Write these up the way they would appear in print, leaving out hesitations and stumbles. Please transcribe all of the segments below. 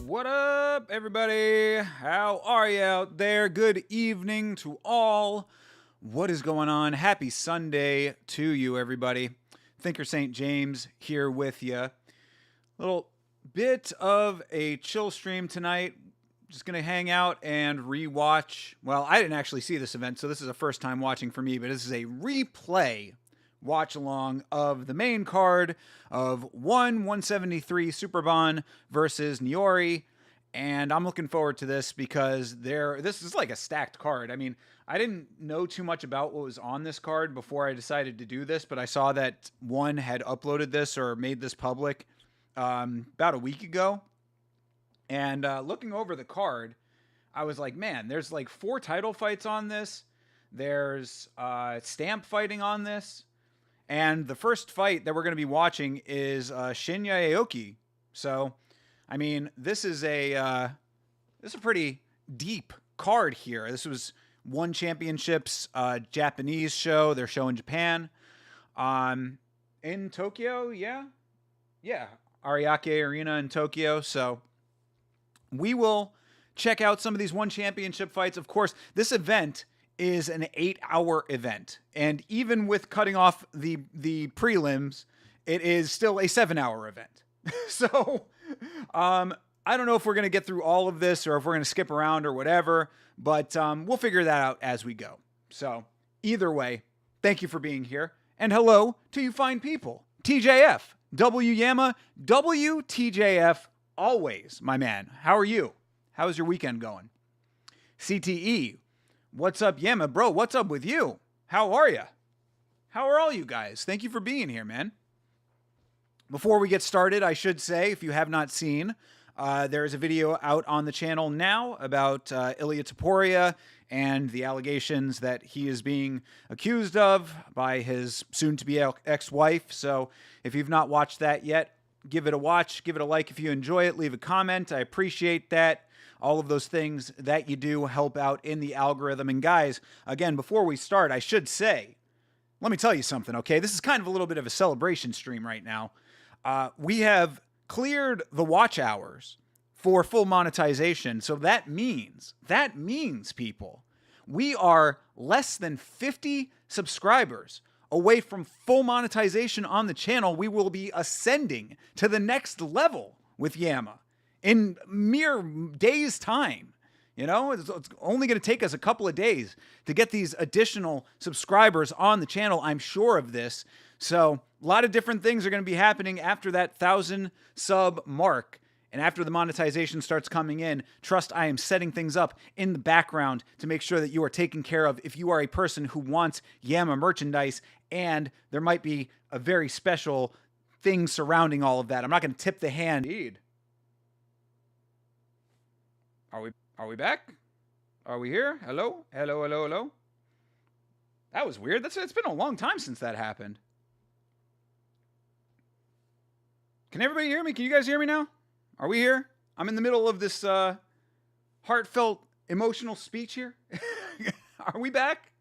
What up, everybody? How are you out there? Good evening to all. What is going on? Happy Sunday to you, everybody. Thinker St. James here with you. Little bit of a chill stream tonight. Just going to hang out and rewatch. Well, I didn't actually see this event, so this is a first time watching for me, but this is a replay watch along of the main card of 173 Superbon versus Noiri, and I'm looking forward to this because this is like a stacked card. I mean, I didn't know too much about what was on this card before I decided to do this, but I saw that one had uploaded this or made this public about a week ago, and looking over the card, I was like, man, there's like 4 title fights on this. There's stamp fighting on this. And the first fight that we're going to be watching is Shinya Aoki. So, I mean, this is a pretty deep card here. This was One Championship's Japanese show. Their show in Japan. In Tokyo, yeah. Ariake Arena in Tokyo. So, we will check out some of these One Championship fights. Of course, this event is an 8-hour event, and even with cutting off the prelims, it is still a 7-hour event. So I don't know if we're going to get through all of this or if we're going to skip around or whatever, but we'll figure that out as we go. So either way, thank you for being here, and hello to you fine people. TJF, W Yama, WTJF, always, my man. How are you? How's your weekend going? CTE, what's up, Yama? Bro, what's up with you? How are you? How are all you guys? Thank you for being here, man. Before we get started, I should say, if you have not seen, there is a video out on the channel now about Ilia Topuria and the allegations that he is being accused of by his soon-to-be ex-wife. So if you've not watched that yet, give it a watch. Give it a like if you enjoy it. Leave a comment. I appreciate that. All of those things that you do help out in the algorithm. And guys, again, before we start, I should say, let me tell you something, okay? This is kind of a little bit of a celebration stream right now. We have cleared the watch hours for full monetization. So that means, people, we are less than 50 subscribers away from full monetization on the channel. We will be ascending to the next level with Yama in mere days' time. You know, it's only going to take us a couple of days to get these additional subscribers on the channel. I'm sure of this. So a lot of different things are going to be happening after that 1,000 sub mark. And after the monetization starts coming in, trust I am setting things up in the background to make sure that you are taken care of if you are a person who wants Yama merchandise. And there might be a very special thing surrounding all of that. I'm not going to tip the hand. Indeed. Are we back? Are we here? Hello? Hello? That was weird. It's been a long time since that happened. Can everybody hear me? Can you guys hear me now? Are we here? I'm in the middle of this heartfelt, emotional speech here. Are we back?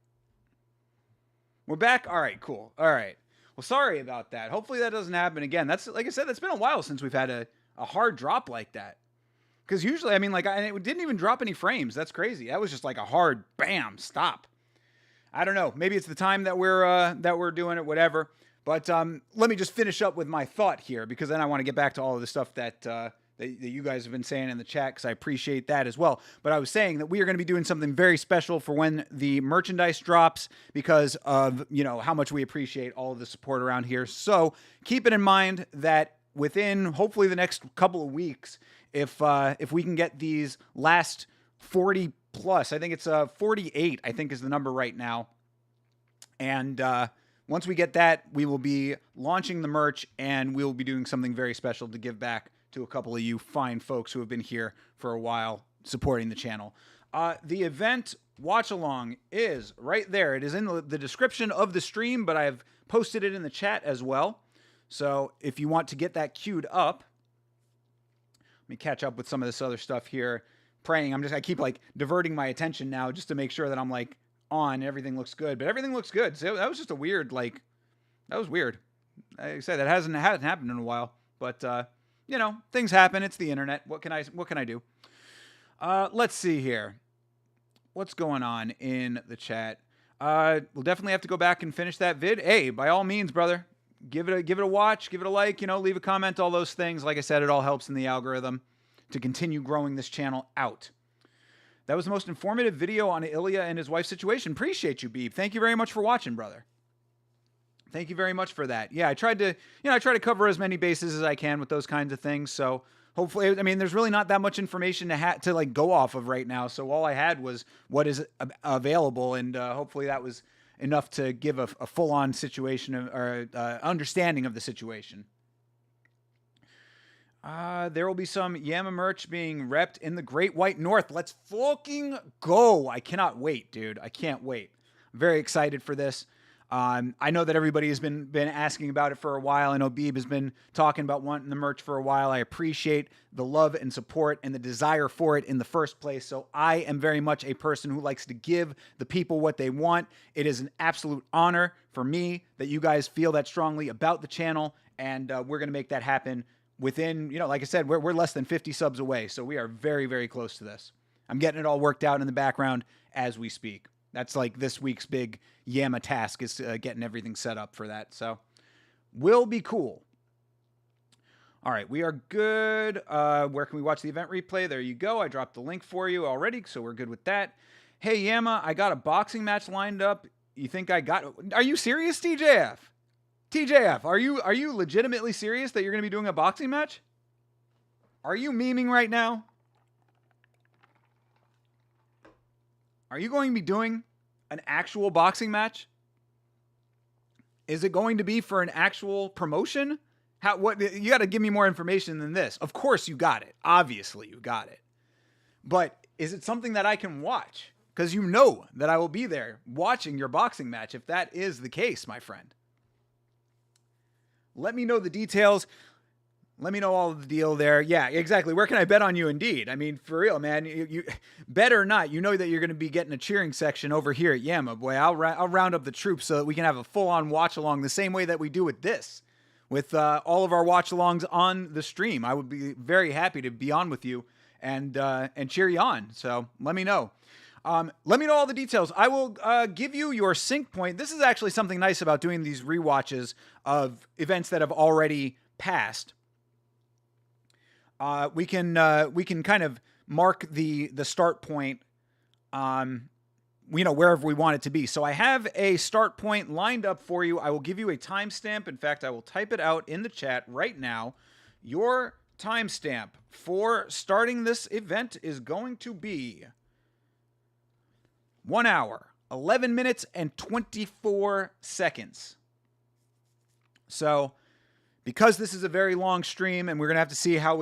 We're back? All right, cool. All right. Well, sorry about that. Hopefully that doesn't happen again. That's, like I said, that's been a while since we've had a hard drop like that. Because usually, I mean, and it didn't even drop any frames. That's crazy. That was just like a hard bam, stop. I don't know. Maybe it's the time that we're doing it, whatever. But let me just finish up with my thought here, because then I want to get back to all of the stuff that you guys have been saying in the chat, because I appreciate that as well. But I was saying that we are going to be doing something very special for when the merchandise drops, because of, you know, how much we appreciate all of the support around here. So keep it in mind that within hopefully the next couple of weeks, if we can get these last 40 plus, I think it's 48, I think is the number right now. And once we get that, we will be launching the merch, and we will be doing something very special to give back to a couple of you fine folks who have been here for a while supporting the channel. The event watch along is right there. It is in the description of the stream, but I have posted it in the chat as well. So if you want to get that queued up, let me catch up with some of this other stuff here. Praying. I keep like diverting my attention now just to make sure that I'm like on. Everything looks good, but everything looks good. So that was just a weird, like, that was weird. Like I said, that hasn't happened in a while, but you know, things happen. It's the internet. What can I do? Let's see here. What's going on in the chat? We'll definitely have to go back and finish that vid. Hey, by all means, brother, give it a watch, give it a like, you know, leave a comment, all those things. Like I said, it all helps in the algorithm to continue growing this channel out. That was the most informative video on Ilya and his wife's situation. Appreciate you, Beeb. Thank you very much for watching, brother. Thank you very much for that. Yeah, I try to cover as many bases as I can with those kinds of things. So hopefully, I mean, there's really not that much information to like go off of right now. So all I had was what is available, and hopefully that was enough to give a full-on situation or understanding of the situation. There will be some Yama merch being repped in the Great White North. Let's fucking go. I cannot wait, dude. I can't wait. I'm very excited for this. I know that everybody has been asking about it for a while. I know Beeb has been talking about wanting the merch for a while. I appreciate the love and support and the desire for it in the first place. So I am very much a person who likes to give the people what they want. It is an absolute honor for me that you guys feel that strongly about the channel, and we're going to make that happen within, you know, like I said, we're less than 50 subs away. So we are very, very close to this. I'm getting it all worked out in the background as we speak. That's like this week's big Yama task, is getting everything set up for that. So will be cool. All right, we are good. Where can we watch the event replay? There you go. I dropped the link for you already, so we're good with that. Hey, Yama, I got a boxing match lined up. You think I got... Are you serious, TJF? TJF, are you legitimately serious that you're going to be doing a boxing match? Are you memeing right now? Are you going to be doing an actual boxing match? Is it going to be for an actual promotion? What you got to give me more information than this. Of course you got it. Obviously you got it. But is it something that I can watch? Because you know that I will be there watching your boxing match if that is the case, my friend. Let me know the details. Let me know all of the deal there. Yeah, exactly. Where can I bet on you? Indeed. I mean, for real, man. You bet or not, you know that you're going to be getting a cheering section over here at Yama. Boy, I'll round up the troops so that we can have a full-on watch-along the same way that we do with this, with all of our watch-alongs on the stream. I would be very happy to be on with you and cheer you on. So let me know. Let me know all the details. I will give you your sync point. This is actually something nice about doing these rewatches of events that have already passed. We can kind of mark the start point, you know, wherever we want it to be. So I have a start point lined up for you. I will give you a timestamp. In fact, I will type it out in the chat right now. Your timestamp for starting this event is going to be 1 hour, 11 minutes, and 24 seconds. So because this is a very long stream and we're going to have to see how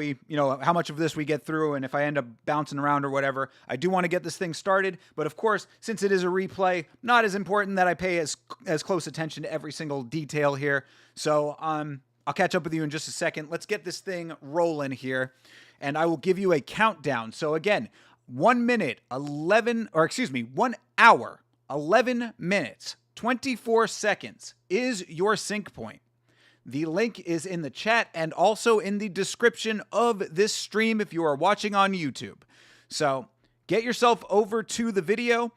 how much of this we get through, and if I end up bouncing around or whatever, I do want to get this thing started. But of course, since it is a replay, not as important that I pay as close attention to every single detail here. So I'll catch up with you in just a second. Let's get this thing rolling here, and I will give you a countdown. So again, 1 hour, 11 minutes, 24 seconds is your sync point. The link is in the chat and also in the description of this stream if you are watching on YouTube. So get yourself over to the video,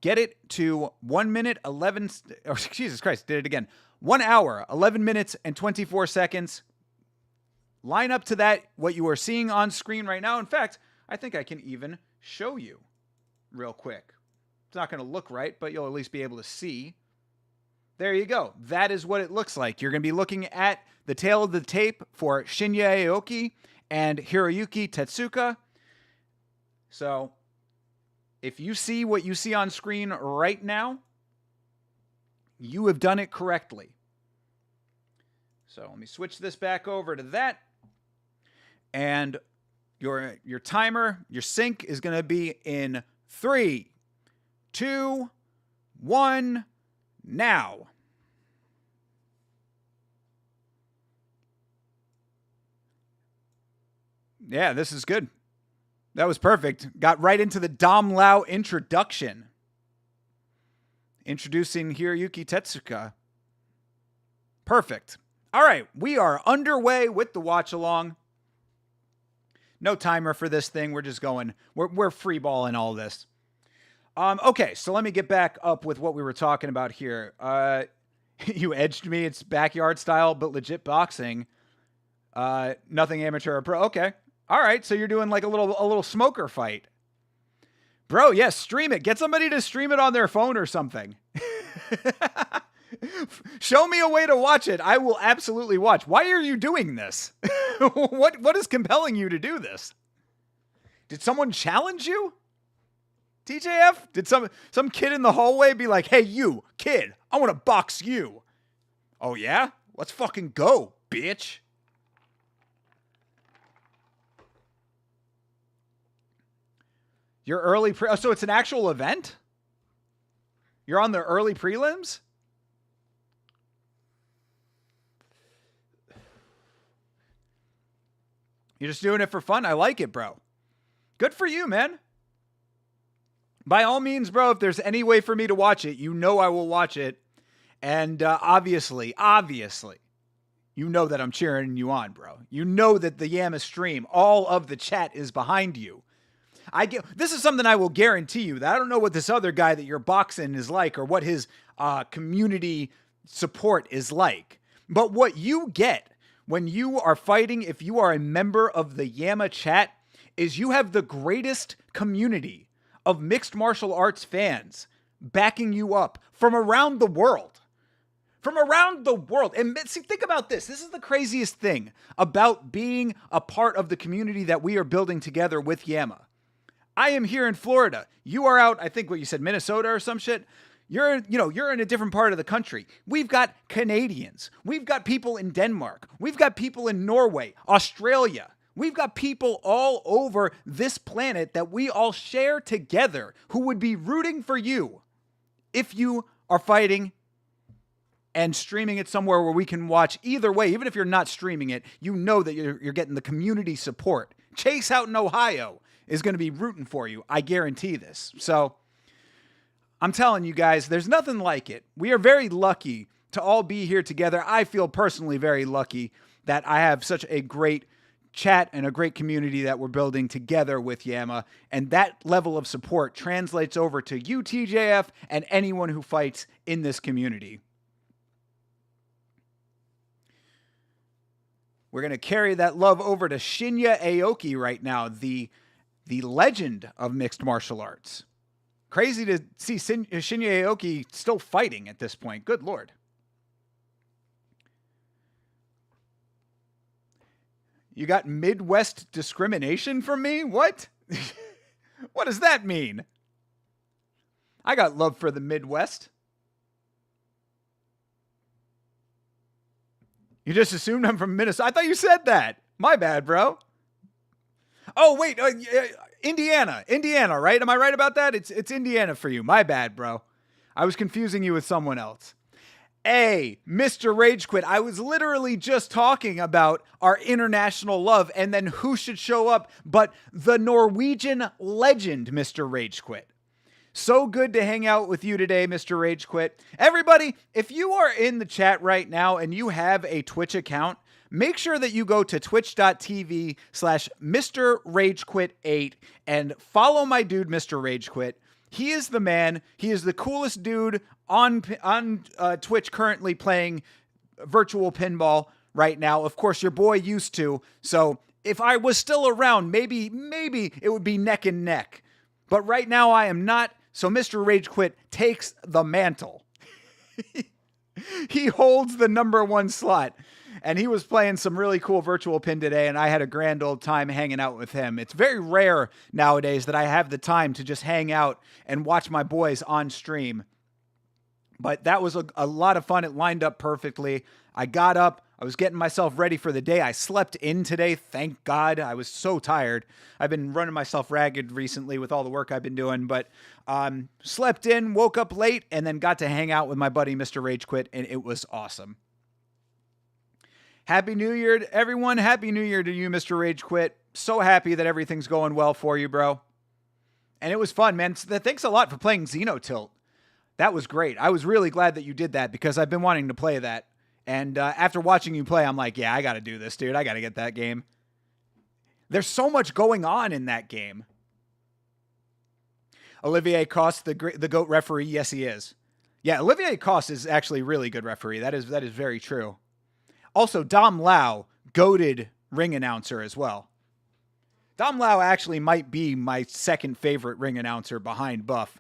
get it to 1 minute, 11, or Jesus Christ, did it again. 1 hour, 11 minutes, and 24 seconds. Line up to that, what you are seeing on screen right now. In fact, I think I can even show you real quick. It's not going to look right, but you'll at least be able to see. There you go. That is what it looks like. You're going to be looking at the tail of the tape for Shinya Aoki and Hiroyuki Tetsuka. So if you see what you see on screen right now, you have done it correctly. So let me switch this back over to that. And your timer, your sync is going to be in 3, 2, 1, now. Yeah, this is good. That was perfect. Got right into the Dom Lao introduction. Introducing Hiroyuki Tetsuka. Perfect. All right, we are underway with the watch along. No timer for this thing. We're just going. We're free balling all this. Okay, so let me get back up with what we were talking about here. You edged me. It's backyard style, but legit boxing. Nothing amateur or pro. Okay. All right, so you're doing like a little smoker fight. Bro, yes, stream it. Get somebody to stream it on their phone or something. Show me a way to watch it. I will absolutely watch. Why are you doing this? What is compelling you to do this? Did someone challenge you? TJF? Did some kid in the hallway be like, "Hey, you, kid, I want to box you." Oh, yeah? Let's fucking go, bitch. Your early so it's an actual event? You're on the early prelims? You're just doing it for fun. I like it, bro. Good for you, man. By all means, bro, if there's any way for me to watch it, you know I will watch it. And obviously, you know that I'm cheering you on, bro. You know that the Yama stream, all of the chat is behind you. This is something I will guarantee you that I don't know what this other guy that you're boxing is like or what his community support is like. But what you get when you are fighting, if you are a member of the Yama chat, is you have the greatest community of mixed martial arts fans backing you up from around the world. From around the world. And see, think about this. This is the craziest thing about being a part of the community that we are building together with Yama. I am here in Florida. You are out, I think what you said, Minnesota or some shit. You're in a different part of the country. We've got Canadians. We've got people in Denmark. We've got people in Norway, Australia. We've got people all over this planet that we all share together who would be rooting for you if you are fighting and streaming it somewhere where we can watch either way. Even if you're not streaming it, you know that you're getting the community support. Chase out in Ohio is going to be rooting for you. I guarantee this. So I'm telling you guys, there's nothing like it. We are very lucky to all be here together. I feel personally very lucky that I have such a great chat and a great community that we're building together with Yama. And that level of support translates over to you, TJF, and anyone who fights in this community. We're going to carry that love over to Shinya Aoki right now, the legend of mixed martial arts. Crazy to see Shinya Aoki still fighting at this point. Good Lord. You got Midwest discrimination from me? What? What does that mean? I got love for the Midwest. You just assumed I'm from Minnesota. I thought you said that. My bad, bro. Oh, wait. Indiana, right? Am I right about that? It's Indiana for you. My bad, bro. I was confusing you with someone else. Hey, Mr. Rage Quit. I was literally just talking about our international love, and then who should show up but the Norwegian legend, Mr. Rage Quit. So good to hang out with you today, Mr. Rage Quit. Everybody, if you are in the chat right now and you have a Twitch account, make sure that you go to twitch.tv/Mr. Rage Quit 8 and follow my dude, Mr. Rage Quit. He is the man. He is the coolest dude on Twitch currently playing virtual pinball right now. Of course, your boy used to. So if I was still around, maybe it would be neck and neck. But right now I am not. So Mr. Rage Quit takes the mantle. He holds the #1 slot. And he was playing some really cool virtual pin today, and I had a grand old time hanging out with him. It's very rare nowadays that I have the time to just hang out and watch my boys on stream. But that was a lot of fun. It lined up perfectly. I got up I was getting myself ready for the day. I slept in today, thank God. I was so tired. I've been running myself ragged recently with all the work I've been doing, but slept in, woke up late, and then got to hang out with my buddy, Mr. Rage Quit, and it was awesome. Happy New Year to everyone. Happy New Year to you, Mr. Rage Quit. So happy that everything's going well for you, bro. And it was fun, man. Thanks a lot for playing Xenotilt. That was great. I was really glad that you did that because I've been wanting to play that. And after watching you play, I'm like, yeah, I got to do this, dude. I got to get that game. There's so much going on in that game. Olivier Coste, the GOAT referee. Yes, he is. Yeah, Olivier Coste is actually a really good referee. That is very true. Also, Dom Lau, goated ring announcer as well. Dom Lau actually might be my second favorite ring announcer behind Buff.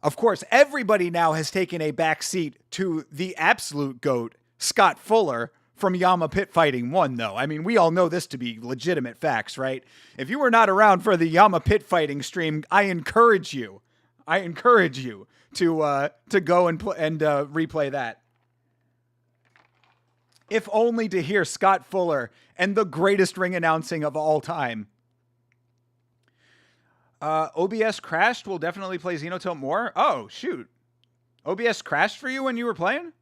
Of course, everybody now has taken a back seat to the absolute GOAT, Scott Fuller, from Yama Pit Fighting 1, though. I mean, we all know this to be legitimate facts, right? If you were not around for the Yama Pit Fighting stream, I encourage you to go and replay that. If only to hear Scott Fuller and the greatest ring announcing of all time. OBS crashed. We'll definitely play Xenotilt more. Oh, shoot. OBS crashed for you when you were playing?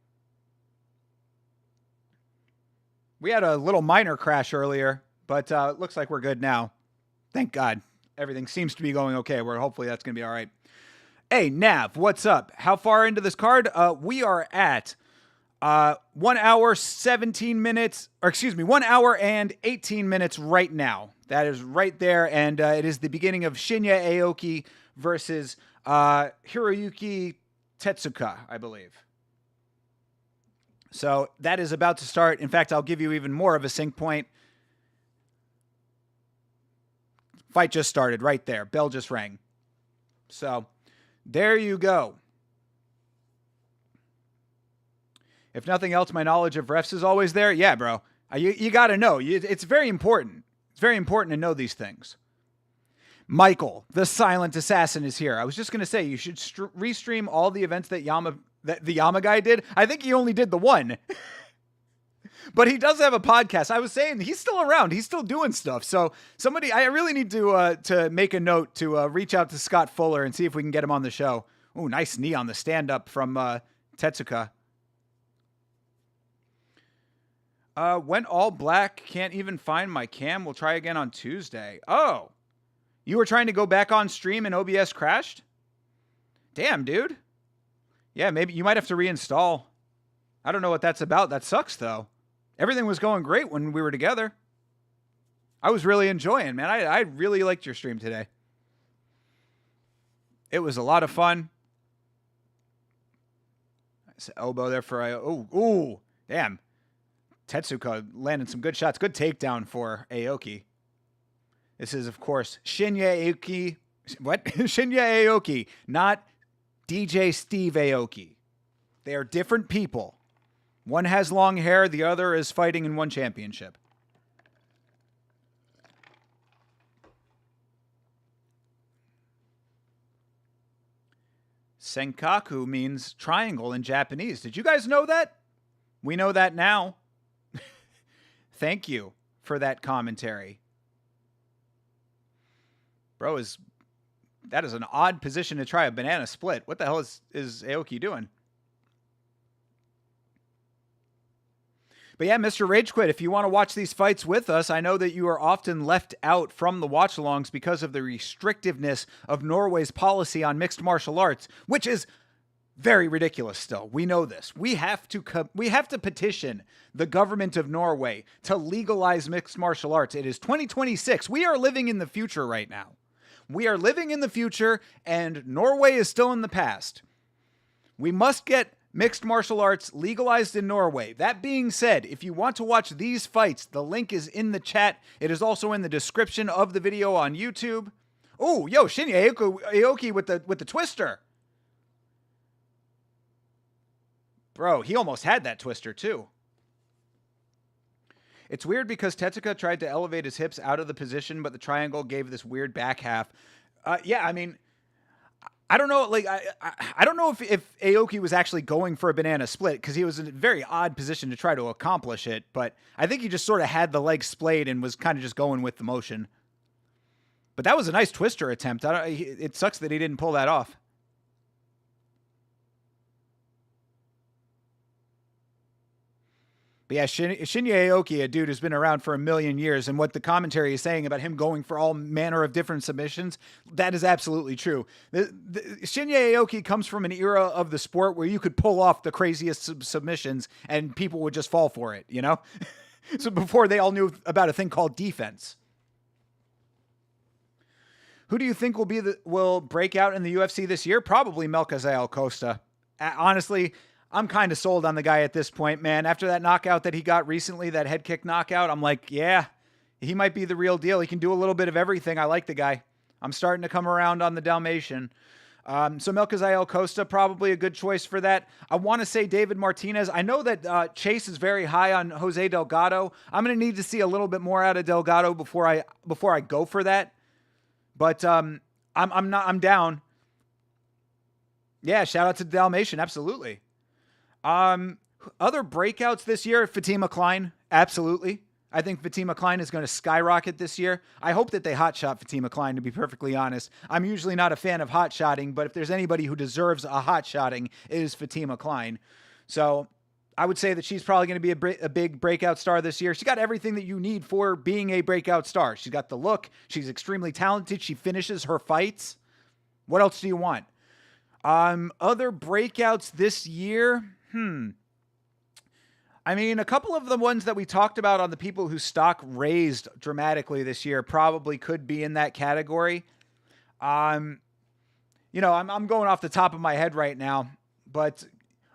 We had a little minor crash earlier, but it looks like we're good now. Thank God. Everything seems to be going okay. Hopefully that's going to be all right. Hey, Nav, what's up? How far into this card? We are at 1 hour 17 minutes, or excuse me, 1 hour and 18 minutes right now. That is right there, and it is the beginning of Shinya Aoki versus Hiroyuki Tetsuka, I believe. So that is about to start. In fact, I'll give you even more of a sync point. Fight just started right there. Bell just rang. So there you go. If nothing else, my knowledge of refs is always there. Yeah, bro. You got to know. It's very important. It's very important to know these things. Michael, the silent assassin, is here. I was just going to say, you should restream all the events that the Yama guy did. I think he only did the one. But he does have a podcast. I was saying he's still around. He's still doing stuff. So I really need to make a note to reach out to Scott Fuller and see if we can get him on the show. Ooh, nice knee on the stand-up from Tetsuka. Went all black. Can't even find my cam. We'll try again on Tuesday. Oh, you were trying to go back on stream and OBS crashed? Damn, dude. Yeah, maybe you might have to reinstall. I don't know what that's about. That sucks, though. Everything was going great when we were together. I was really enjoying, man. I really liked your stream today. It was a lot of fun. Elbow there for... Ooh, damn. Tetsuka landed some good shots. Good takedown for Aoki. This is, of course, Shinya Aoki. What? Shinya Aoki, not DJ Steve Aoki. They are different people. One has long hair. The other is fighting in one championship. Senkaku means triangle in Japanese. Did you guys know that? We know that now. Thank you for that commentary. Bro, that is an odd position to try a banana split. What the hell is Aoki doing? But yeah, Mr. Rage Quit, if you want to watch these fights with us, I know that you are often left out from the watch-alongs because of the restrictiveness of Norway's policy on mixed martial arts, which is very ridiculous still. We know this. We have to petition the government of Norway to legalize mixed martial arts. It is 2026. We are living in the future right now. We are living in the future, and Norway is still in the past. We must get mixed martial arts legalized in Norway. That being said, if you want to watch these fights, the link is in the chat. It is also in the description of the video on YouTube. Oh, yo, Shinya Aoki with the twister. Bro, he almost had that twister too. It's weird because Tetsuka tried to elevate his hips out of the position, but the triangle gave this weird back half. Yeah, I mean, I don't know. Like I don't know if Aoki was actually going for a banana split because he was in a very odd position to try to accomplish it. But I think he just sort of had the leg splayed and was kind of just going with the motion. But that was a nice twister attempt. It sucks that he didn't pull that off. But yeah, Shinya Aoki, a dude who's been around for a million years, and what the commentary is saying about him going for all manner of different submissions, that is absolutely true. Shinya Aoki comes from an era of the sport where you could pull off the craziest submissions and people would just fall for it, you know? So before they all knew about a thing called defense. Who do you think will break out in the UFC this year? Probably Melquizael Costa. Honestly, I'm kind of sold on the guy at this point, man. After that knockout that he got recently, that head kick knockout, I'm like, yeah, he might be the real deal. He can do a little bit of everything. I like the guy. I'm starting to come around on the Dalmatian. So Melquizael Costa, probably a good choice for that. I want to say David Martinez. I know that Chase is very high on Jose Delgado. I'm going to need to see a little bit more out of Delgado before I go for that. But I'm down. Yeah, shout out to Dalmatian, absolutely. Other breakouts this year, Fatima Klein, absolutely. I think Fatima Klein is going to skyrocket this year. I hope that they hotshot Fatima Klein, to be perfectly honest. I'm usually not a fan of hotshotting, but if there's anybody who deserves a hotshotting, it is Fatima Klein. So I would say that she's probably going to be a big breakout star this year. She got everything that you need for being a breakout star. She's got the look. She's extremely talented. She finishes her fights. What else do you want? Other breakouts this year? I mean, a couple of the ones that we talked about on the people whose stock raised dramatically this year probably could be in that category. I'm going off the top of my head right now, but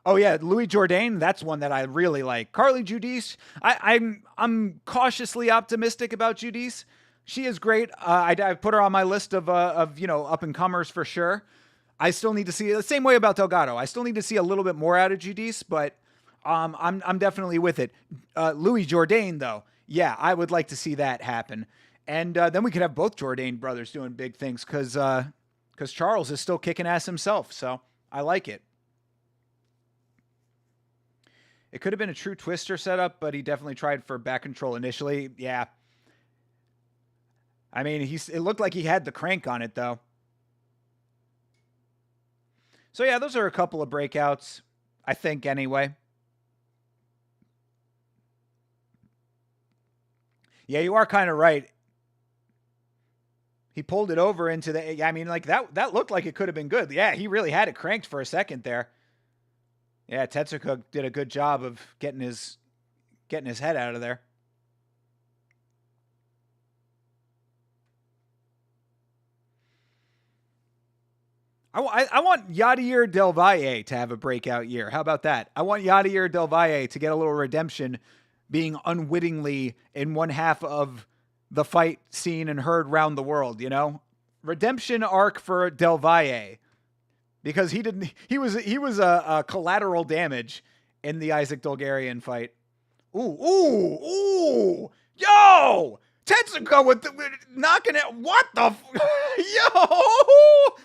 oh yeah, Louis Jourdain, that's one that I really like. Carly Giudice, I'm cautiously optimistic about Giudice. She is great. I put her on my list of up and comers for sure. I still need to see the same way about Delgado. I still need to see a little bit more out of Giudice, but I'm definitely with it. Louis Jourdain, though, yeah, I would like to see that happen, and then we could have both Jourdain brothers doing big things because Charles is still kicking ass himself. So I like it. It could have been a true twister setup, but he definitely tried for back control initially. Yeah, I mean it looked like he had the crank on it though. So yeah, those are a couple of breakouts, I think, anyway. Yeah, you are kind of right. He pulled it over into the... I mean, like, that looked like it could have been good. Yeah, he really had it cranked for a second there. Yeah, Tetsuka did a good job of getting his head out of there. I want Yadier Del Valle to have a breakout year. How about that? I want Yadier Del Valle to get a little redemption, being unwittingly in one half of the fight seen and heard round the world, you know? Redemption arc for Del Valle. Because he was a collateral damage in the Isaac Dolgarian fight. Ooh. Yo! Tetsuka with knocking it. What the? Yo!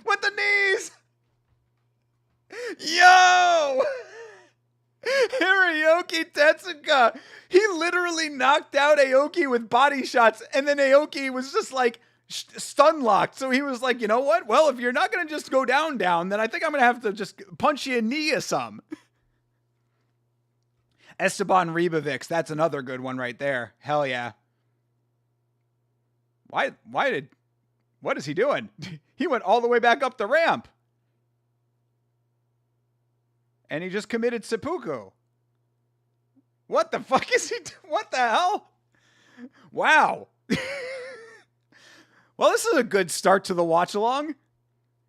With the knees. Yo! Hiroyuki Tetsuka. He literally knocked out Aoki with body shots, and then Aoki was just like stun locked. So he was like, you know what? Well, if you're not going to just go down, then I think I'm going to have to just punch you a knee or some. Esteban Ribovics. That's another good one right there. Hell yeah. What is he doing? He went all the way back up the ramp. And he just committed seppuku. What the fuck is he what the hell? Wow. Well, this is a good start to the watch along.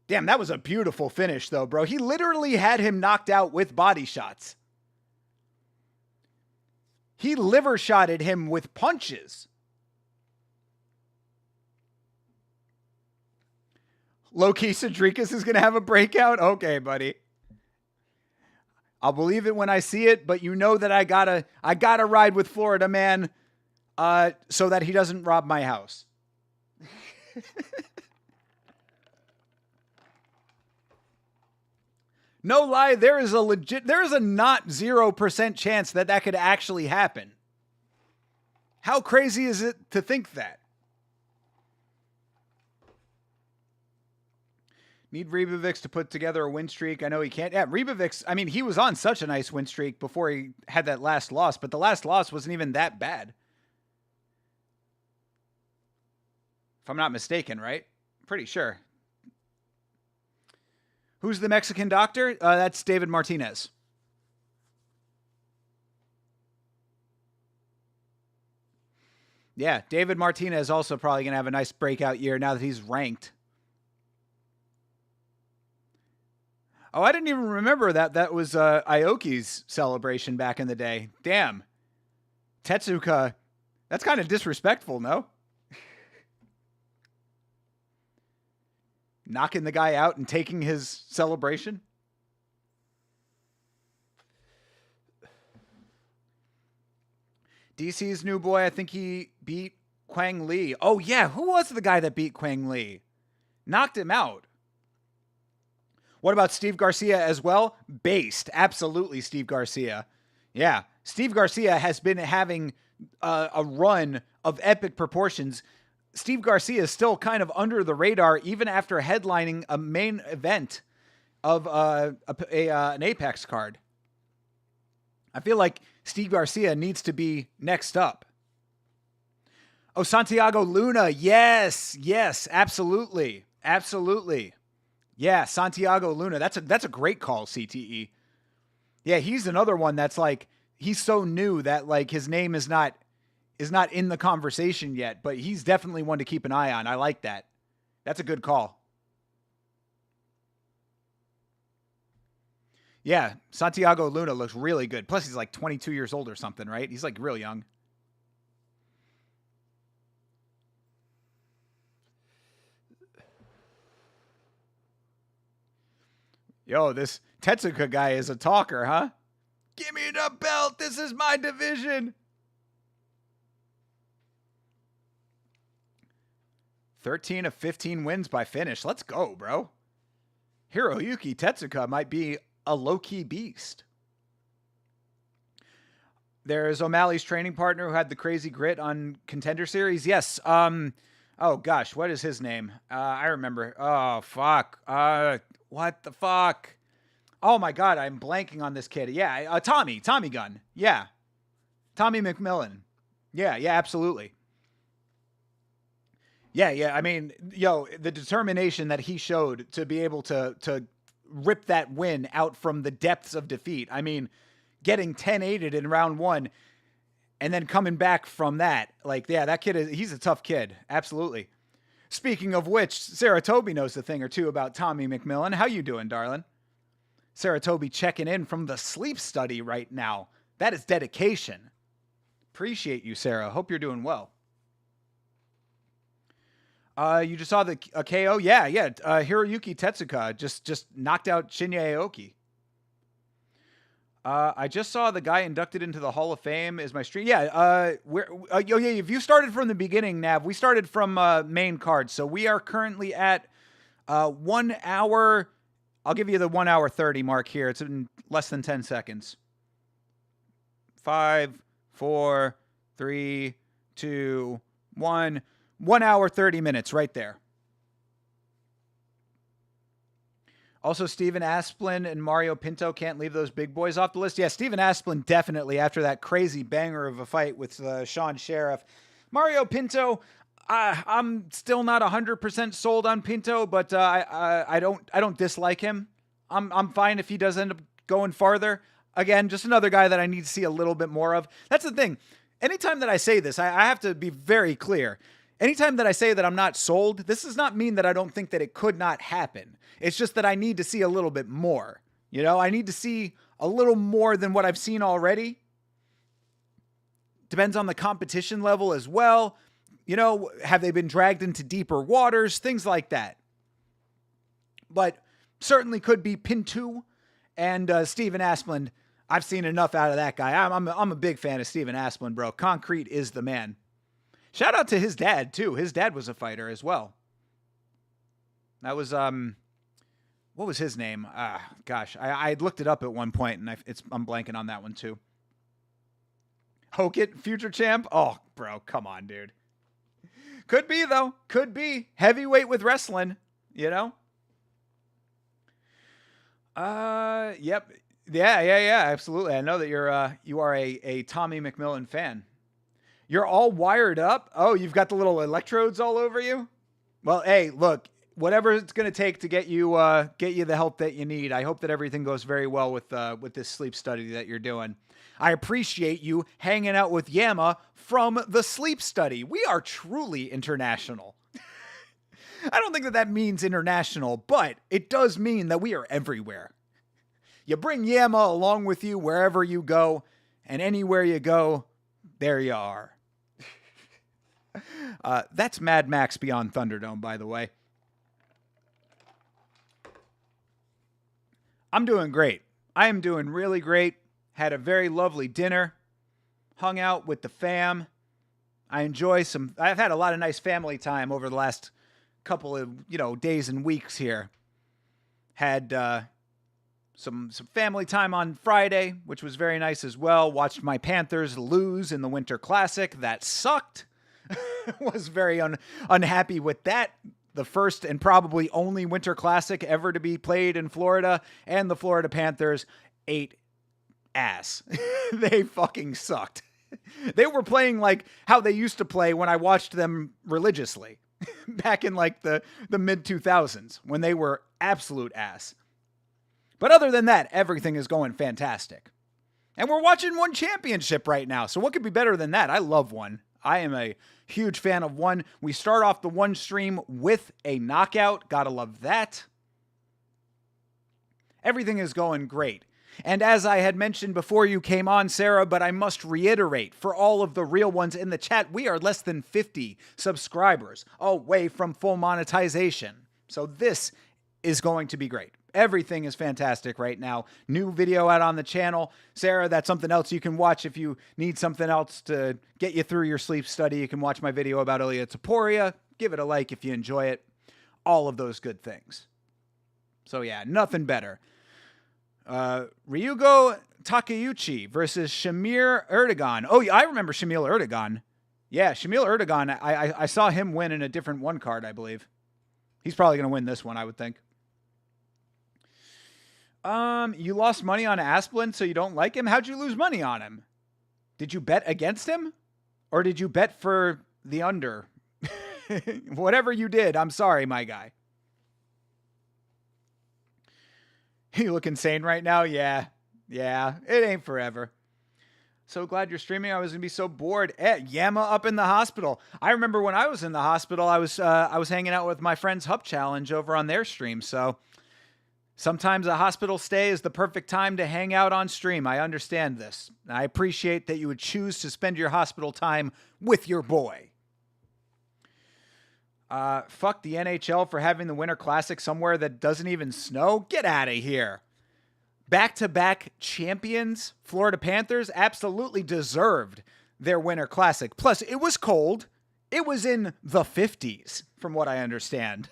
Damn, that was a beautiful finish though, bro. He literally had him knocked out with body shots. He liver shotted him with punches. Low-key Cedricus is going to have a breakout? Okay, buddy. I'll believe it when I see it, but you know that I gotta ride with Florida Man so that he doesn't rob my house. No lie, there is a not 0% chance that that could actually happen. How crazy is it to think that? Need Ribovics to put together a win streak. I know he can't. Yeah, Ribovics, I mean, he was on such a nice win streak before he had that last loss, but the last loss wasn't even that bad. If I'm not mistaken, right? Pretty sure. Who's the Mexican doctor? That's David Martinez. Yeah, David Martinez also probably going to have a nice breakout year now that he's ranked. Oh, I didn't even remember that was Aoki's celebration back in the day. Damn. Tetsuka, that's kind of disrespectful, no? Knocking the guy out and taking his celebration? DC's new boy, I think he beat Quang Lee. Oh, yeah. Who was the guy that beat Quang Lee? Knocked him out. What about Steve Garcia as well? Based. Absolutely, Steve Garcia. Yeah. Steve Garcia has been having a run of epic proportions. Steve Garcia is still kind of under the radar, even after headlining a main event of an Apex card. I feel like Steve Garcia needs to be next up. Oh, Santiago Luna. Yes, absolutely. Absolutely. Yeah, Santiago Luna. That's a great call, CTE. Yeah, he's another one that's like, he's so new that like his name is not in the conversation yet, but he's definitely one to keep an eye on. I like that. That's a good call. Yeah, Santiago Luna looks really good. Plus, he's like 22 years old or something, right? He's like real young. Yo, this Tetsuka guy is a talker, huh? Give me the belt. This is my division. 13 of 15 wins by finish. Let's go, bro. Hiroyuki Tetsuka might be a low-key beast. There's O'Malley's training partner who had the crazy grit on Contender Series. Yes. Oh, gosh. What is his name? I remember. Oh, fuck. What the fuck? Oh, my God. I'm blanking on this kid. Yeah. Tommy Gunn. Yeah. Tommy McMillan. Yeah, absolutely. Yeah. I mean, the determination that he showed to be able to rip that win out from the depths of defeat. I mean, getting 10-8'd in round one and then coming back from that. Like, yeah, that kid he's a tough kid. Absolutely. Speaking of which, Sarah Toby knows a thing or two about Tommy McMillan. How you doing, darling? Sarah Toby checking in from the sleep study right now. That is dedication. Appreciate you, Sarah. Hope you're doing well. You just saw the KO? Yeah. Hiroyuki Tetsuka just knocked out Shinya Aoki. I just saw the guy inducted into the Hall of Fame is my stream. Yeah. If you started from the beginning, Nav, we started from main card. So we are currently at 1 hour. I'll give you the 1 hour 30 mark here. It's in less than 10 seconds. 5, 4, 3, 2, 1. 1 hour, 30 minutes right there. Also, Steven Asplin and Mario Pinto can't leave those big boys off the list. Yeah, Steven Asplin definitely after that crazy banger of a fight with Sean Sheriff. Mario Pinto, I'm still not 100% sold on Pinto, but I don't dislike him. I'm fine if he does end up going farther. Again, just another guy that I need to see a little bit more of. That's the thing. Anytime that I say this, I have to be very clear. Anytime that I say that I'm not sold, this does not mean that I don't think that it could not happen. It's just that I need to see a little bit more. I need to see a little more than what I've seen already. Depends on the competition level as well. Have they been dragged into deeper waters? Things like that. But certainly could be Pinto and Steven Asplin. I've seen enough out of that guy. I'm a big fan of Steven Asplin, bro. Concrete is the man. Shout out to his dad, too. His dad was a fighter as well. That was, what was his name? Gosh, I looked it up at one point, and I'm blanking on that one too. Hokit, future champ? Oh, bro, come on, dude. Could be, though. Could be. Heavyweight with wrestling, you know? Yep. Yeah, absolutely. I know that you are a Tommy McMillan fan. You're all wired up? Oh, you've got the little electrodes all over you? Well, hey, look, whatever it's going to take to get you the help that you need. I hope that everything goes very well with this sleep study that you're doing. I appreciate you hanging out with Yama from the sleep study. We are truly international. I don't think that means international, but it does mean that we are everywhere. You bring Yama along with you wherever you go, and anywhere you go, there you are. That's Mad Max Beyond Thunderdome, by the way. I'm doing great. I am doing really great. Had a very lovely dinner. Hung out with the fam. I've had a lot of nice family time over the last couple of, days and weeks here. Had some family time on Friday, which was very nice as well. Watched my Panthers lose in the Winter Classic. That sucked. Was very unhappy with that. The first and probably only Winter Classic ever to be played in Florida, and the Florida Panthers ate ass. They fucking sucked. They were playing like how they used to play when I watched them religiously back in like the mid 2000s when they were absolute ass. But other than that, everything is going fantastic. And we're watching one championship right now. So what could be better than that? I love one. I am a huge fan of one. We start off the one stream with a knockout. Gotta love that. Everything is going great. And as I had mentioned before you came on, Sarah, but I must reiterate, for all of the real ones in the chat, we are less than 50 subscribers away from full monetization. So this is going to be great. Everything is fantastic right now. New video out on the channel. Sarah, that's something else you can watch if you need something else to get you through your sleep study. You can watch my video about Ilya Taporia. Give it a like if you enjoy it. All of those good things. So yeah, nothing better. Ryugo Takeuchi versus Shamil Erdogan. Oh, yeah, I remember Shamil Erdogan. Yeah, Shamil Erdogan. I saw him win in a different one card, I believe. He's probably going to win this one, I would think. You lost money on Asplin, so you don't like him? How'd you lose money on him? Did you bet against him? Or did you bet for the under? Whatever you did, I'm sorry, my guy. You look insane right now? Yeah, it ain't forever. So glad you're streaming. I was going to be so bored. Yama up in the hospital. I remember when I was in the hospital, I was hanging out with my friends Hup Challenge over on their stream, so sometimes a hospital stay is the perfect time to hang out on stream. I understand this. I appreciate that you would choose to spend your hospital time with your boy. Fuck the NHL for having the Winter Classic somewhere that doesn't even snow. Get out of here. Back-to-back champions, Florida Panthers, absolutely deserved their Winter Classic. Plus, it was cold. It was in the 50s, from what I understand.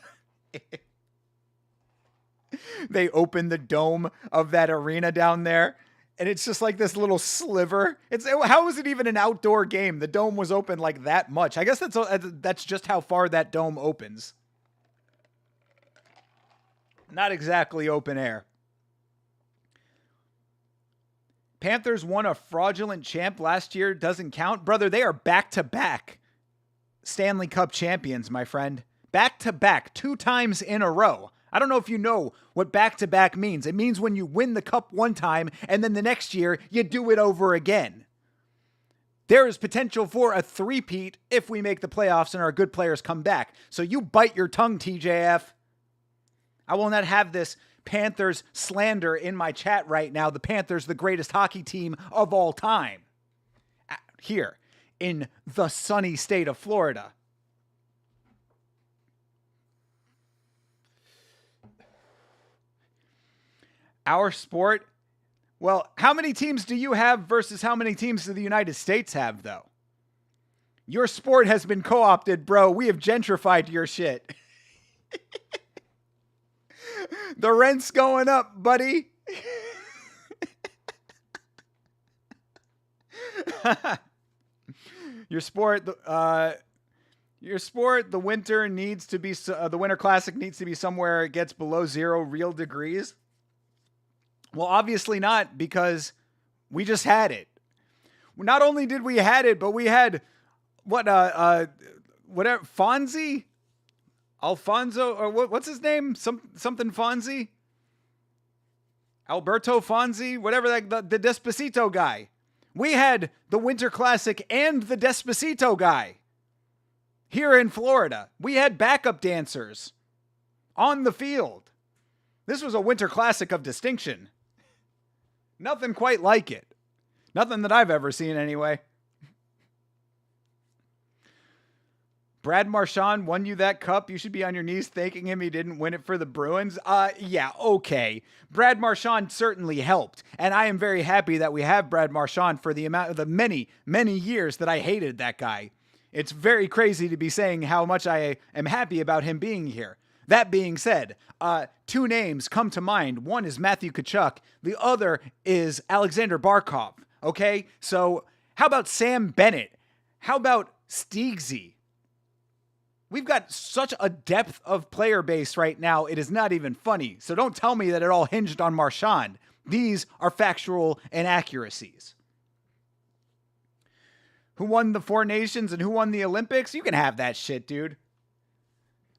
They opened the dome of that arena down there, and it's just like this little sliver. How is it even an outdoor game? The dome was open like that much. I guess that's just how far that dome opens. Not exactly open air. Panthers won a fraudulent champ last year. Doesn't count. Brother, they are back-to-back Stanley Cup champions, my friend. Back-to-back, 2 times in a row. I don't know if you know what back-to-back means. It means when you win the cup one time, and then the next year, you do it over again. There is potential for a three-peat if we make the playoffs and our good players come back. So you bite your tongue, TJF. I will not have this Panthers slander in my chat right now. The Panthers, the greatest hockey team of all time. Here, in the sunny state of Florida. Our sport? Well, how many teams do you have versus how many teams do the United States have, though? Your sport has been co-opted, bro. We have gentrified your shit. The rent's going up, buddy. Your sport, the winter needs to be the Winter Classic needs to be somewhere it gets below 0 real degrees. Well, obviously not, because we just had it. Not only did we had it, but we had whatever Fonzie, Alfonso, or what's his name? Something Fonzie, Alberto Fonzie, whatever the Despacito guy. We had the Winter Classic and the Despacito guy here in Florida. We had backup dancers on the field. This was a Winter Classic of distinction. Nothing quite like it. Nothing that I've ever seen anyway. Brad Marchand won you that cup. You should be on your knees thanking him he didn't win it for the Bruins. Yeah, okay. Brad Marchand certainly helped. And I am very happy that we have Brad Marchand for the many, many years that I hated that guy. It's very crazy to be saying how much I am happy about him being here. That being said, 2 names come to mind. One is Matthew Tkachuk. The other is Alexander Barkov. Okay? So how about Sam Bennett? How about Steegsy? We've got such a depth of player base right now, it is not even funny. So don't tell me that it all hinged on Marchand. These are factual inaccuracies. Who won the 4 nations and who won the Olympics? You can have that shit, dude.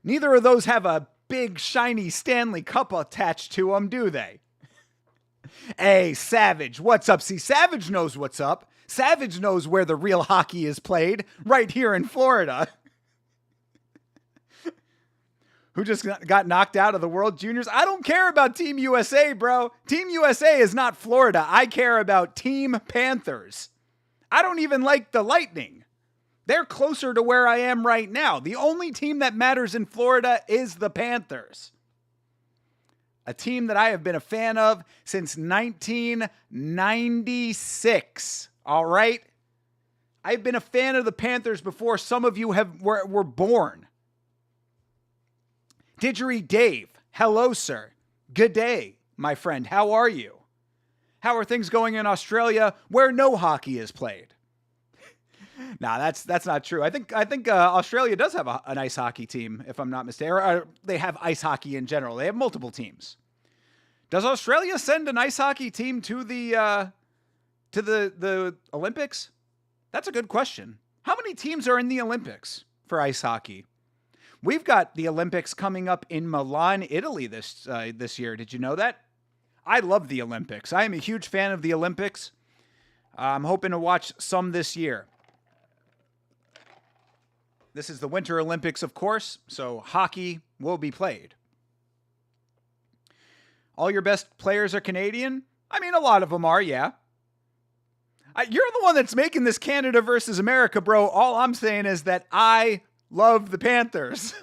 Neither of those have a big, shiny Stanley Cup attached to them, do they? Hey, Savage, what's up? See, Savage knows what's up. Savage knows where the real hockey is played, right here in Florida. Who just got knocked out of the World Juniors? I don't care about Team USA, bro. Team USA is not Florida. I care about Team Panthers. I don't even like the Lightning. They're closer to where I am right now. The only team that matters in Florida is the Panthers. A team that I have been a fan of since 1996. All right? I've been a fan of the Panthers before some of you were born. Didgeridoo Dave, hello, sir. Good day, my friend. How are you? How are things going in Australia, where no hockey is played? Nah, that's not true. I think Australia does have an ice hockey team, if I'm not mistaken. Or they have ice hockey in general. They have multiple teams. Does Australia send an ice hockey team to the Olympics? That's a good question. How many teams are in the Olympics for ice hockey? We've got the Olympics coming up in Milan, Italy this year. Did you know that? I love the Olympics. I am a huge fan of the Olympics. I'm hoping to watch some this year. This is the Winter Olympics, of course, so hockey will be played. All your best players are Canadian? I mean, a lot of them are, yeah. You're the one that's making this Canada versus America, bro. All I'm saying is that I love the Panthers.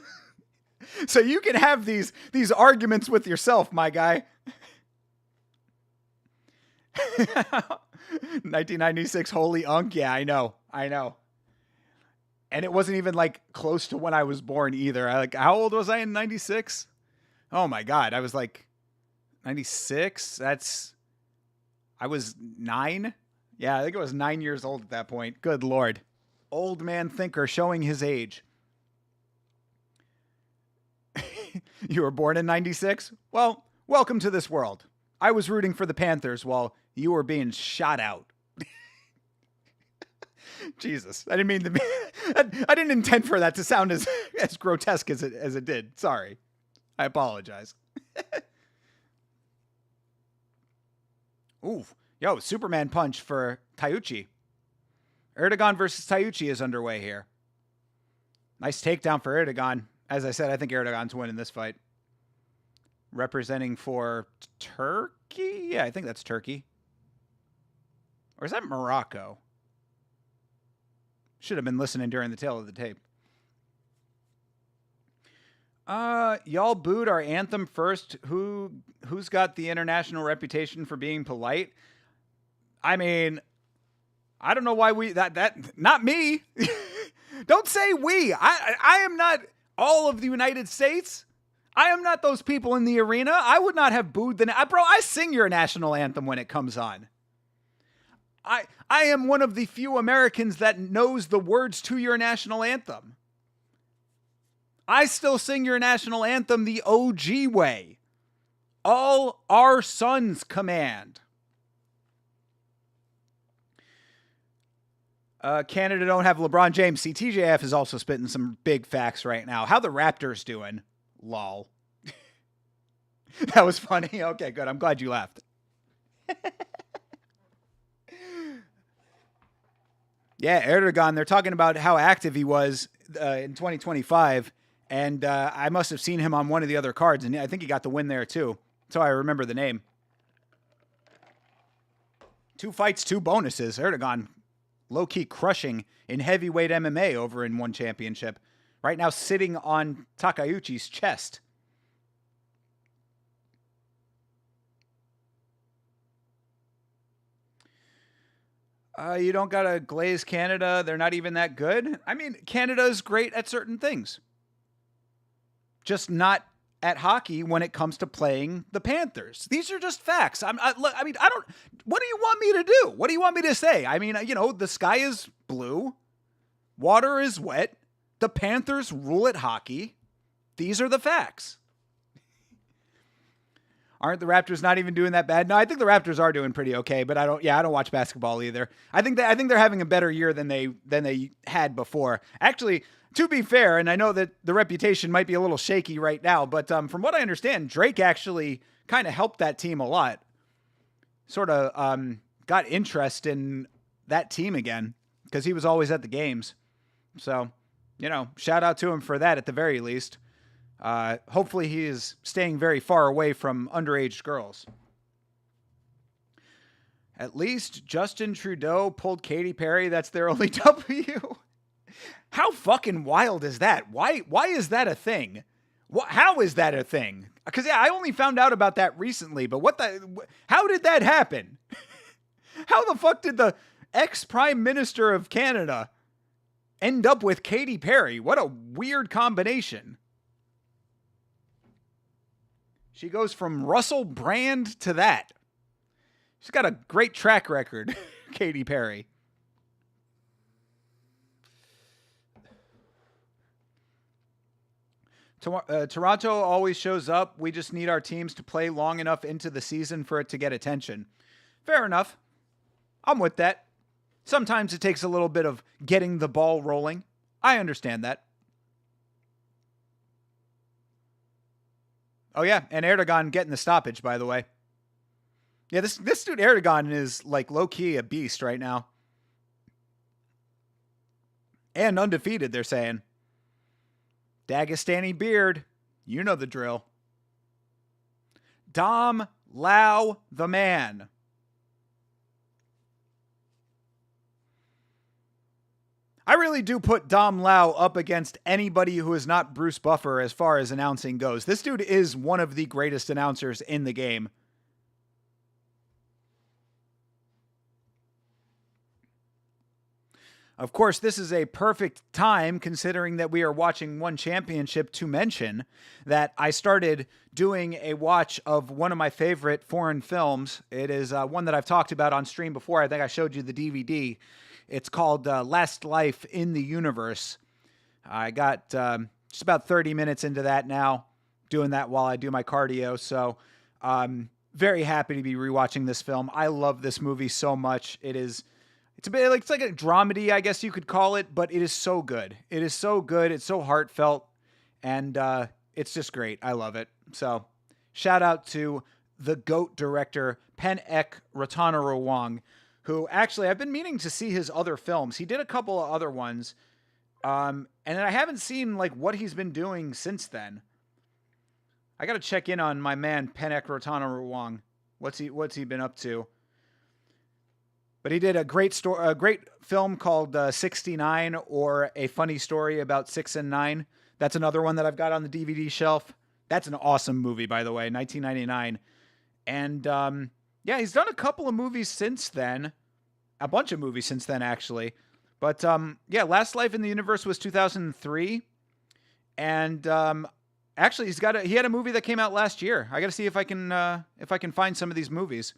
So you can have these arguments with yourself, my guy. 1996 Holy Unk. Yeah, I know. And it wasn't even like close to when I was born either. How old was I in 96? Oh my God. I was like 96. I was 9. Yeah, I think I was 9 years old at that point. Good Lord. Old man thinker showing his age. You were born in 96? Well, welcome to this world. I was rooting for the Panthers while you were being shot out. Jesus, I didn't mean to. I didn't intend for that to sound as grotesque as it did. Sorry, I apologize. Ooh, yo, Superman punch for Taiuchi. Erdogan versus Taiuchi is underway here. Nice takedown for Erdogan. As I said, I think Erdogan's winning this fight. Representing for Turkey? Yeah, I think that's Turkey. Or is that Morocco? Should have been listening during the tail of the tape. Y'all booed our anthem first. Who's got the international reputation for being polite? I mean, I don't know why not me. Don't say we. I am not all of the United States. I am not those people in the arena. I would not have booed bro, I sing your national anthem when it comes on. I am one of the few Americans that knows the words to your national anthem. I still sing your national anthem the OG way. All our sons command. Canada don't have LeBron James. See, TJF is also spitting some big facts right now. How the Raptors doing? Lol. That was funny. Okay, good. I'm glad you laughed. Yeah, Erdogan, they're talking about how active he was in 2025, and I must have seen him on one of the other cards, and I think he got the win there too. So I remember the name. 2 fights, 2 bonuses. Erdogan low-key crushing in heavyweight MMA over in one championship. Right now sitting on Takayuchi's chest. You don't gotta glaze Canada. They're not even that good. I mean, Canada's great at certain things. Just not at hockey when it comes to playing the Panthers. These are just facts. I mean, I don't. What do you want me to do? What do you want me to say? I mean, the sky is blue, water is wet. The Panthers rule at hockey. These are the facts. Aren't the Raptors not even doing that bad? No, I think the Raptors are doing pretty okay, but I don't watch basketball either. I think they're having a better year than they had before. Actually, to be fair, and I know that the reputation might be a little shaky right now, but from what I understand, Drake actually kind of helped that team a lot. Sort of got interest in that team again because he was always at the games. So, shout out to him for that at the very least. Hopefully he is staying very far away from underage girls. At least Justin Trudeau pulled Katy Perry. That's their only W. How fucking wild is that? Why is that a thing? How is that a thing? Because I only found out about that recently, but how did that happen? How the fuck did the ex-Prime Minister of Canada end up with Katy Perry? What a weird combination. She goes from Russell Brand to that. She's got a great track record, Katy Perry. Toronto always shows up. We just need our teams to play long enough into the season for it to get attention. Fair enough. I'm with that. Sometimes it takes a little bit of getting the ball rolling. I understand that. Oh, yeah, and Erdogan getting the stoppage, by the way. Yeah, this dude Erdogan is like low-key a beast right now. And undefeated, they're saying. Dagestani beard. You know the drill. Dom Lau the man. I really do put Dom Lau up against anybody who is not Bruce Buffer as far as announcing goes. This dude is one of the greatest announcers in the game. Of course, this is a perfect time, considering that we are watching one championship, to mention that I started doing a watch of one of my favorite foreign films. It is one that I've talked about on stream before. I think I showed you the DVD. It's called Last Life in the Universe. I got just about 30 minutes into that now, doing that while I do my cardio. So I'm very happy to be rewatching this film. I love this movie so much. It's a bit like, it's like a dramedy, I guess you could call it, but it is so good. It is so good. It's so heartfelt, and it's just great. I love it. So shout out to the GOAT director, Pen Ek Ratanawong, who actually I've been meaning to see his other films. He did a couple of other ones, and I haven't seen like what he's been doing since then. I got to check in on my man Pen Ek Ratanawong. What's he been up to? But he did a great film called 69, or A Funny Story About 6 and 9. That's another one that I've got on the DVD shelf. That's an awesome movie, by the way, 1999. And yeah, he's done a couple of movies since then. A bunch of movies since then, actually. But yeah, Last Life in the Universe was 2003. And Actually, he had a movie that came out last year. I got to see if I can find some of these movies.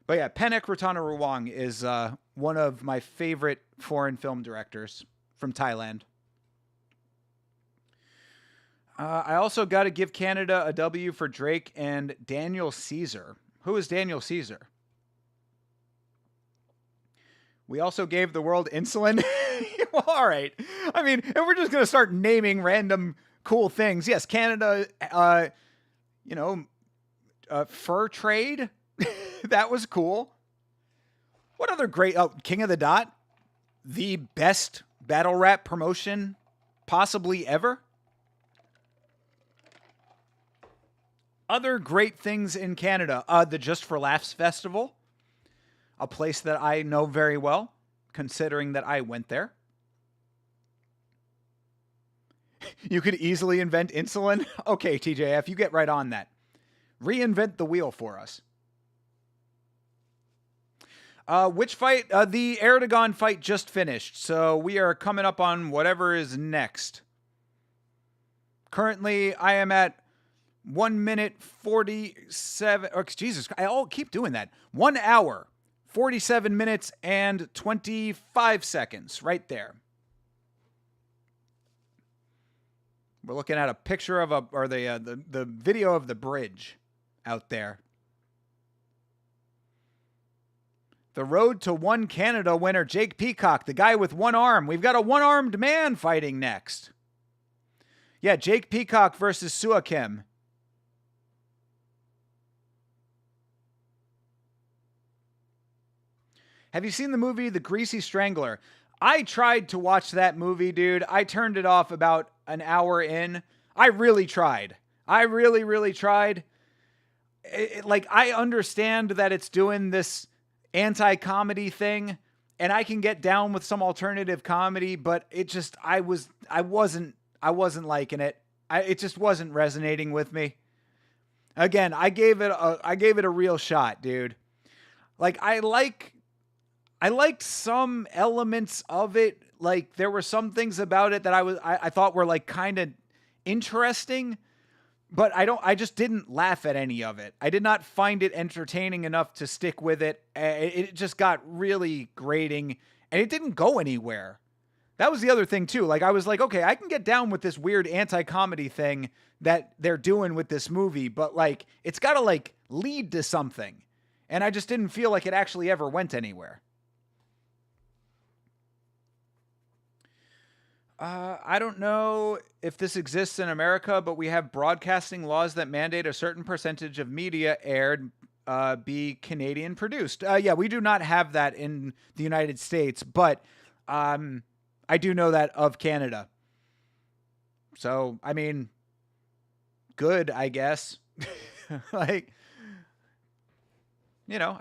But yeah, Penek Ratanaruwang is one of my favorite foreign film directors from Thailand. I also got to give Canada a W for Drake and Daniel Caesar. Who is Daniel Caesar? We also gave the world insulin. Well, all right. I mean, if we're just going to start naming random cool things. Yes, Canada, fur trade. That was cool. What other great... Oh, King of the Dot. The best battle rap promotion possibly ever. Other great things in Canada. The Just for Laughs Festival. A place that I know very well, considering that I went there. You could easily invent insulin. Okay, TJF, you get right on that. Reinvent the wheel for us. Which fight? The Erdogan fight just finished, so we are coming up on whatever is next. Currently, I am at 1 minute 47. Oh, Jesus, I all keep doing that. 1 hour, 47 minutes, and 25 seconds, right there. We're looking at a picture of the video of the bridge out there. The road to One Canada winner, Jake Peacock, the guy with one arm. We've got a one-armed man fighting next. Yeah, Jake Peacock versus Sua Kim. Have you seen the movie The Greasy Strangler? I tried to watch that movie, dude. I turned it off about an hour in. I really tried. I really tried. I understand that it's doing this anti-comedy thing, and I can get down with some alternative comedy, but it just, I wasn't liking it. It just wasn't resonating with me. Again, I gave it a real shot, dude. I liked some elements of it. Like, there were some things about it that I thought were kind of interesting, but I just didn't laugh at any of it. I did not find it entertaining enough to stick with it. It just got really grating, and it didn't go anywhere. That was the other thing too. I was like, okay, I can get down with this weird anti-comedy thing that they're doing with this movie, but it's got to lead to something. And I just didn't feel like it actually ever went anywhere. I don't know if this exists in America, but we have broadcasting laws that mandate a certain percentage of media aired be Canadian produced. Yeah, we do not have that in the United States, but I do know that of Canada. So, I mean, good, I guess. I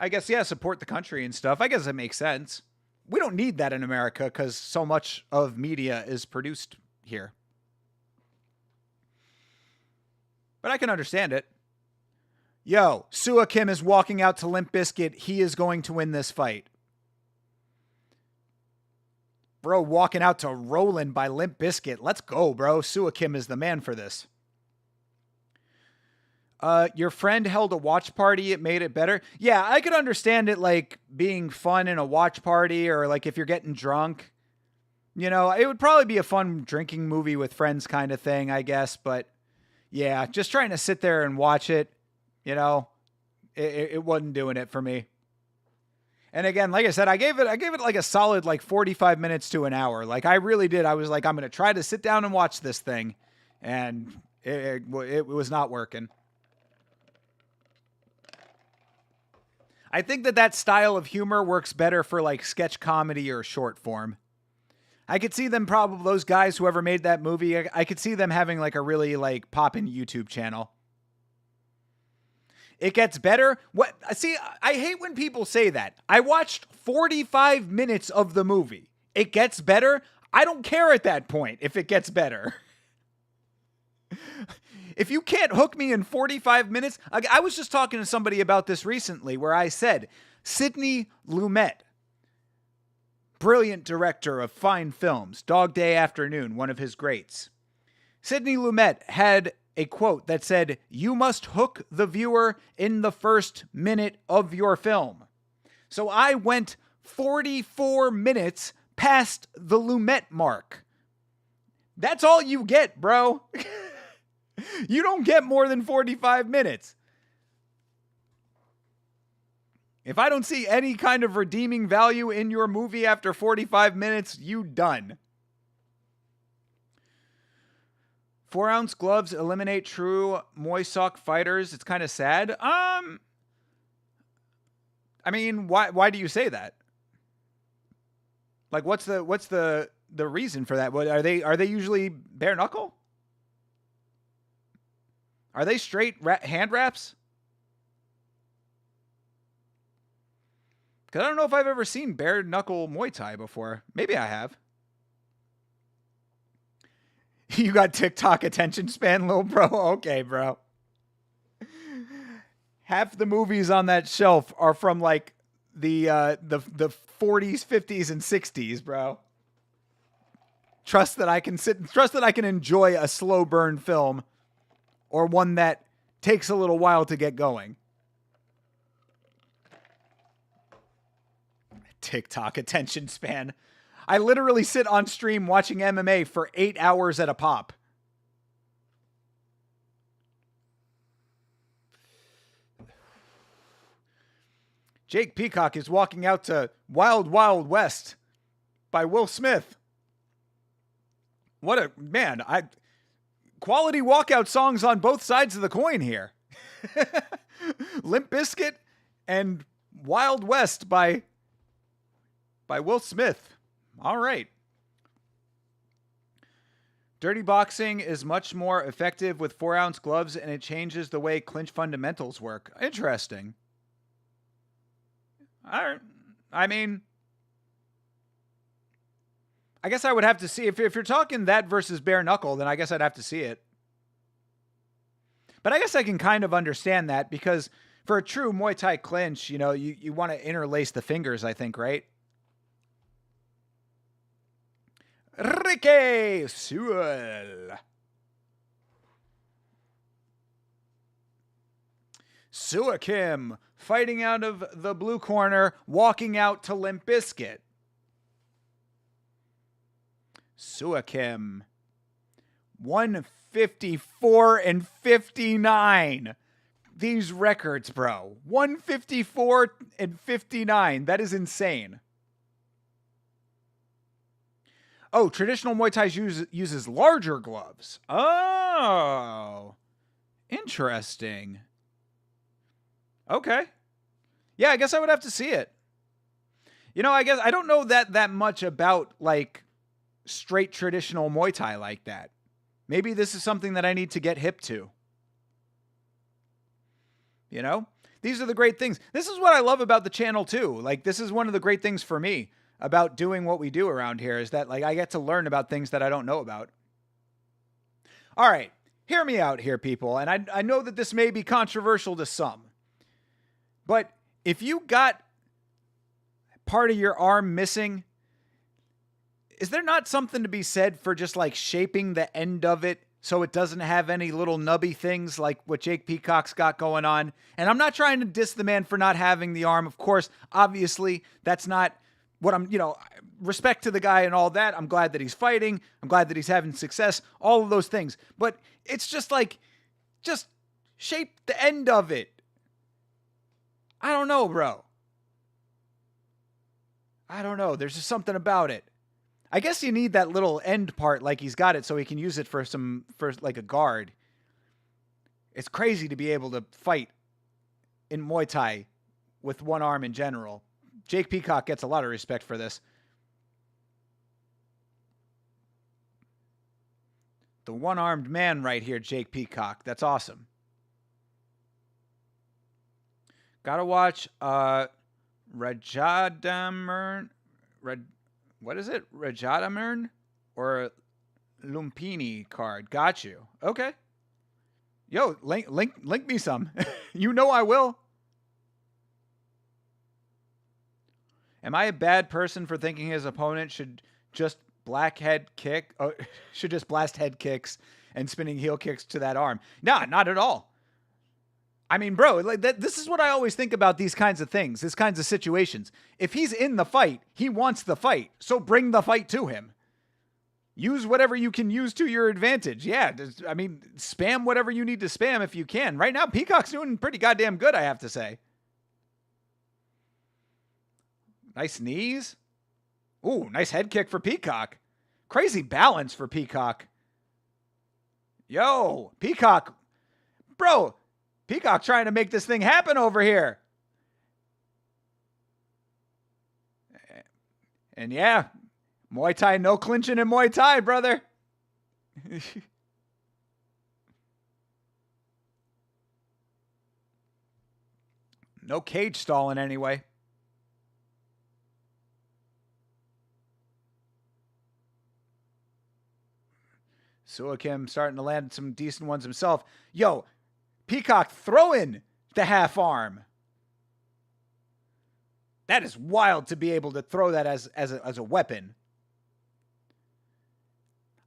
guess, yeah, support the country and stuff. I guess it makes sense. We don't need that in America because so much of media is produced here. But I can understand it. Yo, Sua Kim is walking out to Limp Bizkit. He is going to win this fight. Bro, walking out to Rollin' by Limp Bizkit. Let's go, bro. Sua Kim is the man for this. Your friend held a watch party. It made it better. Yeah, I could understand it being fun in a watch party, or if you're getting drunk. It would probably be a fun drinking movie with friends kind of thing, I guess. But yeah, just trying to sit there and watch it, it wasn't doing it for me. And again, like I said, I gave it a solid 45 minutes to an hour. I really did. I was I'm going to try to sit down and watch this thing. And it was not working. I think that style of humor works better for sketch comedy or short form. I could see them those guys, whoever made that movie, I could see them having a really poppin' YouTube channel. It gets better. What? See, I hate when people say that. I watched 45 minutes of the movie. It gets better. I don't care at that point if it gets better. If you can't hook me in 45 minutes, I was just talking to somebody about this recently where I said, Sidney Lumet, brilliant director of fine films, Dog Day Afternoon, one of his greats. Sidney Lumet had a quote that said, "You must hook the viewer in the first minute of your film." So I went 44 minutes past the Lumet mark. That's all you get, bro. You don't get more than 45 minutes. If I don't see any kind of redeeming value in your movie after 45 minutes, you done. 4-ounce gloves eliminate true Muay Sock fighters. It's kind of sad. I mean, why do you say that? Like, what's the reason for that? What are they usually bare knuckle? Are they straight hand wraps? Because I don't know if I've ever seen bare knuckle Muay Thai before. Maybe I have. You got TikTok attention span, little bro? Okay, bro. Half the movies on that shelf are from like the 40s, 50s, and 60s, bro. Trust that I can enjoy a slow burn film or one that takes a little while to get going. TikTok attention span. I literally sit on stream watching MMA for 8 hours at a pop. Jake Peacock is walking out to Wild Wild West by Will Smith. What a man. Quality walkout songs on both sides of the coin here. Limp Bizkit and Wild West by Will Smith. All right. Dirty boxing is much more effective with 4-ounce gloves, and it changes the way clinch fundamentals work. Interesting. I mean, I guess I would have to see. If you're talking that versus bare knuckle, then I guess I'd have to see it. But I guess I can kind of understand that, because for a true Muay Thai clinch, you know, you want to interlace the fingers, I think, right? Ricky Sewell. Sua Kim fighting out of the blue corner, walking out to Limp Bizkit. Sua Kim. 154 and 59. These records, bro. 154 and 59. That is insane. Oh, traditional Muay Thai uses larger gloves. Oh, interesting. Okay. Yeah, I guess I would have to see it. You know, I guess I don't know that much about like straight traditional Muay Thai like that. Maybe this is something that I need to get hip to. You know, these are the great things. This is what I love about the channel too. Like, this is one of the great things for me about doing what we do around here, is that like I get to learn about things that I don't know about. All right, hear me out here, people. And I know that this may be controversial to some, but if you got part of your arm missing, is there not something to be said for just like shaping the end of it so it doesn't have any little nubby things like what Jake Peacock's got going on? And I'm not trying to diss the man for not having the arm. Of course, obviously, that's not what I'm, you know, respect to the guy and all that. I'm glad that he's fighting. I'm glad that he's having success, all of those things. But it's just like, just shape the end of it. I don't know, bro. I don't know. There's just something about it. I guess you need that little end part like he's got it so he can use it for like a guard. It's crazy to be able to fight in Muay Thai with one arm in general. Jake Peacock gets a lot of respect for this. The one-armed man right here, Jake Peacock. That's awesome. Gotta watch Rajadamern. What is it? Rajadamern or Lumpini card. Got you. Okay. Yo, link me some. You know I will. Am I a bad person for thinking his opponent should just blast head kicks and spinning heel kicks to that arm. Nah, not at all. I mean, bro, like this is what I always think about these kinds of things, these kinds of situations. If he's in the fight, he wants the fight. So bring the fight to him. Use whatever you can use to your advantage. Yeah, I mean, spam whatever you need to spam if you can. Right now, Peacock's doing pretty goddamn good, I have to say. Nice knees. Ooh, nice head kick for Peacock. Crazy balance for Peacock. Yo, Peacock. Bro, Peacock trying to make this thing happen over here. And yeah, Muay Thai, no clinching in Muay Thai, brother. No cage stalling anyway. Suakim starting to land some decent ones himself. Yo, Peacock throwing the half arm. That is wild to be able to throw that as a weapon.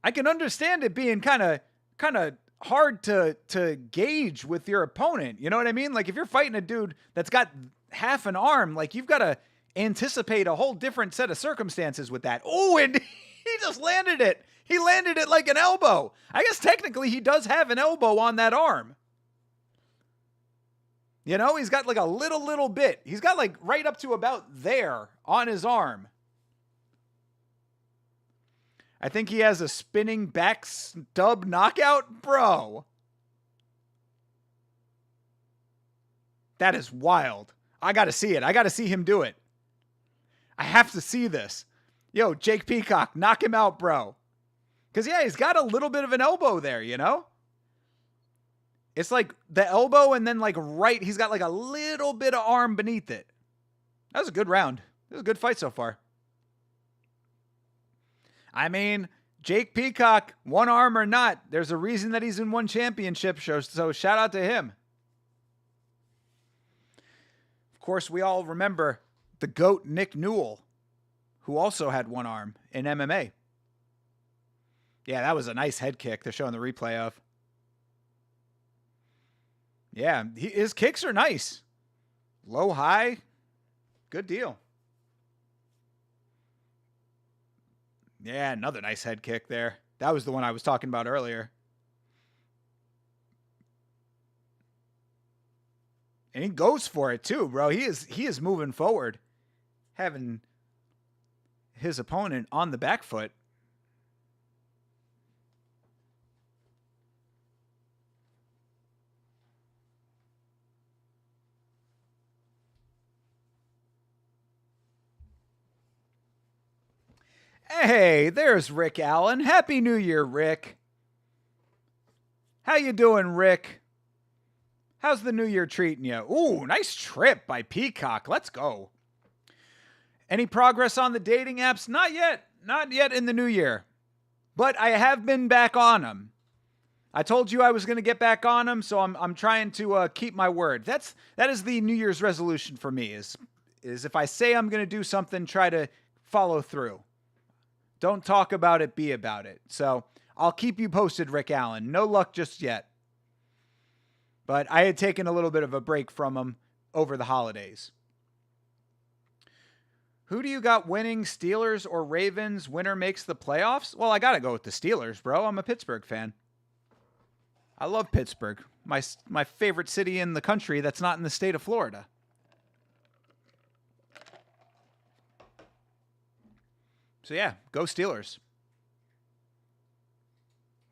I can understand it being kind of hard to gauge with your opponent. You know what I mean? Like if you're fighting a dude that's got half an arm, like you've got to anticipate a whole different set of circumstances with that. Oh, and he just landed it. He landed it like an elbow. I guess technically he does have an elbow on that arm. You know, he's got like a little bit. He's got like right up to about there on his arm. I think he has a spinning back stub knockout. Bro. That is wild. I got to see it. I got to see him do it. I have to see this. Yo, Jake Peacock, knock him out, bro. Because, yeah, he's got a little bit of an elbow there, you know? It's like the elbow and then like right, he's got like a little bit of arm beneath it. That was a good round. It was a good fight so far. I mean, Jake Peacock, one arm or not, there's a reason that he's in one championship show, so shout out to him. Of course, we all remember the GOAT Nick Newell, who also had one arm in MMA. Yeah, that was a nice head kick they're showing the replay of. Yeah, his kicks are nice. Low, high, good deal. Yeah, another nice head kick there. That was the one I was talking about earlier. And he goes for it too, bro. He is moving forward, having his opponent on the back foot. Hey, there's Rick Allen. Happy New Year, Rick. How you doing, Rick? How's the New Year treating you? Ooh, nice trip by Peacock. Let's go. Any progress on the dating apps? Not yet. Not yet in the new year. But I have been back on them. I told you I was going to get back on them, so I'm trying to keep my word. That is the New Year's resolution for me, is if I say I'm going to do something, try to follow through. Don't talk about it, be about it. So I'll keep you posted, Rick Allen. No luck just yet. But I had taken a little bit of a break from him over the holidays. Who do you got winning, Steelers or Ravens? Winner makes the playoffs? Well, I got to go with the Steelers, bro. I'm a Pittsburgh fan. I love Pittsburgh. My favorite city in the country that's not in the state of Florida. So, yeah, go Steelers.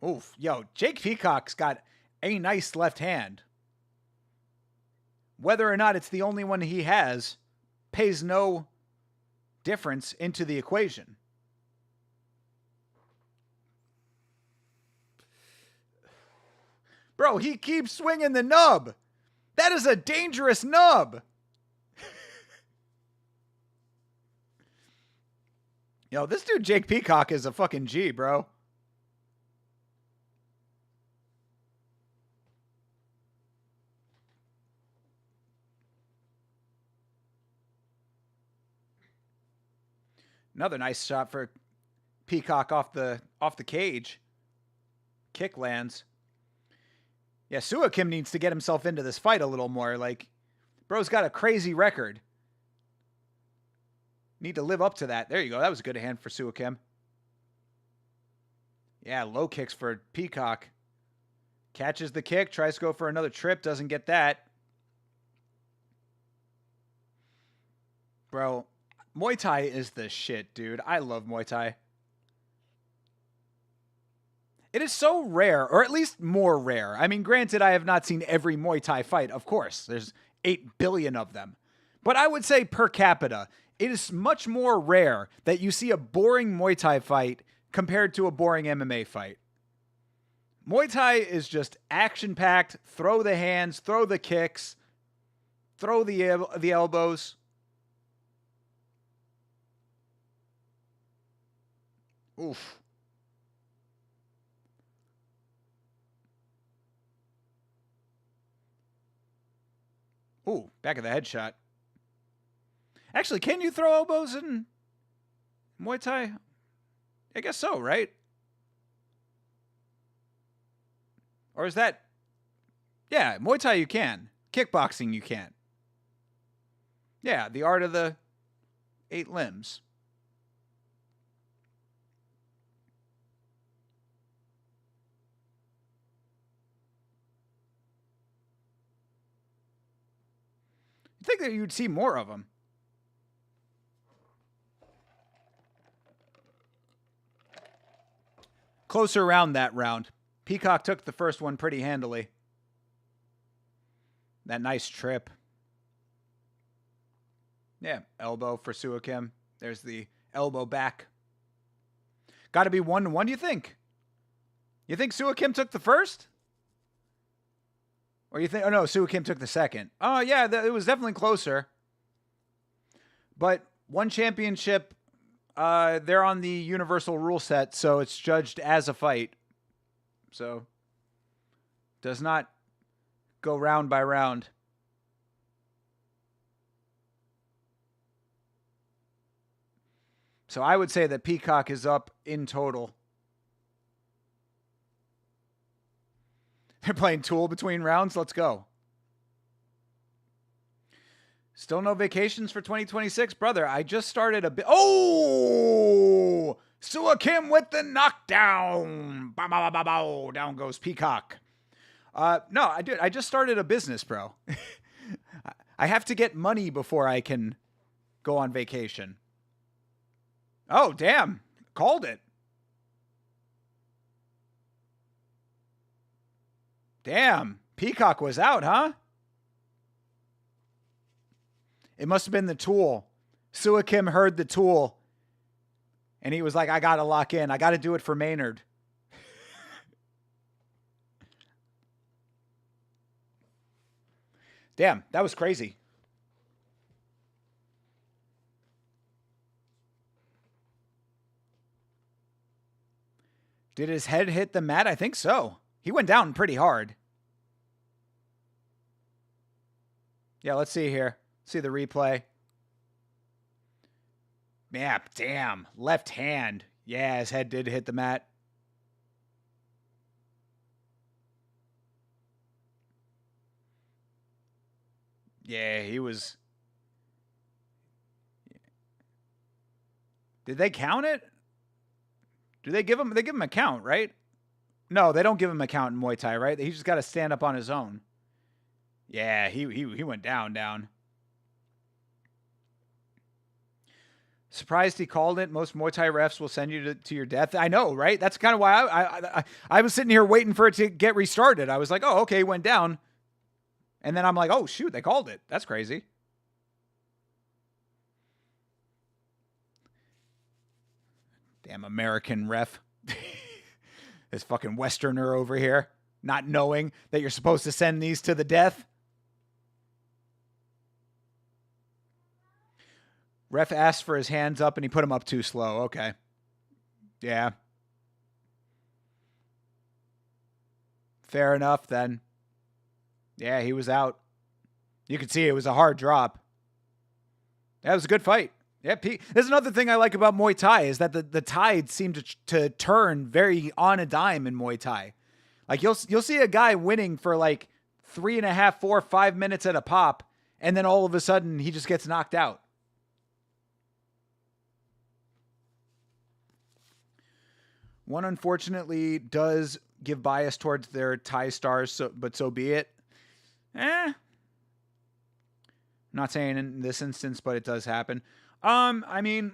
Oof. Yo, Jake Peacock's got a nice left hand. Whether or not it's the only one he has pays no difference into the equation. Bro, he keeps swinging the nub. That is a dangerous nub. Yo, this dude Jake Peacock is a fucking G, bro. Another nice shot for Peacock off the cage. Kick lands. Yeah, Sua Kim needs to get himself into this fight a little more. Like, bro's got a crazy record. Need to live up to that. There you go. That was a good hand for Sua Kim. Yeah, low kicks for Peacock. Catches the kick, tries to go for another trip, doesn't get that. Bro, Muay Thai is the shit, dude. I love Muay Thai. It is so rare, or at least more rare. I mean, granted, I have not seen every Muay Thai fight, of course. There's 8 billion of them. But I would say per capita, it is much more rare that you see a boring Muay Thai fight compared to a boring MMA fight. Muay Thai is just action-packed. Throw the hands, throw the kicks, throw the elbows. Oof. Ooh, back of the head shot. Actually, can you throw elbows in Muay Thai? I guess so, right? Or is that... Yeah, Muay Thai you can. Kickboxing you can't. Yeah, the art of the 8 limbs. I think that you'd see more of them. Closer round that round. Peacock took the first one pretty handily. That nice trip. Yeah, elbow for Sua Kim. There's the elbow back. Got to be 1-1, you think? You think Sua Kim took the first? Or you think, oh no, Sua Kim took the second. Oh yeah, it was definitely closer. But one championship, they're on the universal rule set, so it's judged as a fight. So, does not go round by round. So I would say that Peacock is up in total. They're playing Tool between rounds. Let's go. Still no vacations for 2026? Brother, I just started a bit. Oh! Sua Kim with the knockdown. Bow, bow, bow, bow. Down goes Peacock. No, I just started a business, bro. I have to get money before I can go on vacation. Oh, damn. Called it. Damn, Peacock was out, huh? It must have been the Tool. Sua Kim heard the Tool. And he was like, I got to lock in. I got to do it for Maynard. Damn, that was crazy. Did his head hit the mat? I think so. He went down pretty hard. Yeah, let's see here. See the replay. Man, damn. Left hand. Yeah, his head did hit the mat. Yeah, he was... Did they count it? Do they give him... They give him a count, right? No, they don't give him a count in Muay Thai, right? He just got to stand up on his own. Yeah, he went down. Surprised he called it. Most Muay Thai refs will send you to your death. I know, right? That's kind of why I was sitting here waiting for it to get restarted. I was like, oh, okay, he went down. And then I'm like, oh, shoot, they called it. That's crazy. Damn American ref. This fucking Westerner over here, not knowing that you're supposed to send these to the death. Ref asked for his hands up and he put them up too slow. Okay. Yeah. Fair enough then. Yeah, he was out. You could see it was a hard drop. That was a good fight. Yeah, there's another thing I like about Muay Thai is that the tide seemed to turn very on a dime in Muay Thai. Like you'll see a guy winning for like 3.5, 4, 5 minutes at a pop, and then all of a sudden he just gets knocked out. One unfortunately does give bias towards their Thai stars, but so be it. I'm not saying in this instance, but it does happen. I mean,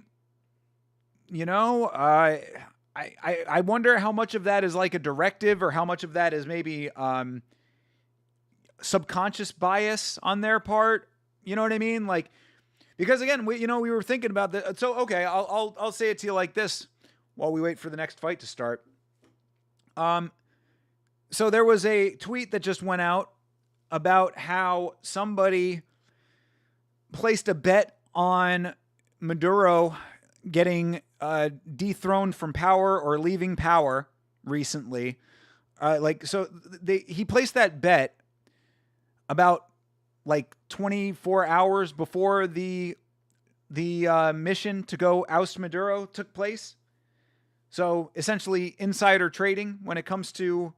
you know, I wonder how much of that is like a directive or how much of that is maybe subconscious bias on their part. You know what I mean? Like, because again, we were thinking about that. So, okay, I'll say it to you like this while we wait for the next fight to start. So there was a tweet that just went out about how somebody placed a bet on Maduro getting dethroned from power or leaving power recently. He placed that bet about like 24 hours before the mission to go oust Maduro took place. So essentially insider trading when it comes to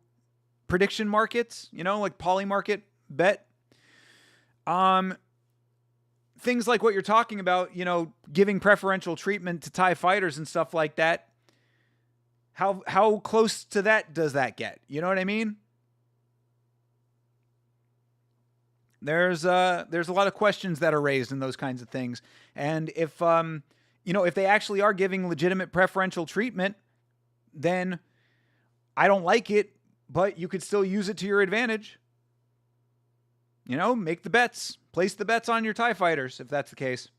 prediction markets, like Polymarket bet. Things like what you're talking about, giving preferential treatment to Thai fighters and stuff like that. How close to that does that get? You know what I mean? There's a lot of questions that are raised in those kinds of things. And if they actually are giving legitimate preferential treatment, then I don't like it, but you could still use it to your advantage. Make the bets. Place the bets on your Thai fighters if that's the case.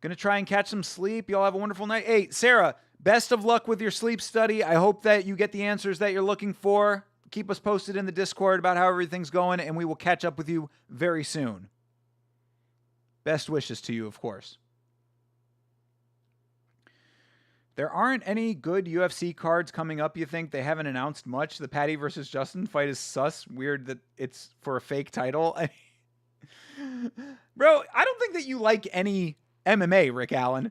Gonna try and catch some sleep. Y'all have a wonderful night. Hey, Sarah, best of luck with your sleep study. I hope that you get the answers that you're looking for. Keep us posted in the Discord about how everything's going, and we will catch up with you very soon. Best wishes to you, of course. There aren't any good UFC cards coming up, you think? They haven't announced much. The Patty versus Justin fight is sus. Weird that it's for a fake title. Bro, I don't think that you like any MMA, Rick Allen.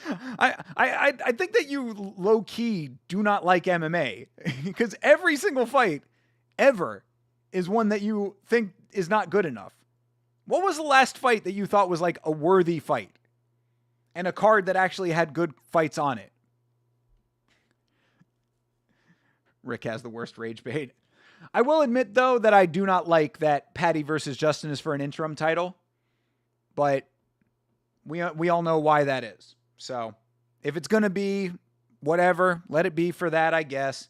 I think that you low-key do not like MMA. Because every single fight ever is one that you think is not good enough. What was the last fight that you thought was like a worthy fight? And a card that actually had good fights on it. Rick has the worst rage bait. I will admit, though, that I do not like that Patty versus Justin is for an interim title. But we all know why that is. So, if it's going to be whatever, let it be for that, I guess.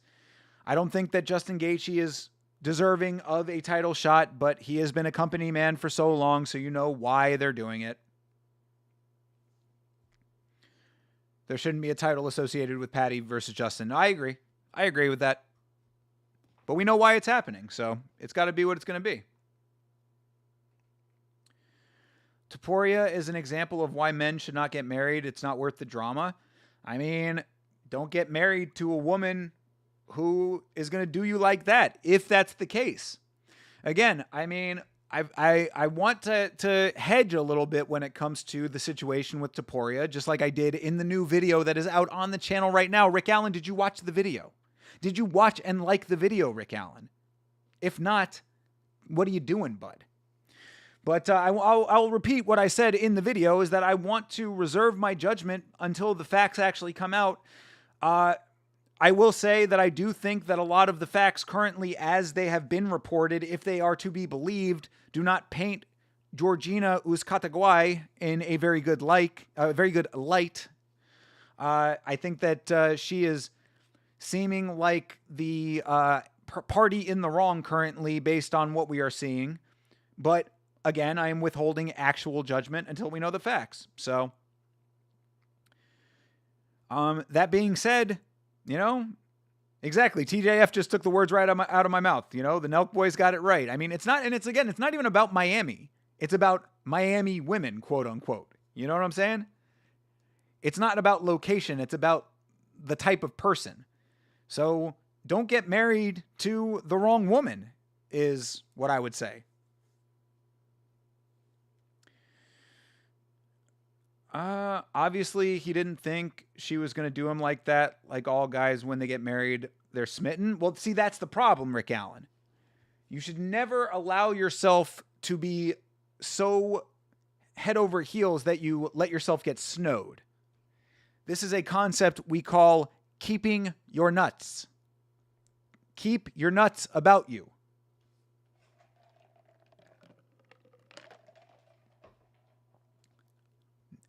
I don't think that Justin Gaethje is deserving of a title shot, but he has been a company man for so long, so you know why they're doing it. There shouldn't be a title associated with Patty versus Justin. I agree. I agree with that. But we know why it's happening, so it's got to be what it's going to be. Taporia is an example of why men should not get married. It's not worth the drama. I mean, don't get married to a woman who is going to do you like that, if that's the case. Again, I mean, I want to hedge a little bit when it comes to the situation with Taporia, just like I did in the new video that is out on the channel right now. Rick Allen, did you watch the video? Did you watch and like the video, Rick Allen? If not, what are you doing, bud? But I'll repeat what I said in the video, is that I want to reserve my judgment until the facts actually come out. I will say that I do think that a lot of the facts currently, as they have been reported, if they are to be believed, do not paint Georgina Uzcategui in a very good light. I think that she is seeming like the party in the wrong currently based on what we are seeing. But again, I am withholding actual judgment until we know the facts. So, that being said, exactly. TJF just took the words right out of my mouth. The Nelk boys got it right. I mean, it's not even about Miami. It's about Miami women, quote unquote. You know what I'm saying? It's not about location. It's about the type of person. So don't get married to the wrong woman is what I would say. Obviously, he didn't think she was going to do him like that. Like all guys, when they get married, they're smitten. Well, see, that's the problem, Rick Allen. You should never allow yourself to be so head over heels that you let yourself get snowed. This is a concept we call keeping your nuts. Keep your nuts about you.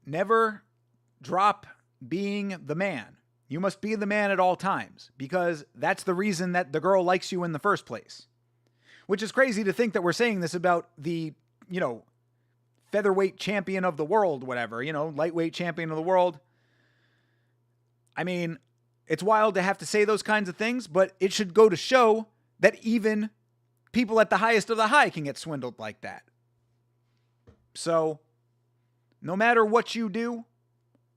Never drop being the man. You must be the man at all times because that's the reason that the girl likes you in the first place. Which is crazy to think that we're saying this about the, featherweight champion of the world, whatever, lightweight champion of the world. I mean, it's wild to have to say those kinds of things, but it should go to show that even people at the highest of the high can get swindled like that. So, no matter what you do,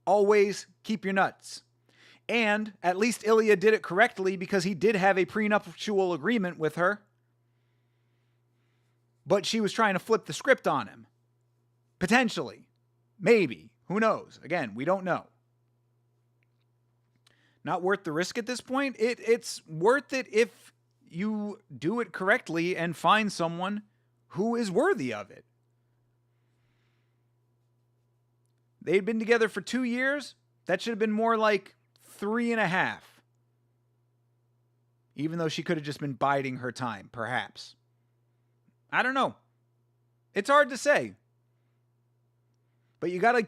always keep your nuts. And at least Ilya did it correctly because he did have a prenuptial agreement with her. But she was trying to flip the script on him. Potentially. Maybe. Who knows? Again, we don't know. Not worth the risk at this point. It's worth it if you do it correctly and find someone who is worthy of it. They'd been together for 2 years. That should have been more like 3.5. Even though she could have just been biding her time, perhaps. I don't know. It's hard to say. But you gotta,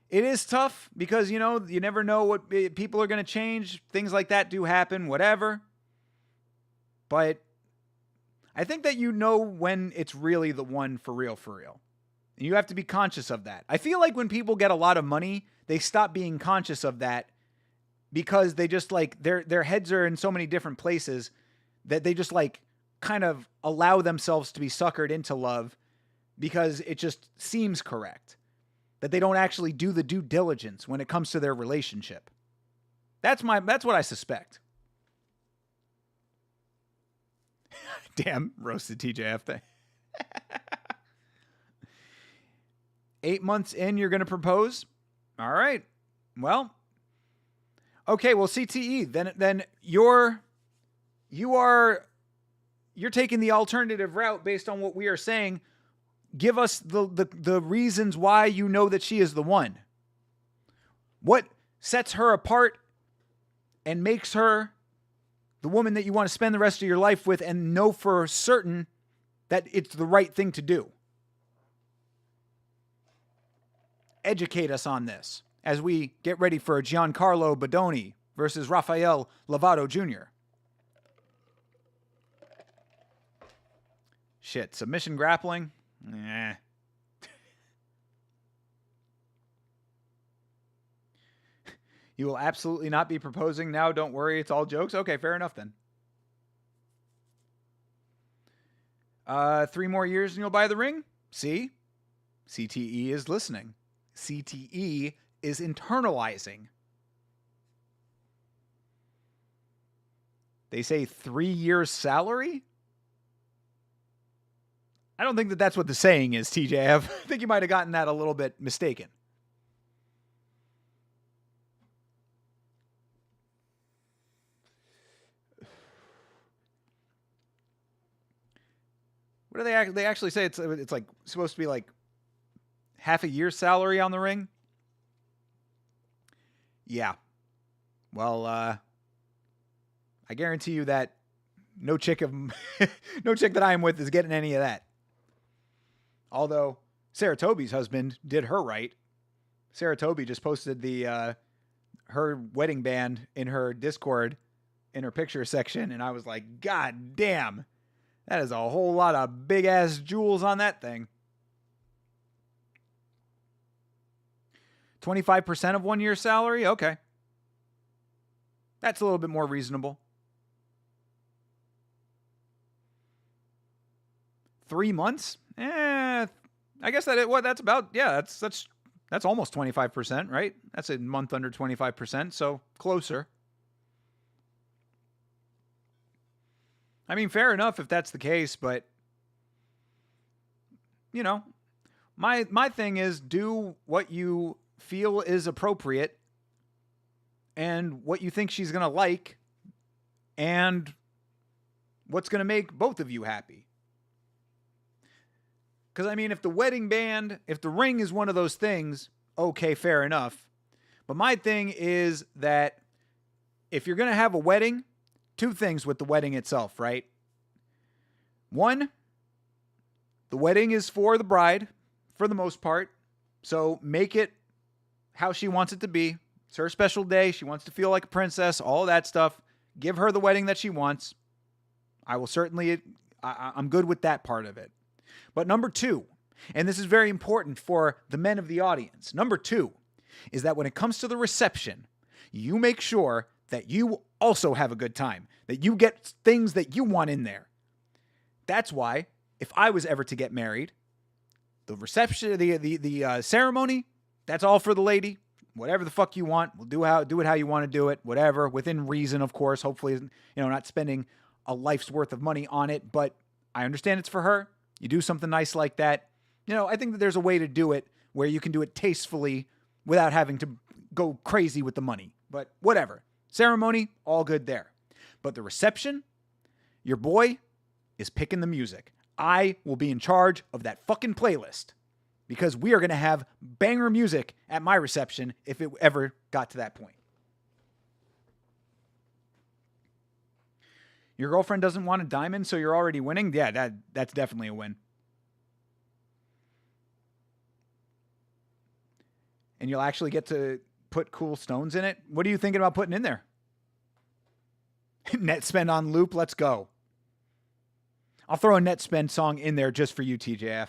it is tough because, you never know what people are going to change. Things like that do happen, whatever. But I think that when it's really the one for real, for real. And you have to be conscious of that. I feel like when people get a lot of money, they stop being conscious of that because they just their heads are in so many different places that they just kind of allow themselves to be suckered into love because it just seems correct. That they don't actually do the due diligence when it comes to their relationship. That's what I suspect. Damn, roasted TJF thing. 8 months in, you're going to propose? All right. Well, okay, well, CTE, then you're taking the alternative route based on what we are saying. Give us the reasons why you know that she is the one. What sets her apart and makes her the woman that you want to spend the rest of your life with and know for certain that it's the right thing to do? Educate us on this as we get ready for Giancarlo Bodoni versus Rafael Lovato Jr. Shit, submission grappling? Nah. You will absolutely not be proposing now. Don't worry, it's all jokes. Okay, fair enough then. 3 more years and you'll buy the ring? See? CTE is listening. CTE is internalizing. They say 3 years salary? I don't think that that's what the saying is, TJ. I think you might have gotten that a little bit mistaken. What do they actually say? It's like supposed to be like half a year's salary on the ring? Yeah. Well, I guarantee you that no chick that I am with is getting any of that. Although Sarah Toby's husband did her right. Sarah Toby just posted her wedding band in her Discord in her picture section, and I was like, God damn, that is a whole lot of big ass jewels on that thing. 25% of 1 year's salary? Okay. That's a little bit more reasonable. 3 months? I guess that's about, yeah, that's almost 25%, right? That's a month under 25%, so closer. I mean, fair enough if that's the case, but, My thing is do what you feel is appropriate and what you think she's going to like and what's going to make both of you happy. Because, I mean, if the wedding band, if the ring is one of those things, okay, fair enough. But my thing is that if you're going to have a wedding, two things with the wedding itself, right? One, the wedding is for the bride, for the most part. So make it how she wants it to be. It's her special day. She wants to feel like a princess, all of that stuff. Give her the wedding that she wants. I will certainly, I'm good with that part of it. But number two, and this is very important for the men of the audience. Number two is that when it comes to the reception, you make sure that you also have a good time, that you get things that you want in there. That's why, if I was ever to get married, the reception, the ceremony, that's all for the lady. Whatever the fuck you want, we'll do it how you want to do it. Whatever, within reason, of course. Hopefully, not spending a life's worth of money on it. But I understand it's for her. You do something nice like that. I think that there's a way to do it where you can do it tastefully without having to go crazy with the money. But whatever. Ceremony, all good there. But the reception, your boy is picking the music. I will be in charge of that fucking playlist because we are going to have banger music at my reception if it ever got to that point. Your girlfriend doesn't want a diamond, so you're already winning? Yeah, that's definitely a win. And you'll actually get to put cool stones in it? What are you thinking about putting in there? Net spend on loop, let's go. I'll throw a net spend song in there just for you, TJF.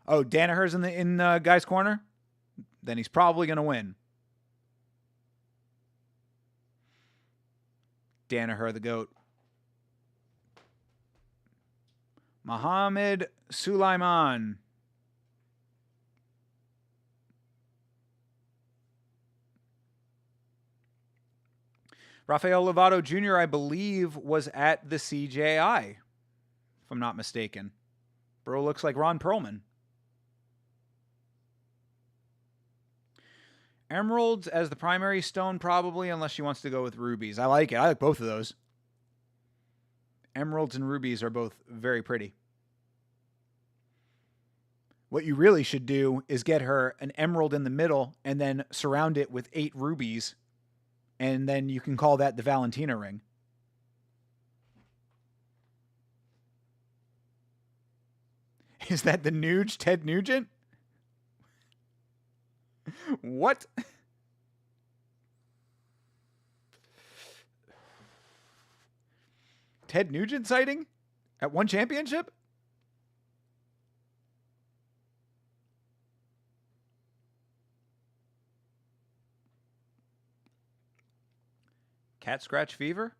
Oh, Danaher's in Guy's Corner? Then he's probably going to win. Danaher the GOAT. Mohammed Sulaiman. Rafael Lovato Jr., I believe, was at the CJI, if I'm not mistaken. Bro looks like Ron Perlman. Emeralds as the primary stone, probably, unless she wants to go with rubies. I like it. I like both of those. Emeralds and rubies are both very pretty. What you really should do is get her an emerald in the middle and then surround it with 8 rubies. And then you can call that the Valentina ring. Is that the Nuge, Ted Nugent? What? Ted Nugent sighting? At one championship? Cat scratch fever?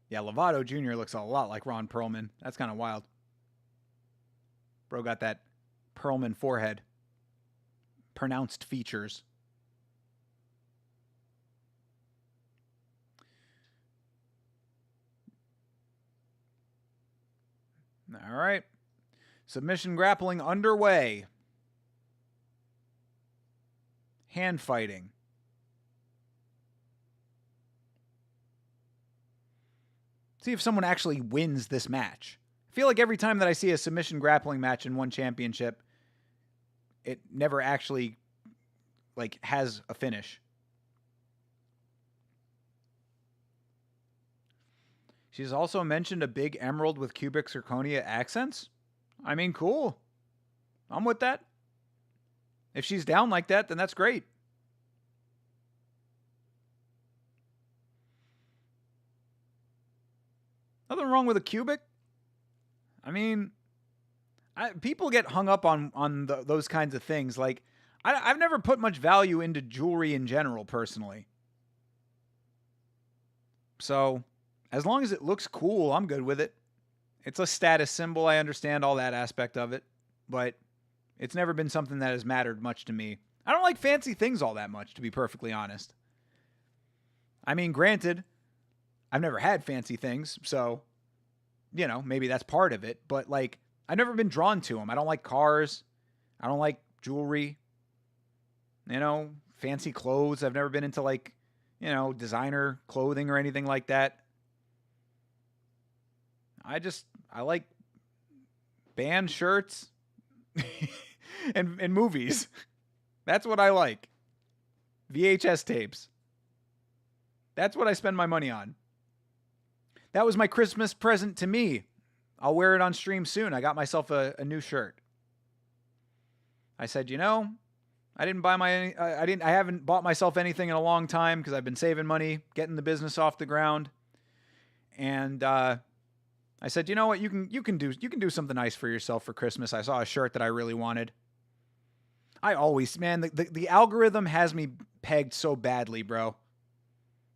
Yeah, Lovato Jr. looks a lot like Ron Perlman. That's kind of wild. Bro got that Perlman forehead. Pronounced features. All right. Submission grappling underway. Hand fighting. See if someone actually wins this match. I feel like every time that I see a submission grappling match in one championship, it never actually has a finish. She's also mentioned a big emerald with cubic zirconia accents. I mean, cool. I'm with that. If she's down like that, then that's great. Nothing wrong with a cubic. I mean, people get hung up on those kinds of things. Like, I've never put much value into jewelry in general, personally. So, as long as it looks cool, I'm good with it. It's a status symbol. I understand all that aspect of it. But it's never been something that has mattered much to me. I don't like fancy things all that much, to be perfectly honest. I mean, granted, I've never had fancy things, so, you know, maybe that's part of it. But, like, I've never been drawn to them. I don't like cars. I don't like jewelry. You know, fancy clothes. I've never been into, like, you know, designer clothing or anything like that. I like band shirts and movies. That's what I like. VHS tapes. That's what I spend my money on. That was my Christmas present to me. I'll wear it on stream soon. I got myself a new shirt. I said, you know, I haven't bought myself anything in a long time because I've been saving money, getting the business off the ground. And I said, you know what, you can do something nice for yourself for Christmas. I saw a shirt that I really wanted. I always, man, the algorithm has me pegged so badly, bro.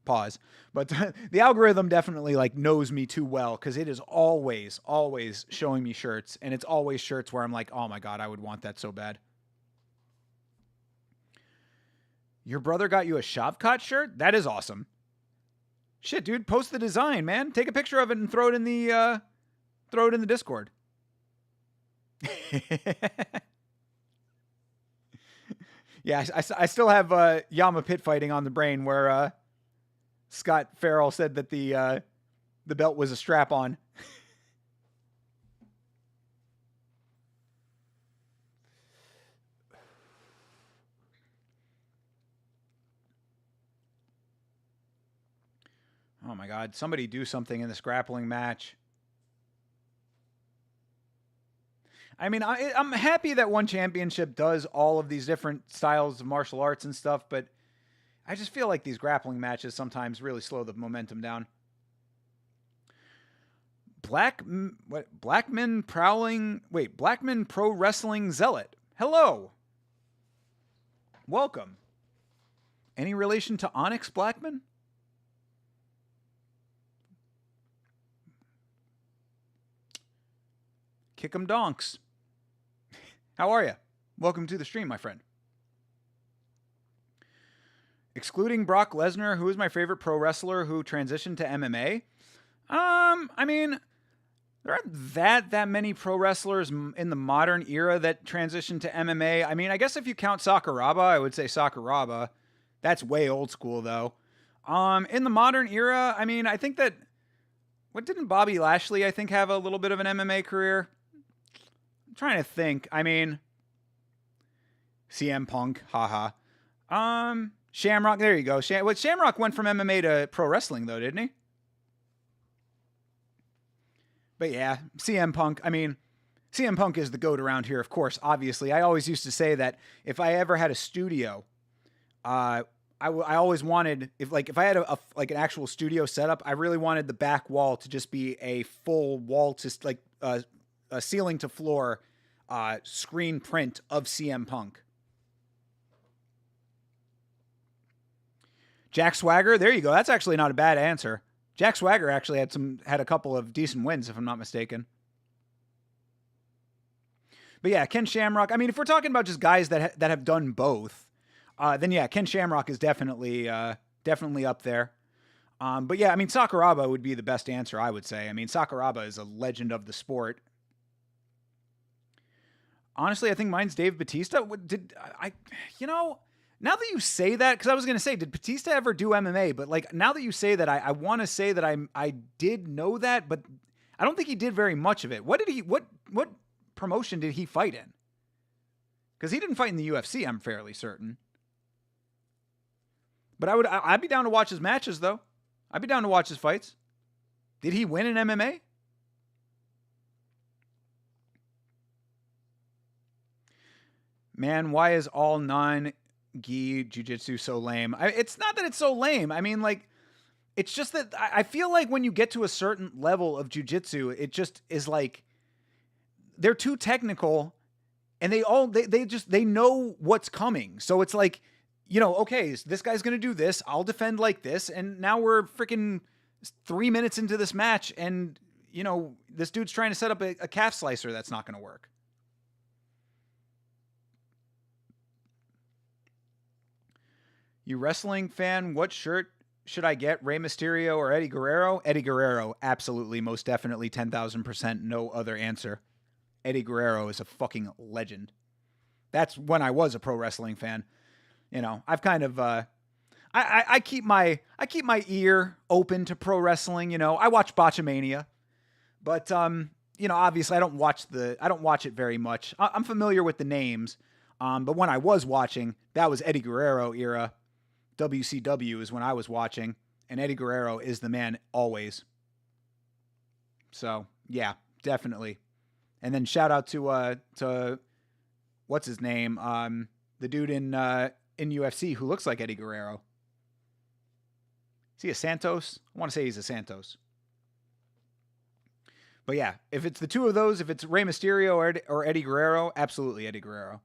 Pause. But the algorithm definitely like knows me too well because it is always showing me shirts, and it's always shirts where I'm like, oh my God, I would want that so bad. Your brother got you a Shavkat shirt? That is awesome. Shit, dude, post the design, man. Take a picture of it and throw it in the Discord. Yeah, I still have Yama pit fighting on the brain where Scott Farrell said that the belt was a strap-on. Oh my God, somebody do something in this grappling match. I mean, I'm happy that One Championship does all of these different styles of martial arts and stuff, but I just feel like these grappling matches sometimes really slow the momentum down. Blackman Pro Wrestling Zealot. Hello. Welcome. Any relation to Onyx Blackman? Kick 'em donks. How are you? Welcome to the stream, my friend. Excluding Brock Lesnar, who is my favorite pro wrestler who transitioned to MMA. I mean, there aren't that many pro wrestlers in the modern era that transitioned to MMA. I mean, I guess if you count Sakuraba, I would say Sakuraba. That's way old school, though. In the modern era, I mean, I think that... What, didn't Bobby Lashley, I think, have a little bit of an MMA career? I'm trying to think. I mean... CM Punk, haha. Shamrock, there you go. Shamrock went from MMA to pro wrestling, though, didn't he? But yeah, CM Punk, I mean, CM Punk is the GOAT around here, of course, obviously. I always used to say that if I ever had a studio, I always wanted, if I had an actual studio setup, I really wanted the back wall to just be a full wall to like a ceiling to floor screen print of CM Punk. Jack Swagger, there you go. That's actually not a bad answer. Jack Swagger actually had a couple of decent wins, if I'm not mistaken. But yeah, Ken Shamrock. I mean, if we're talking about just guys that have done both, then yeah, Ken Shamrock is definitely up there. But yeah, I mean, Sakuraba would be the best answer, I would say. I mean, Sakuraba is a legend of the sport. Honestly, I think mine's Dave Batista. Now that you say that, because I was going to say, did Batista ever do MMA? But like, now that you say that, I want to say that I did know that, but I don't think he did very much of it. What promotion did he fight in? Because he didn't fight in the UFC, I'm fairly certain. But I'd be down to watch his matches, though. I'd be down to watch his fights. Did he win in MMA? Man, why is all non-gi jiu-jitsu so lame? It's not that it's so lame. I mean, like, it's just that I feel like when you get to a certain level of jiu-jitsu, it just is like, they're too technical, and they know what's coming. So it's like, okay, this guy's going to do this. I'll defend like this. And now we're freaking 3 minutes into this match. And, this dude's trying to set up a calf slicer that's not going to work. You wrestling fan, what shirt should I get? Rey Mysterio or Eddie Guerrero? Eddie Guerrero, absolutely, most definitely, 10,000%. No other answer. Eddie Guerrero is a fucking legend. That's when I was a pro wrestling fan. You know, I've kind of I keep my ear open to pro wrestling. You know, I watch Botchamania, but you know, obviously I don't watch it very much. I'm familiar with the names, but when I was watching, that was Eddie Guerrero era. WCW is when I was watching, and Eddie Guerrero is the man always. So yeah, definitely. And then shout out to what's his name, the dude in UFC who looks like Eddie Guerrero. Is he a Santos? I want to say he's a Santos. But yeah, if it's the two of those, if it's Rey Mysterio or Eddie Guerrero, absolutely Eddie Guerrero.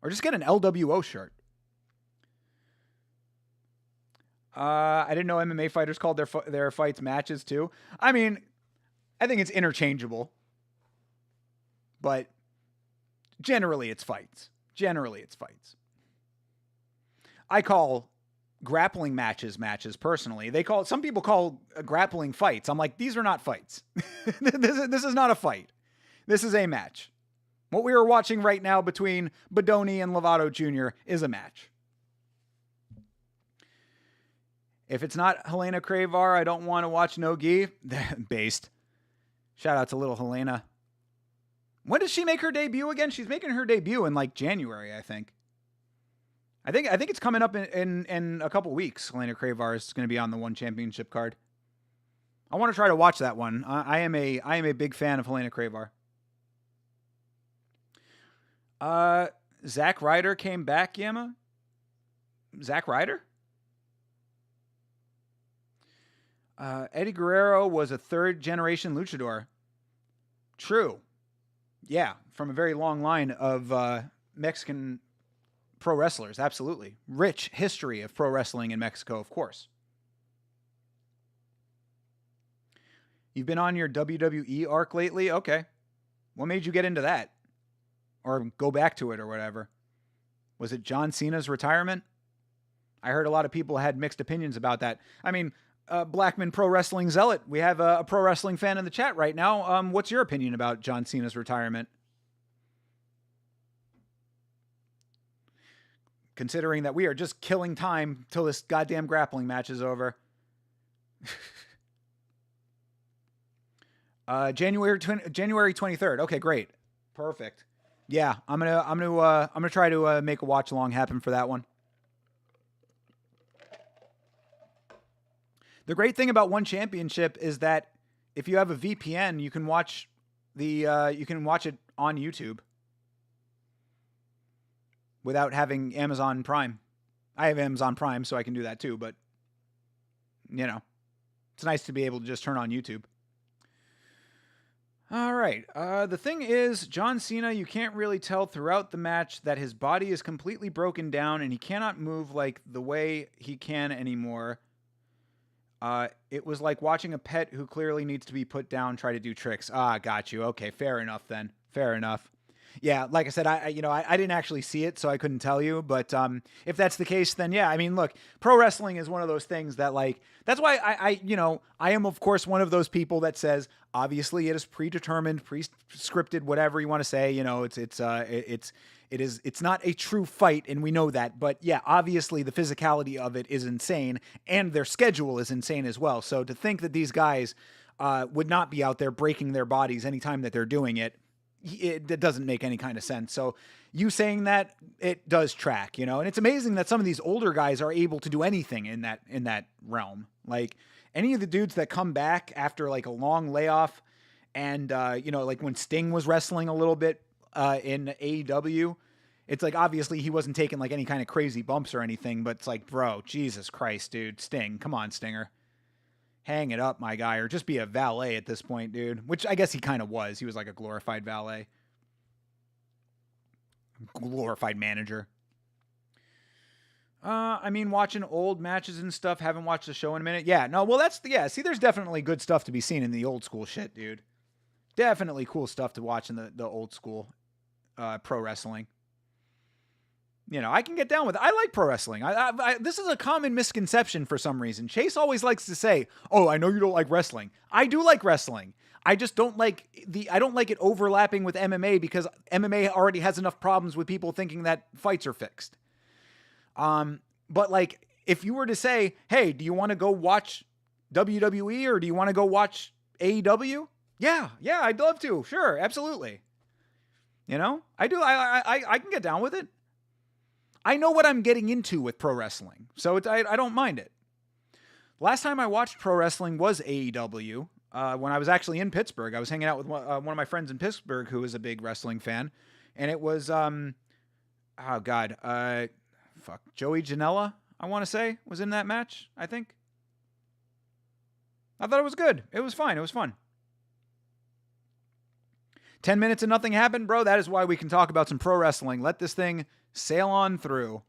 Or just get an LWO shirt. I didn't know MMA fighters called their fights matches too. I mean, I think it's interchangeable. But generally it's fights. I call grappling matches personally. Some people call grappling fights. I'm like, these are not fights. This is not a fight. This is a match. What we are watching right now between Bodoni and Lovato Jr. is a match. If it's not Helena Cravar, I don't want to watch No Gi. Based. Shout out to little Helena. When does she make her debut again? She's making her debut in like January, I think. I think it's coming up in a couple weeks. Helena Cravar is going to be on the One Championship card. I want to try to watch that one. I am a big fan of Helena Cravar. Zack Ryder came back, Yama? Zack Ryder? Eddie Guerrero was a third-generation luchador. True. Yeah, from a very long line of Mexican pro wrestlers, absolutely. Rich history of pro wrestling in Mexico, of course. You've been on your WWE arc lately? Okay. What made you get into that? Or go back to it or whatever? Was it John Cena's retirement? I heard a lot of people had mixed opinions about that. I mean, Blackman Pro Wrestling Zealot. We have a pro wrestling fan in the chat right now. What's your opinion about John Cena's retirement? Considering that we are just killing time till this goddamn grappling match is over. January 23rd. Okay, great. Perfect. Yeah, I'm gonna try to make a watch along happen for that one. The great thing about One Championship is that if you have a VPN, you can watch it on YouTube without having Amazon Prime. I have Amazon Prime, so I can do that too, but you know, it's nice to be able to just turn on YouTube. All right. The thing is, John Cena, you can't really tell throughout the match that his body is completely broken down and he cannot move like the way he can anymore. It was like watching a pet who clearly needs to be put down try to do tricks. Got you. Okay, fair enough then. Fair enough. Yeah, like I said, I didn't actually see it, so I couldn't tell you. But if that's the case, then yeah, I mean, look, pro wrestling is one of those things that, like, that's why I am, of course, one of those people that says, obviously, it is predetermined, pre-scripted, whatever you want to say. You know, it's not a true fight, and we know that. But yeah, obviously, the physicality of it is insane, and their schedule is insane as well. So to think that these guys would not be out there breaking their bodies anytime that they're doing it. It doesn't make any kind of sense. So you saying that, it does track, you know, and it's amazing that some of these older guys are able to do anything in that realm. Like any of the dudes that come back after like a long layoff and, like when Sting was wrestling a little bit in AEW, it's like, obviously he wasn't taking like any kind of crazy bumps or anything, but it's like, bro, Jesus Christ, dude, Sting, come on, Stinger. Hang it up, my guy, or just be a valet at this point, dude. Which I guess he kind of was. He was like a glorified valet. Glorified manager. I mean, watching old matches and stuff. Haven't watched the show in a minute. Yeah, no, well, see, there's definitely good stuff to be seen in the old school shit, dude. Definitely cool stuff to watch in the old school pro wrestling. I can get down with it. I like pro wrestling. This is a common misconception for some reason. Chase always likes to say, "Oh, I know you don't like wrestling." I do like wrestling. I just don't like I don't like it overlapping with MMA because MMA already has enough problems with people thinking that fights are fixed. But like, if you were to say, "Hey, do you want to go watch WWE or do you want to go watch AEW?" Yeah, I'd love to. Sure, absolutely. I do. I can get down with it. I know what I'm getting into with pro wrestling, so I don't mind it. Last time I watched pro wrestling was AEW. When I was actually in Pittsburgh, I was hanging out with one of my friends in Pittsburgh who was a big wrestling fan, and it was Joey Janela, I want to say, was in that match. I think. I thought it was good. It was fine. It was fun. 10 minutes and nothing happened, bro. That is why we can talk about some pro wrestling. Let this thing sail on through.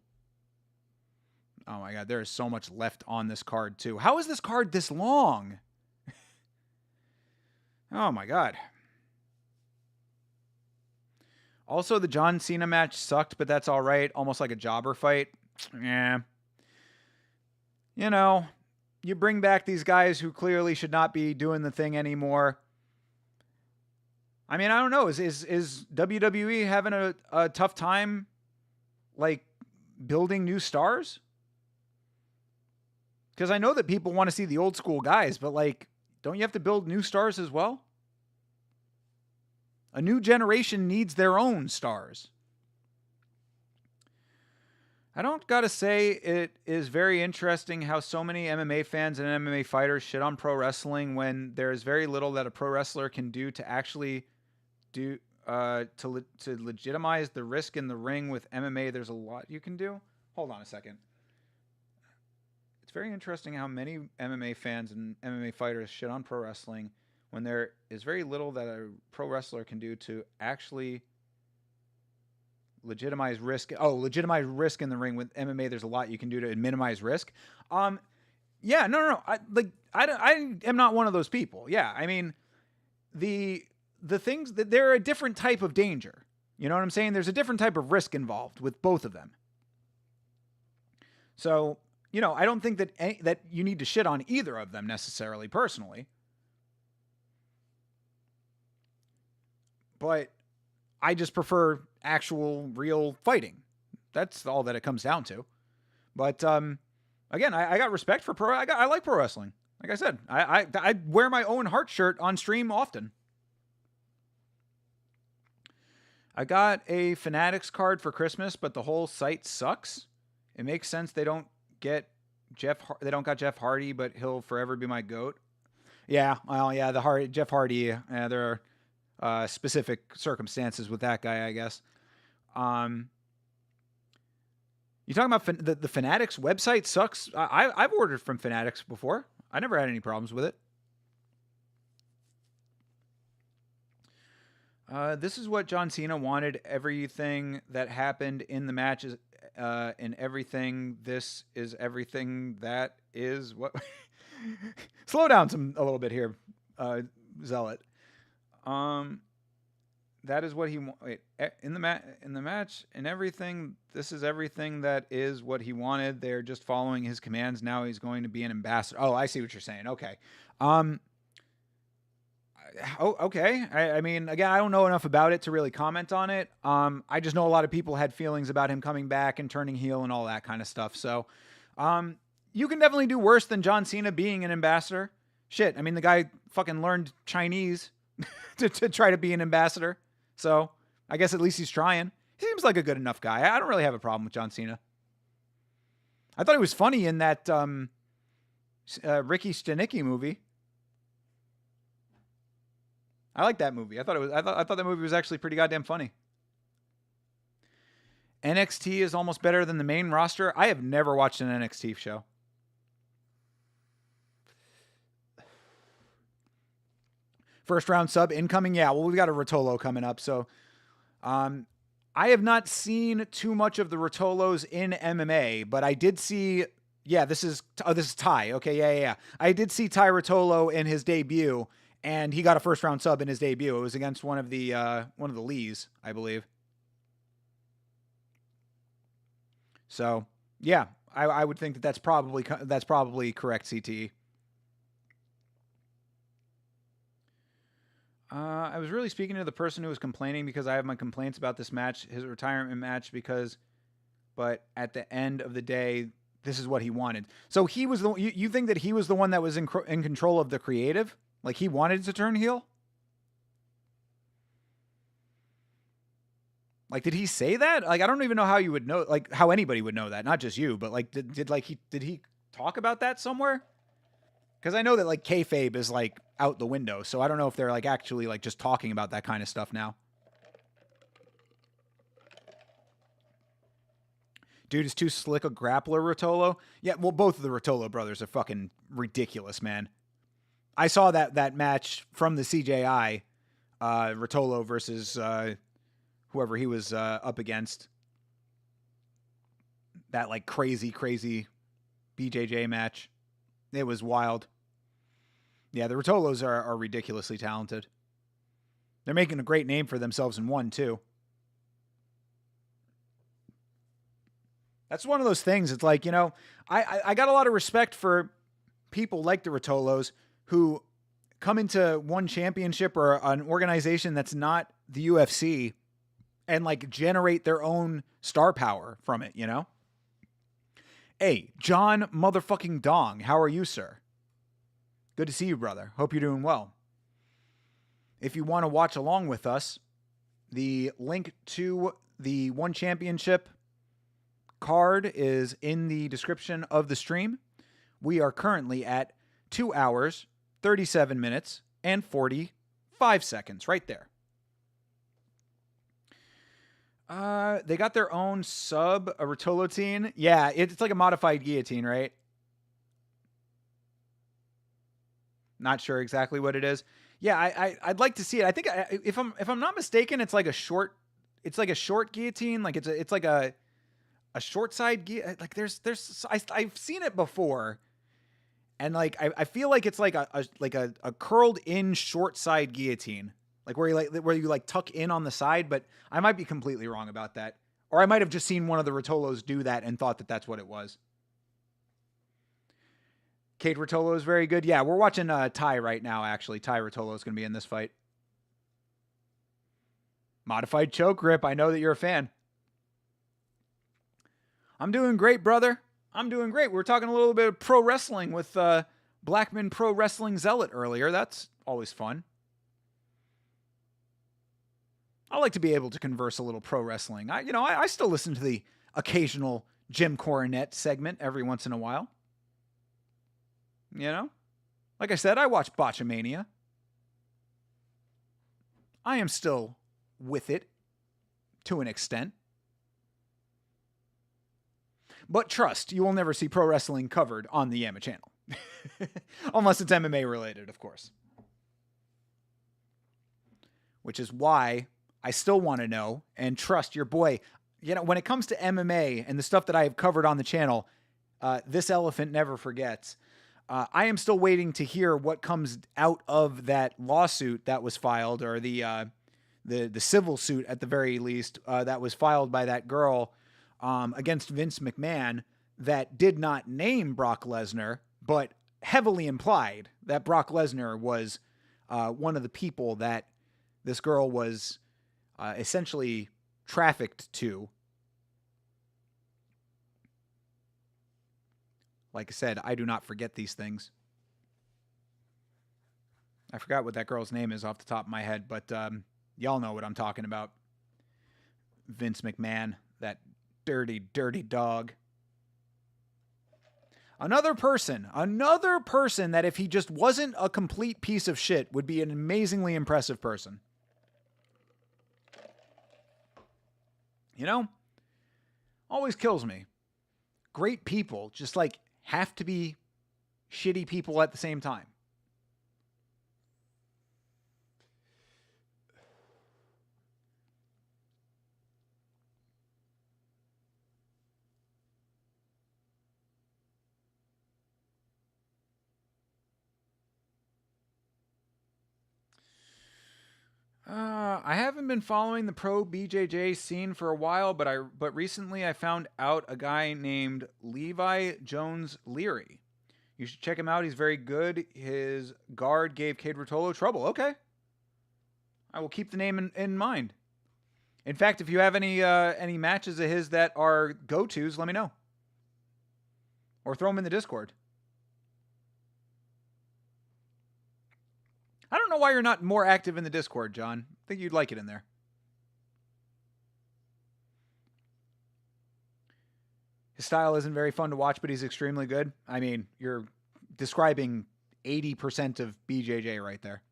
Oh my God, there is so much left on this card too. How is this card this long? Oh my God. Also, the John Cena match sucked, but that's all right. Almost like a jobber fight. Yeah. You bring back these guys who clearly should not be doing the thing anymore. I mean, I don't know. Is WWE having a tough time, like, building new stars? Because I know that people want to see the old school guys, but, like, don't you have to build new stars as well? A new generation needs their own stars. I don't gotta say, it is very interesting how so many MMA fans and MMA fighters shit on pro wrestling when there is very little that a pro wrestler can do to actually do to legitimize the risk in the ring. With MMA, there's a lot you can do. Hold on a second. It's very interesting how many MMA fans and MMA fighters shit on pro wrestling when there is very little that a pro wrestler can do to actually legitimize risk. Oh, legitimize risk in the ring. With MMA, there's a lot you can do to minimize risk. Yeah, no. I am not one of those people. Yeah, I mean, the things that they're a different type of danger. You know what I'm saying? There's a different type of risk involved with both of them. So, I don't think that you need to shit on either of them necessarily, personally. But I just prefer actual, real fighting. That's all that it comes down to. But again, I got respect for pro. I like pro wrestling. Like I said, I wear my own heart shirt on stream often. I got a Fanatics card for Christmas, but the whole site sucks. It makes sense they don't get They don't got Jeff Hardy, but he'll forever be my GOAT. Yeah, well, yeah, Jeff Hardy. There are specific circumstances with that guy, I guess. You talking about the Fanatics website sucks? I've ordered from Fanatics before. I never had any problems with it. This is what John Cena wanted. Everything that happened in the match is in everything. This is everything that is what. Slow down a little bit here, Zealot. That is what he wait in the match and everything. This is everything that is what he wanted. They're just following his commands. Now he's going to be an ambassador. Oh, I see what you're saying. Okay. Okay. I mean, again, I don't know enough about it to really comment on it. I just know a lot of people had feelings about him coming back and turning heel and all that kind of stuff. So, you can definitely do worse than John Cena being an ambassador. Shit. I mean, the guy fucking learned Chinese to try to be an ambassador. So I guess at least he's trying. He seems like a good enough guy. I don't really have a problem with John Cena. I thought he was funny in that Ricky Stenicki movie. I like that movie. I thought that movie was actually pretty goddamn funny. NXT is almost better than the main roster. I have never watched an NXT show. First round sub incoming. Yeah, well, we've got a Rotolo coming up. So I have not seen too much of the Rotolos in MMA, but I did see, this is Ty. Okay, yeah. I did see Ty Rotolo in his debut, and he got a first round sub in his debut. It was against one of the Lees, I believe. So yeah, I would think that that's probably correct, CTE. I was really speaking to the person who was complaining because I have my complaints about this match, his retirement match, but at the end of the day, this is what he wanted. So he was you think that he was the one that was in control of the creative? Like he wanted to turn heel? Like, did he say that? Like, I don't even know how you would know, like, how anybody would know that. Not just you, but like, did he talk about that somewhere? Because I know that like kayfabe is like out the window, so I don't know if they're like actually like just talking about that kind of stuff now. Dude is too slick a grappler, Rotolo. Yeah, well, both of the Rotolo brothers are fucking ridiculous, man. I saw that match from the CJI, Rotolo versus whoever he was up against. That like crazy BJJ match. It was wild. Yeah, the Rotolos are ridiculously talented. They're making a great name for themselves in one, too. That's one of those things. It's like, I got a lot of respect for people like the Rotolos who come into one championship or an organization that's not the UFC and like generate their own star power from it, Hey, John motherfucking Dong, how are you, sir? Good to see you, brother. Hope you're doing well. If you want to watch along with us, the link to the One Championship card is in the description of the stream. We are currently at 2 hours, 37 minutes, and 45 seconds right there. They got their own sub, a Rotolotine. Yeah, it's like a modified guillotine, right? Not sure exactly what it is. Yeah, I'd like to see it. I think if I'm not mistaken, it's like a short guillotine. Like it's like a short side like I've seen it before, and like I feel like it's like a curled in short side guillotine, like where you like tuck in on the side. But I might be completely wrong about that, or I might have just seen one of the Rotolos do that and thought that that's what it was. Kate Rotolo is very good. Yeah, we're watching Ty right now, actually. Ty Rotolo is going to be in this fight. Modified choke grip. I know that you're a fan. I'm doing great, brother. I'm doing great. We were talking a little bit of pro wrestling with Blackman Pro Wrestling Zealot earlier. That's always fun. I like to be able to converse a little pro wrestling. I still listen to the occasional Jim Cornette segment every once in a while. Like I said, I watch Botchamania. I am still with it to an extent. But trust, you will never see pro wrestling covered on the Yama channel. Unless it's MMA related, of course. Which is why I still want to know and trust your boy. When it comes to MMA and the stuff that I have covered on the channel, this elephant never forgets. I am still waiting to hear what comes out of that lawsuit that was filed, or the civil suit at the very least, that was filed by that girl against Vince McMahon, that did not name Brock Lesnar, but heavily implied that Brock Lesnar was one of the people that this girl was essentially trafficked to. Like I said, I do not forget these things. I forgot what that girl's name is off the top of my head, but y'all know what I'm talking about. Vince McMahon, that dirty, dirty dog. Another person that if he just wasn't a complete piece of shit would be an amazingly impressive person. Always kills me. Great people just like have to be shitty people at the same time. I haven't been following the pro BJJ scene for a while, but recently I found out a guy named Levi Jones Leary. You should check him out. He's very good. His guard gave Cade Rotolo trouble. Okay. I will keep the name in mind. In fact, if you have any matches of his that are go-tos, let me know. Or throw them in the Discord. I don't know why you're not more active in the Discord, John. I think you'd like it in there. His style isn't very fun to watch, but he's extremely good. I mean, you're describing 80% of BJJ right there.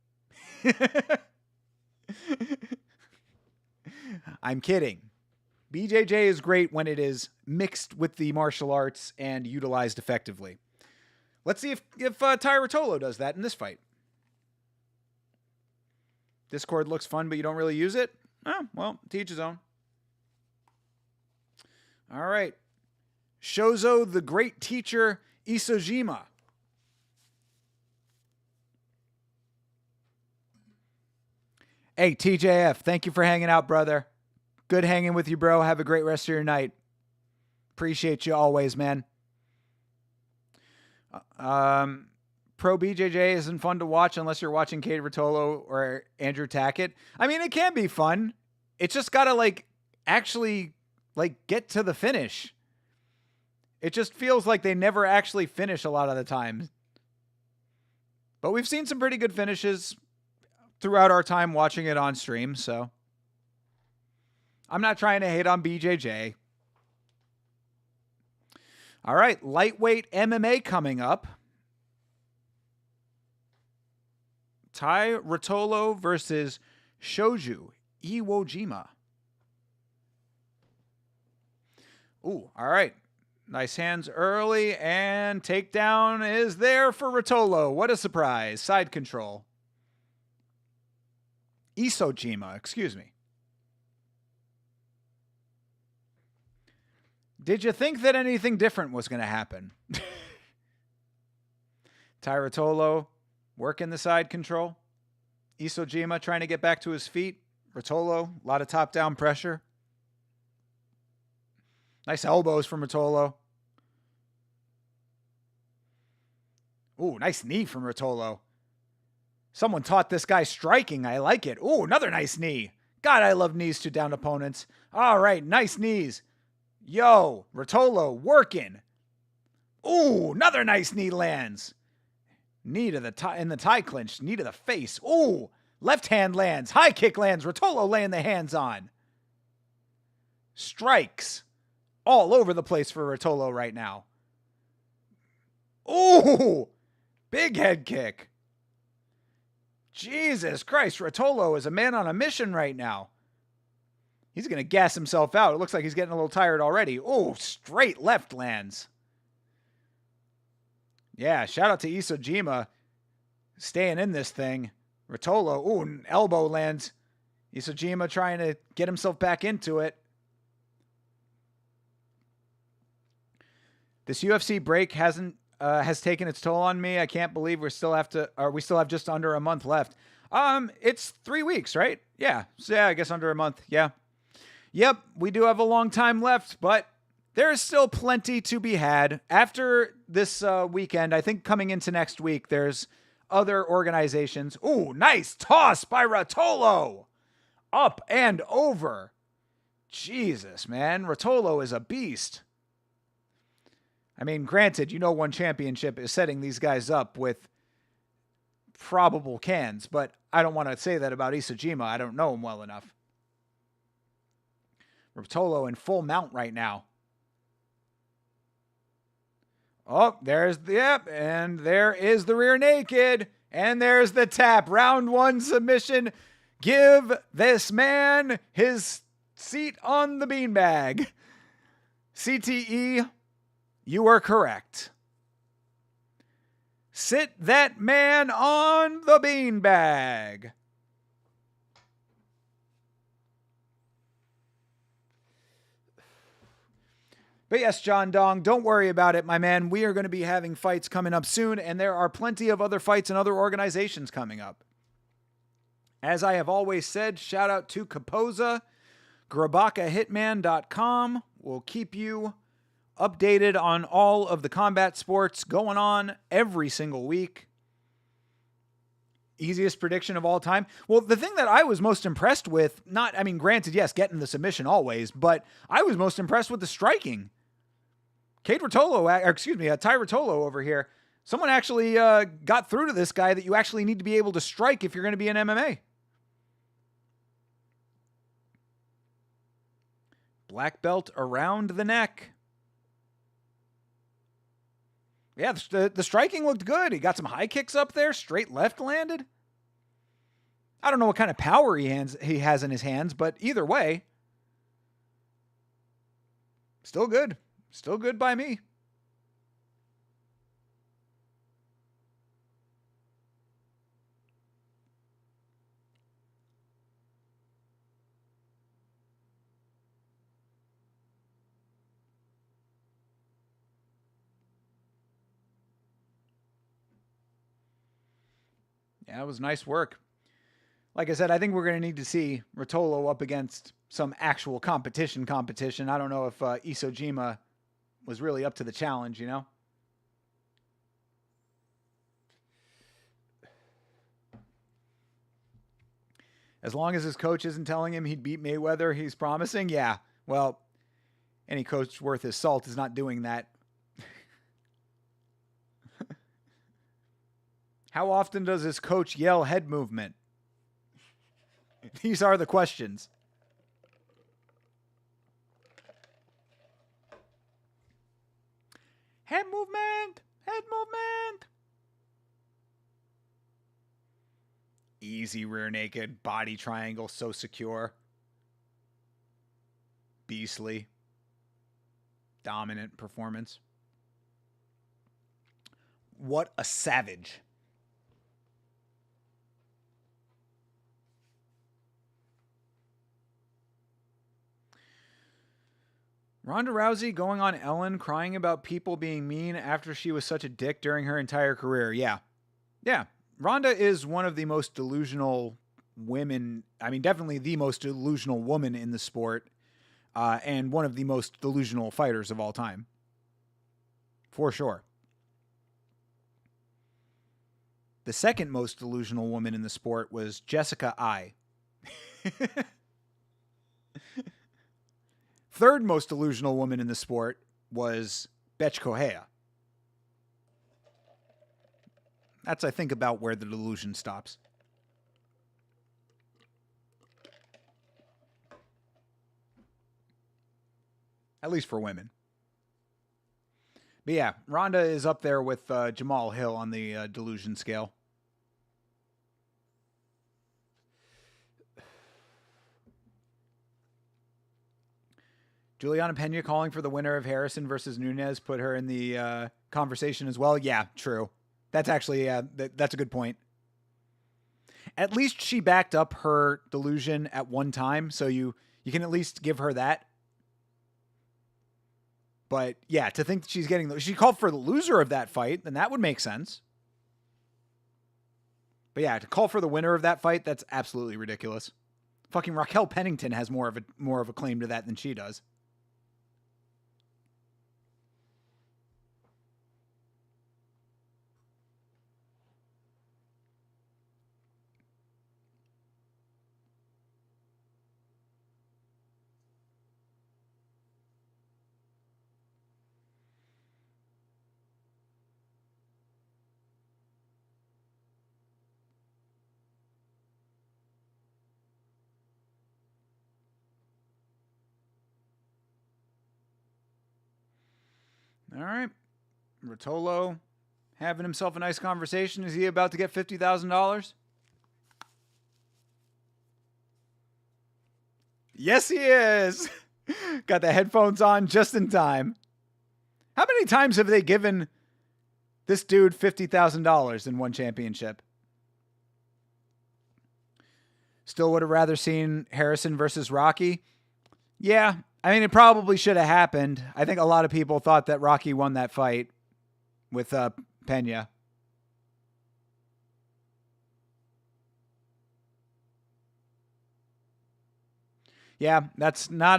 I'm kidding. BJJ is great when it is mixed with the martial arts and utilized effectively. Let's see if Tai Rotolo does that in this fight. Discord looks fun, but you don't really use it? Oh, well, to each his own. All right. Shozo the Great Teacher Isojima. Hey, TJF, thank you for hanging out, brother. Good hanging with you, bro. Have a great rest of your night. Appreciate you always, man. Pro BJJ isn't fun to watch unless you're watching Cade Rotolo or Andrew Tackett. I mean, it can be fun. It's just got to, actually, get to the finish. It just feels like they never actually finish a lot of the time. But we've seen some pretty good finishes throughout our time watching it on stream, so I'm not trying to hate on BJJ. All right, lightweight MMA coming up. Tai Rotolo versus Shoju Iwo Jima. Ooh, all right. Nice hands early, and takedown is there for Rotolo. What a surprise. Side control. Isojima, excuse me. Did you think that anything different was going to happen? Tai Rotolo working the side control. Isojima trying to get back to his feet. Rotolo, a lot of top-down pressure. Nice elbows from Rotolo. Ooh, nice knee from Rotolo. Someone taught this guy striking. I like it. Ooh, another nice knee. God, I love knees to down opponents. All right, nice knees. Yo, Rotolo working. Ooh, another nice knee lands. Knee to the in the tie clinch. Knee to the face. Ooh, left hand lands. High kick lands. Rotolo laying the hands on. Strikes all over the place for Rotolo right now. Ooh, big head kick. Jesus Christ, Rotolo is a man on a mission right now. He's going to gas himself out. It looks like he's getting a little tired already. Oh, straight left lands. Yeah, shout out to Isojima staying in this thing. Rotolo, ooh, an elbow lands. Isojima trying to get himself back into it. This UFC break has taken its toll on me. I can't believe we still have just under a month left. It's 3 weeks, right? Yeah. So yeah, I guess under a month. Yeah. Yep, we do have a long time left, but there's still plenty to be had. After this weekend, I think coming into next week, there's other organizations. Ooh, nice toss by Rotolo. Up and over. Jesus, man. Rotolo is a beast. I mean, granted, one championship is setting these guys up with probable cans, but I don't want to say that about Isojima. I don't know him well enough. Rotolo in full mount right now. Oh, there's the, yep, and there is the rear naked, and there's the tap. Round one submission. Give this man his seat on the beanbag. CTE, you are correct. Sit that man on the beanbag. But yes, John Dong, don't worry about it, my man. We are going to be having fights coming up soon, and there are plenty of other fights and other organizations coming up. As I have always said, shout out to Kapoza. GrabakaHitman.com will keep you updated on all of the combat sports going on every single week. Easiest prediction of all time. Well, the thing that I was most impressed with, granted, yes, getting the submission always, but I was most impressed with the striking. Ty Rotolo over here. Someone actually got through to this guy that you actually need to be able to strike if you're going to be in MMA. Black belt around the neck. Yeah, the striking looked good. He got some high kicks up there. Straight left landed. I don't know what kind of power he has in his hands, but either way, still good. Still good by me. Yeah, it was nice work. Like I said, I think we're going to need to see Rotolo up against some actual competition. I don't know if Isojima was really up to the challenge, you know? As long as his coach isn't telling him he'd beat Mayweather, he's promising. Yeah, well, any coach worth his salt is not doing that. How often does his coach yell head movement? These are the questions. Head movement! Head movement! Easy rear naked, body triangle, so secure. Beastly. Dominant performance. What a savage. Ronda Rousey going on Ellen crying about people being mean after she was such a dick during her entire career. Yeah. Ronda is one of the most delusional women. Definitely the most delusional woman in the sport. And one of the most delusional fighters of all time. For sure. The second most delusional woman in the sport was Jessica Ai. Third most delusional woman in the sport was Betch Correia. That's, I think, about where the delusion stops. At least for women. But yeah, Ronda is up there with Jamal Hill on the delusion scale. Juliana Pena calling for the winner of Harrison versus Nunes put her in the conversation as well. Yeah, true. That's actually, that's a good point. At least she backed up her delusion at one time, so you can at least give her that. But yeah, to think that she called for the loser of that fight, then that would make sense. But yeah, to call for the winner of that fight, that's absolutely ridiculous. Fucking Raquel Pennington has more of a claim to that than she does. All right. Rotolo having himself a nice conversation. Is he about to get $50,000? Yes, he is. Got the headphones on just in time. How many times have they given this dude $50,000 in one championship? Still would have rather seen Harrison versus Rocky. Yeah, it probably should have happened. I think a lot of people thought that Rocky won that fight with Pena. Yeah, that's not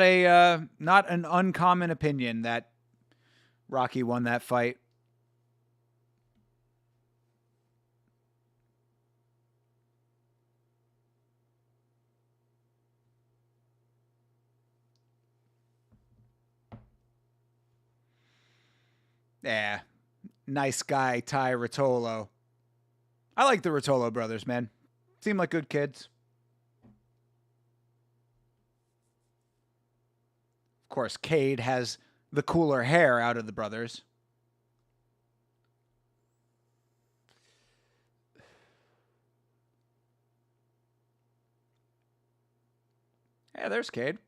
not an uncommon opinion that Rocky won that fight. Yeah, nice guy, Ty Rotolo. I like the Rotolo brothers, man. Seem like good kids. Of course, Cade has the cooler hair out of the brothers. Yeah, there's Cade.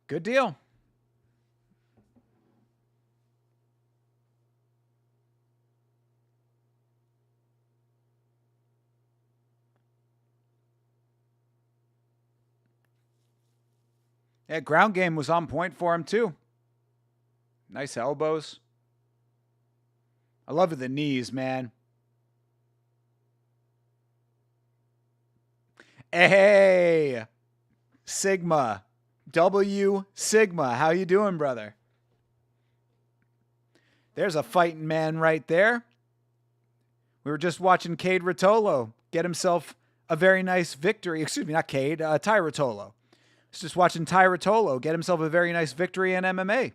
Good deal. Yeah, ground game was on point for him, too. Nice elbows. I love the knees, man. Hey, Sigma. W Sigma. How you doing, brother? There's a fighting man right there. We were just watching Cade Rotolo get himself a very nice victory. Excuse me, not Cade, Ty Rotolo. Just watching Ty Rotolo get himself a very nice victory in MMA.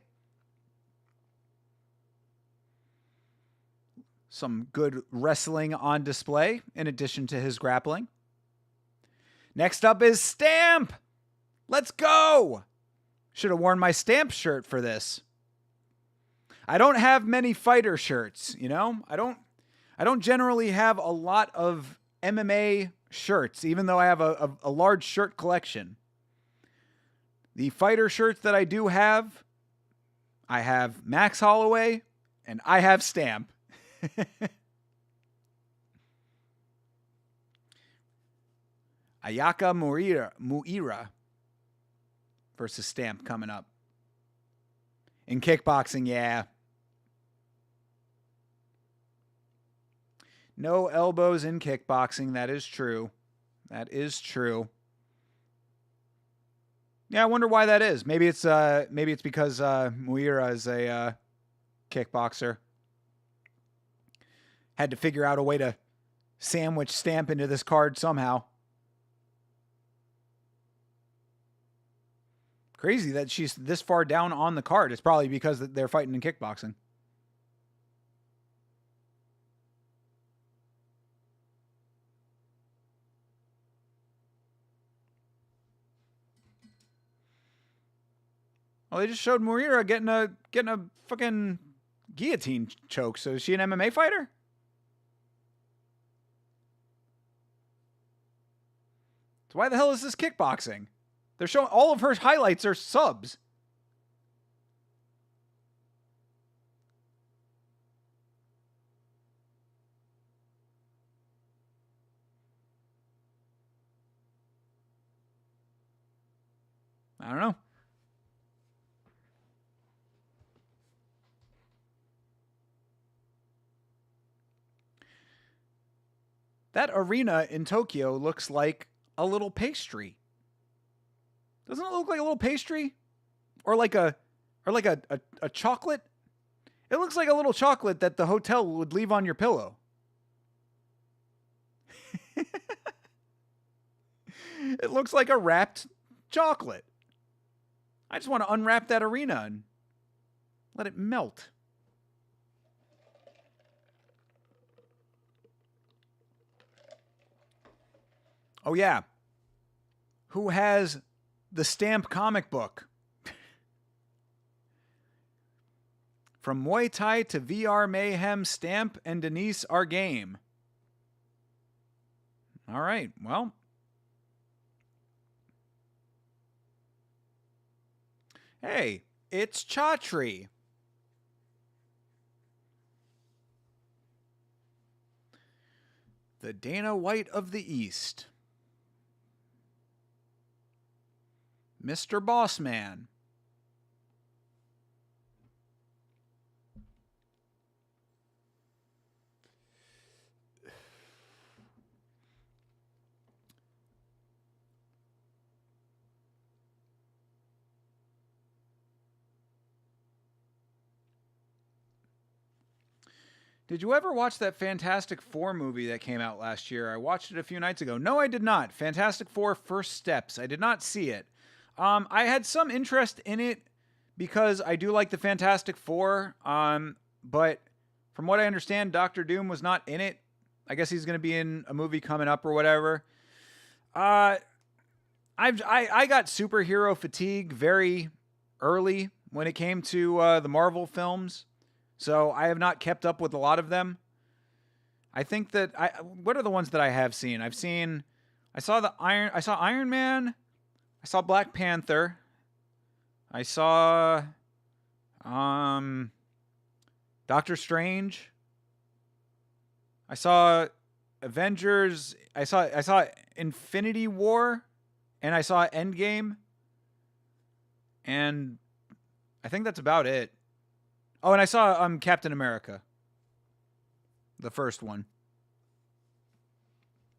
Some good wrestling on display in addition to his grappling. Next up is Stamp. Let's go. Should have worn my Stamp shirt for this. I don't have many fighter shirts, you know? I don't generally have a lot of MMA shirts, even though I have a large shirt collection. The fighter shirts that I do have, I have Max Holloway and I have Stamp. Ayaka Muira versus Stamp coming up. In kickboxing, yeah. No elbows in kickboxing. That is true. That is true. Yeah, I wonder why that is. Maybe it's because Muira is a kickboxer. Had to figure out a way to sandwich Stamp into this card somehow. Crazy that she's this far down on the card. It's probably because they're fighting in kickboxing. Well, they just showed Moira getting a fucking guillotine choke. So is she an MMA fighter? So why the hell is this kickboxing? They're showing all of her highlights are subs. I don't know. That arena in Tokyo looks like a little pastry. Doesn't it look like a little pastry? Or like a chocolate? It looks like a little chocolate that the hotel would leave on your pillow. It looks like a wrapped chocolate. I just want to unwrap that arena and let it melt. Oh, yeah. Who has the Stamp comic book? From Muay Thai to VR Mayhem, Stamp and Denise are game. All right, well. Hey, it's Chatri. The Dana White of the East. Mr. Bossman. Did you ever watch that Fantastic Four movie that came out last year? I watched it a few nights ago. No, I did not. Fantastic Four First Steps. I did not see it. I had some interest in it because I do like the Fantastic Four. But from what I understand, Doctor Doom was not in it. I guess he's going to be in a movie coming up or whatever. I got superhero fatigue very early when it came to the Marvel films, so I have not kept up with a lot of them. I think that what are the ones that I have seen? I saw Iron Man, I saw Black Panther, I saw Doctor Strange, I saw Avengers, I saw Infinity War, and I saw Endgame, and I think that's about it. Oh, and I saw Captain America, the first one.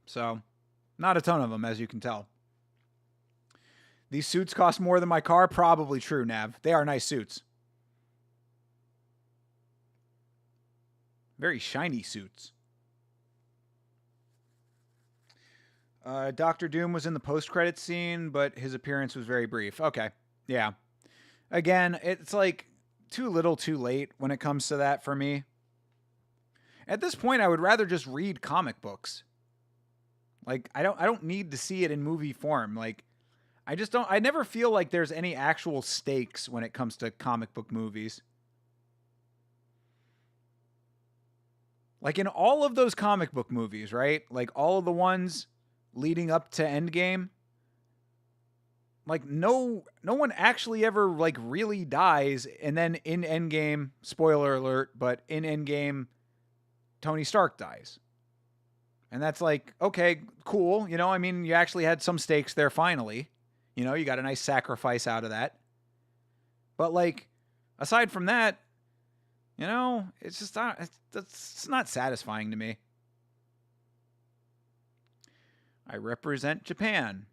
So, not a ton of them, as you can tell. These suits cost more than my car? Probably true, Nav. They are nice suits. Very shiny suits. Doctor Doom was in the post-credits scene, but his appearance was very brief. Okay, yeah. Again, it's like too little too late when it comes to that for me. At this point, I would rather just read comic books. Like, I don't need to see it in movie form. Like, I never feel like there's any actual stakes when it comes to comic book movies. Like, in all of those comic book movies, right? Like, all of the ones leading up to Endgame, like no one actually ever like really dies, and then in Endgame, spoiler alert, but in Endgame, Tony Stark dies. And that's like, okay, cool, you know, I mean, you actually had some stakes there finally. You know, you got a nice sacrifice out of that. But like, aside from that, you know, it's just not, it's not satisfying to me. I represent Japan.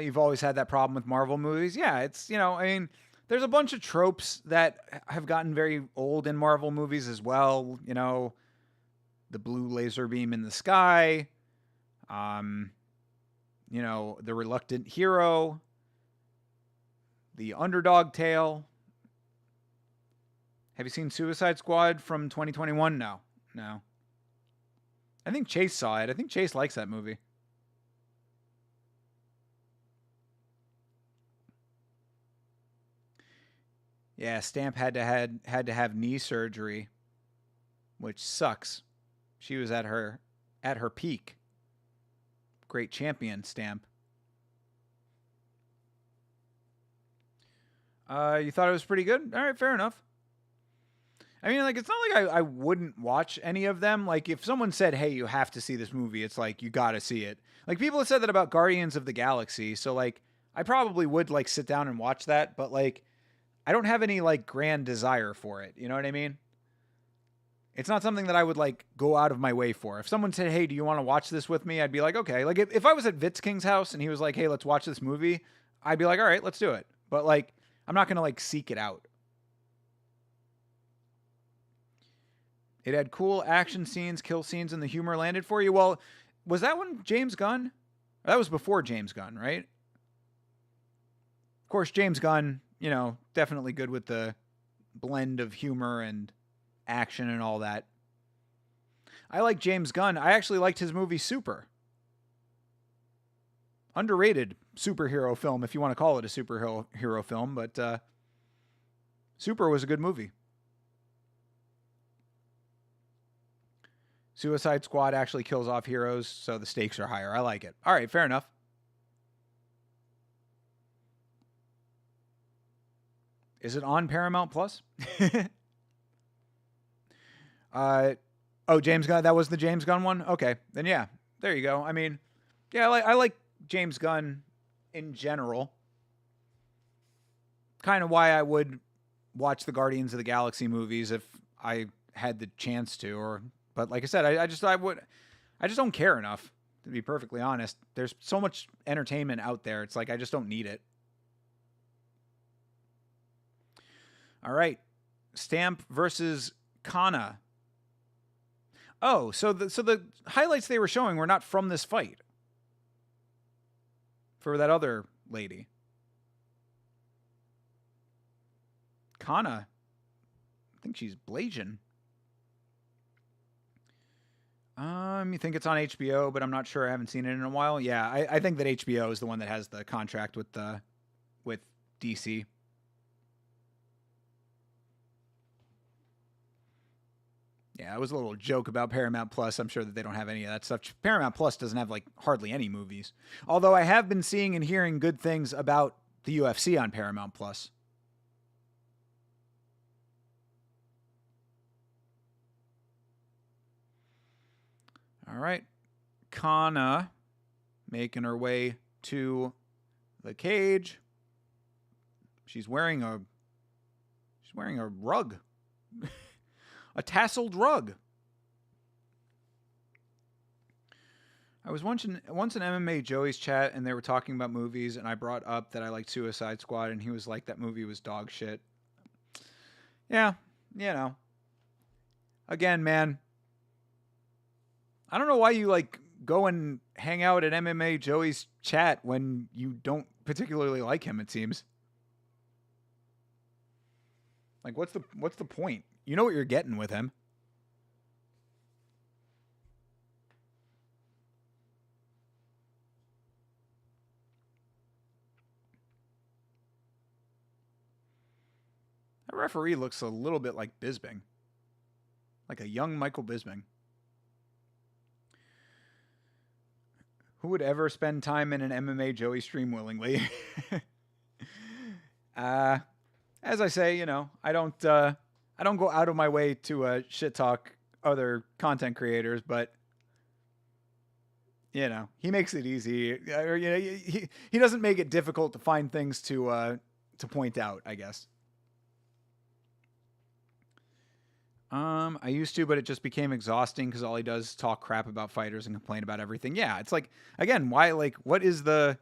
You've always had that problem with Marvel movies. Yeah, it's, you know, I mean, there's a bunch of tropes that have gotten very old in Marvel movies as well. You know, the blue laser beam in the sky. You know, the reluctant hero. The underdog tale. Have you seen Suicide Squad from 2021? No. I think Chase saw it. I think Chase likes that movie. Yeah, Stamp had to have knee surgery, which sucks. She was at her peak. Great champion, Stamp. You thought it was pretty good? All right, fair enough. I mean, like, it's not like I wouldn't watch any of them. Like, if someone said, hey, you have to see this movie, it's like, you gotta see it. Like, people have said that about Guardians of the Galaxy, so, like, I probably would, like, sit down and watch that, but, like, I don't have any, like, grand desire for it. You know what I mean? It's not something that I would, like, go out of my way for. If someone said, hey, do you want to watch this with me? I'd be like, okay. Like, if I was at Vitz King's house and he was like, hey, let's watch this movie, I'd be like, all right, let's do it. But, like, I'm not going to, like, seek it out. It had cool action scenes, kill scenes, and the humor landed for you. Well, was that one James Gunn? That was before James Gunn, right? Of course, James Gunn, you know, definitely good with the blend of humor and action and all that. I like James Gunn. I actually liked his movie Super. Underrated superhero film, if you want to call it a superhero film, but Super was a good movie. Suicide Squad actually kills off heroes, so the stakes are higher. I like it. All right, fair enough. Is it on Paramount Plus? James Gunn. That was the James Gunn one? Okay, then yeah, there you go. I mean, yeah, I like James Gunn in general. Kind of why I would watch the Guardians of the Galaxy movies if I had the chance to, but like I said, I just don't care enough. To be perfectly honest, there's so much entertainment out there. It's like I just don't need it. All right. Stamp versus Kana. Oh, so the highlights they were showing were not from this fight. For that other lady. Kana. I think she's Blasian. You think it's on HBO, but I'm not sure. I haven't seen it in a while. Yeah, I think that HBO is the one that has the contract with DC. Yeah, it was a little joke about Paramount Plus. I'm sure that they don't have any of that stuff. Paramount Plus doesn't have like hardly any movies. Although I have been seeing and hearing good things about the UFC on Paramount Plus. All right. Kana making her way to the cage. She's wearing a rug. A tasseled rug. I was once in MMA Joey's chat, and they were talking about movies, and I brought up that I liked Suicide Squad, and he was like, that movie was dog shit. Yeah, you know. Again, man, I don't know why you like go and hang out at MMA Joey's chat when you don't particularly like him, it seems. Like, what's the point? You know what you're getting with him. That referee looks a little bit like Bisping. Like a young Michael Bisping. Who would ever spend time in an MMA Joey stream willingly? As I say, you know, I don't go out of my way to shit talk other content creators, but you know, he makes it easy. Or, you know, he doesn't make it difficult to find things to point out, I guess. I used to, but it just became exhausting because all he does is talk crap about fighters and complain about everything. Yeah, it's like, again, why, like, what is the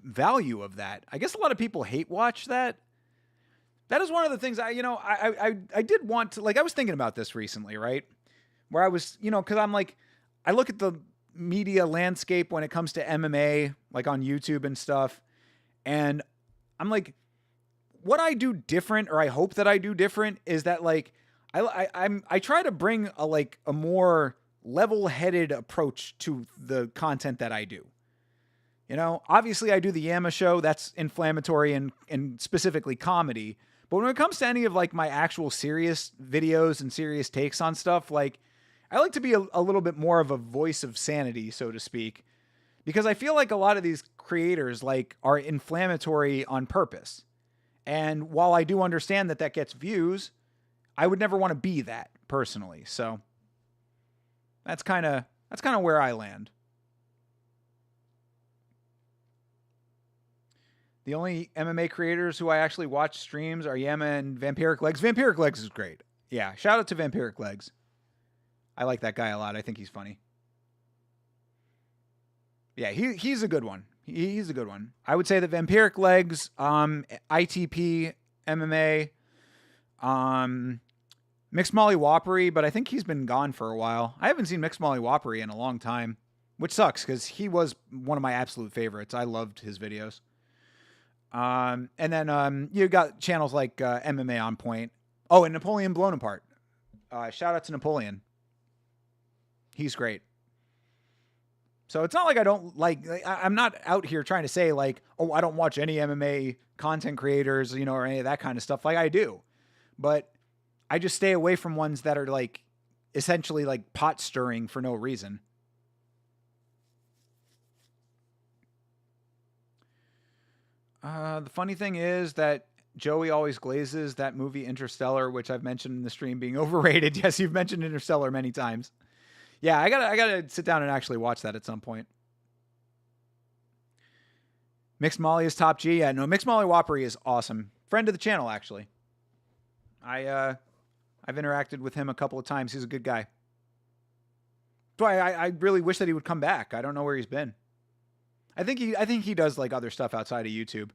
value of that? I guess a lot of people hate watch that. That is one of the things I did want to, like, I was thinking about this recently, right? Where I was, you know, because I'm like, I look at the media landscape when it comes to MMA, like on YouTube and stuff, and I'm like, what I do different, or I hope that I do different, is that like, I try to bring a more level-headed approach to the content that I do. You know, obviously I do the Yama show, that's inflammatory and specifically comedy. But when it comes to any of like my actual serious videos and serious takes on stuff, like I like to be a little bit more of a voice of sanity, so to speak, because I feel like a lot of these creators like are inflammatory on purpose. And while I do understand that gets views, I would never want to be that personally. So that's kind of where I land. The only MMA creators who I actually watch streams are Yama and Vampiric Legs. Vampiric Legs is great. Yeah, shout out to Vampiric Legs. I like that guy a lot. I think he's funny. Yeah, he's a good one. He's a good one. I would say that Vampiric Legs, ITP, MMA, Mixed Molly Whoppery, but I think he's been gone for a while. I haven't seen Mixed Molly Whoppery in a long time, which sucks because he was one of my absolute favorites. I loved his videos. And then you got channels like MMA On Point. Oh, and Napoleon Blown Apart. Shout out to Napoleon. He's great. So it's not like I don't I'm not out here trying to say like, oh, I don't watch any MMA content creators, you know, or any of that kind of stuff. Like I do. But I just stay away from ones that are like essentially like pot stirring for no reason. The funny thing is that Joey always glazes that movie Interstellar, which I've mentioned in the stream being overrated. Yes, you've mentioned Interstellar many times. Yeah, I gotta sit down and actually watch that at some point. Mixed Molly is top G. Yeah, no, Mixed Molly Whoppery is awesome. Friend of the channel, actually. I've interacted with him a couple of times. He's a good guy. So I really wish that he would come back. I don't know where he's been. I think he does like other stuff outside of YouTube.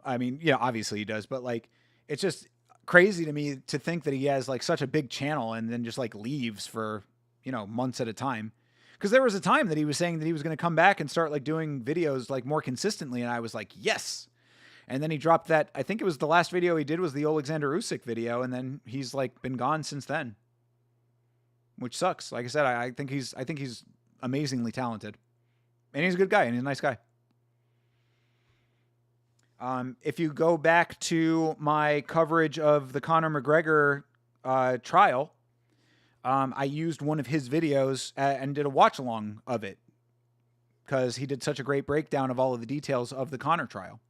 I mean, yeah, obviously he does, but like it's just crazy to me to think that he has like such a big channel and then just like leaves for, months at a time. Because there was a time that he was saying that he was going to come back and start like doing videos like more consistently, and I was like, yes. And then he dropped that. I think it was the last video he did was the Alexander Usyk video, and then he's like been gone since then, which sucks. Like I said, I think he's amazingly talented, and he's a good guy, and he's a nice guy. If you go back to my coverage of the Conor McGregor trial, I used one of his videos and did a watch along of it because he did such a great breakdown of all of the details of the Conor trial.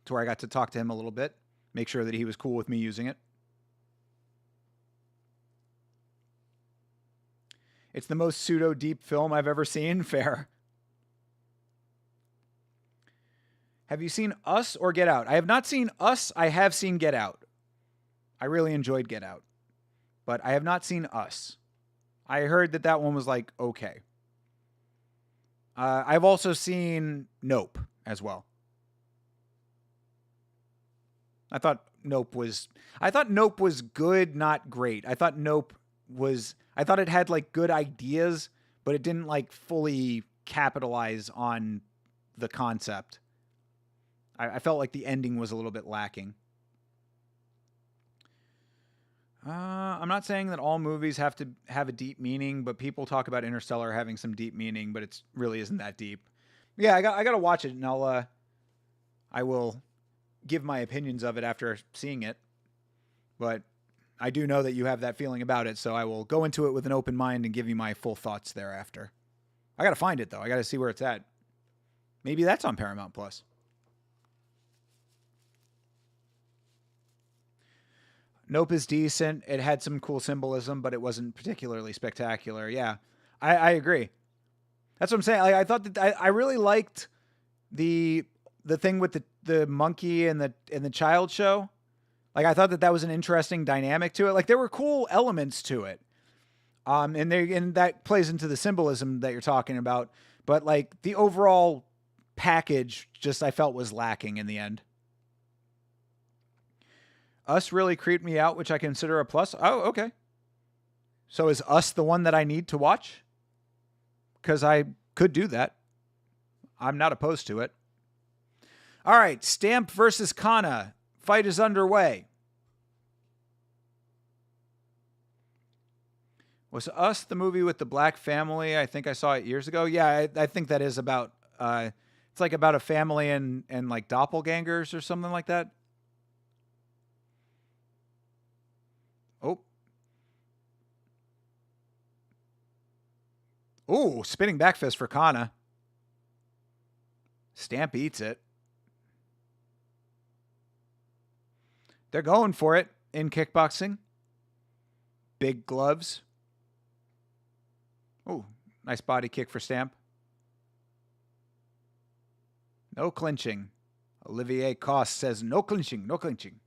To where I got to talk to him a little bit, make sure that he was cool with me using it. It's the most pseudo-deep film I've ever seen. Fair. Have you seen Us or Get Out? I have not seen Us. I have seen Get Out. I really enjoyed Get Out. But I have not seen Us. I heard that one was like, okay. I've also seen Nope as well. I thought Nope was good, not great. I thought it had like good ideas, but it didn't like fully capitalize on the concept. I felt like the ending was a little bit lacking. I'm not saying that all movies have to have a deep meaning, but people talk about Interstellar having some deep meaning, but it really isn't that deep. Yeah, I got to watch it, and I will give my opinions of it after seeing it. But I do know that you have that feeling about it, so I will go into it with an open mind and give you my full thoughts thereafter. I got to find it, though. I got to see where it's at. Maybe that's on Paramount Plus. Nope is decent. It had some cool symbolism, but it wasn't particularly spectacular. Yeah, I agree. That's what I'm saying. Like, I thought that I really liked the thing with the monkey and the child show. Like, I thought that was an interesting dynamic to it. Like, there were cool elements to it. And that plays into the symbolism that you're talking about. But like the overall package just I felt was lacking in the end. Us really creeped me out, which I consider a plus. Oh, okay. So is Us the one that I need to watch? Because I could do that. I'm not opposed to it. All right, Stamp versus Kana. Fight is underway. Was Us the movie with the black family? I think I saw it years ago. Yeah, I think that is about... it's like about a family and like doppelgangers or something like that. Oh. Ooh, spinning back fist for Kana. Stamp eats it. They're going for it in kickboxing. Big gloves. Ooh, nice body kick for Stamp. No clinching. Olivier Coste says no clinching, no clinching.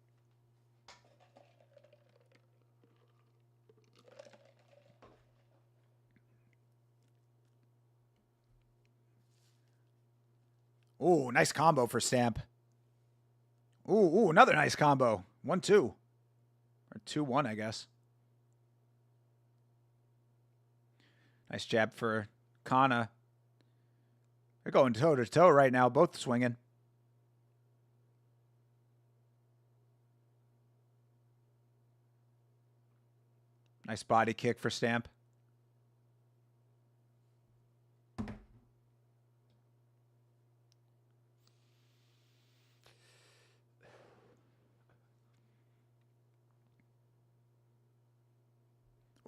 Ooh, nice combo for Stamp. Ooh, another nice combo. 1-2. Or 2-1, I guess. Nice jab for Kana. They're going toe-to-toe right now, both swinging. Nice body kick for Stamp.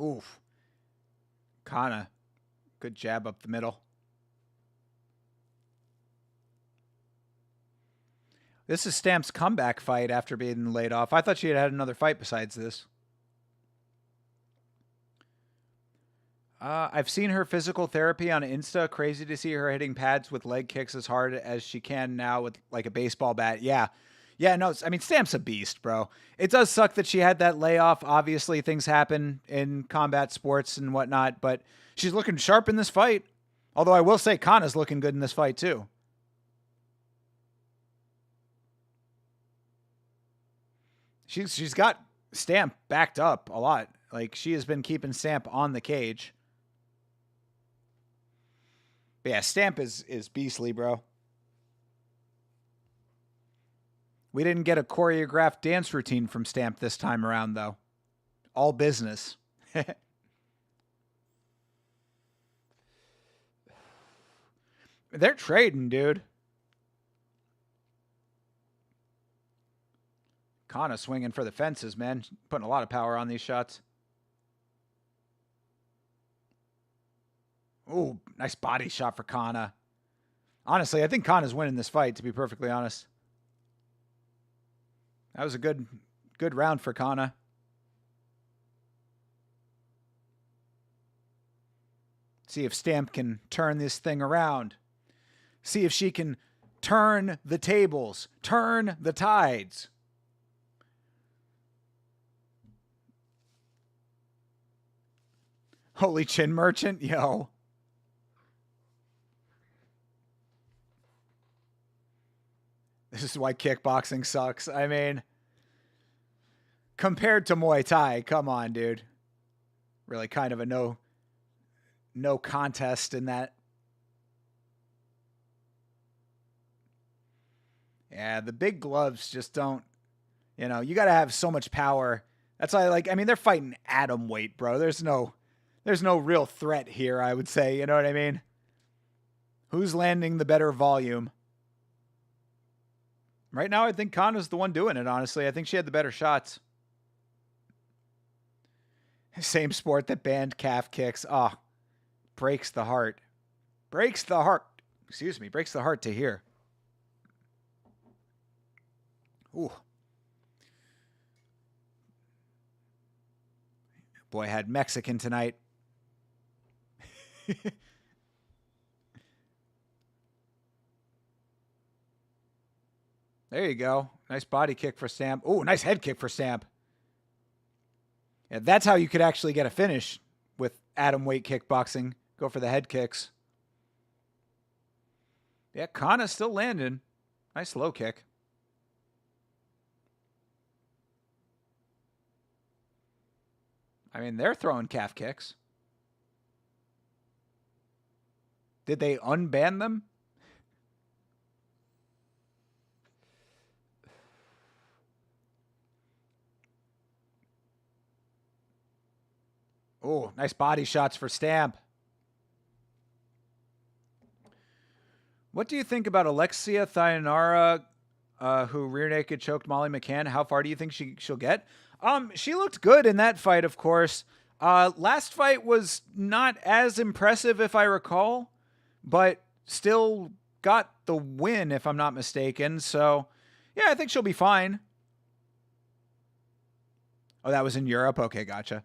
Oof. Kana. Good jab up the middle. This is Stamp's comeback fight after being laid off. I thought she had another fight besides this. I've seen her physical therapy on Insta. Crazy to see her hitting pads with leg kicks as hard as she can now with like a baseball bat. Yeah. Yeah, no, I mean, Stamp's a beast, bro. It does suck that she had that layoff. Obviously, things happen in combat sports and whatnot, but she's looking sharp in this fight. Although I will say Kana's looking good in this fight, too. She's got Stamp backed up a lot. Like, she has been keeping Stamp on the cage. But yeah, Stamp is beastly, bro. We didn't get a choreographed dance routine from Stamp this time around, though. All business. They're trading, dude. Kana swinging for the fences, man. Putting a lot of power on these shots. Ooh, nice body shot for Kana. Honestly, I think Kana's winning this fight, to be perfectly honest. That was a good round for Kana. See if Stamp can turn this thing around. See if she can turn the tables, turn the tides. Holy chin merchant, yo. This is why kickboxing sucks. I mean, compared to Muay Thai, come on, dude. Really kind of a no contest in that. Yeah, the big gloves just don't, you got to have so much power. That's why I mean, they're fighting atom weight, bro. There's no real threat here, I would say. You know what I mean? Who's landing the better volume? Right now, I think Kana's the one doing it, honestly. I think she had the better shots. Same sport that banned calf kicks. Oh, breaks the heart. Breaks the heart. Excuse me. Breaks the heart to hear. Ooh. Boy, I had Mexican tonight. There you go. Nice body kick for Stamp. Oh, nice head kick for Stamp. Yeah, that's how you could actually get a finish with atom weight kickboxing. Go for the head kicks. Yeah, Kana still landing. Nice low kick. I mean, they're throwing calf kicks. Did they unban them? Oh, nice body shots for Stamp. What do you think about Alexia Thayanara, who rear naked choked Molly McCann? How far do you think she'll get? She looked good in that fight, of course. Last fight was not as impressive, if I recall, but still got the win, if I'm not mistaken. So, yeah, I think she'll be fine. Oh, that was in Europe? Okay, gotcha.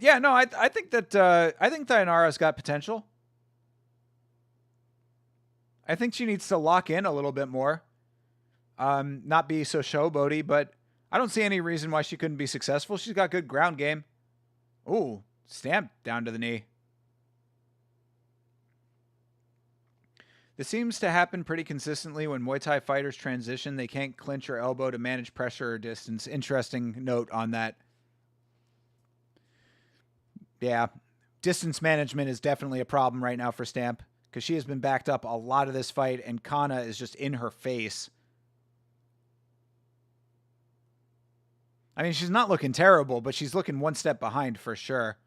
Yeah, no, I think that I think Thayanara's got potential. I think she needs to lock in a little bit more. Not be so showboaty, but I don't see any reason why she couldn't be successful. She's got good ground game. Ooh, Stamp down to the knee. This seems to happen pretty consistently when Muay Thai fighters transition. They can't clinch or elbow to manage pressure or distance. Interesting note on that. Yeah, distance management is definitely a problem right now for Stamp because she has been backed up a lot of this fight, and Kana is just in her face. I mean, she's not looking terrible, but she's looking one step behind for sure.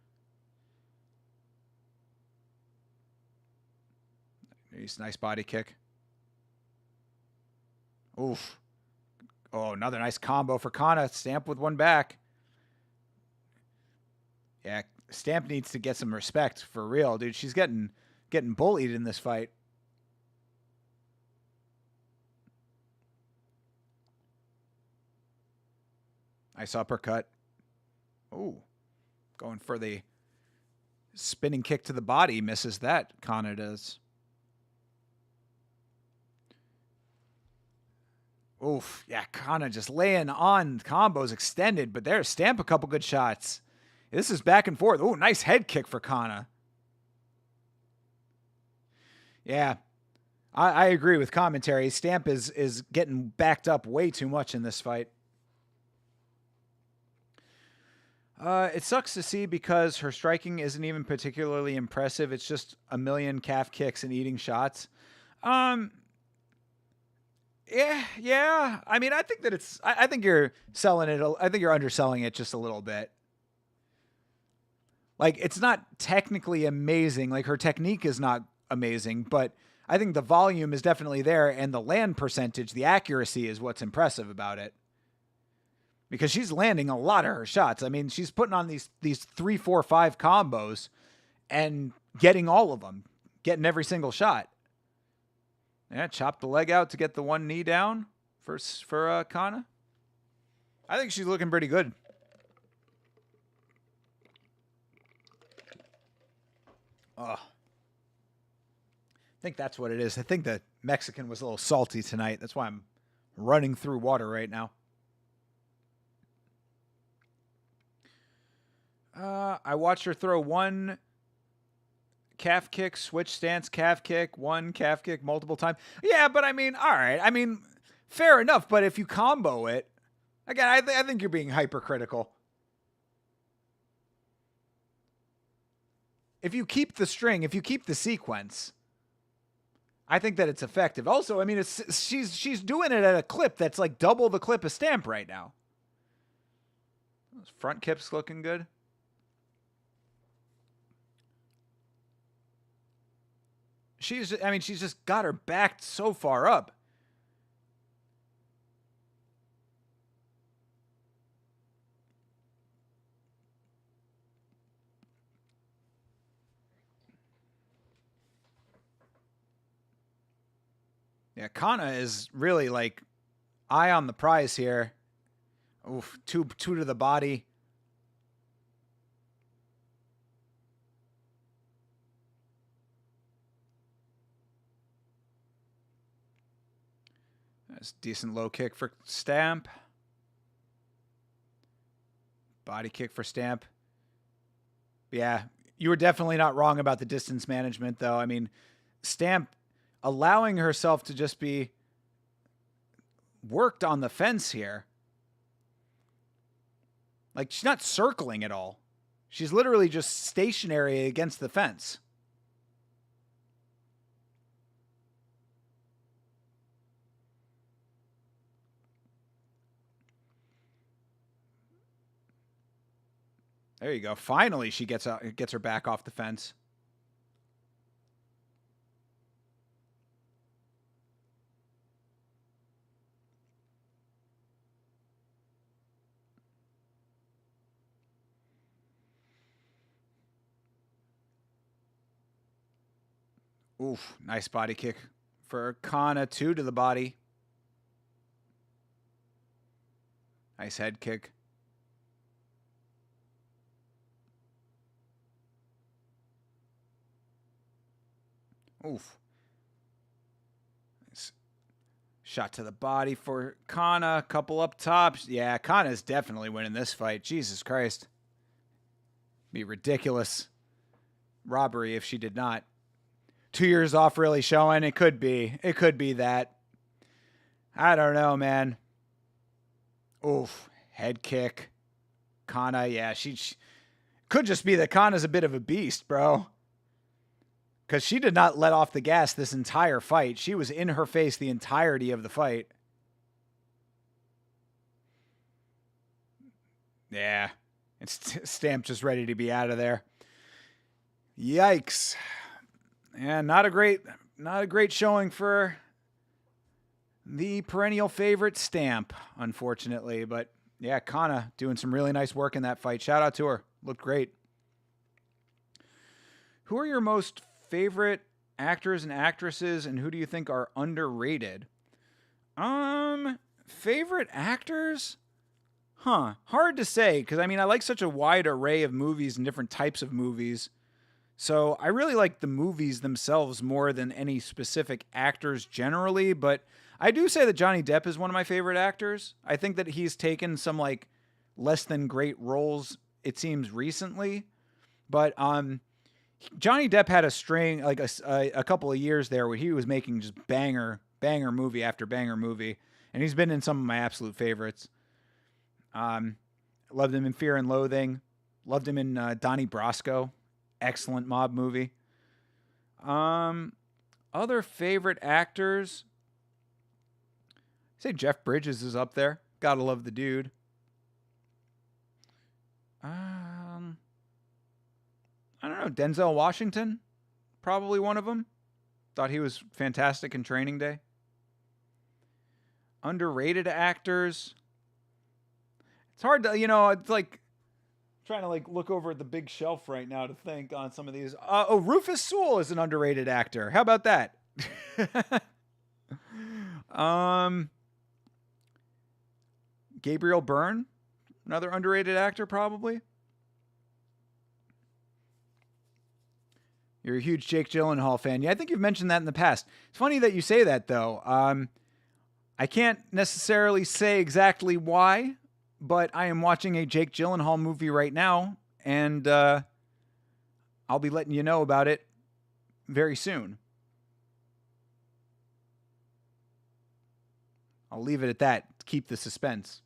Nice body kick. Oof. Oh, another nice combo for Kana. Stamp with one back. Yeah, Stamp needs to get some respect for real, dude. She's getting bullied in this fight. Nice uppercut. Ooh. Going for the spinning kick to the body. Misses that. Kana does. Oof. Yeah, Kana just laying on combos extended, but there's Stamp a couple good shots. This is back and forth. Oh, nice head kick for Kana. Yeah, I agree with commentary. Stamp is getting backed up way too much in this fight. It sucks to see because her striking isn't even particularly impressive. It's just a million calf kicks and eating shots. Um, yeah. I mean, I think that it's. I think you're selling it. I think you're underselling it just a little bit. Like, it's not technically amazing. Like, her technique is not amazing, but I think the volume is definitely there, and the land percentage, the accuracy is what's impressive about it. Because she's landing a lot of her shots. I mean, she's putting on these 3, 4, 5 combos and getting all of them, getting every single shot. Yeah, chop the leg out to get the one knee down for Kana. I think she's looking pretty good. Oh, I think that's what it is. I think the Mexican was a little salty tonight. That's why I'm running through water right now. I watched her throw one calf kick, switch stance, calf kick, one calf kick multiple times. Yeah, but I mean, all right. I mean, fair enough. But if you combo it, again, I think you're being hypercritical. If you keep the string, if you keep the sequence, I think that it's effective. Also, I mean, she's doing it at a clip that's like double the clip of Stamp right now. Those front kips looking good. She's just got her back so far up. Yeah, Kana is really like eye on the prize here. Oof, two to the body. That's decent low kick for Stamp. Body kick for Stamp. Yeah, you were definitely not wrong about the distance management, though. I mean, Stamp allowing herself to just be worked on the fence here. Like, she's not circling at all. She's literally just stationary against the fence. There you go. Finally, she gets her back off the fence. Oof, nice body kick for Kana, 2 to the body. Nice head kick. Oof. Nice shot to the body for Kana. Couple up tops. Yeah, Kana's definitely winning this fight. Jesus Christ. Be ridiculous robbery if she did not. 2 years off really showing. It could be. It could be that. I don't know, man. Oof. Head kick. Kana, yeah, she could just be that Kana's a bit of a beast, bro. Because she did not let off the gas this entire fight. She was in her face the entirety of the fight. Yeah. It's Stamp just ready to be out of there. Yikes. Yeah, not a great showing for the perennial favorite Stamp, unfortunately. But yeah, Kana doing some really nice work in that fight. Shout out to her. Looked great. Who are your most favorite actors and actresses, and who do you think are underrated? Favorite actors? Hard to say, because I mean, I like such a wide array of movies and different types of movies. So I really like the movies themselves more than any specific actors generally, but I do say that Johnny Depp is one of my favorite actors. I think that he's taken some like less than great roles, it seems, recently. But Johnny Depp had a string, like a couple of years there where he was making just banger movie after banger movie, and he's been in some of my absolute favorites. Um, Loved him in Fear and Loathing. Loved him in Donnie Brasco, excellent mob movie. Um, Other favorite actors, say Jeff Bridges is up there. Gotta love the dude. Um, I don't know, Denzel Washington, probably one of them. Thought he was fantastic in Training Day. Underrated actors. It's hard to, it's like trying to like look over at the big shelf right now to think on some of these. Rufus Sewell is an underrated actor. How about that? Gabriel Byrne, another underrated actor, probably. You're a huge Jake Gyllenhaal fan. Yeah, I think you've mentioned that in the past. It's funny that you say that, though. I can't necessarily say exactly why, but I am watching a Jake Gyllenhaal movie right now, and I'll be letting you know about it very soon. I'll leave it at that to keep the suspense.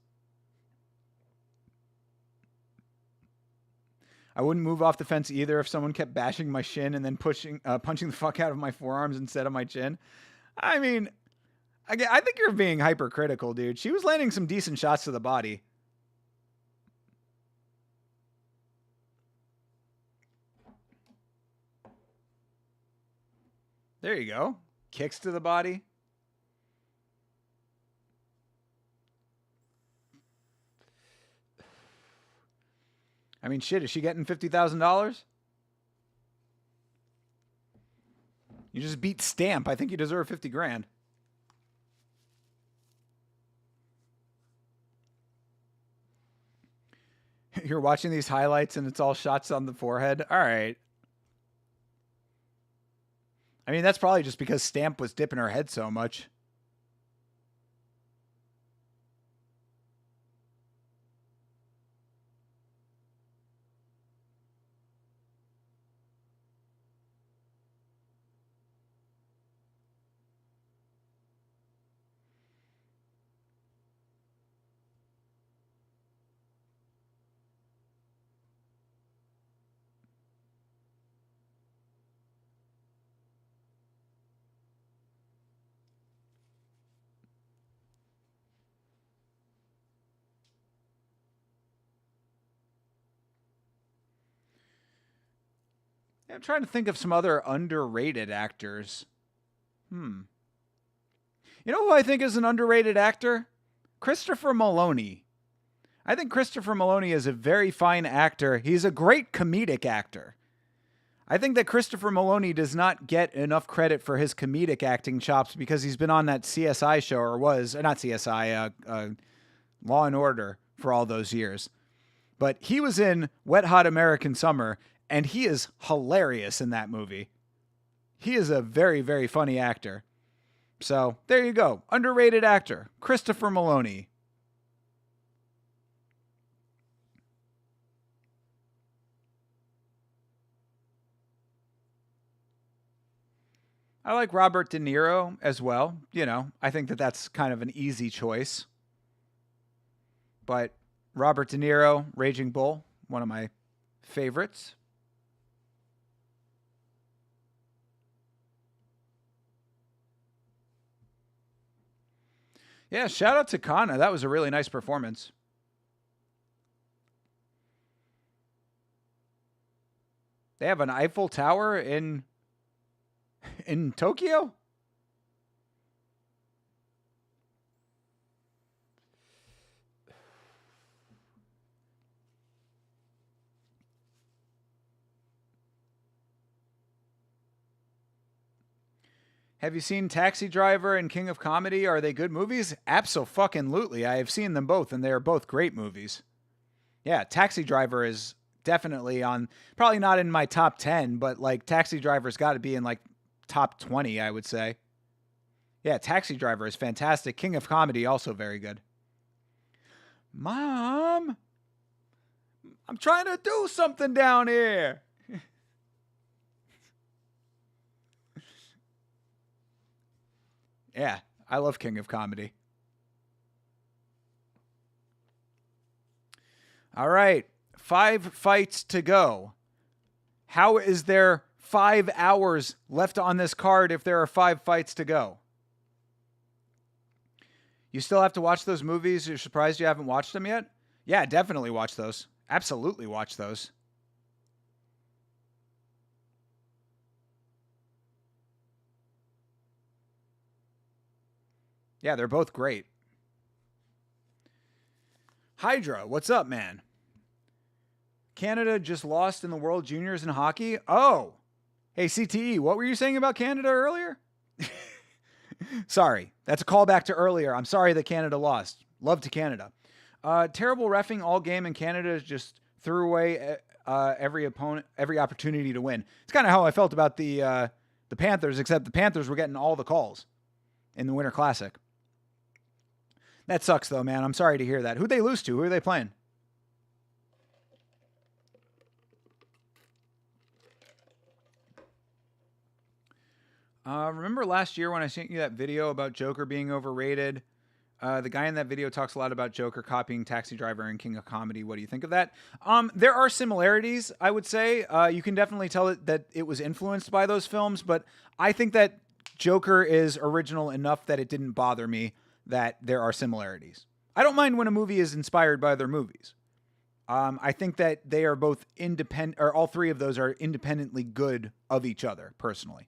I wouldn't move off the fence either if someone kept bashing my shin and then punching the fuck out of my forearms instead of my chin. I mean, I think you're being hypercritical, dude. She was landing some decent shots to the body. There you go. Kicks to the body. I mean, shit, is she getting $50,000? You just beat Stamp. I think you deserve 50 grand. You're watching these highlights and it's all shots on the forehead. All right. I mean, that's probably just because Stamp was dipping her head so much. I'm trying to think of some other underrated actors. You know who I think is an underrated actor? Christopher Maloney. I think Christopher Maloney is a very fine actor. He's a great comedic actor. I think that Christopher Maloney does not get enough credit for his comedic acting chops because he's been on that CSI show, or was, not CSI, Law and Order for all those years. But he was in Wet Hot American Summer, and he is hilarious in that movie. He is a very, very funny actor. So there you go. Underrated actor, Christopher Maloney. I like Robert De Niro as well. I think that that's kind of an easy choice. But Robert De Niro, Raging Bull, one of my favorites. Yeah, shout out to Kana. That was a really nice performance. They have an Eiffel Tower in Tokyo? Have you seen Taxi Driver and King of Comedy? Are they good movies? Abso-fucking-lutely. I have seen them both, and they are both great movies. Yeah, Taxi Driver is definitely on, probably not in my top 10, but like Taxi Driver's got to be in like top 20, I would say. Yeah, Taxi Driver is fantastic. King of Comedy, also very good. Mom, I'm trying to do something down here. Yeah, I love King of Comedy. All right, 5 fights to go. How is there 5 hours left on this card if there are 5 fights to go? You still have to watch those movies? You're surprised you haven't watched them yet? Yeah, definitely watch those. Absolutely watch those. Yeah, they're both great. Hydra, what's up, man? Canada just lost in the World Juniors in hockey? Oh. Hey, CTE, what were you saying about Canada earlier? Sorry, that's a callback to earlier. I'm sorry that Canada lost. Love to Canada. Terrible reffing all game, and Canada just threw away every opportunity to win. It's kind of how I felt about the Panthers, except the Panthers were getting all the calls in the Winter Classic. That sucks, though, man. I'm sorry to hear that. Who'd they lose to? Who are they playing? Remember last year when I sent you that video about Joker being overrated? The guy in that video talks a lot about Joker copying Taxi Driver and King of Comedy. What do you think of that? There are similarities, I would say. You can definitely tell that it was influenced by those films, but I think that Joker is original enough that it didn't bother me that there are similarities. I don't mind when a movie is inspired by other movies. I think that they are both independent, or all three of those are independently good of each other, personally.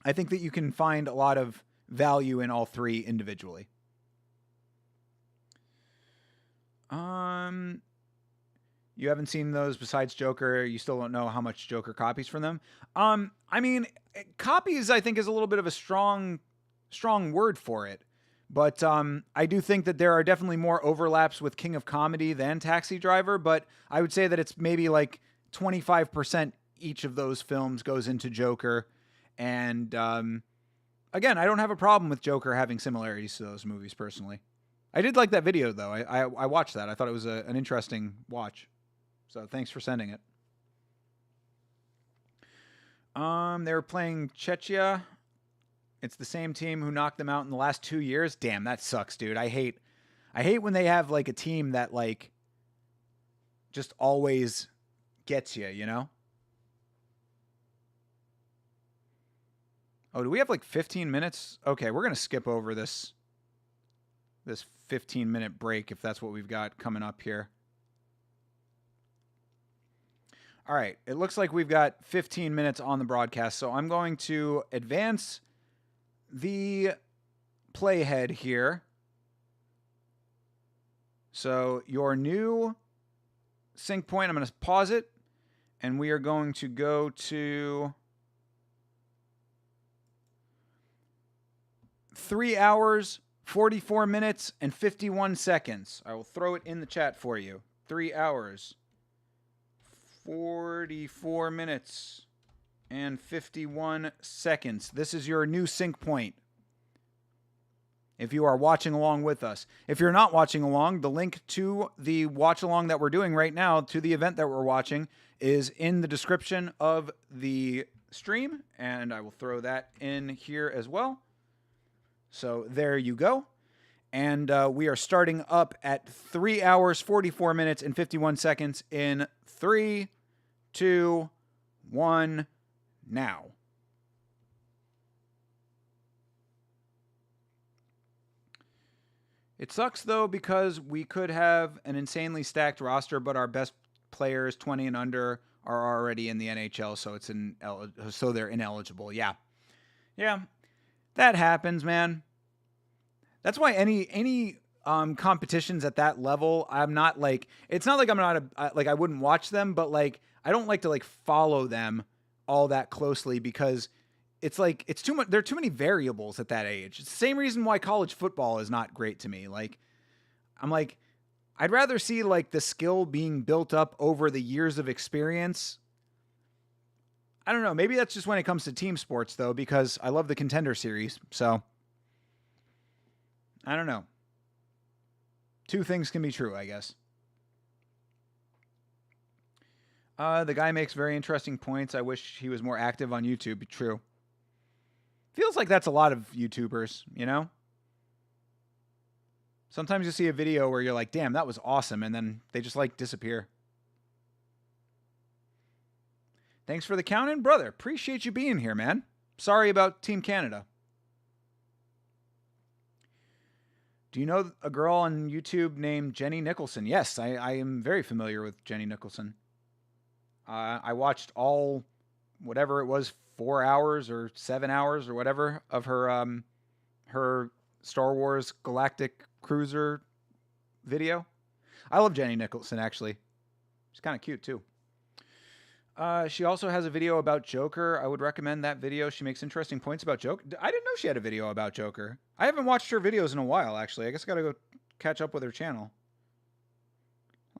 I think that you can find a lot of value in all three individually. You haven't seen those besides Joker. You still don't know how much Joker copies from them. I mean, copies, I think, is a little bit of a strong word for it. But I do think that there are definitely more overlaps with King of Comedy than Taxi Driver. But I would say that it's maybe like 25% each of those films goes into Joker. And again, I don't have a problem with Joker having similarities to those movies personally. I did like that video, though. I watched that. I thought it was an interesting watch. So thanks for sending it. They were playing Czechia. It's the same team who knocked them out in the last 2 years. Damn, that sucks, dude. I hate when they have like a team that like just always gets you, you know? Oh, do we have like 15 minutes? Okay, we're going to skip over this 15-minute break if that's what we've got coming up here. All right, it looks like we've got 15 minutes on the broadcast, so I'm going to advance the playhead here. So your new sync point, I'm going to pause it, and we are going to go to 3 hours, 44 minutes, and 51 seconds. I will throw it in the chat for you. 3 hours, 44 minutes, and 51 seconds. This is your new sync point. If you are watching along with us. If you're not watching along, the link to the watch along that we're doing right now, to the event that we're watching, is in the description of the stream, and I will throw that in here as well. So there you go. And we are starting up at 3 hours, 44 minutes, and 51 seconds in 3, 2, 1, now. It sucks, though, because we could have an insanely stacked roster, but our best players, 20 and under, are already in the NHL, so they're ineligible. Yeah. Yeah. That happens, man. That's why any competitions at that level, I'm not like, it's not like I'm not like I wouldn't watch them, but like I don't like to like follow them all that closely because it's like it's too much. There are too many variables at that age. It's the same reason why college football is not great to me. Like I'm like I'd rather see like the skill being built up over the years of experience. I don't know. Maybe that's just when it comes to team sports, though, because I love the Contender Series. So, I don't know. Two things can be true, I guess. The guy makes very interesting points. I wish he was more active on YouTube. True. Feels like that's a lot of YouTubers, you know? Sometimes you see a video where you're like, damn, that was awesome. And then they just like disappear. Thanks for the count in, brother. Appreciate you being here, man. Sorry about Team Canada. Do you know a girl on YouTube named Jenny Nicholson? Yes, I am very familiar with Jenny Nicholson. I watched all, whatever it was, 4 hours or 7 hours or whatever of her Star Wars Galactic Cruiser video. I love Jenny Nicholson, actually. She's kind of cute, too. She also has a video about Joker. I would recommend that video. She makes interesting points about Joker. I didn't know she had a video about Joker. I haven't watched her videos in a while, actually. I guess I gotta go catch up with her channel.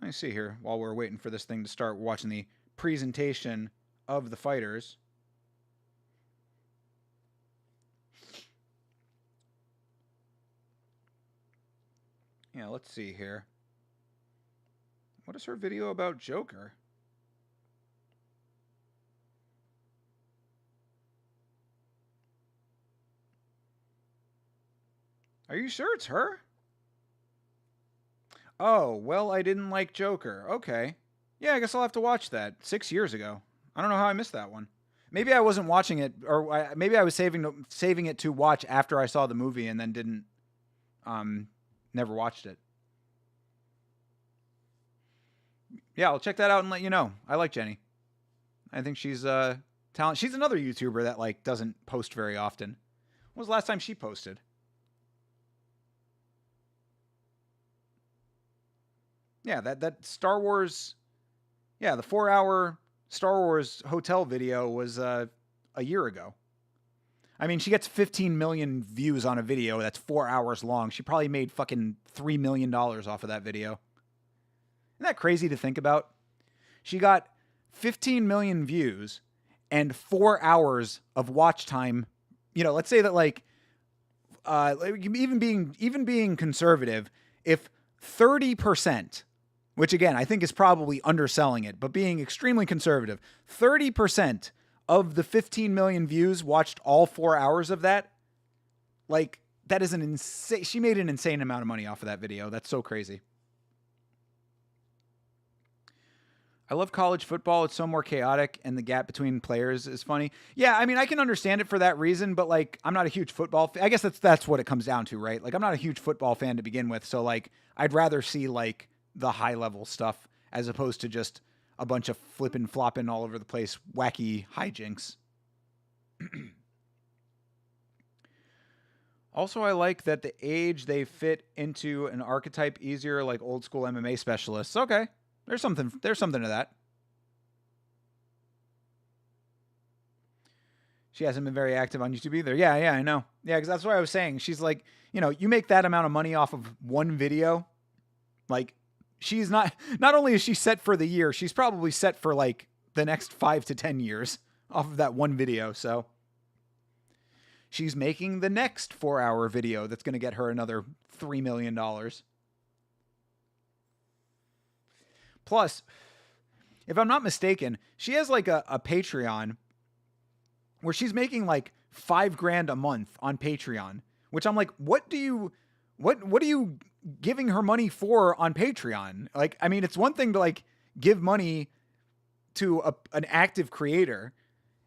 Let me see here while we're waiting for this thing to start watching the presentation of the fighters. Yeah, let's see here. What is her video about Joker? Are you sure it's her? Oh, well, I didn't like Joker. Okay. Yeah, I guess I'll have to watch that. 6 years ago. I don't know how I missed that one. Maybe I wasn't watching it, or maybe I was saving it to watch after I saw the movie and then didn't, never watched it. Yeah, I'll check that out and let you know. I like Jenny. I think she's talent. She's another YouTuber that like doesn't post very often. When was the last time she posted? Yeah, that Star Wars, yeah, the 4-hour Star Wars hotel video was a year ago. I mean, she gets 15 million views on a video that's 4 hours long. She probably made fucking $3 million off of that video. Isn't that crazy to think about? She got 15 million views and 4 hours of watch time. You know, let's say that like even being conservative, if 30%, which again, I think is probably underselling it, but being extremely conservative, 30% of the 15 million views watched all 4 hours of that. Like, that is an insane, she made an insane amount of money off of that video. That's so crazy. I love college football. It's so more chaotic and the gap between players is funny. Yeah, I mean, I can understand it for that reason, but like, I'm not a huge football I guess that's what it comes down to, right? Like, I'm not a huge football fan to begin with, so like, I'd rather see like the high level stuff as opposed to just a bunch of flipping flopping all over the place wacky hijinks. Also, I like that the age they fit into an archetype easier, like old school MMA specialists. Okay, there's something to that. She hasn't been very active on YouTube either. Yeah, I know. Yeah, because that's what I was saying. She's like, you know, you make that amount of money off of one video, like, she's not only is she set for the year, she's probably set for like the next 5 to 10 years off of that one video. So she's making the next 4-hour video that's going to get her another $3 million. Plus, if I'm not mistaken, she has like a Patreon where she's making like $5,000 a month on Patreon, which I'm like, what are you giving her money for on Patreon? Like, I mean, it's one thing to like give money to an active creator,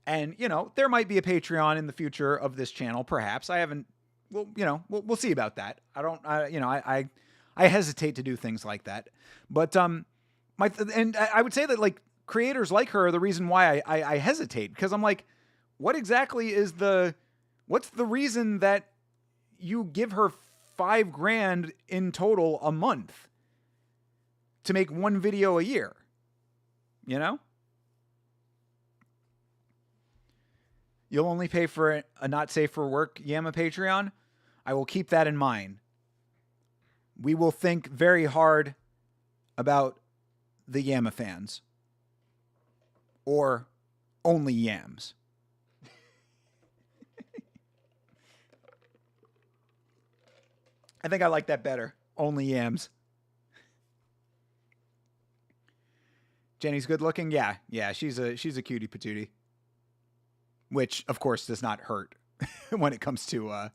and you know, there might be a Patreon in the future of this channel, perhaps. I haven't, well, you know, we'll see about that. I hesitate to do things like that, but and I would say that like creators like her are the reason why I hesitate, because I'm like, what exactly is what's the reason that you give her $5,000 in total a month to make one video a year? You know? You'll only pay for a not safe for work Yamma Patreon? I will keep that in mind. We will think very hard about the Yama fans or only yams. I think I like that better. Only yams. Jenny's good looking. Yeah, she's a cutie patootie, which of course does not hurt when it comes to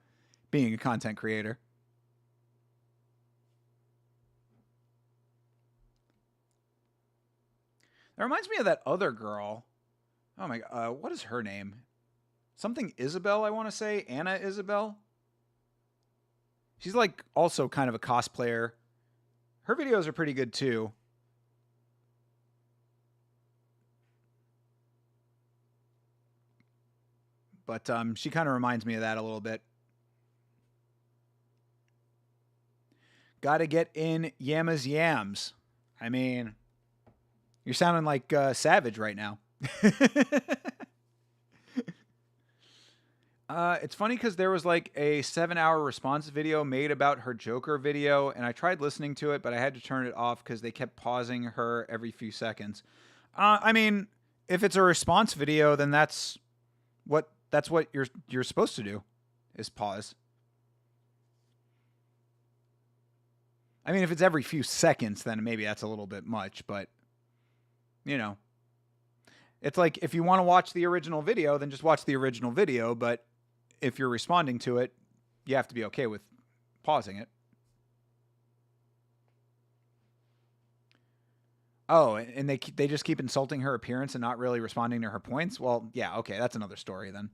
being a content creator. That reminds me of that other girl. Oh my god, what is her name? Something Isabel, I want to say. Anna Isabel. She's like also kind of a cosplayer. Her videos are pretty good too. But she kind of reminds me of that a little bit. Gotta get in Yama's yams. I mean, you're sounding like Savage right now. It's funny because there was like a 7-hour response video made about her Joker video, and I tried listening to it, but I had to turn it off because they kept pausing her every few seconds. I mean, if it's a response video, then that's what you're supposed to do, is pause. I mean, if it's every few seconds, then maybe that's a little bit much, but you know, it's like if you want to watch the original video, then just watch the original video, but if you're responding to it, you have to be okay with pausing it. Oh, and they just keep insulting her appearance and not really responding to her points? Well, yeah, okay, that's another story then.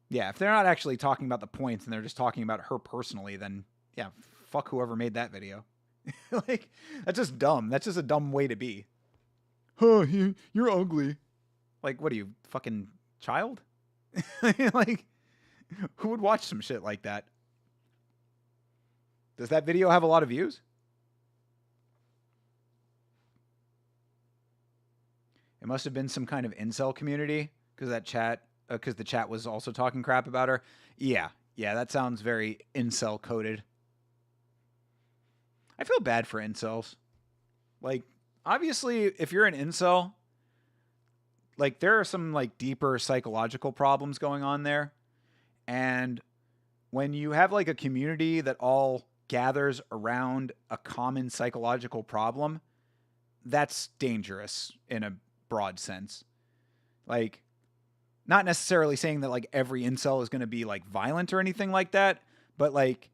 Yeah, if they're not actually talking about the points and they're just talking about her personally, then yeah, fuck whoever made that video. Like, that's just dumb. That's just a dumb way to be. Huh, you're ugly. Like, what are you, fucking child? Like, who would watch some shit like that? Does that video have a lot of views? It must have been some kind of incel community because the chat was also talking crap about her. Yeah, that sounds very incel coded. I feel bad for incels. Like, obviously, if you're an incel, like, there are some, like, deeper psychological problems going on there. And when you have, like, a community that all gathers around a common psychological problem, that's dangerous in a broad sense. Like, not necessarily saying that, like, every incel is going to be, like, violent or anything like that, but, like,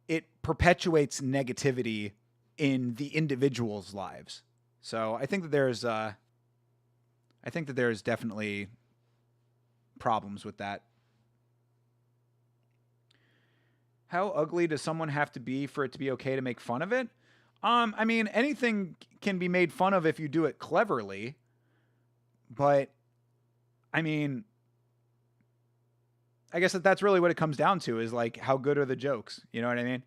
it perpetuates negativity in the individual's lives. So I think that there's definitely problems with that. How ugly does someone have to be for it to be okay to make fun of it? I mean, anything can be made fun of if you do it cleverly. But, I mean, I guess that's really what it comes down to, is like, how good are the jokes? You know what I mean?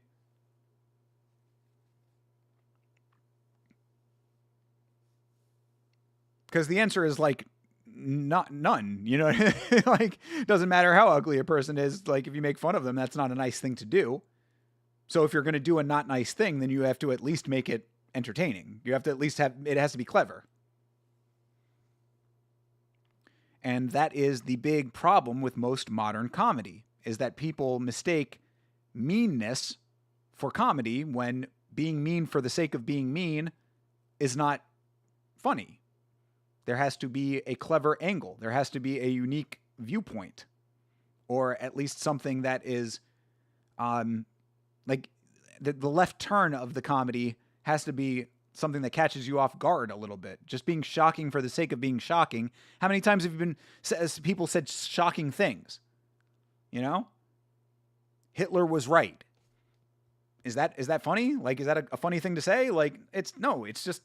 Because the answer is like none. You know, like, it doesn't matter how ugly a person is. Like, if you make fun of them, that's not a nice thing to do. So if you're going to do a not nice thing, then you have to at least make it entertaining. You have to at least it has to be clever. And that is the big problem with most modern comedy, is that people mistake meanness for comedy when being mean for the sake of being mean is not funny. There has to be a clever angle. There has to be a unique viewpoint, or at least something that is, like, the left turn of the comedy has to be something that catches you off guard a little bit. Just being shocking for the sake of being shocking. How many times have people said shocking things? You know? Hitler was right. Is that funny? Like, is that a funny thing to say? Like, it's just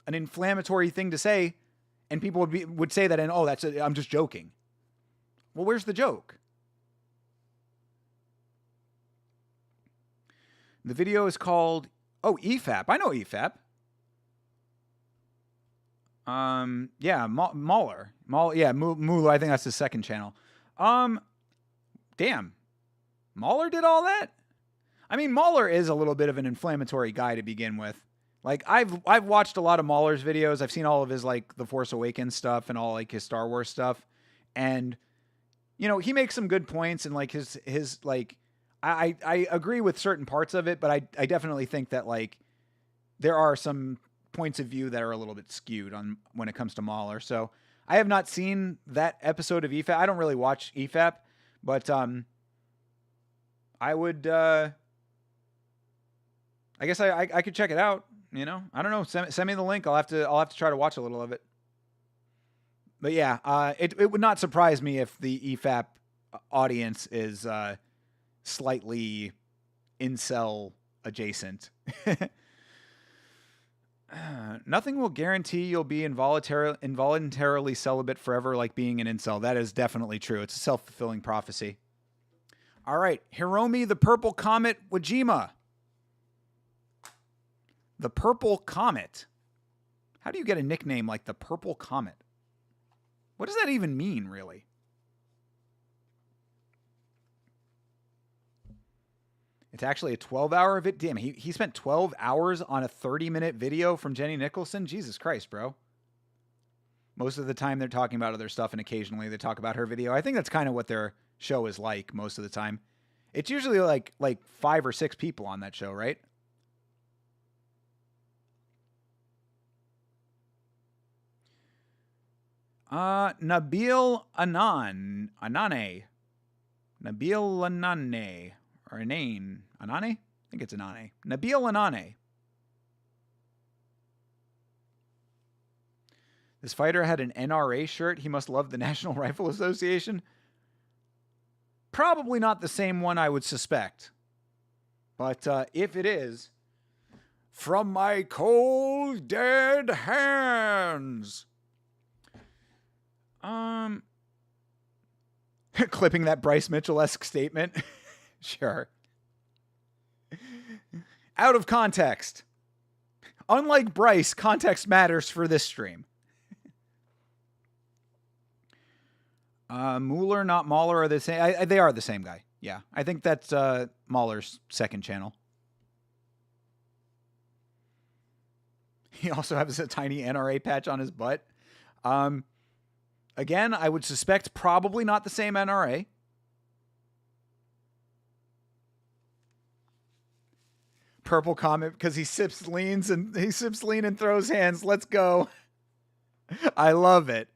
an inflammatory thing to say. And people would say that, and I'm just joking. Well, where's the joke? The video is called EFAP. I know EFAP. Yeah, Mahler. Yeah, Mulu. I think that's his second channel. Damn, Mahler did all that. I mean, Mauler is a little bit of an inflammatory guy to begin with. Like I've watched a lot of Mauler's videos. I've seen all of his like the Force Awakens stuff and all like his Star Wars stuff. And you know, he makes some good points and like his like I agree with certain parts of it, but I definitely think that like there are some points of view that are a little bit skewed on when it comes to Mauler. So I have not seen that episode of EFAP. I don't really watch EFAP, but I would I guess I could check it out. You know, I don't know. Send me the link. I'll have to try to watch a little of it. But yeah, it would not surprise me if the EFAP audience is slightly incel adjacent. Nothing will guarantee you'll be involuntarily celibate forever like being an incel. That is definitely true. It's a self-fulfilling prophecy. All right, Hiromi the Purple Comet Wajima. The Purple Comet. How do you get a nickname like the Purple Comet? What does that even mean, really? It's actually a 12-hour video. Damn, he spent 12 hours on a 30-minute video from Jenny Nicholson? Jesus Christ, bro. Most of the time they're talking about other stuff, and occasionally they talk about her video. I think that's kind of what their show is like most of the time. It's usually like 5 or 6 people on that show, right? Nabil Anane. Nabil Anane. Or Anane. Anane? I think it's Anane. Nabil Anane. This fighter had an NRA shirt. He must love the National Rifle Association. Probably not the same one I would suspect. But if it is, from my cold, dead hands. Clipping that Bryce Mitchell-esque statement. Sure. Out of context. Unlike Bryce, context matters for this stream. Mueller, not Mauler, are the same. They are the same guy. Yeah. I think that's Mauler's second channel. He also has a tiny NRA patch on his butt. Again, I would suspect probably not the same NRA. Purple Comet because he sips lean and throws hands. Let's go. I love it.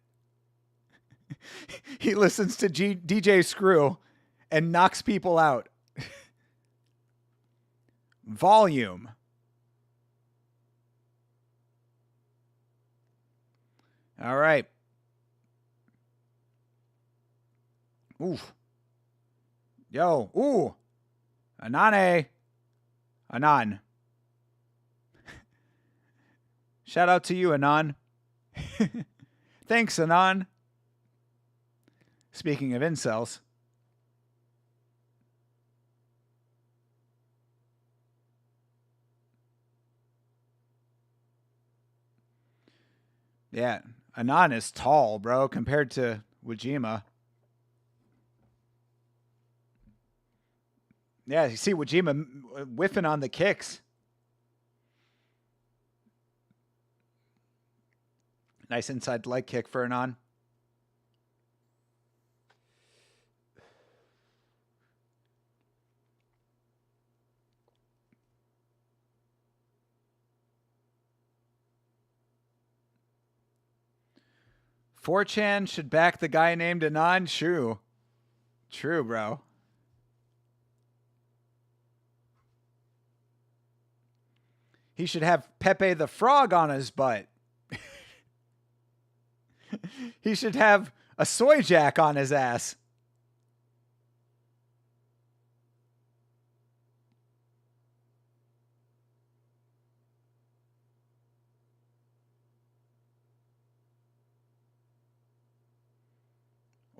He listens to DJ Screw and knocks people out. Volume. All right. Oof. Yo. Ooh. Anane. Anan. Shout out to you, Anan. Thanks, Anan. Speaking of incels. Yeah, Anan is tall, bro, compared to Wajima. Yeah, you see Wajima whiffing on the kicks. Nice inside leg kick for Anan. "4chan should back the guy named Anan." True. True, bro. He should have Pepe the Frog on his butt. He should have a soy jack on his ass.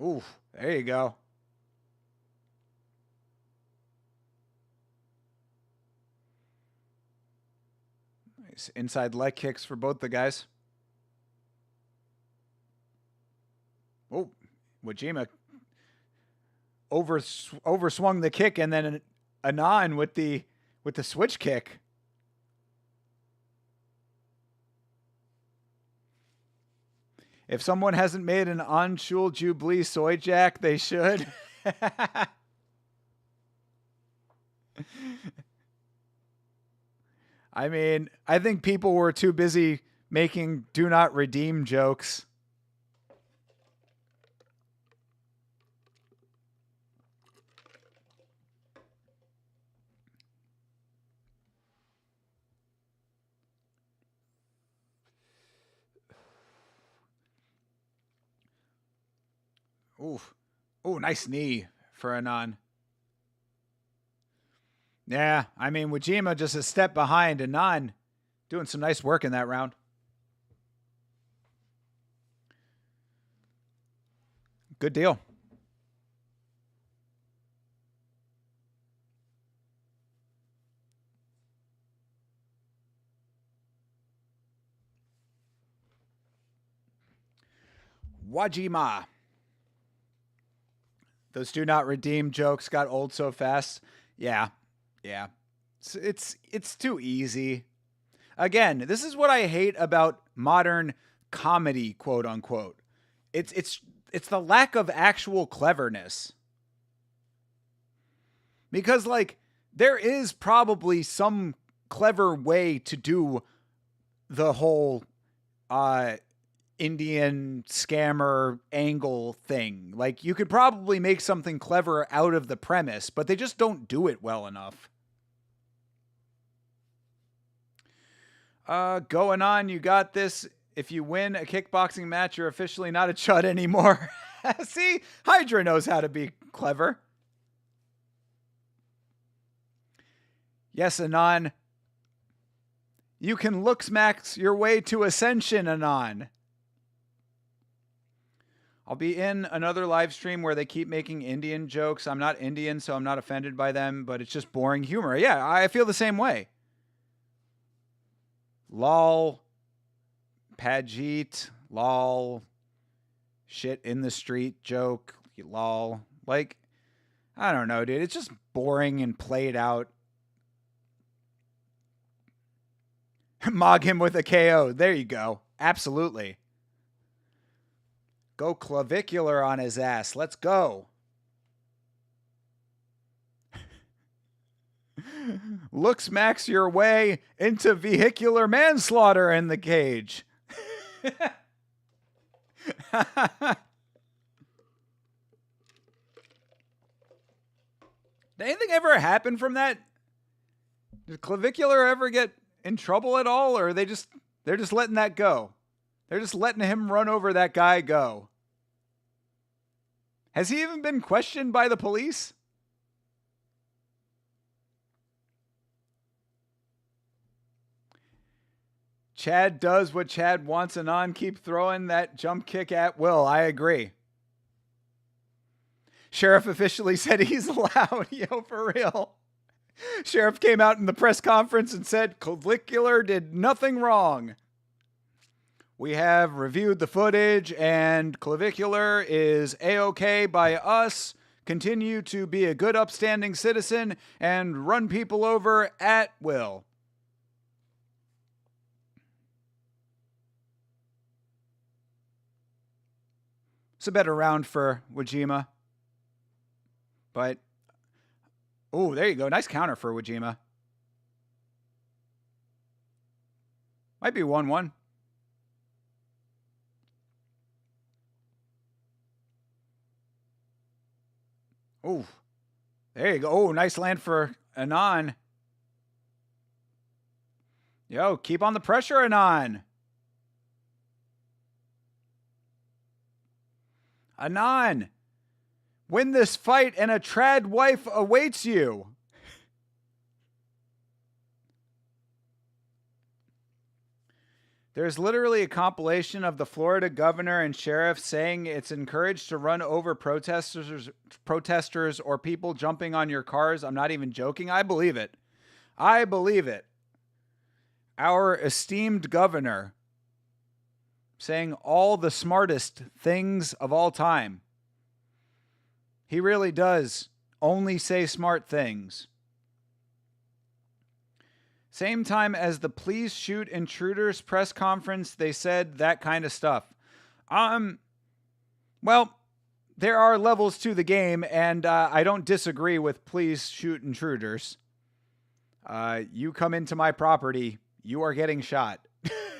Oof, there you go. Nice inside leg kicks for both the guys. Oh, Wajima overswung the kick and then Anon with the switch kick. If someone hasn't made an Anshul Jubilee soy jack, they should. I mean, I think people were too busy making do not redeem jokes. Oof. Oh, nice knee for Anon. Yeah, I mean, Wajima just a step behind. Anon doing some nice work in that round. Good deal. Wajima. Those do not redeem jokes got old so fast. Yeah. Yeah. It's too easy. Again, this is what I hate about modern comedy, quote unquote. It's the lack of actual cleverness. Because like there is probably some clever way to do the whole Indian scammer angle thing. Like you could probably make something clever out of the premise, but they just don't do it well enough. Going on, you got this. If you win a kickboxing match, you're officially not a chud anymore. See, Hydra knows how to be clever. Yes, Anon. You can looks max your way to ascension, Anon. I'll be in another live stream where they keep making Indian jokes. I'm not Indian, so I'm not offended by them, but it's just boring humor. Yeah, I feel the same way. Lol. Pajit. Lol. Shit in the street joke. Lol. Like, I don't know, dude. It's just boring and played out. Mog him with a KO. There you go. Absolutely. Go clavicular on his ass. Let's go. Looks max your way into vehicular manslaughter in the cage. Did anything ever happen from that? Did clavicular ever get in trouble at all, or they're just letting that go? They're just letting him run over that guy go. Has he even been questioned by the police? Chad does what Chad wants, and on keep throwing that jump kick at will. I agree. Sheriff officially said he's allowed. Yo, for real. Sheriff came out in the press conference and said clavicular did nothing wrong. We have reviewed the footage and clavicular is A-OK by us. Continue to be a good upstanding citizen and run people over at will. It's a better round for Wajima. But, oh, there you go. Nice counter for Wajima. Might be 1-1. Oh, there you go. Oh, nice land for Anon. Yo, keep on the pressure, Anon. Anon, win this fight and a trad wife awaits you. There's literally a compilation of the Florida governor and sheriff saying it's encouraged to run over protesters or people jumping on your cars. I'm not even joking. I believe it. I believe it. Our esteemed governor saying all the smartest things of all time. He really does only say smart things. Same time as the Please Shoot Intruders press conference, they said that kind of stuff. Well, there are levels to the game, and I don't disagree with Please Shoot Intruders. You come into my property, you are getting shot.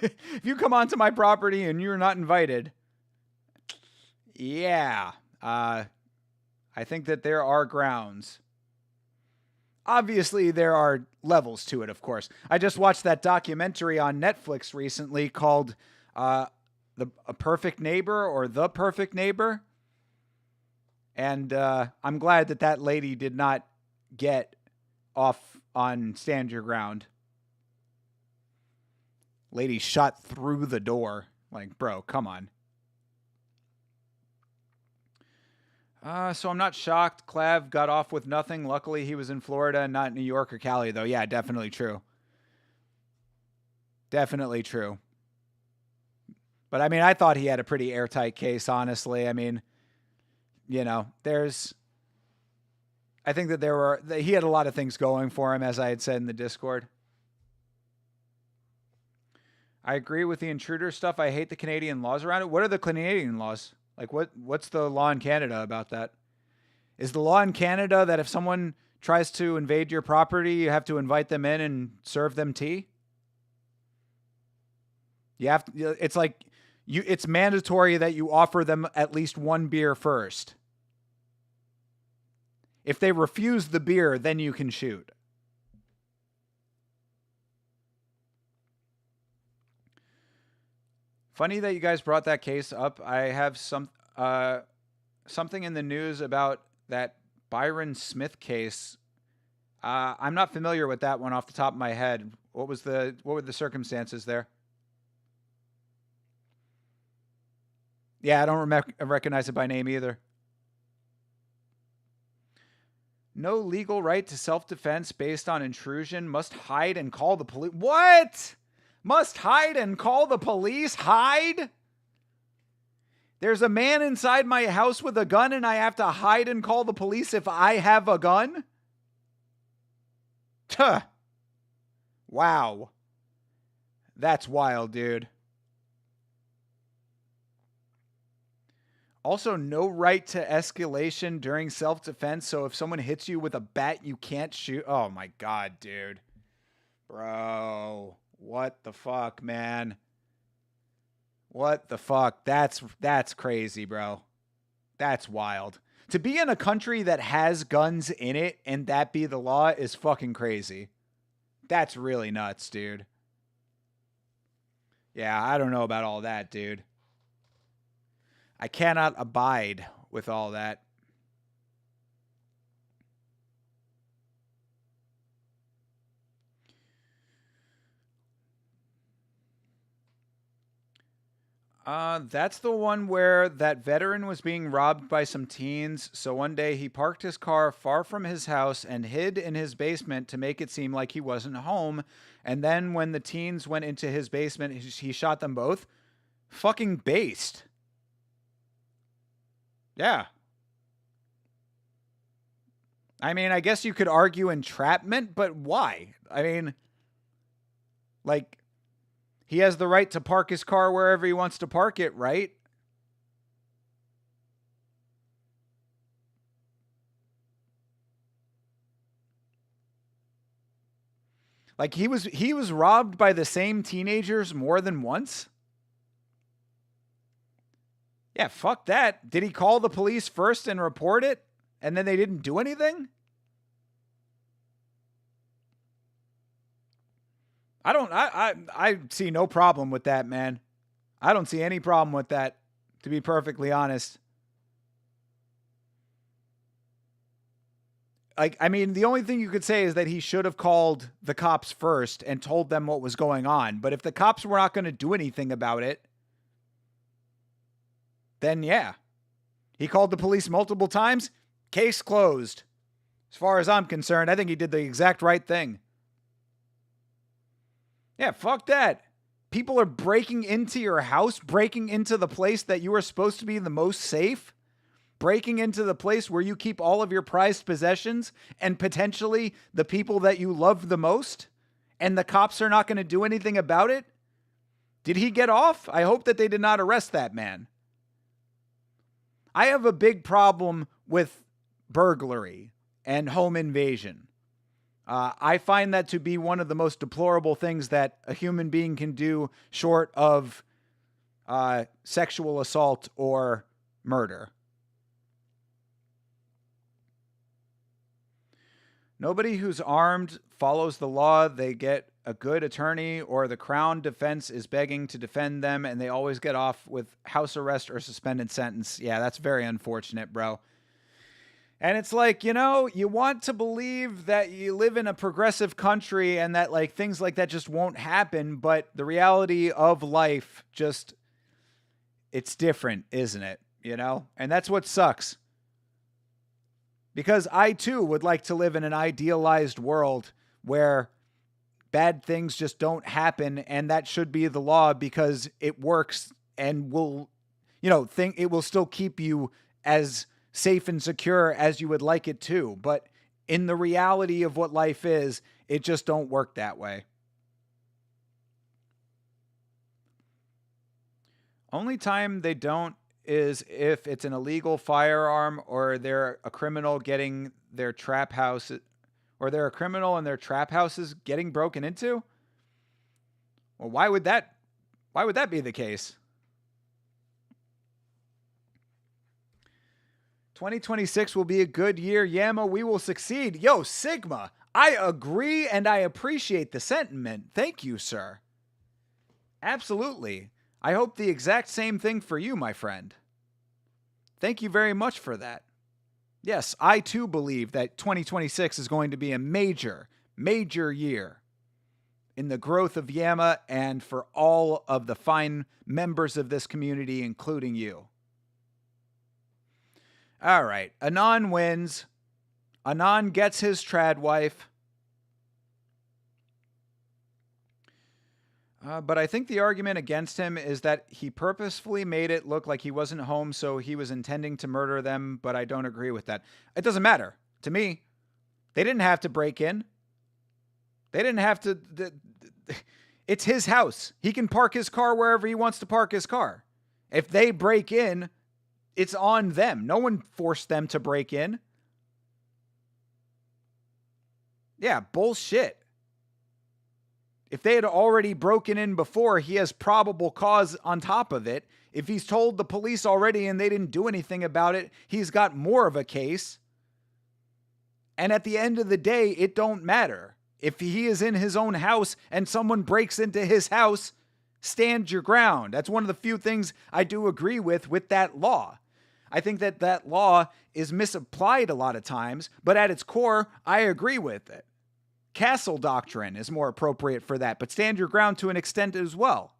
If you come onto my property and you're not invited, yeah, I think that there are grounds. Obviously, there are levels to it, of course. I just watched that documentary on Netflix recently called A Perfect Neighbor or The Perfect Neighbor. And I'm glad that that lady did not get off on Stand Your Ground. Lady shot through the door. Like, bro, come on. So I'm not shocked Clav got off with nothing. Luckily, he was in Florida and not New York or Cali, though. Yeah, definitely true. Definitely true. But, I mean, I thought he had a pretty airtight case, honestly. I mean, you know, I think that he had a lot of things going for him, as I had said in the Discord. I agree with the intruder stuff. I hate the Canadian laws around it. What are the Canadian laws? Like, what's the law in Canada about that? Is the law in Canada that if someone tries to invade your property, you have to invite them in and serve them tea? You have to, it's like it's mandatory that you offer them at least one beer first. If they refuse the beer, then you can shoot. Funny that you guys brought that case up. I have something in the news about that Byron Smith case. I'm not familiar with that one off the top of my head. What were the circumstances there? Yeah, I don't recognize it by name either. No legal right to self-defense based on intrusion. Must hide and call the police. What? Must hide and call the police? Hide? There's a man inside my house with a gun and I have to hide and call the police if I have a gun? Tuh. Wow. That's wild, dude. Also, no right to escalation during self-defense. So if someone hits you with a bat, you can't shoot. Oh my God, dude. Bro. What the fuck, man? What the fuck? That's crazy, bro. That's wild. To be in a country that has guns in it and that be the law is fucking crazy. That's really nuts, dude. Yeah, I don't know about all that, dude. I cannot abide with all that. That's the one where that veteran was being robbed by some teens. So one day he parked his car far from his house and hid in his basement to make it seem like he wasn't home. And then when the teens went into his basement, he shot them both. Fucking based. Yeah. I mean, I guess you could argue entrapment, but why? I mean, like, he has the right to park his car wherever he wants to park it, right? Like, he was robbed by the same teenagers more than once? Yeah, fuck that. Did he call the police first and report it? And then they didn't do anything? I see no problem with that, man. I don't see any problem with that, to be perfectly honest. Like, I mean, the only thing you could say is that he should have called the cops first and told them what was going on. But if the cops were not going to do anything about it, then yeah. He called the police multiple times. Case closed. As far as I'm concerned, I think he did the exact right thing. Yeah, fuck that. People are breaking into your house, breaking into the place that you are supposed to be the most safe, breaking into the place where you keep all of your prized possessions and potentially the people that you love the most, and the cops are not going to do anything about it? Did he get off? I hope that they did not arrest that man. I have a big problem with burglary and home invasion. I find that to be one of the most deplorable things that a human being can do short of sexual assault or murder. Nobody who's armed follows the law. They get a good attorney, or the Crown defense is begging to defend them, and they always get off with house arrest or suspended sentence. Yeah, that's very unfortunate, bro. And it's like, you know, you want to believe that you live in a progressive country and that like things like that just won't happen, but the reality of life just, it's different, isn't it? You know? And that's what sucks. Because I too would like to live in an idealized world where bad things just don't happen, and that should be the law because it works and will, you know, it will still keep you as safe and secure as you would like it to. But in the reality of what life is, it just don't work that way. Only time they don't is if it's an illegal firearm, or they're a criminal getting their trap house, or they're a criminal and their trap houses getting broken into. Well, why would that be the case? 2026 will be a good year. Yama, we will succeed. Yo, Sigma, I agree and I appreciate the sentiment. Thank you, sir. Absolutely. I hope the exact same thing for you, my friend. Thank you very much for that. Yes, I too believe that 2026 is going to be a major, major year in the growth of Yama and for all of the fine members of this community, including you. All right, Anon wins. Anon gets his trad wife. But I think the argument against him is that he purposefully made it look like he wasn't home, so he was intending to murder them, but I don't agree with that. It doesn't matter. To me, they didn't have to break in. They didn't have to... It's his house. He can park his car wherever he wants to park his car. If they break in, it's on them. No one forced them to break in. Yeah, bullshit. If they had already broken in before, he has probable cause on top of it. If he's told the police already and they didn't do anything about it, he's got more of a case. And at the end of the day, it don't matter. If he is in his own house and someone breaks into his house, stand your ground. That's one of the few things I do agree with that law. I think that law is misapplied a lot of times, but at its core, I agree with it. Castle doctrine is more appropriate for that, but stand your ground to an extent as well.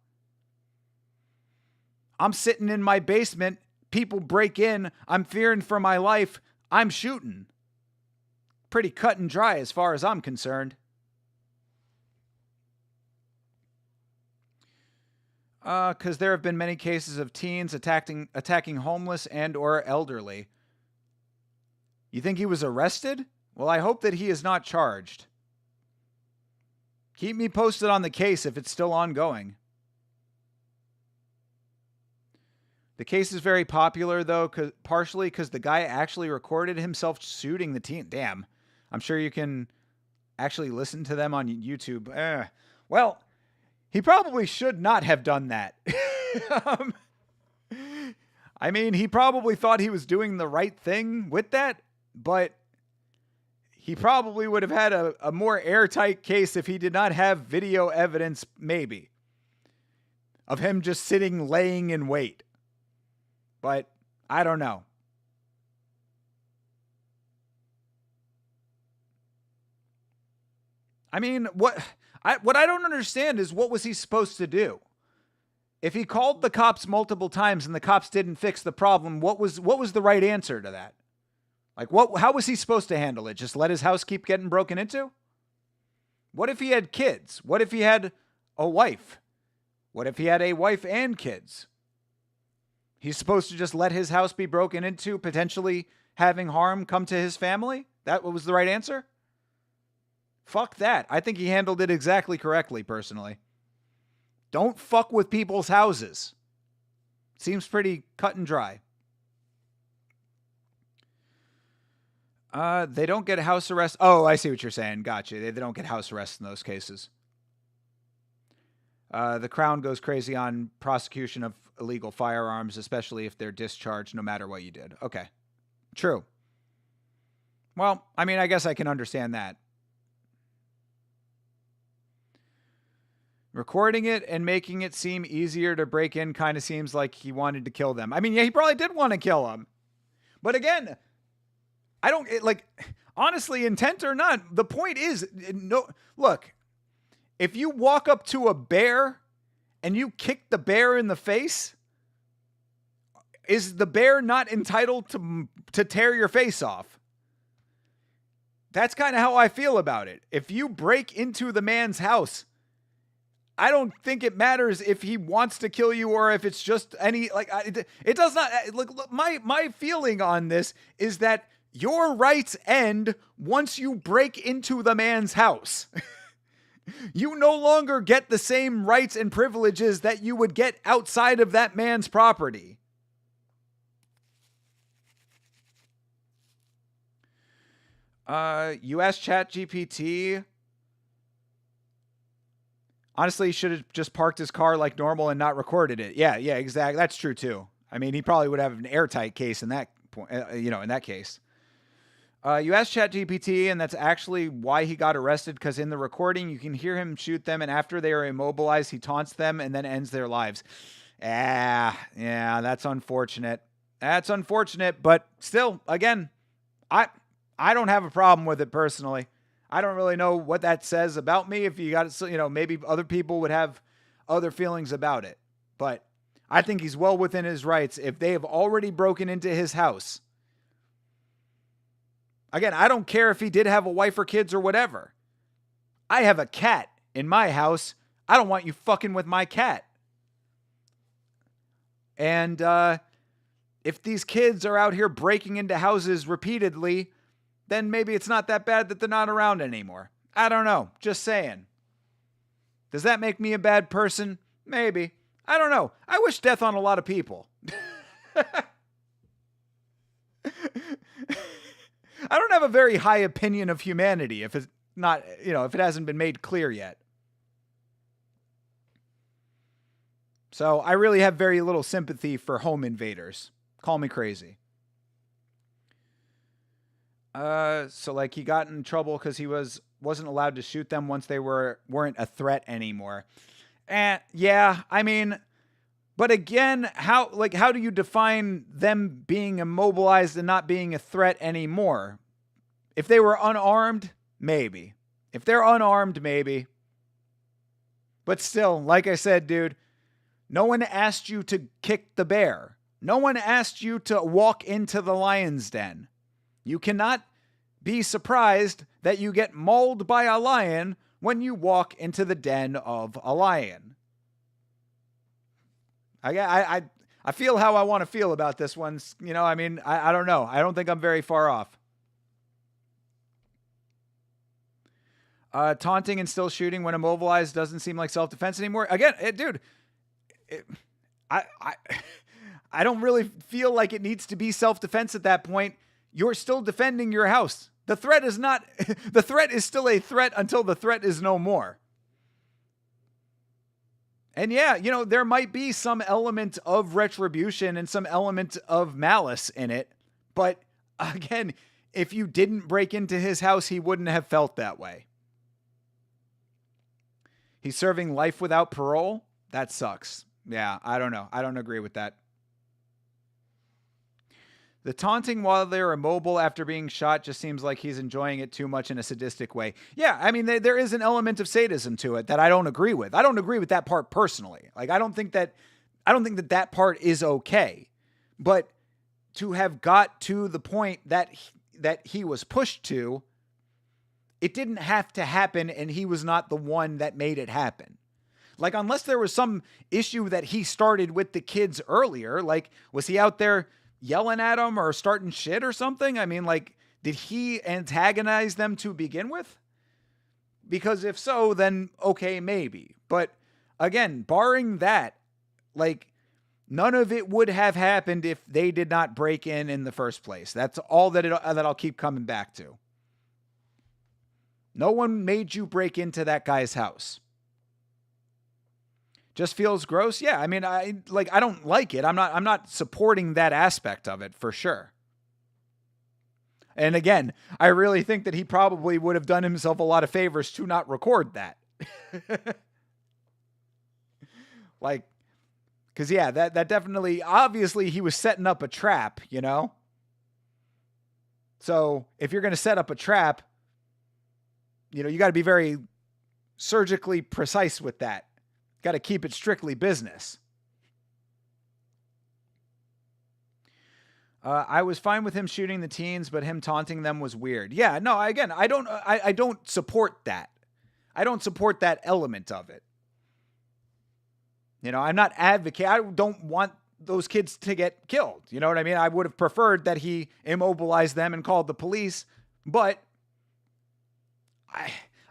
I'm sitting in my basement, people break in, I'm fearing for my life, I'm shooting. Pretty cut and dry as far as I'm concerned. Because there have been many cases of teens attacking homeless and or elderly. You think he was arrested? Well, I hope that he is not charged. Keep me posted on the case if it's still ongoing. The case is very popular, though, partially because the guy actually recorded himself shooting the teen. Damn. I'm sure you can actually listen to them on YouTube. Well, he probably should not have done that. I mean, he probably thought he was doing the right thing with that, but he probably would have had a more airtight case if he did not have video evidence, maybe, of him just sitting, laying in wait. But I don't know. I mean, what I don't understand is, what was he supposed to do? If he called the cops multiple times and the cops didn't fix the problem, what was the right answer to that? Like, how was he supposed to handle it? Just let his house keep getting broken into? What if he had kids? What if he had a wife? What if he had a wife and kids? He's supposed to just let his house be broken into, potentially having harm come to his family? That was the right answer? Fuck that. I think he handled it exactly correctly, personally. Don't fuck with people's houses. Seems pretty cut and dry. They don't get house arrest. Oh, I see what you're saying. Gotcha. They don't get house arrest in those cases. The Crown goes crazy on prosecution of illegal firearms, especially if they're discharged no matter what you did. Okay. True. Well, I mean, I guess I can understand that. Recording it and making it seem easier to break in kind of seems like he wanted to kill them. I mean, yeah, he probably did want to kill them. But again, I don't, honestly, intent or not, the point is, no, look, if you walk up to a bear and you kick the bear in the face, is the bear not entitled to tear your face off? That's kind of how I feel about it. If you break into the man's house, I don't think it matters if he wants to kill you or if it's just any, it does not, look, my feeling on this is that your rights end once you break into the man's house. You no longer get the same rights and privileges that you would get outside of that man's property. You asked ChatGPT. Honestly, he should have just parked his car like normal and not recorded it. Yeah, exactly. That's true too. I mean, he probably would have an airtight case in that point, in that case. You asked ChatGPT, and that's actually why he got arrested, because in the recording, you can hear him shoot them, and after they are immobilized, he taunts them and then ends their lives. Yeah, that's unfortunate. That's unfortunate, but still, again, I don't have a problem with it personally. I don't really know what that says about me. If you got it, maybe other people would have other feelings about it, but I think he's well within his rights if they have already broken into his house. Again, I don't care if he did have a wife or kids or whatever. I have a cat in my house. I don't want you fucking with my cat. And if these kids are out here breaking into houses repeatedly, then maybe it's not that bad that they're not around anymore. I don't know. Just saying. Does that make me a bad person? Maybe. I don't know. I wish death on a lot of people. I don't have a very high opinion of humanity if it's not, if it hasn't been made clear yet. So I really have very little sympathy for home invaders. Call me crazy. So he got in trouble because he wasn't allowed to shoot them once they weren't a threat anymore. And yeah, I mean, but again, how do you define them being immobilized and not being a threat anymore? If they were unarmed, maybe. If they're unarmed, maybe. But still, like I said, dude, no one asked you to kick the bear. No one asked you to walk into the lion's den. You cannot be surprised that you get mauled by a lion when you walk into the den of a lion. I feel how I want to feel about this one. I mean, I don't know. I don't think I'm very far off. Taunting and still shooting when immobilized doesn't seem like self-defense anymore. Again, I don't really feel like it needs to be self-defense at that point. You're still defending your house. The threat is still a threat until the threat is no more. And yeah, there might be some element of retribution and some element of malice in it. But again, if you didn't break into his house, he wouldn't have felt that way. He's serving life without parole? That sucks. Yeah, I don't know. I don't agree with that. The taunting while they're immobile after being shot just seems like he's enjoying it too much in a sadistic way. Yeah, I mean, there is an element of sadism to it that I don't agree with. I don't agree with that part personally. I don't think that part is okay. But to have got to the point that he was pushed to, it didn't have to happen, and he was not the one that made it happen. Unless there was some issue that he started with the kids earlier, was he out there yelling at them or starting shit or something? I mean, did he antagonize them to begin with? Because if so, then okay, maybe. But again, barring that, like, none of it would have happened if they did not break in the first place. That's all that I'll keep coming back to. No one made you break into that guy's house. Just feels gross. Yeah, I mean, I don't like it. I'm not supporting that aspect of it for sure. And again, I really think that he probably would have done himself a lot of favors to not record that. Like, because, yeah, that definitely, obviously, he was setting up a trap, you know? So if you're going to set up a trap, you know, you got to be very surgically precise with that. Got to keep it strictly business. I was fine with him shooting the teens, but him taunting them was weird. Yeah, no, again, I don't support that. I don't support that element of it. You know, I'm not advocating. I don't want those kids to get killed. You know what I mean? I would have preferred that he immobilized them and called the police. But,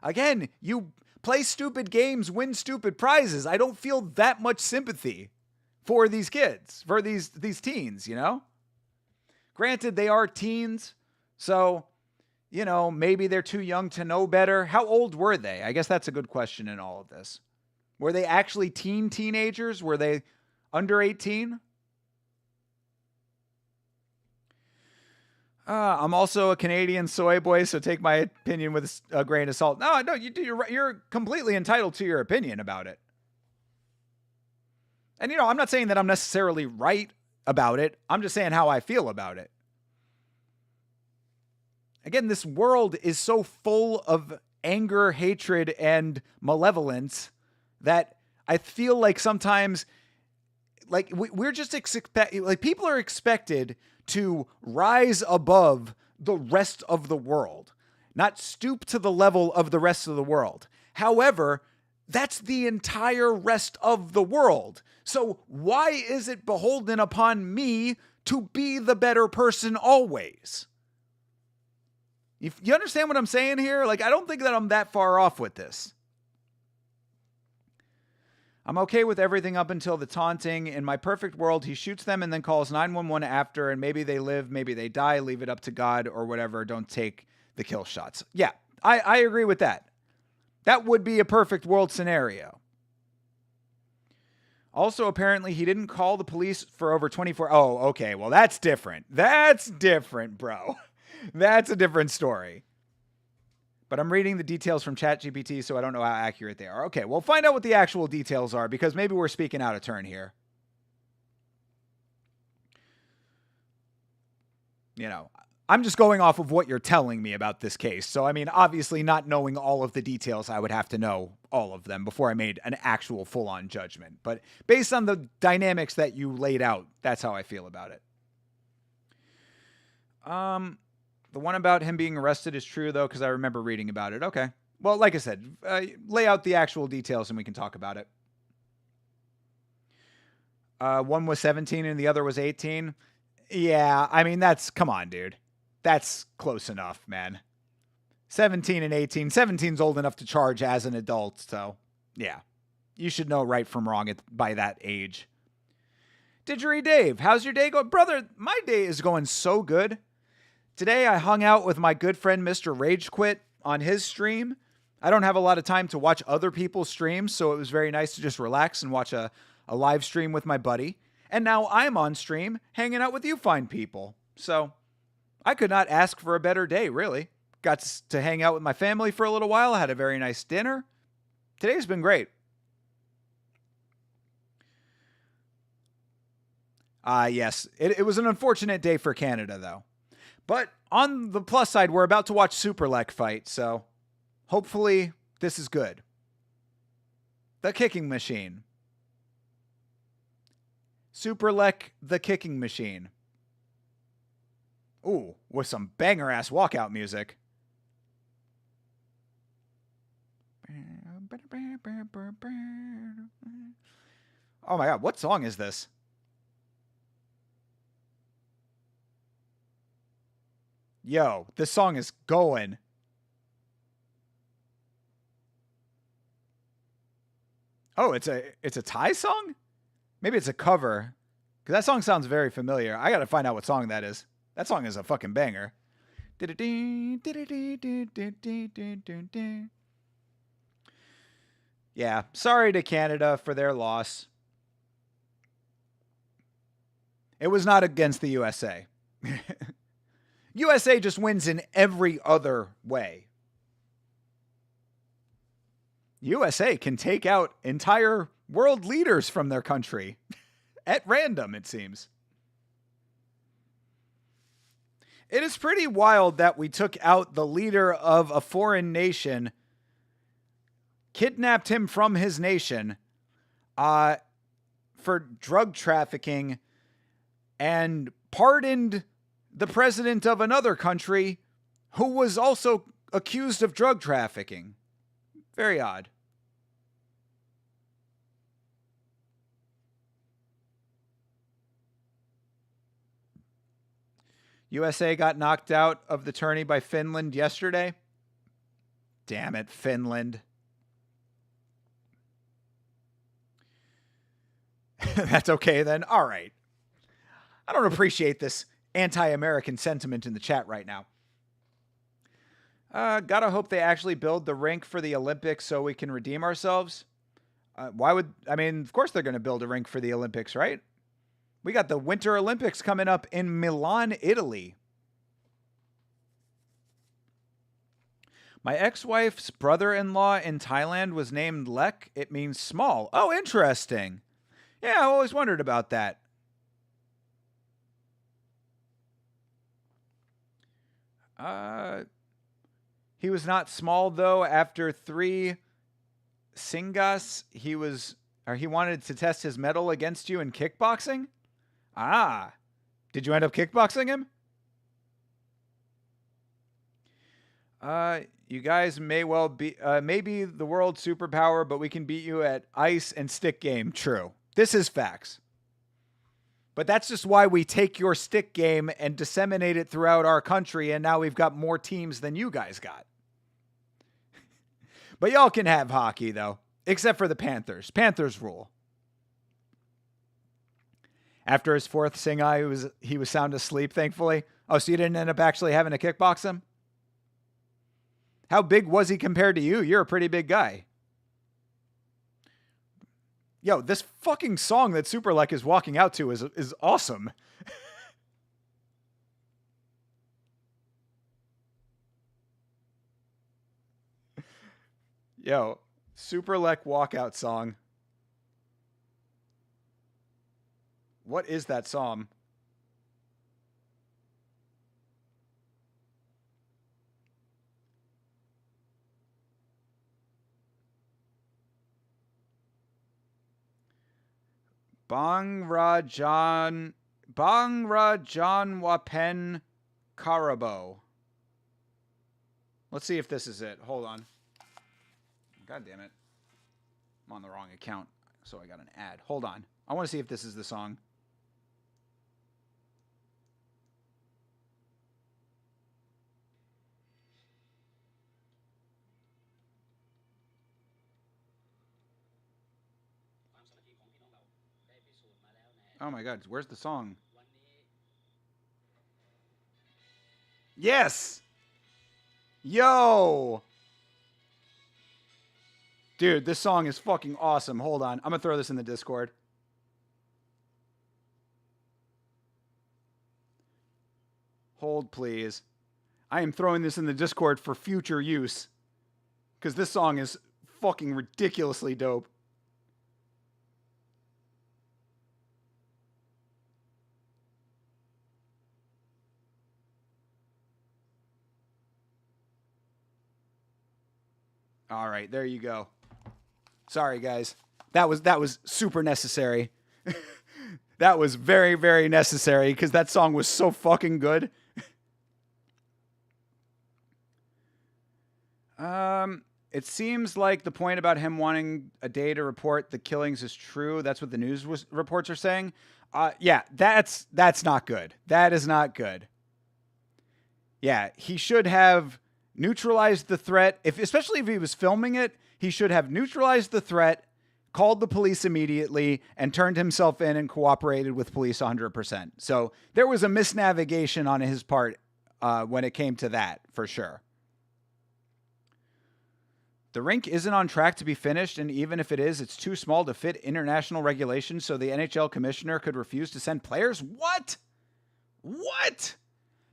again, you play stupid games, win stupid prizes. I don't feel that much sympathy for these kids, for these teens, you know? Granted, they are teens, so, you know, maybe they're too young to know better. How old were they? I guess that's a good question in all of this. Were they actually teenagers? Were they under 18? I'm also a Canadian soy boy, so take my opinion with a grain of salt. No, you're completely entitled to your opinion about it. And, you know, I'm not saying that I'm necessarily right about it. I'm just saying how I feel about it. Again, this world is so full of anger, hatred, and malevolence that I feel like sometimes, like, we're just people are expected to rise above the rest of the world, not stoop to the level of the rest of the world. However, that's the entire rest of the world. So why is it beholden upon me to be the better person always? You understand what I'm saying here? Like, I don't think that I'm that far off with this. I'm okay with everything up until the taunting. In my perfect world, he shoots them and then calls 911 after, and maybe they live, maybe they die. Leave it up to God or whatever. Don't take the kill shots. Yeah, I agree with that. That would be a perfect world scenario. Also, apparently, he didn't call the police for over 24. Oh, okay. Well, that's different. That's different, bro. That's a different story. But I'm reading the details from ChatGPT, so I don't know how accurate they are. Okay, well, find out what the actual details are, because maybe we're speaking out of turn here. You know, I'm just going off of what you're telling me about this case. So, I mean, obviously not knowing all of the details, I would have to know all of them before I made an actual full-on judgment. But based on the dynamics that you laid out, that's how I feel about it. The one about him being arrested is true, though, because I remember reading about it. Okay. Well, like I said, lay out the actual details and we can talk about it. One was 17 and the other was 18. Yeah, I mean, come on, dude. That's close enough, man. 17 and 18. 17's old enough to charge as an adult, so yeah. You should know right from wrong by that age. Didgeridoo Dave, how's your day going? Brother, my day is going so good. Today, I hung out with my good friend, Mr. Rage Quit, on his stream. I don't have a lot of time to watch other people's streams, so it was very nice to just relax and watch a live stream with my buddy. And now I'm on stream, hanging out with you fine people. So, I could not ask for a better day, really. Got to hang out with my family for a little while, had a very nice dinner. Today's been great. Yes, it was an unfortunate day for Canada, though. But on the plus side, we're about to watch Superlek fight, so hopefully this is good. The kicking machine. Superlek, the kicking machine. Ooh, with some banger-ass walkout music. Oh my god, what song is this? Yo, this song is going. Oh, it's a Thai song? Maybe it's a cover. Because that song sounds very familiar. I got to find out what song that is. That song is a fucking banger. Yeah, sorry to Canada for their loss. It was not against the USA. USA just wins in every other way. USA can take out entire world leaders from their country at random, it seems. It is pretty wild that we took out the leader of a foreign nation, kidnapped him from his nation for drug trafficking, and pardoned the president of another country who was also accused of drug trafficking. Very odd. USA got knocked out of the tourney by Finland yesterday. Damn it, Finland. That's okay then. All right. I don't appreciate this anti-American sentiment in the chat right now. Gotta hope they actually build the rink for the Olympics so we can redeem ourselves. Of course they're going to build a rink for the Olympics, right? We got the Winter Olympics coming up in Milan, Italy. My ex-wife's brother-in-law in Thailand was named Lek. It means small. Oh, interesting. Yeah, I always wondered about that. He was not small though. After 3 Singas, he wanted to test his mettle against you in kickboxing. Ah, did you end up kickboxing him? You guys may well be maybe the world superpower, but we can beat you at ice and stick game. True, this is facts. But that's just why we take your stick game and disseminate it throughout our country, and now we've got more teams than you guys got. But y'all can have hockey, though, except for the Panthers. Panthers rule. After his 4th Singai, he was sound asleep, thankfully. Oh, so you didn't end up actually having to kickbox him? How big was he compared to you? You're a pretty big guy. Yo, this fucking song that Superlek is walking out to is awesome. Yo, Superlek walkout song. What is that song? Bangrajan Wapen Karabo. Let's see if this is it. Hold on. God damn it. I'm on the wrong account, so I got an ad. Hold on. I want to see if this is the song. Oh my God, where's the song? Yes! Yo! Dude, this song is fucking awesome. Hold on. I'm going to throw this in the Discord. Hold, please. I am throwing this in the Discord for future use. Because this song is fucking ridiculously dope. All right, there you go. Sorry, guys. That was super necessary. That was very, very necessary because that song was so fucking good. It seems like the point about him wanting a day to report the killings is true. That's what the news reports are saying. Yeah, that's not good. That is not good. Yeah, he should have neutralized the threat. Especially if he was filming it, he should have neutralized the threat, called the police immediately and turned himself in and cooperated with police 100%. So there was a misnavigation on his part when it came to that, for sure. The rink isn't on track to be finished, and even if it is, it's too small to fit international regulations, so the NHL commissioner could refuse to send players? What? What?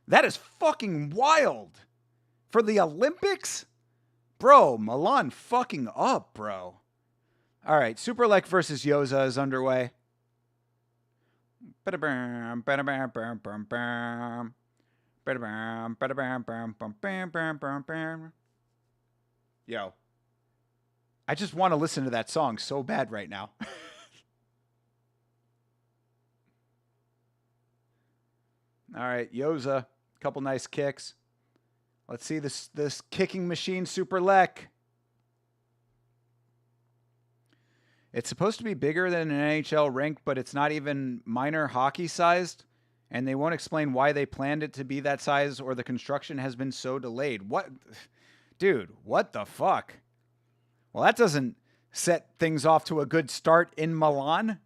That is fucking wild. For the Olympics? Bro, Milan fucking up, bro. All right, Superlek versus Yoza is underway. Yo. I just want to listen to that song so bad right now. All right, Yoza, couple nice kicks. Let's see this kicking machine, Superlek. It's supposed to be bigger than an NHL rink, but it's not even minor hockey sized, and they won't explain why they planned it to be that size or the construction has been so delayed. What? Dude, what the fuck? Well, that doesn't set things off to a good start in Milan.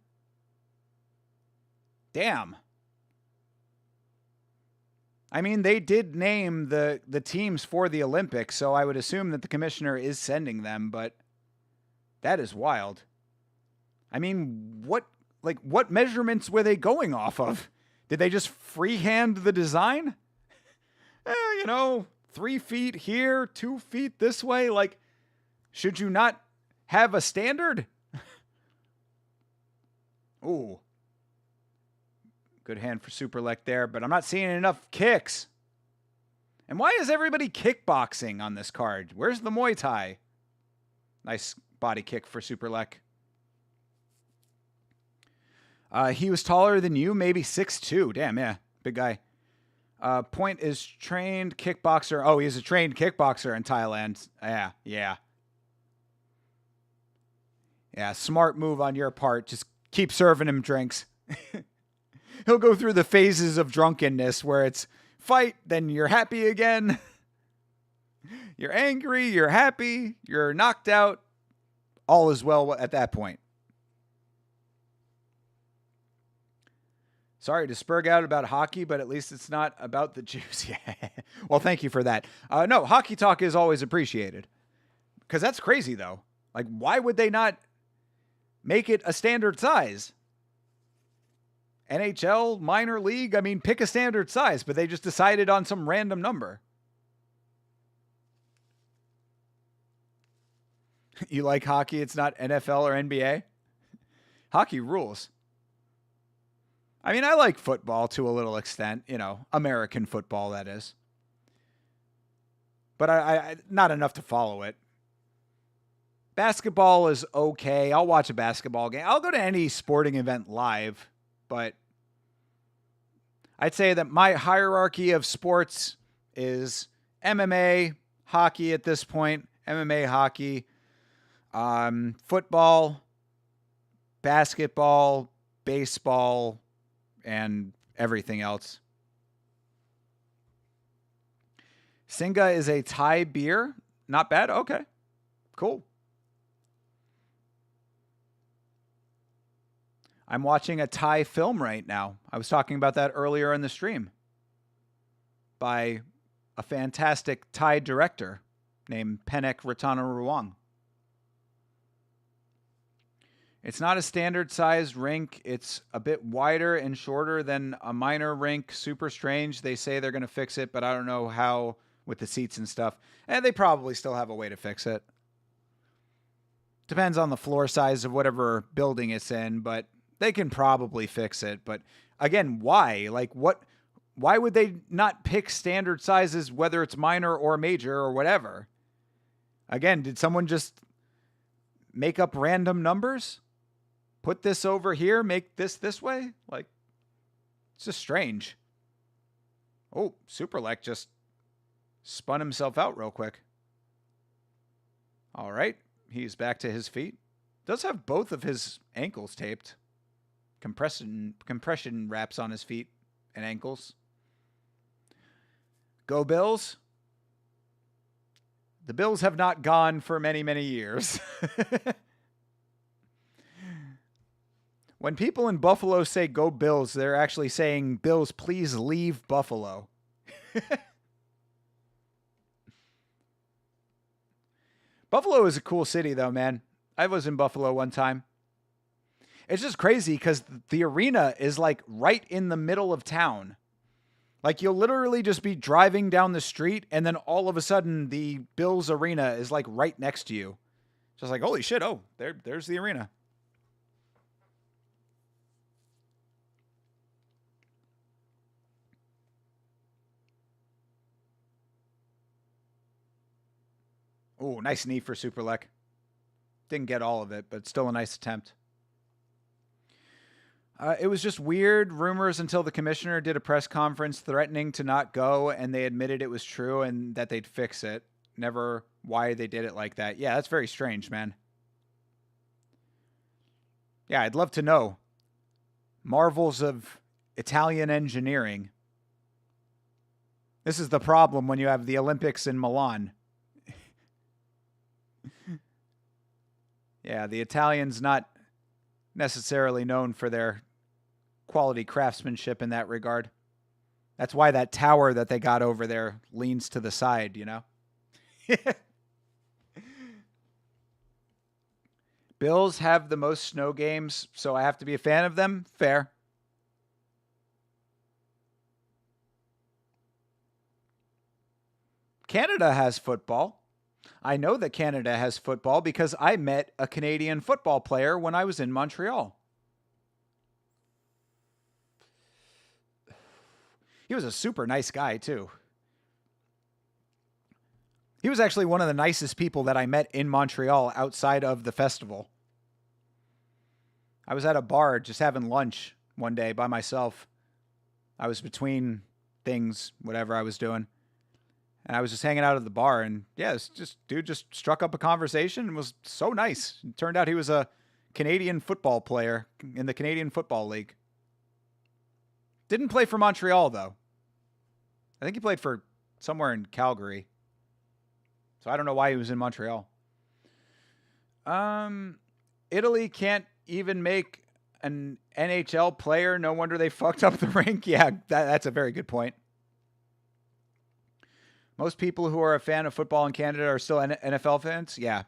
Damn. I mean, they did name the teams for the Olympics, so I would assume that the commissioner is sending them, but that is wild. I mean, what measurements were they going off of? Did they just freehand the design? 3 feet here, 2 feet this way, like... Should you not have a standard? Ooh. Good hand for Superlek there, but I'm not seeing enough kicks. And why is everybody kickboxing on this card? Where's the Muay Thai? Nice body kick for Superlek. He was taller than you, maybe 6'2". Damn, yeah. Big guy. Point is trained kickboxer. Oh, he's a trained kickboxer in Thailand. Yeah. Yeah, smart move on your part. Just keep serving him drinks. He'll go through the phases of drunkenness where it's fight, then you're happy again. You're angry, you're happy, you're knocked out. All is well at that point. Sorry to spurg out about hockey, but at least it's not about the juice. Yeah. Well, thank you for that. No, hockey talk is always appreciated. Because that's crazy, though. Like, why would they not... make it a standard size? NHL, minor league, I mean, pick a standard size, but they just decided on some random number. You like hockey? It's not NFL or NBA? Hockey rules. I mean, I like football to a little extent, American football, that is. But I not enough to follow it. Basketball is okay. I'll watch a basketball game. I'll go to any sporting event live, but I'd say that my hierarchy of sports is MMA, hockey at this point, MMA, hockey, football, basketball, baseball, and everything else. Singa is a Thai beer. Not bad. Okay, cool. I'm watching a Thai film right now. I was talking about that earlier in the stream. By a fantastic Thai director named Penek Ratanaruwang. It's not a standard sized rink. It's a bit wider and shorter than a minor rink. Super strange. They say they're going to fix it, but I don't know how with the seats and stuff. And they probably still have a way to fix it. Depends on the floor size of whatever building it's in, but they can probably fix it. But again, why? Like, why would they not pick standard sizes, whether it's minor or major or whatever? Again, did someone just make up random numbers? Put this over here, make this way? Like, it's just strange. Oh, Superlek just spun himself out real quick. All right, he's back to his feet. Does have both of his ankles taped. Compression wraps on his feet and ankles. Go Bills. The Bills have not gone for many, many years. When people in Buffalo say go Bills, they're actually saying, Bills, please leave Buffalo. Buffalo is a cool city, though, man. I was in Buffalo one time. It's just crazy because the arena is like right in the middle of town. Like you'll literally just be driving down the street and then all of a sudden the Bills arena is like right next to you. Just like, holy shit, oh, there's the arena. Oh, nice knee for Superlek. Didn't get all of it, but still a nice attempt. It was just weird rumors until the commissioner did a press conference threatening to not go, and they admitted it was true and that they'd fix it. Never why they did it like that. Yeah, that's very strange, man. Yeah, I'd love to know. Marvels of Italian engineering. This is the problem when you have the Olympics in Milan. Yeah, the Italians not necessarily known for their quality craftsmanship in that regard. That's why that tower that they got over there leans to the side, you know? Bills have the most snow games, so I have to be a fan of them. Fair. Canada has football. I know that Canada has football because I met a Canadian football player when I was in Montreal. He was a super nice guy, too. He was actually one of the nicest people that I met in Montreal outside of the festival. I was at a bar just having lunch one day by myself. I was between things, whatever I was doing. And I was just hanging out at the bar, and yeah, this dude just struck up a conversation and was so nice. It turned out he was a Canadian football player in the Canadian Football League. Didn't play for Montreal, though. I think he played for somewhere in Calgary. So I don't know why he was in Montreal. Italy can't even make an NHL player. No wonder they fucked up the rink. Yeah, that's a very good point. Most people who are a fan of football in Canada are still NFL fans. Yeah.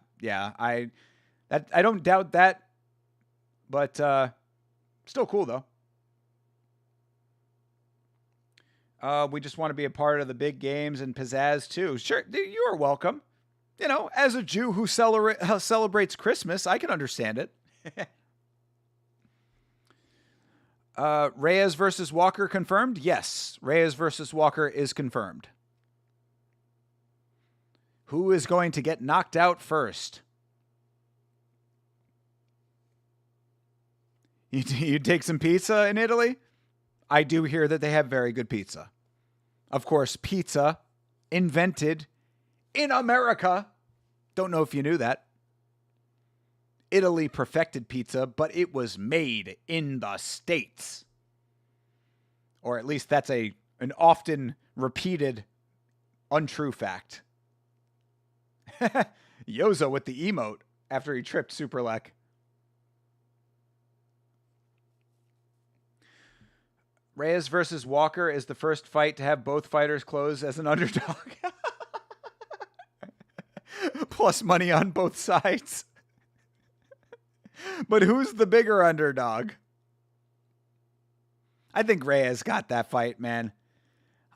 I don't doubt that, but still cool though. We just want to be a part of the big games and pizzazz too. Sure, you are welcome. You know, as a Jew who celebrates Christmas, I can understand it. Reyes versus Walker confirmed? Yes, Reyes versus Walker is confirmed. Who is going to get knocked out first? You take some pizza in Italy? I do hear that they have very good pizza. Of course, pizza invented in America. Don't know if you knew that. Italy perfected pizza, but it was made in the States. Or at least that's an often repeated untrue fact. Yoza with the emote after he tripped Superlek. Reyes versus Walker is the first fight to have both fighters close as an underdog. Plus money on both sides. But who's the bigger underdog? I think Reyes got that fight, man.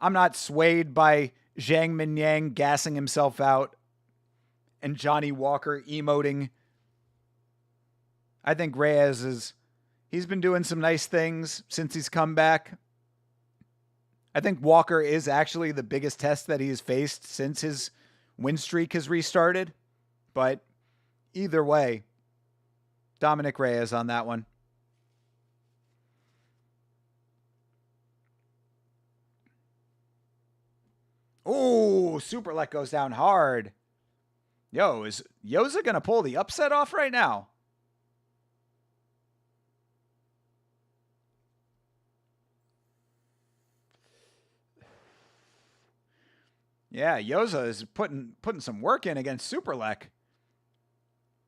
I'm not swayed by Zhang Minyang gassing himself out and Johnny Walker emoting. I think Reyes he's been doing some nice things since he's come back. I think Walker is actually the biggest test that he's faced since his win streak has restarted. But either way, Dominic Reyes on that one. Oh, Superlek goes down hard. Yo, is Yoza going to pull the upset off right now? Yeah, Yoza is putting some work in against Superlek.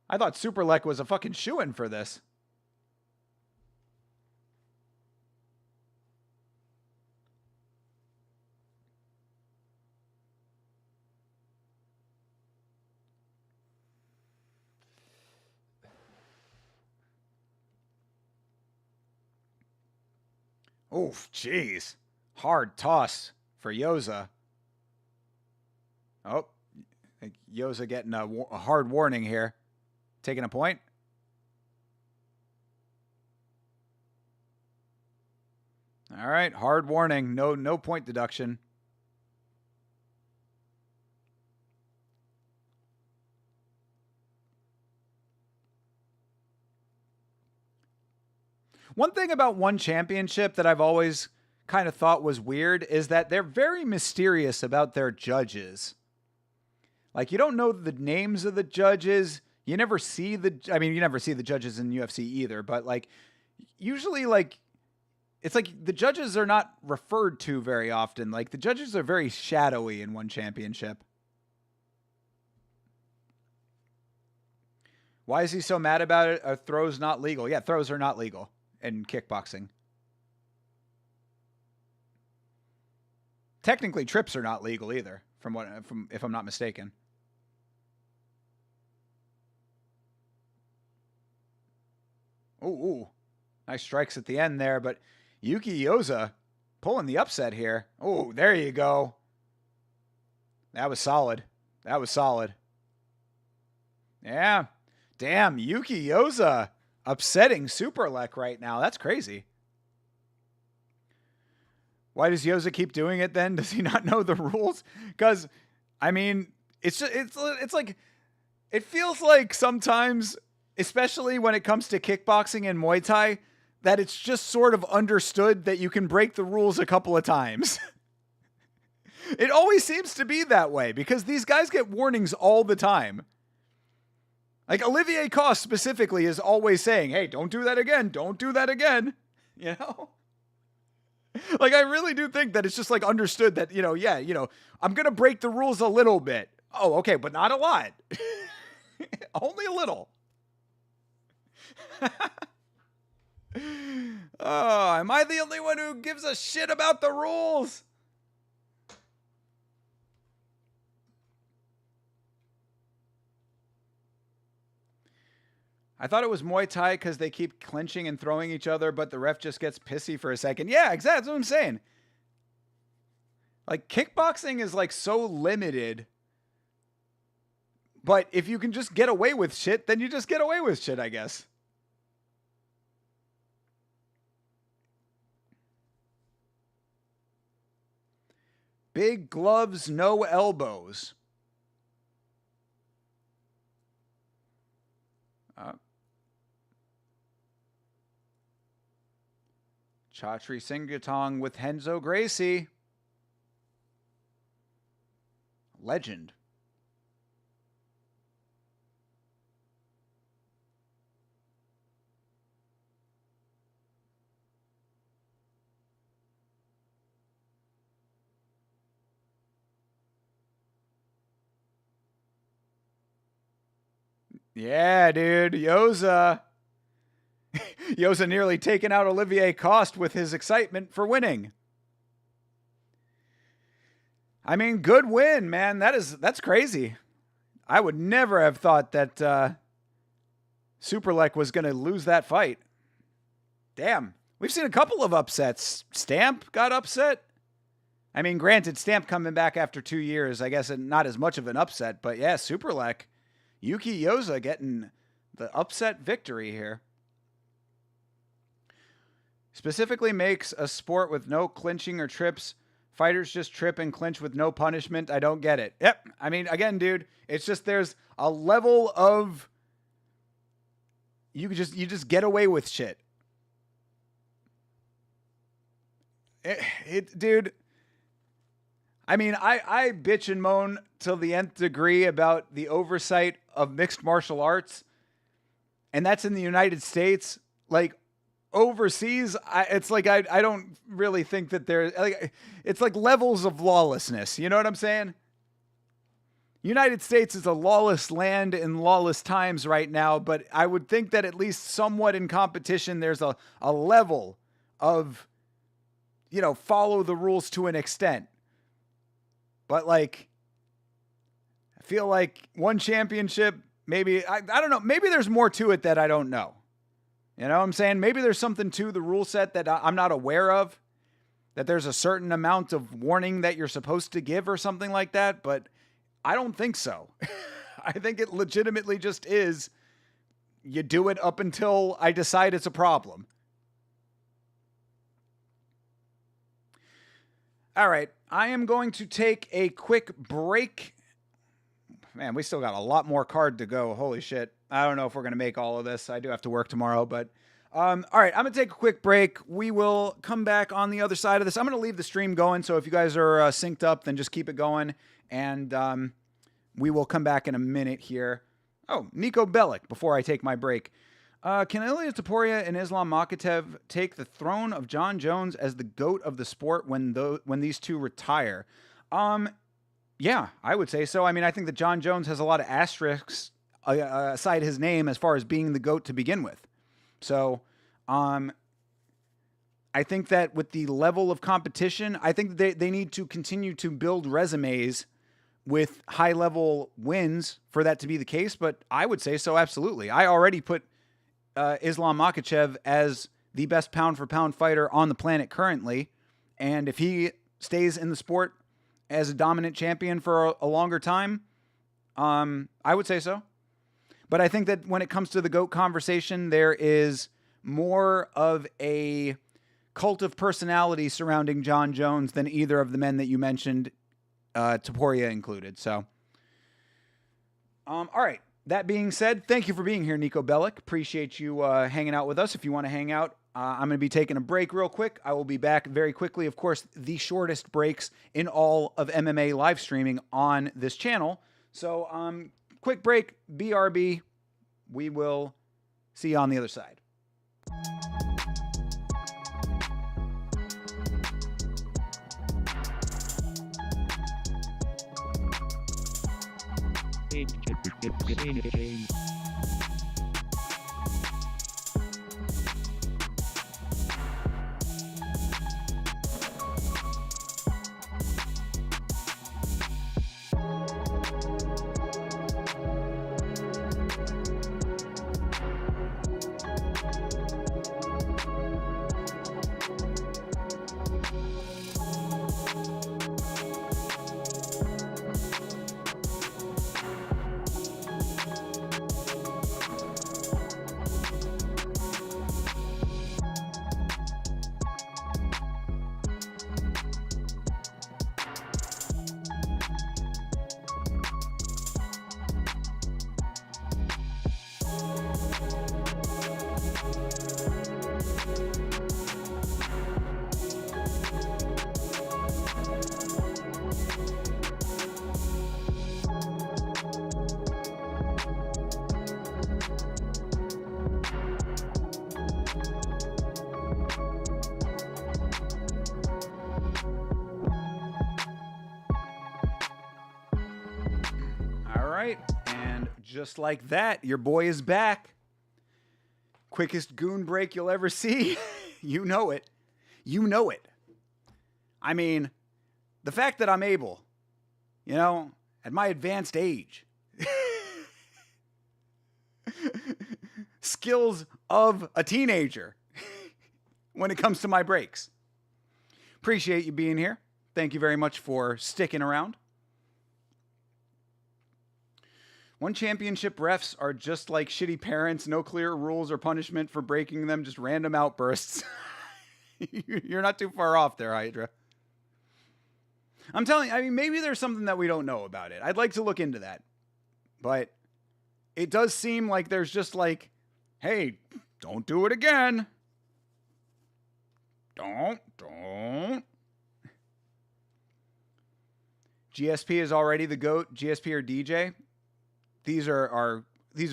I thought Superlek was a fucking shoo-in for this. Oof, jeez. Hard toss for Yoza. Oh, I think Yoza getting a hard warning here. Taking a point. All right, hard warning. No point deduction. One thing about one championship that I've always kind of thought was weird is that they're very mysterious about their judges. Like, you don't know the names of the judges. You never see you never see the judges in UFC either, but like usually like it's like the judges are not referred to very often. Like the judges are very shadowy in one championship. Why is he so mad about it? Are throws not legal? Yeah, throws are not legal in kickboxing. Technically, trips are not legal either, from if I'm not mistaken. Ooh, nice strikes at the end there, but Yuki Yoza pulling the upset here. Oh, there you go. That was solid. That was solid. Yeah. Damn, Yuki Yoza upsetting Superlek right now. That's crazy. Why does Yoza keep doing it then? Does he not know the rules? Because, I mean, it's like, it feels like sometimes, especially when it comes to kickboxing and Muay Thai, that it's just sort of understood that you can break the rules a couple of times. It always seems to be that way because these guys get warnings all the time. Like Olivier Coste specifically is always saying, hey, don't do that again. Don't do that again. You know? Like, I really do think that it's just like understood that, I'm going to break the rules a little bit. Oh, okay, but not a lot. Only a little. Oh, am I the only one who gives a shit about the rules? I thought it was Muay Thai because they keep clinching and throwing each other, but the ref just gets pissy for a second. Yeah, exactly. That's what I'm saying. Like, kickboxing is like so limited. But if you can just get away with shit, then you just get away with shit, I guess. Big gloves, no elbows. Chatri Singhatong with Renzo Gracie. Legend. Yeah, dude. Yoza. Yoza nearly taking out Olivier Coste with his excitement for winning. I mean, good win, man. That's crazy. I would never have thought that Superlek was going to lose that fight. Damn. We've seen a couple of upsets. Stamp got upset. I mean, granted, Stamp coming back after 2 years, I guess not as much of an upset, but yeah, Superlek. Yuki Yoza getting the upset victory here. Specifically makes a sport with no clinching or trips. Fighters just trip and clinch with no punishment. I don't get it. Yep. I mean, again, dude, it's just there's a level of you just get away with shit. Dude. I mean, I bitch and moan till the nth degree about the oversight of mixed martial arts, and that's in the United States. Like, overseas, it's like I don't really think that it's like levels of lawlessness. You know what I'm saying? United States is a lawless land in lawless times right now, but I would think that at least somewhat in competition, there's a level of, follow the rules to an extent. But like, I feel like one championship, maybe, I don't know, maybe there's more to it that I don't know. You know what I'm saying? Maybe there's something to the rule set that I'm not aware of, that there's a certain amount of warning that you're supposed to give or something like that, but I don't think so. I think it legitimately just is, you do it up until I decide it's a problem. All right, I am going to take a quick break. Man, we still got a lot more card to go. Holy shit. I don't know if we're going to make all of this. I do have to work tomorrow, but all right, I'm going to take a quick break. We will come back on the other side of this. I'm going to leave the stream going, so if you guys are synced up, then just keep it going, and we will come back in a minute here. Oh, Nico Bellic, before I take my break. Can Ilia Topuria and Islam Makhachev take the throne of John Jones as the GOAT of the sport when these two retire? Yeah, I would say so. I mean, I think that John Jones has a lot of asterisks aside his name as far as being the GOAT to begin with. So, I think that with the level of competition, I think that they need to continue to build resumes with high-level wins for that to be the case, but I would say so, absolutely. I already put Islam Makhachev as the best pound-for-pound fighter on the planet currently, and if he stays in the sport as a dominant champion for a longer time, I would say so. But I think that when it comes to the GOAT conversation, there is more of a cult of personality surrounding John Jones than either of the men that you mentioned, Topuria included. So, all right. That being said, thank you for being here, Nico Bellic. Appreciate you hanging out with us. If you want to hang out, I'm going to be taking a break real quick. I will be back very quickly. Of course, the shortest breaks in all of MMA live streaming on this channel. So, quick break, BRB. We will see you on the other side. And just like that, your boy is back. Quickest goon break you'll ever see. You know it. You know it. I mean, the fact that I'm able, at my advanced age, skills of a teenager when it comes to my breaks. Appreciate you being here. Thank you very much for sticking around. One championship refs are just like shitty parents, no clear rules or punishment for breaking them, just random outbursts. You're not too far off there, Hydra. I'm telling you, I mean, maybe there's something that we don't know about it. I'd like to look into that. But it does seem like there's just like, hey, don't do it again. Don't. GSP is already the GOAT. GSP or DJ? These are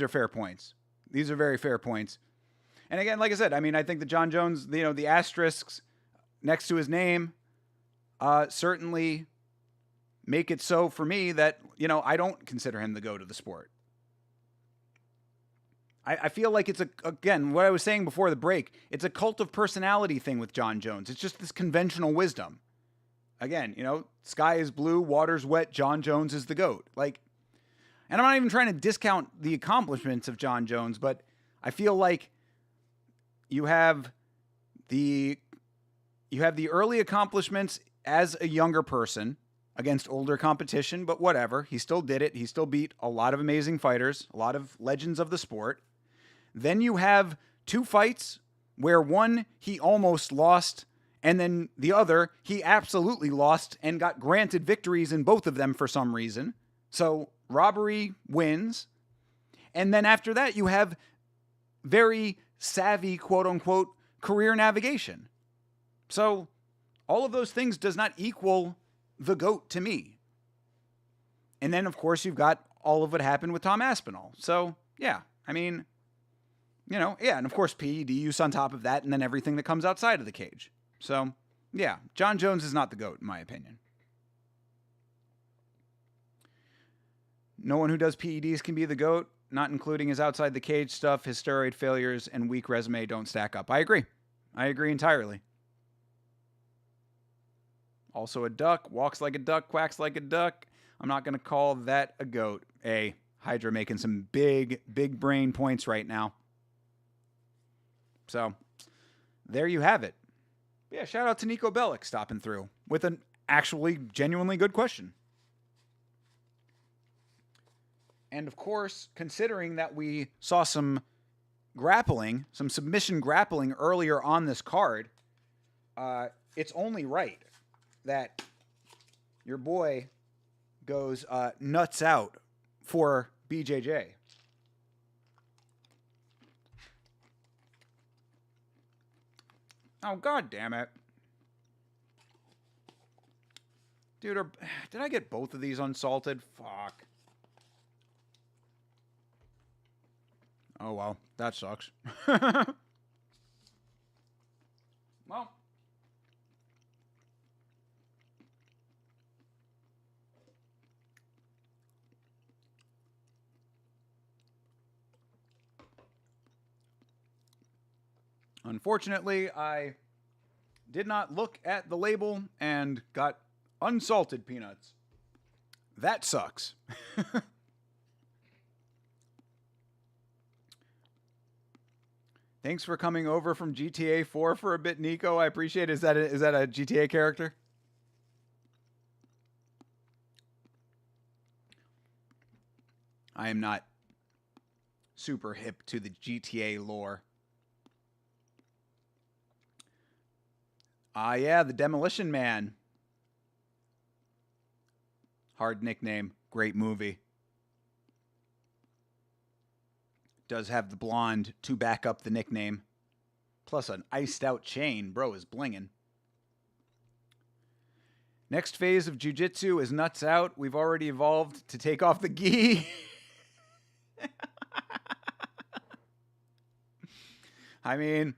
fair points. These are very fair points. And again, like I said, I mean, I think that John Jones, the asterisks next to his name certainly make it so for me that, I don't consider him the GOAT of the sport. I feel like it's, again, what I was saying before the break, it's a cult of personality thing with John Jones. It's just this conventional wisdom. Again, sky is blue, water's wet, John Jones is the GOAT. And I'm not even trying to discount the accomplishments of John Jones, but I feel like you have the early accomplishments as a younger person against older competition, but whatever. He still did it. He still beat a lot of amazing fighters, a lot of legends of the sport. Then you have two fights where one he almost lost, and then the other he absolutely lost and got granted victories in both of them for some reason. So robbery wins. And then after that, you have very savvy, quote unquote, career navigation. So all of those things does not equal the GOAT to me. And then, of course, you've got all of what happened with Tom Aspinall. So, yeah, I mean, and of course, PED use on top of that, and then everything that comes outside of the cage. So, yeah, John Jones is not the GOAT, in my opinion. No one who does PEDs can be the GOAT, not including his outside the cage stuff. His steroid failures and weak resume don't stack up. I agree entirely. Also a duck, walks like a duck, quacks like a duck. I'm not going to call that a GOAT. Hey, Hydra making some big brain points right now. So, there you have it. Yeah, shout out to Nico Bellic stopping through with an actually genuinely good question. And of course, considering that we saw some submission grappling earlier on this card, it's only right that your boy goes nuts out for BJJ. Oh, God damn it. Dude, did I get both of these unsalted? Fuck. Oh, well, that sucks. Well. Unfortunately, I did not look at the label and got unsalted peanuts. That sucks. Thanks for coming over from GTA 4 for a bit, Nico. I appreciate it. Is that a GTA character? I am not super hip to the GTA lore. Yeah, the Demolition Man. Hard nickname. Great movie. Does have the blonde to back up the nickname. Plus an iced out chain. Bro is blinging. Next phase of jiu-jitsu is nuts out. We've already evolved to take off the gi. I mean,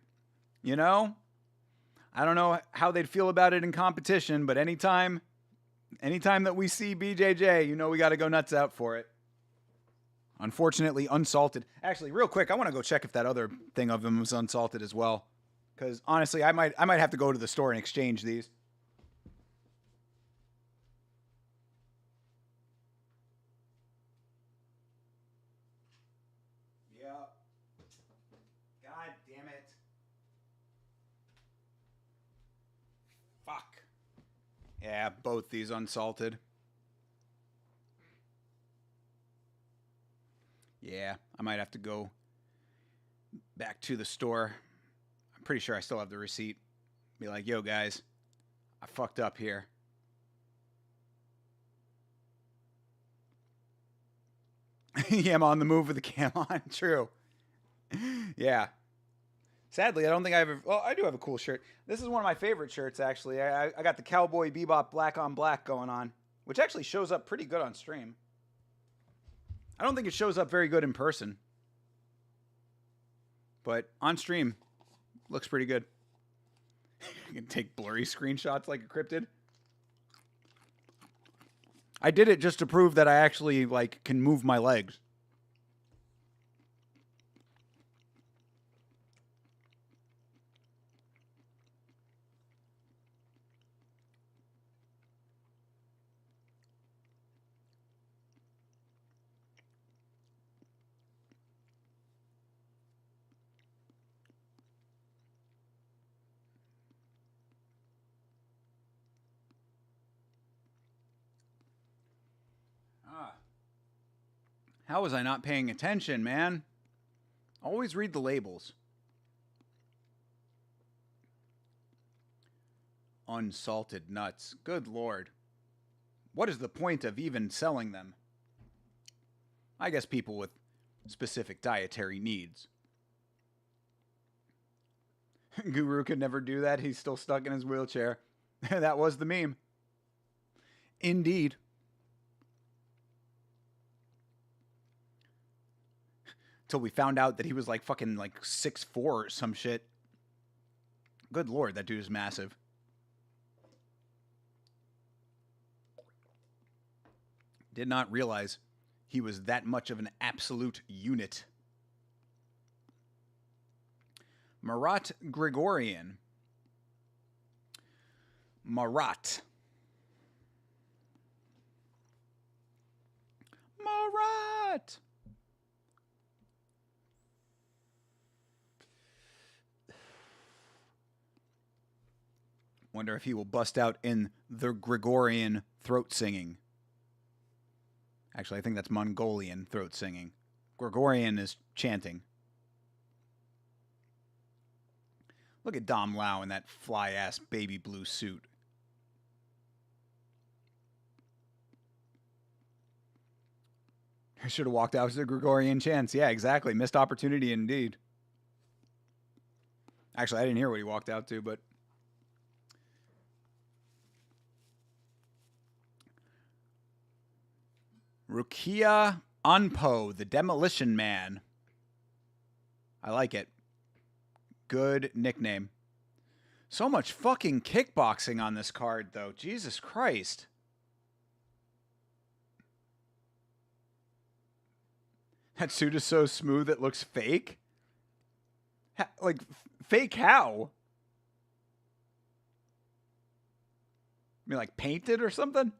I don't know how they'd feel about it in competition, but anytime that we see BJJ, we got to go nuts out for it. Unfortunately, unsalted. Actually, real quick, I want to go check if that other thing of them was unsalted as well. Because honestly, I might have to go to the store and exchange these. Yeah. God damn it. Fuck. Yeah, both these unsalted. Yeah, I might have to go back to the store. I'm pretty sure I still have the receipt. Be like, yo, guys, I fucked up here. Yeah, I'm on the move with the cam on. True. Yeah. Sadly, I don't think I have. Well, I do have a cool shirt. This is one of my favorite shirts, actually. I got the Cowboy Bebop black on black going on, which actually shows up pretty good on stream. I don't think it shows up very good in person. But on stream, looks pretty good. You can take blurry screenshots like a cryptid. I did it just to prove that I actually can move my legs. How was I not paying attention, man? Always read the labels. Unsalted nuts. Good Lord. What is the point of even selling them? I guess people with specific dietary needs. Guru could never do that. He's still stuck in his wheelchair. That was the meme. Indeed. Till we found out that he was like fucking like 6'4" or some shit. Good Lord, that dude is massive. Did not realize he was that much of an absolute unit. Marat Grigorian. Marat. Marat. Wonder if he will bust out in the Gregorian throat singing. Actually, I think that's Mongolian throat singing. Gregorian is chanting. Look at Dom Lau in that fly-ass baby blue suit. I should have walked out to the Gregorian chants. Yeah, exactly. Missed opportunity indeed. Actually, I didn't hear what he walked out to, but... Rukia Anpo, the Demolition Man. I like it. Good nickname. So much fucking kickboxing on this card, though. Jesus Christ. That suit is so smooth it looks fake. Like, fake how? I mean, like, painted or something?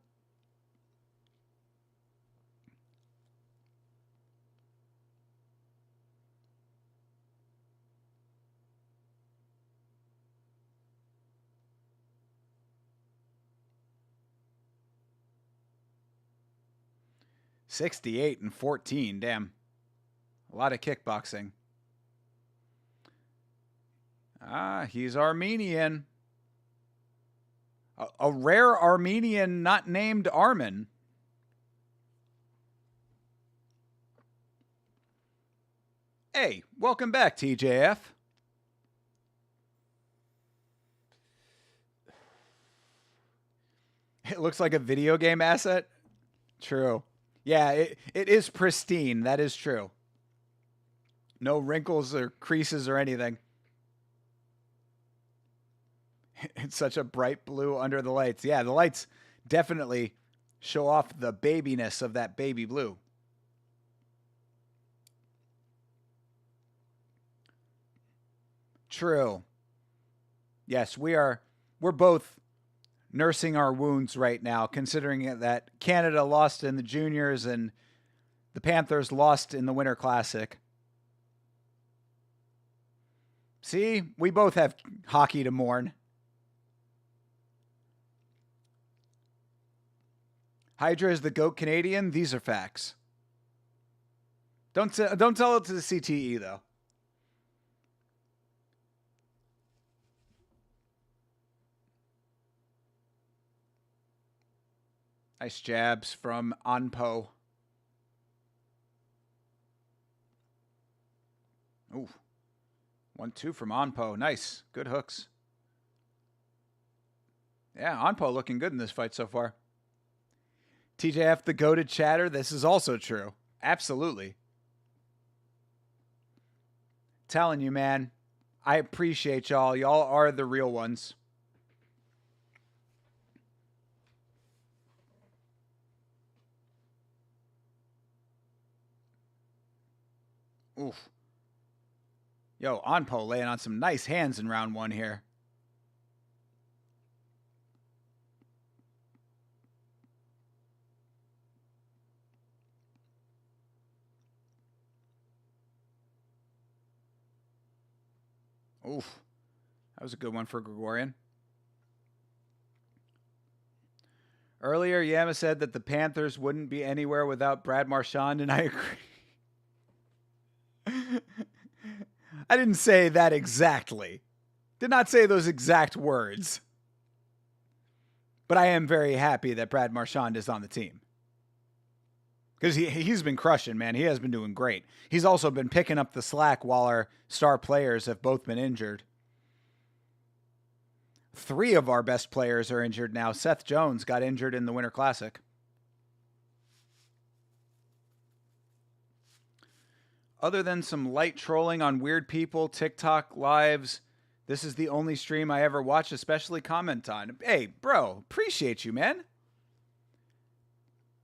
$68 and $14, damn. A lot of kickboxing. Ah, he's Armenian. A rare Armenian not named Armin. Hey, welcome back, TJF. It looks like a video game asset. True. Yeah, it is pristine. That is true. No wrinkles or creases or anything. It's such a bright blue under the lights. Yeah, the lights definitely show off the babiness of that baby blue. True. Yes, we're both nursing our wounds right now, considering that Canada lost in the juniors and the Panthers lost in the Winter Classic. See, we both have hockey to mourn. Hydra is the GOAT Canadian. These are facts. Don't tell it to the CTE, though. Nice jabs from Anpo. Ooh. 1-2 from Anpo. Nice. Good hooks. Yeah, Anpo looking good in this fight so far. TJF, the goated chatter. This is also true. Absolutely. Telling you, man. I appreciate y'all. Y'all are the real ones. Oof. Yo, Anpo laying on some nice hands in round one here. Oof. That was a good one for Gregorian. Earlier, Yama said that the Panthers wouldn't be anywhere without Brad Marchand, and I agree. I didn't say that exactly. Did not say those exact words. But I am very happy that Brad Marchand is on the team. Because he's been crushing, man. He has been doing great. He's also been picking up the slack while our star players have both been injured. 3 of our best players are injured now. Seth Jones got injured in the Winter Classic. Other than some light trolling on weird people, TikTok lives, this is the only stream I ever watch, especially comment on. Hey, bro, appreciate you, man.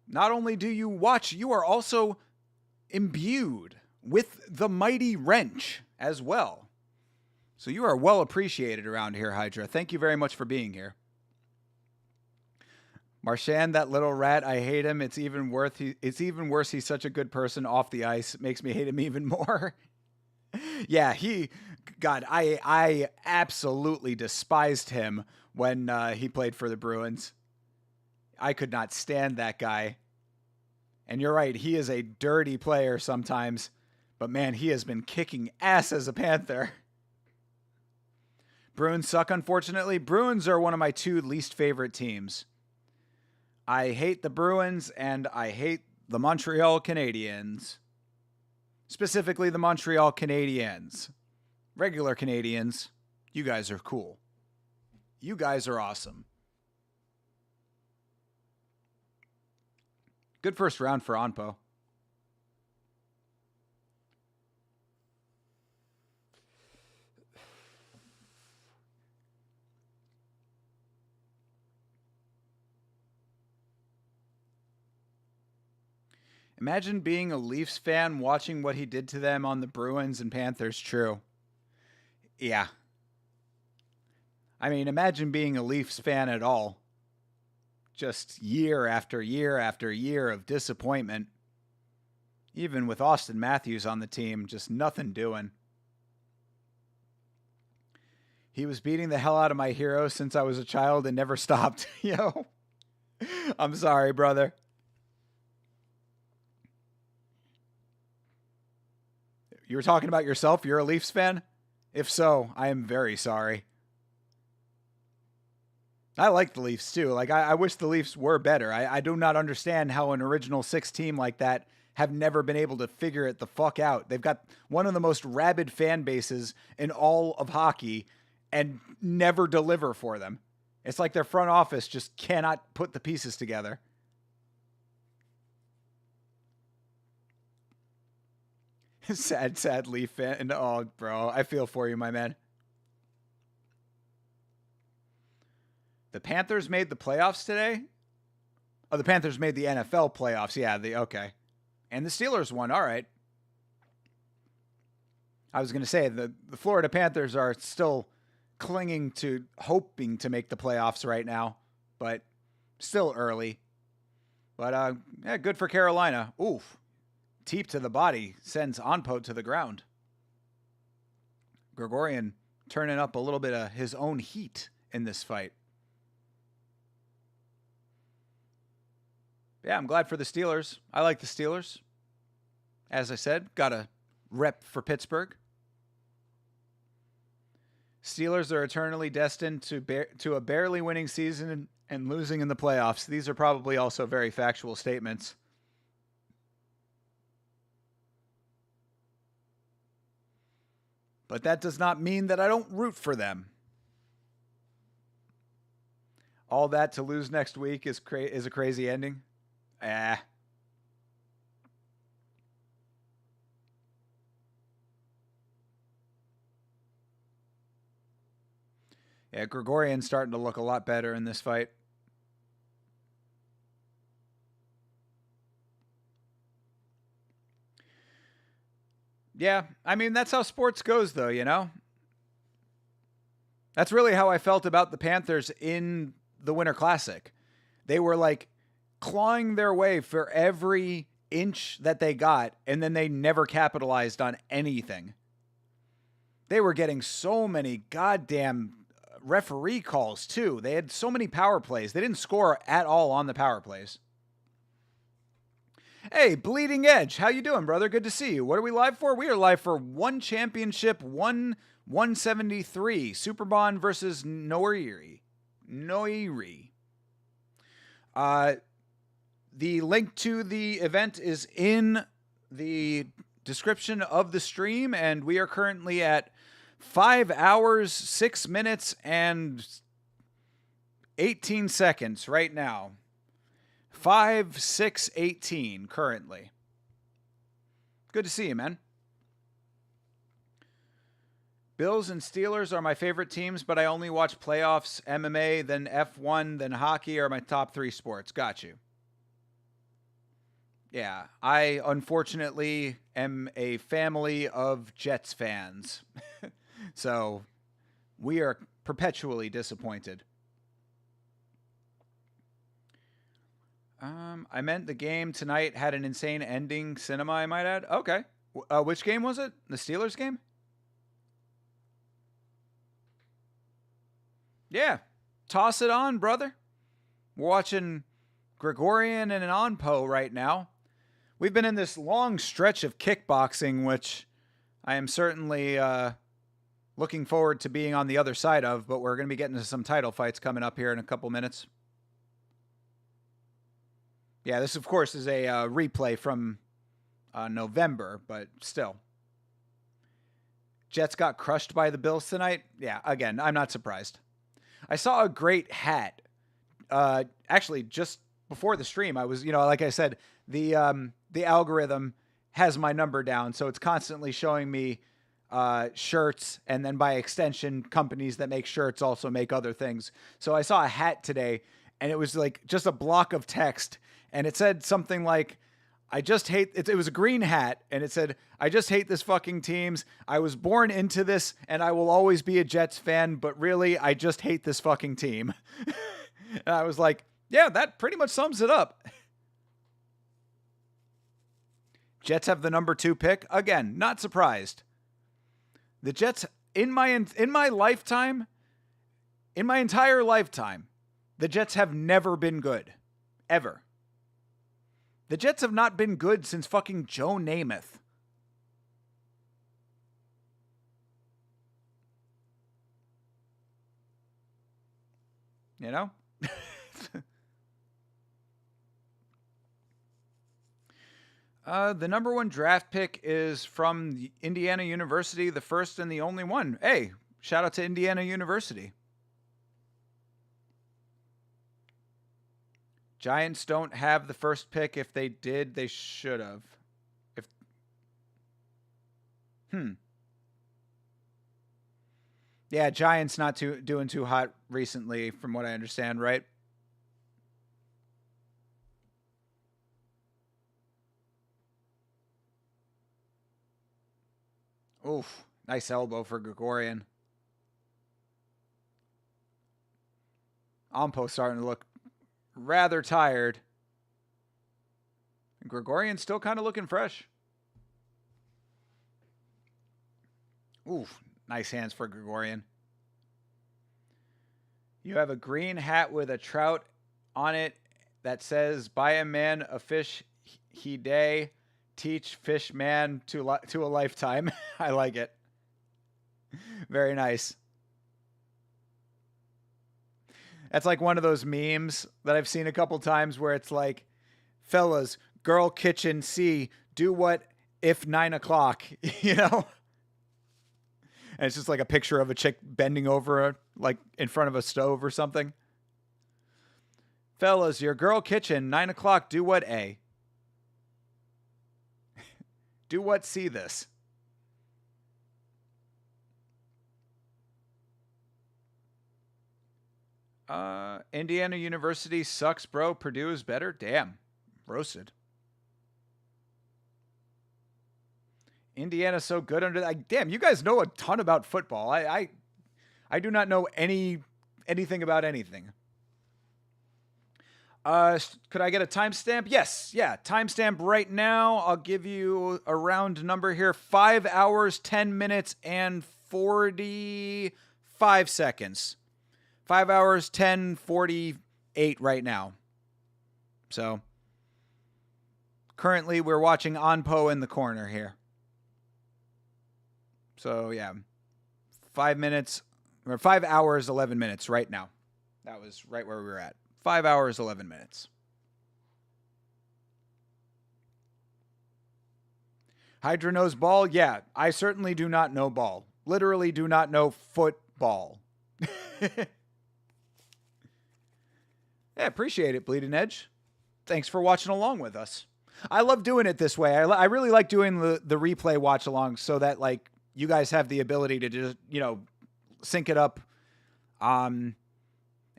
Not only do you watch, you are also imbued with the mighty wrench as well. So you are well appreciated around here, Hydra. Thank you very much for being here. Marchand, that little rat, I hate him. It's even worse. He's such a good person off the ice. It makes me hate him even more. Yeah, God, I absolutely despised him when he played for the Bruins. I could not stand that guy. And you're right, he is a dirty player sometimes. But man, he has been kicking ass as a Panther. Bruins suck, unfortunately. Bruins are one of my 2 least favorite teams. I hate the Bruins and I hate the Montreal Canadiens. Specifically the Montreal Canadiens. Regular Canadians, you guys are cool. You guys are awesome. Good first round for Onpo. Imagine being a Leafs fan watching what he did to them on the Bruins and Panthers. True. Yeah. I mean, imagine being a Leafs fan at all. Just year after year after year of disappointment. Even with Austin Matthews on the team, just nothing doing. He was beating the hell out of my hero since I was a child and never stopped. Yo. I'm sorry, brother. You were talking about yourself? You're a Leafs fan? If so, I am very sorry. I like the Leafs too. Like, I wish the Leafs were better. I do not understand how an original 6 team like that have never been able to figure it the fuck out. They've got one of the most rabid fan bases in all of hockey and never deliver for them. It's like their front office just cannot put the pieces together. Sad Leaf fan. Oh, bro, I feel for you, my man. The Panthers made the playoffs today? Oh, the Panthers made the NFL playoffs. Yeah, okay. And the Steelers won. All right. I was going to say, the Florida Panthers are still clinging to hoping to make the playoffs right now, but still early. But yeah, good for Carolina. Oof. Teep to the body sends Onpo to the ground. Gregorian turning up a little bit of his own heat in this fight. Yeah, I'm glad for the Steelers. I like the Steelers. As I said, got a rep for Pittsburgh. Steelers are eternally destined to a barely winning season and losing in the playoffs. These are probably also very factual statements. But that does not mean that I don't root for them. All that to lose next week is a crazy ending. Yeah, Gregorian's starting to look a lot better in this fight. Yeah, I mean, that's how sports goes, though, you know? That's really how I felt about the Panthers in the Winter Classic. They were like clawing their way for every inch that they got, and then they never capitalized on anything. They were getting so many goddamn referee calls too. They had so many power plays. They didn't score at all on the power plays. Hey, Bleeding Edge, how you doing, brother? Good to see you. What are we live for? We are live for One Championship 173, Superbon versus Noiri. The link to the event is in the description of the stream, and we are currently at 5 hours, 6 minutes, and 18 seconds right now. 5, 6, 18 currently. Good to see you, man. Bills and Steelers are my favorite teams, but I only watch playoffs, MMA, then F1, then hockey are my top 3 sports. Got you. Yeah, I unfortunately am a family of Jets fans. So we are perpetually disappointed. I meant the game tonight had an insane ending cinema, I might add. Okay. Which game was it? The Steelers game? Yeah. Toss it on, brother. We're watching Gregorian and an Onpo right now. We've been in this long stretch of kickboxing, which I am certainly looking forward to being on the other side of, but we're going to be getting to some title fights coming up here in a couple minutes. Yeah, this, of course, is a replay from November, but still. Jets got crushed by the Bills tonight. Yeah, again, I'm not surprised. I saw a great hat. Actually, just before the stream, I was, like I said, the algorithm has my number down, so it's constantly showing me shirts, and then by extension, companies that make shirts also make other things. So I saw a hat today, and it was like just a block of text, and it said something like, I just hate it. It was a green hat, and it said, I just hate this fucking teams. I was born into this, and I will always be a Jets fan, but really, I just hate this fucking team. And I was like, yeah, that pretty much sums it up. Jets have the number 2 pick. Again, not surprised. The Jets, in my lifetime, in my entire lifetime, the Jets have never been good. Ever. The Jets have not been good since fucking Joe Namath. You know? The number 1 draft pick is from Indiana University, the first and the only one. Hey, shout out to Indiana University. Giants don't have the first pick. If they did, they should have. Yeah, Giants not doing too hot recently, from what I understand, right? Oof, nice elbow for Gregorian. Ampo starting to look rather tired. Gregorian's still kind of looking fresh. Oof, nice hands for Gregorian. You have a green hat with a trout on it that says, buy a man a fish he day, teach fish man to a lifetime. I like it. Very nice. That's like one of those memes that I've seen a couple times where it's like, fellas, girl kitchen C, do what if 9 o'clock, you know? And it's just like a picture of a chick bending over, like in front of a stove or something. Fellas, your girl kitchen, 9 o'clock, do what A? Do what C this? Indiana University sucks, bro. Purdue is better. Damn. Roasted. Indiana's so good under that. Damn, you guys know a ton about football. I do not know anything about anything. Could I get a timestamp? Yes. Yeah. Timestamp right now. I'll give you a round number here. 5 hours, 10 minutes, and 45 seconds. 5 hours, 10:48 right now. So currently we're watching Onpo in the corner here. So yeah, 5 minutes, or 5 hours, 11 minutes right now. That was right where we were at. 5 hours, 11 minutes. Hydra knows ball? Yeah, I certainly do not know ball. Literally do not know football. Yeah, appreciate it, Bleeding Edge. Thanks for watching along with us. I love doing it this way. I really like doing the replay watch along so that like you guys have the ability to just, sync it up. And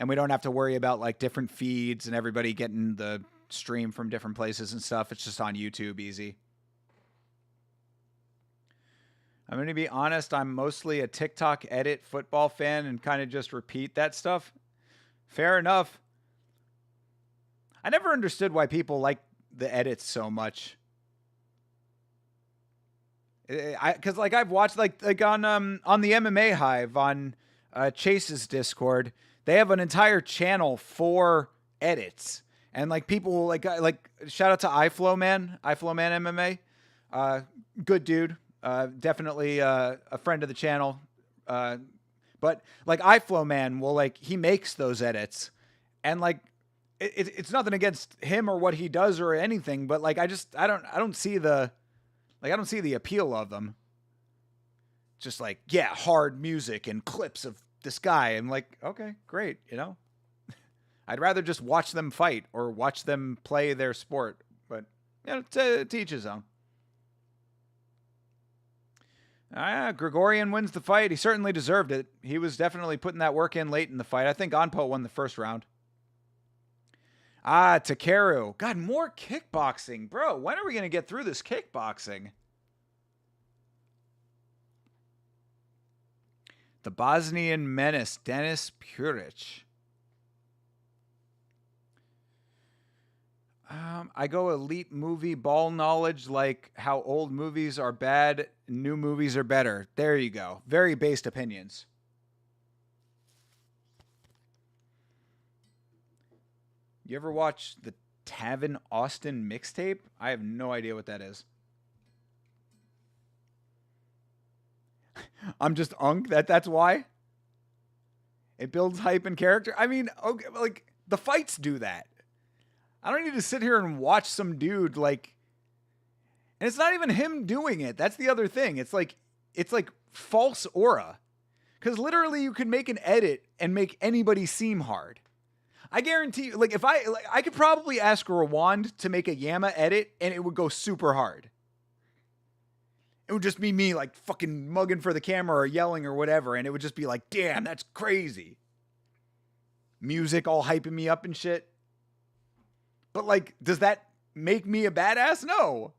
we don't have to worry about like different feeds and everybody getting the stream from different places and stuff. It's just on YouTube easy. I'm going to be honest, I'm mostly a TikTok edit football fan and kind of just repeat that stuff. Fair enough. I never understood why people like the edits so much. Because like I've watched like on the MMA Hive on Chase's Discord, they have an entire channel for edits, and like people like shout out to iFlowman MMA, good dude. Definitely a friend of the channel. But like iFlowman will like, he makes those edits and like, it's nothing against him or what he does or anything, but like, I don't see the appeal of them. Just like, yeah, hard music and clips of this guy. I'm like, okay, great. I'd rather just watch them fight or watch them play their sport, but to each his own. Gregorian wins the fight. He certainly deserved it. He was definitely putting that work in late in the fight. I think Onpo won the first round. Takeru. God, more kickboxing. Bro, when are we going to get through this kickboxing? The Bosnian Menace, Denis Puric. I go elite movie ball knowledge, like how old movies are bad, new movies are better. There you go. Very based opinions. You ever watch the Tavin Austin mixtape? I have no idea what that is. I'm just unk. That's why. It builds hype and character. I mean, okay, like the fights do that. I don't need to sit here and watch some dude like, and it's not even him doing it. That's the other thing. It's like false aura, because literally you can make an edit and make anybody seem hard. I guarantee you, like if I could probably ask Rawand to make a Yama edit and it would go super hard. It would just be me like fucking mugging for the camera or yelling or whatever, and it would just be like, damn, that's crazy. Music all hyping me up and shit. But like, does that make me a badass? No.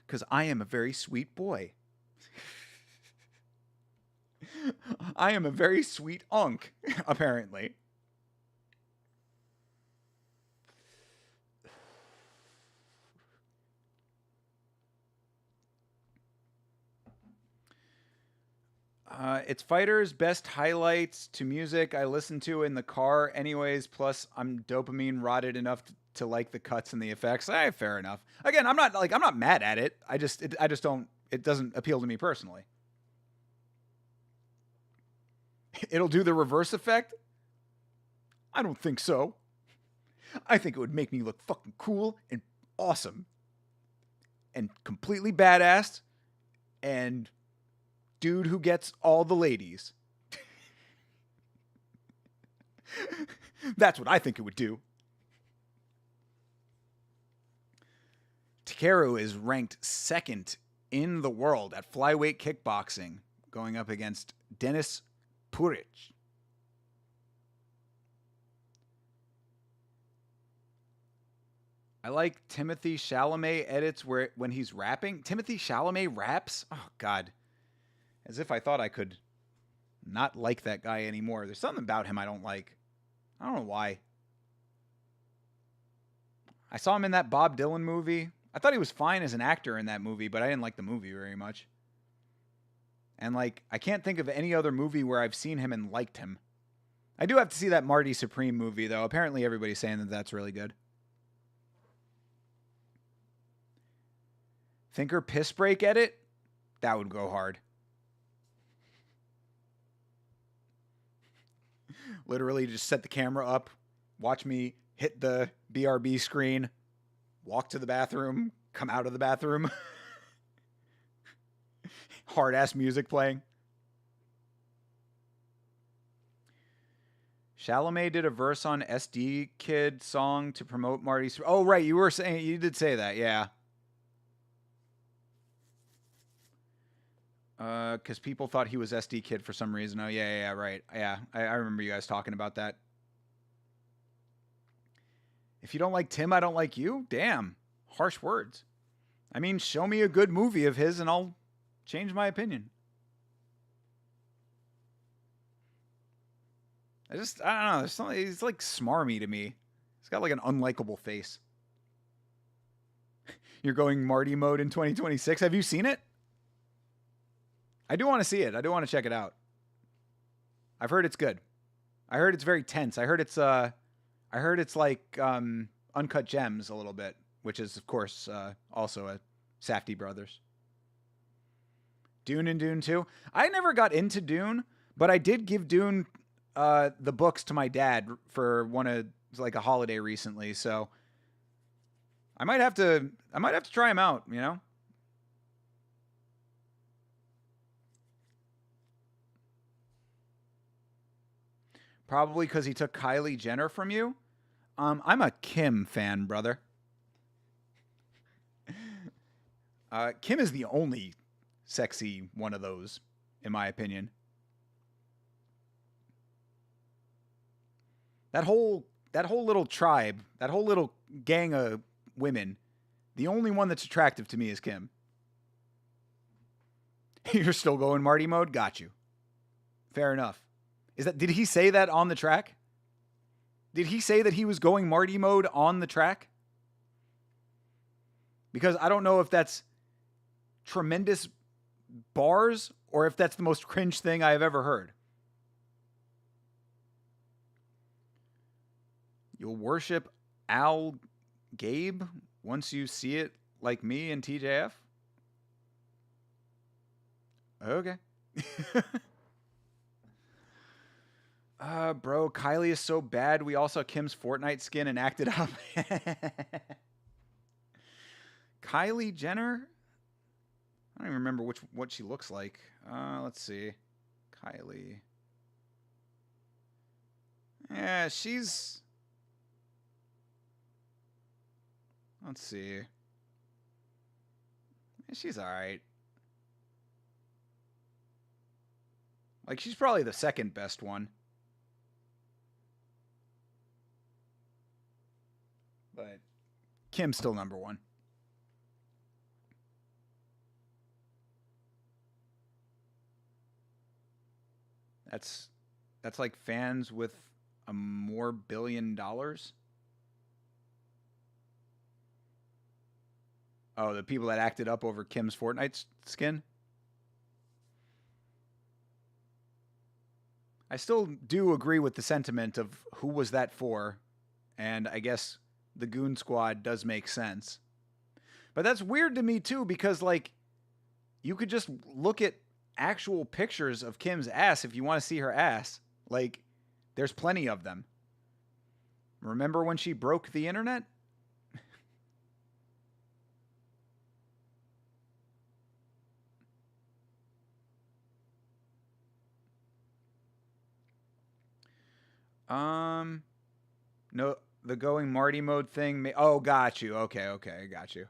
Because I am a very sweet boy. I am a very sweet unk, apparently. It's fighters' best highlights to music I listen to in the car anyways, plus I'm dopamine rotted enough to like the cuts and the effects. Fair enough. Again, I'm not mad at it. I just don't, it doesn't appeal to me personally. It'll do the reverse effect? I don't think so. I think it would make me look fucking cool and awesome and completely badass and dude who gets all the ladies. That's what I think it would do. Takeru is ranked second in the world at flyweight kickboxing, going up against Denis Puric. I like Timothy Chalamet edits when he's rapping. Timothy Chalamet raps? Oh, God. As if I thought I could not like that guy anymore. There's something about him I don't like. I don't know why. I saw him in that Bob Dylan movie. I thought he was fine as an actor in that movie, but I didn't like the movie very much. And like, I can't think of any other movie where I've seen him and liked him. I do have to see that Marty Supreme movie, though. Apparently, everybody's saying that that's really good. Thinker piss break edit? That would go hard. Literally just set the camera up, watch me hit the BRB screen, walk to the bathroom, come out of the bathroom. Hard ass music playing. Chalamet did a verse on SD Kid song to promote Marty's. Oh, right. You did say that. Yeah. Because people thought he was SD Kid for some reason. Oh, yeah, right. Yeah, I remember you guys talking about that. If you don't like Tim, I don't like you? Damn. Harsh words. I mean, show me a good movie of his and I'll change my opinion. I don't know. There's something, he's like smarmy to me. He's got like an unlikable face. You're going Marty mode in 2026. Have you seen it? I do want to see it. I do want to check it out. I've heard it's good. I heard it's very tense. I heard it's like Uncut Gems a little bit, which is of course also a Safdie brothers. Dune and Dune 2. I never got into Dune, but I did give Dune the books to my dad for like a holiday recently, so I might have to try them out, you know? Probably because he took Kylie Jenner from you. I'm a Kim fan, brother. Kim is the only sexy one of those, in my opinion. That whole little tribe, that whole little gang of women, the only one that's attractive to me is Kim. You're still going Marty mode? Got you. Fair enough. Did he say that on the track? Did he say that he was going Marty mode on the track? Because I don't know if that's tremendous bars or if that's the most cringe thing I have ever heard. You'll worship Al Gabe once you see it like me and TJF? Okay. Bro, Kylie is so bad. We all saw Kim's Fortnite skin and acted up. Kylie Jenner? I don't even remember what she looks like. Let's see. Kylie. Yeah, she's... Let's see. She's alright. Like, she's probably the second best one. But Kim's still number one. That's like fans with a more $1 billion. Oh, the people that acted up over Kim's Fortnite skin? I still do agree with the sentiment of who was that for, and I guess the Goon Squad does make sense. But that's weird to me too, because like you could just look at actual pictures of Kim's ass if you want to see her ass. Like there's plenty of them. Remember when she broke the internet? No, the going Marty mode thing. Oh, got you. Okay, got you.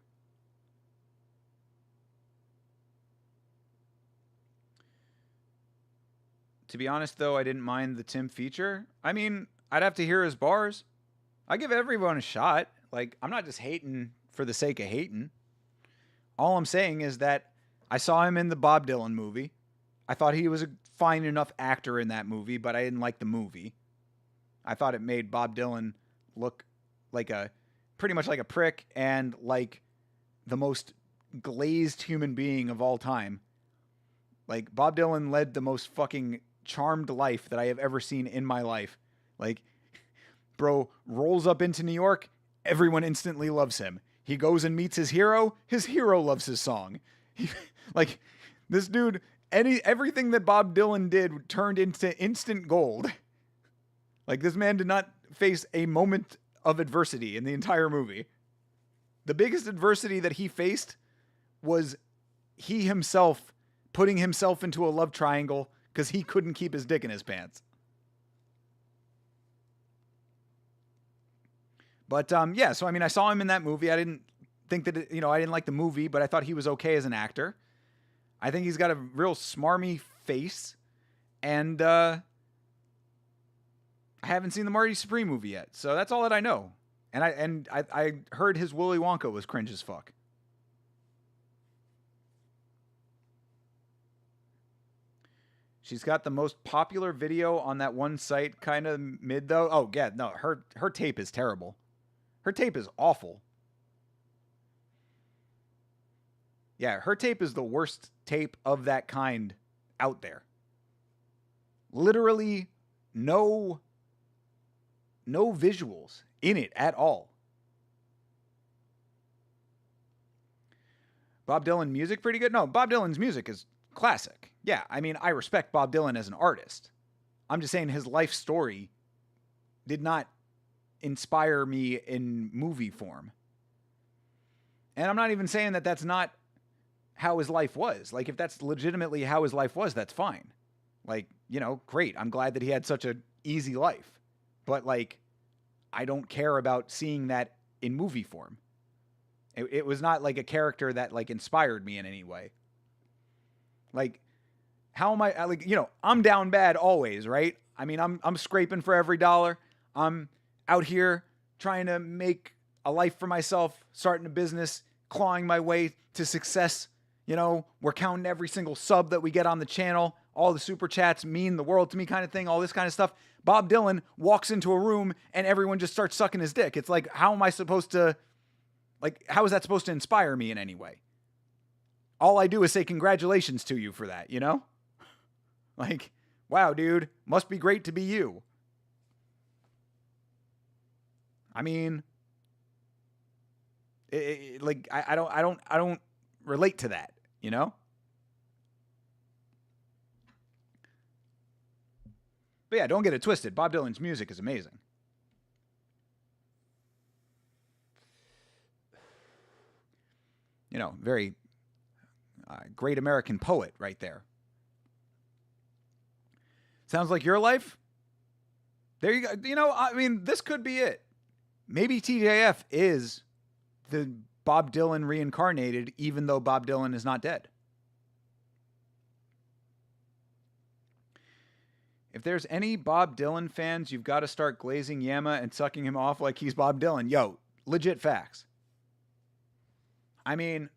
To be honest, though, I didn't mind the Tim feature. I mean, I'd have to hear his bars. I give everyone a shot. Like, I'm not just hating for the sake of hating. All I'm saying is that I saw him in the Bob Dylan movie. I thought he was a fine enough actor in that movie, but I didn't like the movie. I thought it made Bob Dylan look like pretty much like a prick and like the most glazed human being of all time. Like Bob Dylan led the most fucking charmed life that I have ever seen in my life. Like, bro rolls up into New York, everyone instantly loves him. He goes and meets his hero loves his song. Like, this dude, everything that Bob Dylan did turned into instant gold. Like, this man did not face a moment of adversity in the entire movie. The biggest adversity that he faced was he himself putting himself into a love triangle because he couldn't keep his dick in his pants. But yeah, so I mean, I saw him in that movie. I didn't think that, I didn't like the movie, but I thought he was okay as an actor. I think he's got a real smarmy face. And I haven't seen the Marty Supreme movie yet, so that's all that I know. And I heard his Willy Wonka was cringe as fuck. She's got the most popular video on that one site, kind of mid though. Oh yeah, no, her tape is terrible. Her tape is awful. Yeah, her tape is the worst tape of that kind out there. Literally no visuals in it at all. Bob Dylan music pretty good? No, Bob Dylan's music is classic. Yeah, I mean, I respect Bob Dylan as an artist. I'm just saying his life story did not inspire me in movie form. And I'm not even saying that that's not how his life was. Like, if that's legitimately how his life was, that's fine. Like, great. I'm glad that he had such an easy life. But, like, I don't care about seeing that in movie form. It was not like a character that, like, inspired me in any way. Like, how am I, like, I'm down bad always, right? I mean, I'm scraping for every dollar. I'm out here trying to make a life for myself, starting a business, clawing my way to success. We're counting every single sub that we get on the channel. All the super chats mean the world to me, kind of thing, all this kind of stuff. Bob Dylan walks into a room and everyone just starts sucking his dick. It's like, how am I supposed to, like, how is that supposed to inspire me in any way? All I do is say congratulations to you for that, Like, wow, dude, must be great to be you. I mean, like, I don't relate to that, But yeah, don't get it twisted. Bob Dylan's music is amazing. Very great American poet right there. Sounds like your life? There you go. I mean, this could be it. Maybe TJF is the Bob Dylan reincarnated, even though Bob Dylan is not dead. If there's any Bob Dylan fans, you've got to start glazing Yama and sucking him off like he's Bob Dylan. Yo, legit facts. I mean,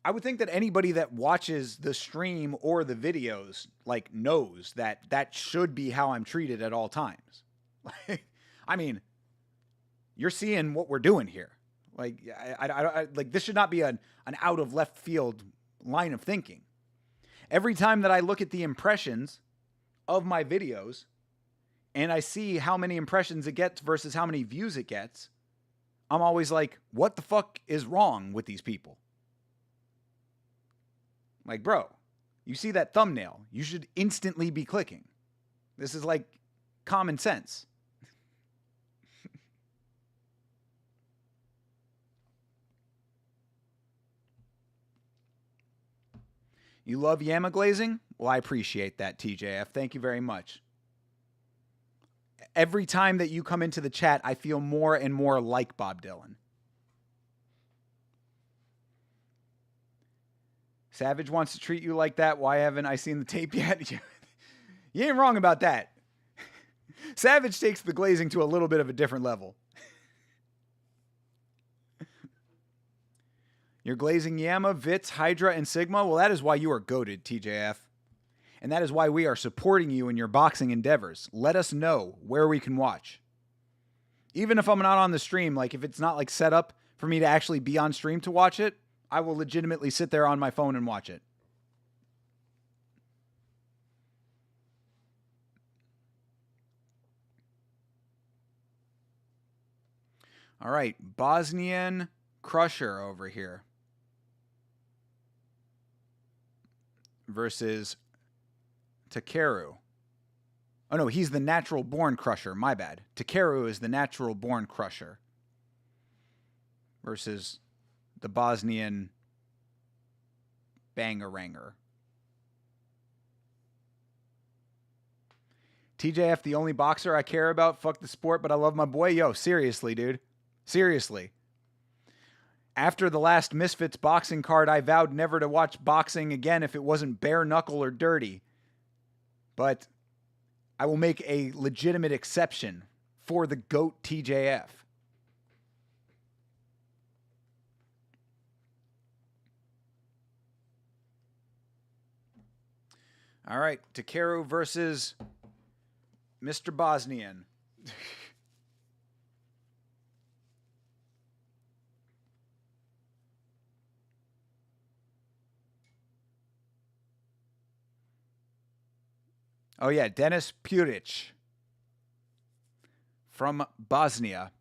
I would think that anybody that watches the stream or the videos, like, knows that that should be how I'm treated at all times. I mean, you're seeing what we're doing here. Like, I like, this should not be an out of left field line of thinking. Every time that I look at the impressions of my videos and I see how many impressions it gets versus how many views it gets, I'm always like, what the fuck is wrong with these people? Like, bro, you see that thumbnail, you should instantly be clicking. This is like common sense. You love Yama glazing? Well, I appreciate that, TJF. Thank you very much. Every time that you come into the chat, I feel more and more like Bob Dylan. Savage wants to treat you like that. Why haven't I seen the tape yet? You ain't wrong about that. Savage takes the glazing to a little bit of a different level. You're glazing Yama, Vitz, Hydra, and Sigma? Well, that is why you are goated, TJF. And that is why we are supporting you in your boxing endeavors. Let us know where we can watch. Even if I'm not on the stream, like, if it's not, like, set up for me to actually be on stream to watch it, I will legitimately sit there on my phone and watch it. All right, Bosnian Crusher over here versus Takeru. Oh no, he's the natural born crusher. My bad. Takeru is the natural born crusher versus the Bosnian Bangaranger. TJF, the only boxer I care about. Fuck the sport, but I love my boy. Yo, seriously, dude. Seriously. After the last Misfits boxing card, I vowed never to watch boxing again if it wasn't bare knuckle or dirty. But I will make a legitimate exception for the GOAT TJF. All right, Takeru versus Mr. Bosnian. Oh, yeah, Denis Puric from Bosnia.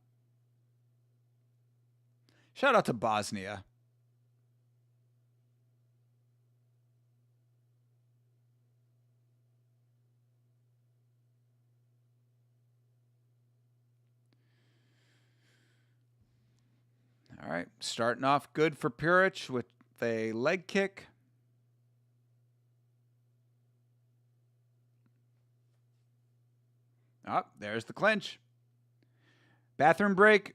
Shout out to Bosnia. All right, starting off good for Puric with a leg kick. Oh, there's the clinch. Bathroom break.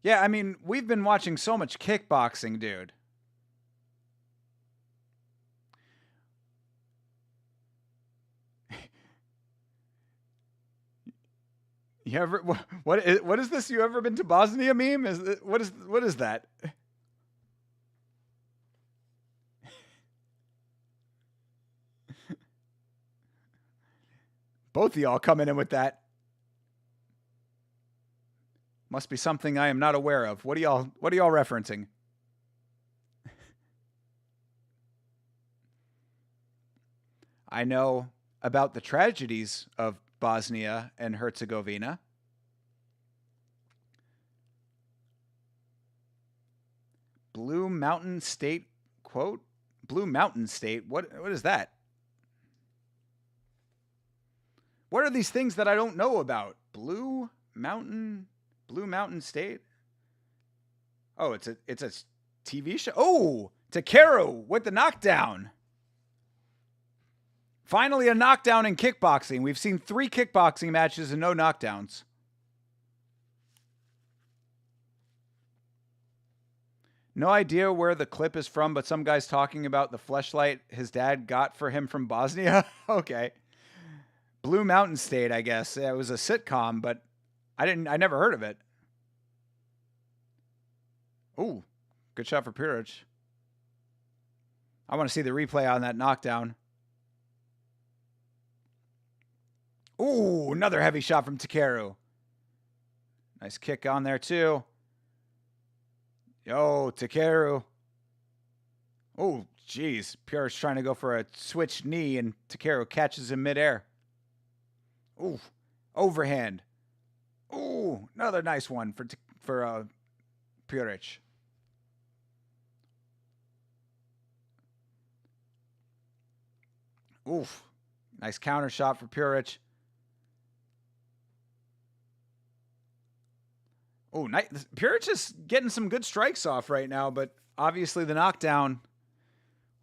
Yeah, I mean, we've been watching so much kickboxing, dude. You ever what is this? You ever been to Bosnia meme? What is that? Both of y'all coming in with that. Must be something I am not aware of. What are y'all referencing? I know about the tragedies of Bosnia and Herzegovina. Blue Mountain State quote? Blue Mountain State? What is that? What are these things that I don't know about? Blue Mountain State? Oh, it's a TV show. Oh, Takeru with the knockdown. Finally, a knockdown in kickboxing. We've seen 3 kickboxing matches and no knockdowns. No idea where the clip is from, but some guy's talking about the fleshlight his dad got for him from Bosnia. Okay. Blue Mountain State, I guess. It was a sitcom, but I never heard of it. Ooh, good shot for Puric. I want to see the replay on that knockdown. Ooh, another heavy shot from Takeru. Nice kick on there, too. Yo, Takeru. Oh, jeez. Puric trying to go for a switch knee, and Takeru catches him midair. Ooh, overhand. Ooh, another nice one for Puric. Oof, nice counter shot for Puric. Oh, nice. Puric is getting some good strikes off right now, but obviously the knockdown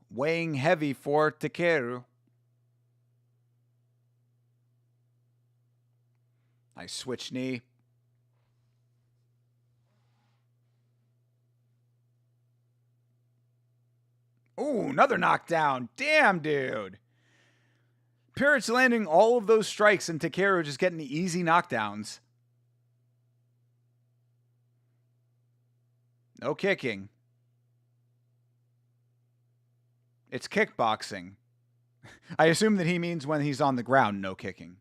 weighing heavy for Takeru. Nice switch knee. Ooh, another knockdown. Damn, dude. Puric landing all of those strikes and Takeru just getting the easy knockdowns. No kicking. It's kickboxing. I assume that he means when he's on the ground, no kicking.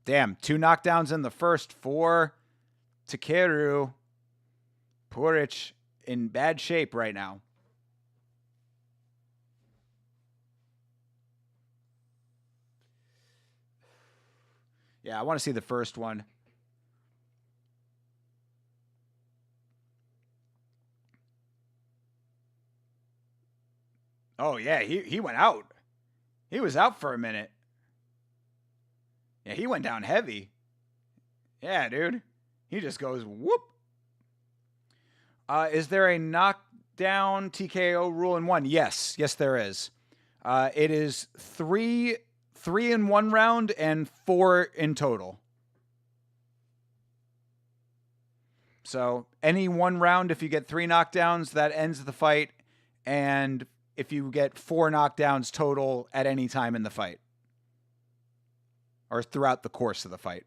Damn, 2 knockdowns in the first for Takeru. Puric in bad shape right now. Yeah, I want to see the first one. Oh, yeah, he went out. He was out for a minute. Yeah, he went down heavy. Yeah, dude. He just goes whoop. Is there a knockdown TKO rule in one? Yes, there is. It is three in one round and 4 in total. So any one round, if you get 3 knockdowns, that ends the fight, and if you get 4 knockdowns total at any time in the fight or throughout the course of the fight.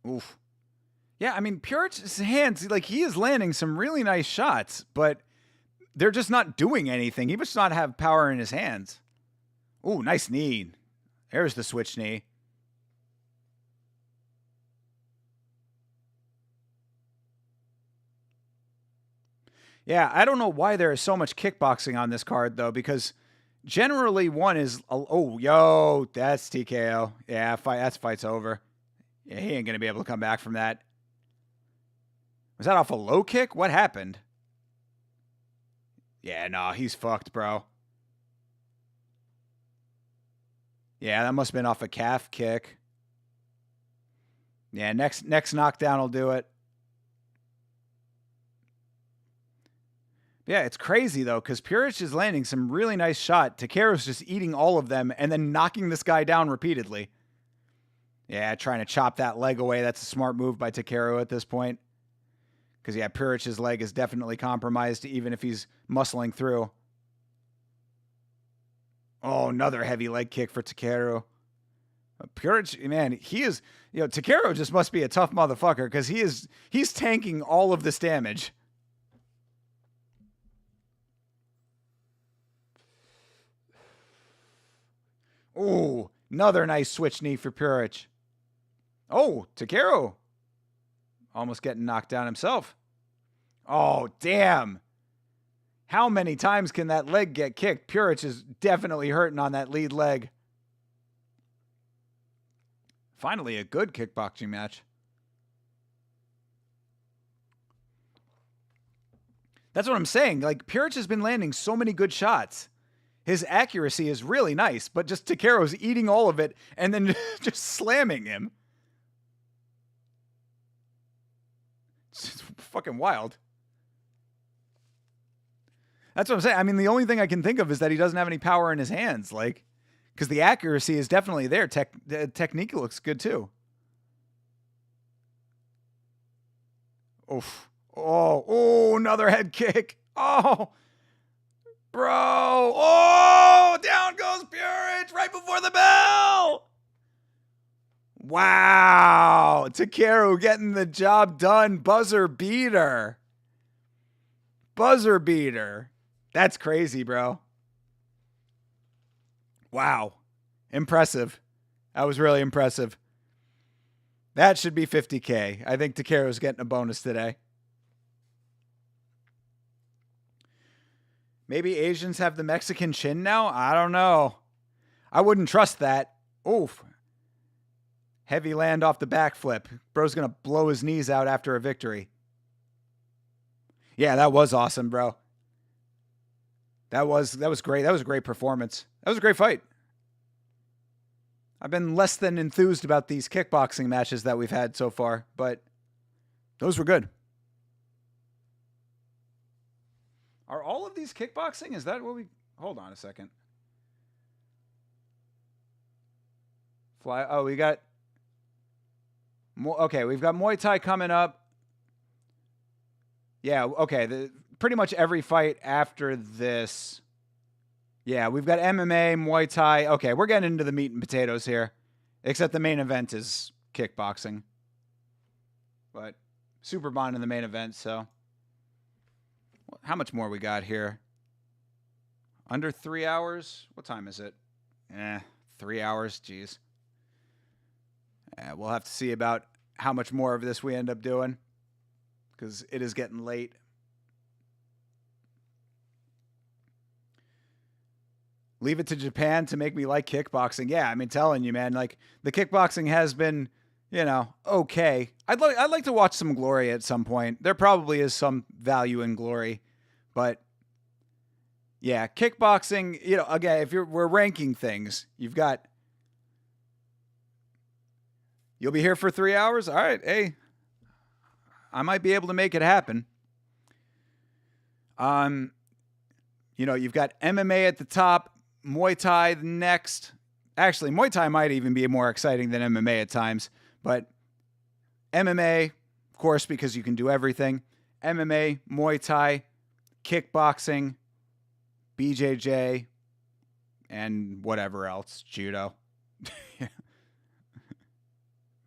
Oof. Yeah, I mean, Purich's hands, like, he is landing some really nice shots, but they're just not doing anything. He must not have power in his hands. Ooh, nice knee. There's the switch knee. Yeah, I don't know why there is so much kickboxing on this card, though, because generally one is, oh, yo, that's TKO. Yeah, that fight's over. Yeah, he ain't going to be able to come back from that. Was that off a low kick? What happened? Yeah, no, he's fucked, bro. Yeah, that must have been off a calf kick. Yeah, next knockdown will do it. Yeah, it's crazy, though, because Purich is landing some really nice shot. Takeru's just eating all of them and then knocking this guy down repeatedly. Yeah, trying to chop that leg away. That's a smart move by Takeru at this point. Because, yeah, Purich's leg is definitely compromised, even if he's muscling through. Oh, another heavy leg kick for Takeru. Purich, man, he is, Takeru just must be a tough motherfucker because he's tanking all of this damage. Oh, another nice switch knee for Purich. Oh, Takeru. Almost getting knocked down himself. Oh, damn. How many times can that leg get kicked? Purich is definitely hurting on that lead leg. Finally, a good kickboxing match. That's what I'm saying. Like, Purich has been landing so many good shots. His accuracy is really nice, but just Takeru's eating all of it and then just slamming him. It's fucking wild. That's what I'm saying. I mean, the only thing I can think of is that he doesn't have any power in his hands, like, because the accuracy is definitely there. The technique looks good too. Oof. Oh, another head kick. Oh, bro. Oh, down goes Purich right before the bell. Wow. Takeru getting the job done. Buzzer beater. Buzzer beater. That's crazy, bro. Wow. Impressive. That was really impressive. That should be $50K. I think Takeru's getting a bonus today. Maybe Asians have the Mexican chin now? I don't know. I wouldn't trust that. Oof. Heavy land off the backflip. Bro's going to blow his knees out after a victory. Yeah, that was awesome, bro. That was great. That was a great performance. That was a great fight. I've been less than enthused about these kickboxing matches that we've had so far, but those were good. Are all of these kickboxing? Is that what we... Hold on a second. Oh, we got... Okay, we've got Muay Thai coming up. Yeah, okay. Pretty much every fight after this. Yeah, we've got MMA, Muay Thai. Okay, we're getting into the meat and potatoes here. Except the main event is kickboxing. But Superbon in the main event, so... How much more we got here? Under 3 hours? What time is it? 3 hours, jeez. We'll have to see about how much more of this we end up doing, because it is getting late. Leave it to Japan to make me like kickboxing. Yeah, I mean, telling you, man, like the kickboxing has been, okay. I'd like to watch some Glory at some point. There probably is some value in Glory, but yeah, kickboxing. Again, if we're ranking things, you'll be here for 3 hours. All right, hey, I might be able to make it happen. You've got MMA at the top. Muay Thai next. Actually, Muay Thai might even be more exciting than MMA at times. But MMA, of course, because you can do everything. MMA, Muay Thai, kickboxing, BJJ, and whatever else. Judo.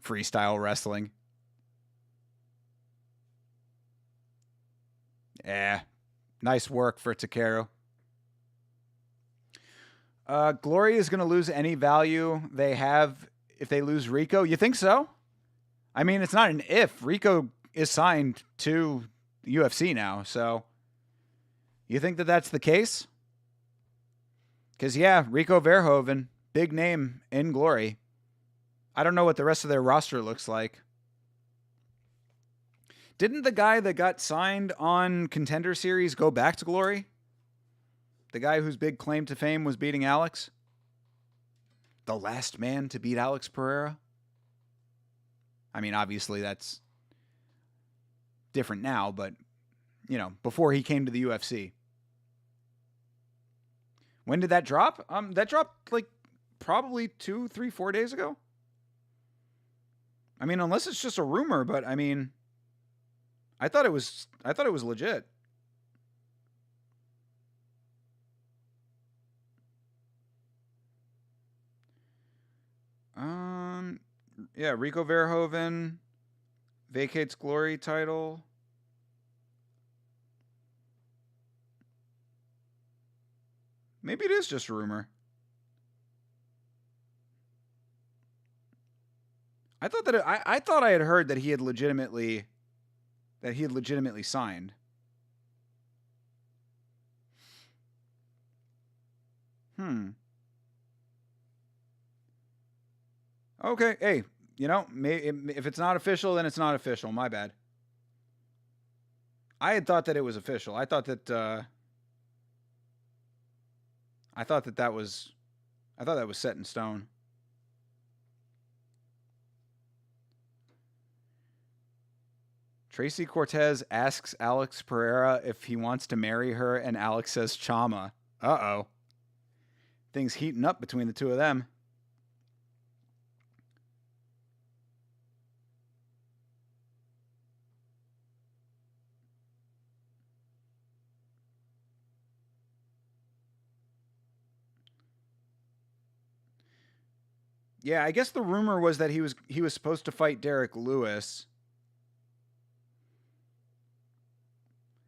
Freestyle wrestling. Yeah. Nice work for Takeru. Glory is going to lose any value they have if they lose Rico. You think so? I mean, it's not an if. Rico is signed to the UFC now, so you think that that's the case? Because, yeah, Rico Verhoeven, big name in Glory. I don't know what the rest of their roster looks like. Didn't the guy that got signed on Contender Series go back to Glory? The guy whose big claim to fame was beating Alex? The last man to beat Alex Pereira? I mean, obviously that's different now, but, before he came to the UFC. When did that drop? That dropped, probably 2, 3, 4 days ago. I mean, unless it's just a rumor, but, I mean, I thought it was legit. Yeah, Rico Verhoeven vacates Glory title. Maybe it is just a rumor. I thought that I thought I had heard that he had legitimately signed. Okay, hey, if it's not official, then it's not official. My bad. I had thought that it was official. I thought that was set in stone. Tracy Cortez asks Alex Pereira if he wants to marry her, and Alex says Chama. Uh-oh. Things heating up between the two of them. Yeah, I guess the rumor was that he was supposed to fight Derek Lewis.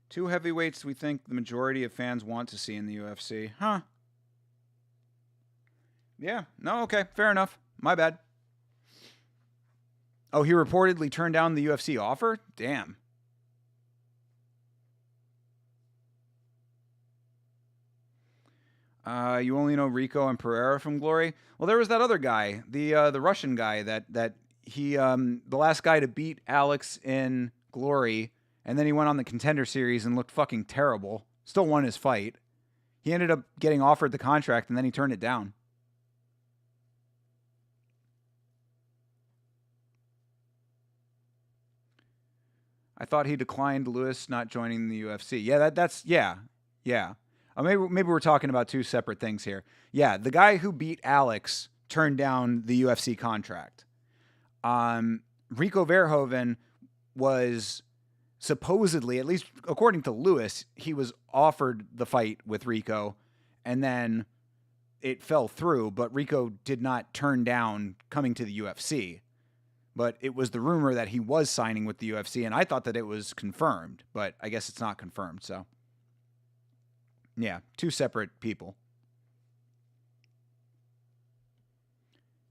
2 heavyweights we think the majority of fans want to see in the UFC. Huh. Yeah. No, okay. Fair enough. My bad. Oh, he reportedly turned down the UFC offer? Damn. You only know Rico and Pereira from Glory? Well, there was that other guy, the Russian guy that he the last guy to beat Alex in Glory, and then he went on the Contender Series and looked fucking terrible. Still won his fight. He ended up getting offered the contract, and then he turned it down. I thought he declined Lewis not joining the UFC. Yeah, that's yeah. Maybe we're talking about 2 separate things here. Yeah, the guy who beat Alex turned down the UFC contract. Rico Verhoeven was supposedly, at least according to Lewis, he was offered the fight with Rico, and then it fell through, but Rico did not turn down coming to the UFC. But it was the rumor that he was signing with the UFC, and I thought that it was confirmed, but I guess it's not confirmed, so. Yeah, 2 separate people.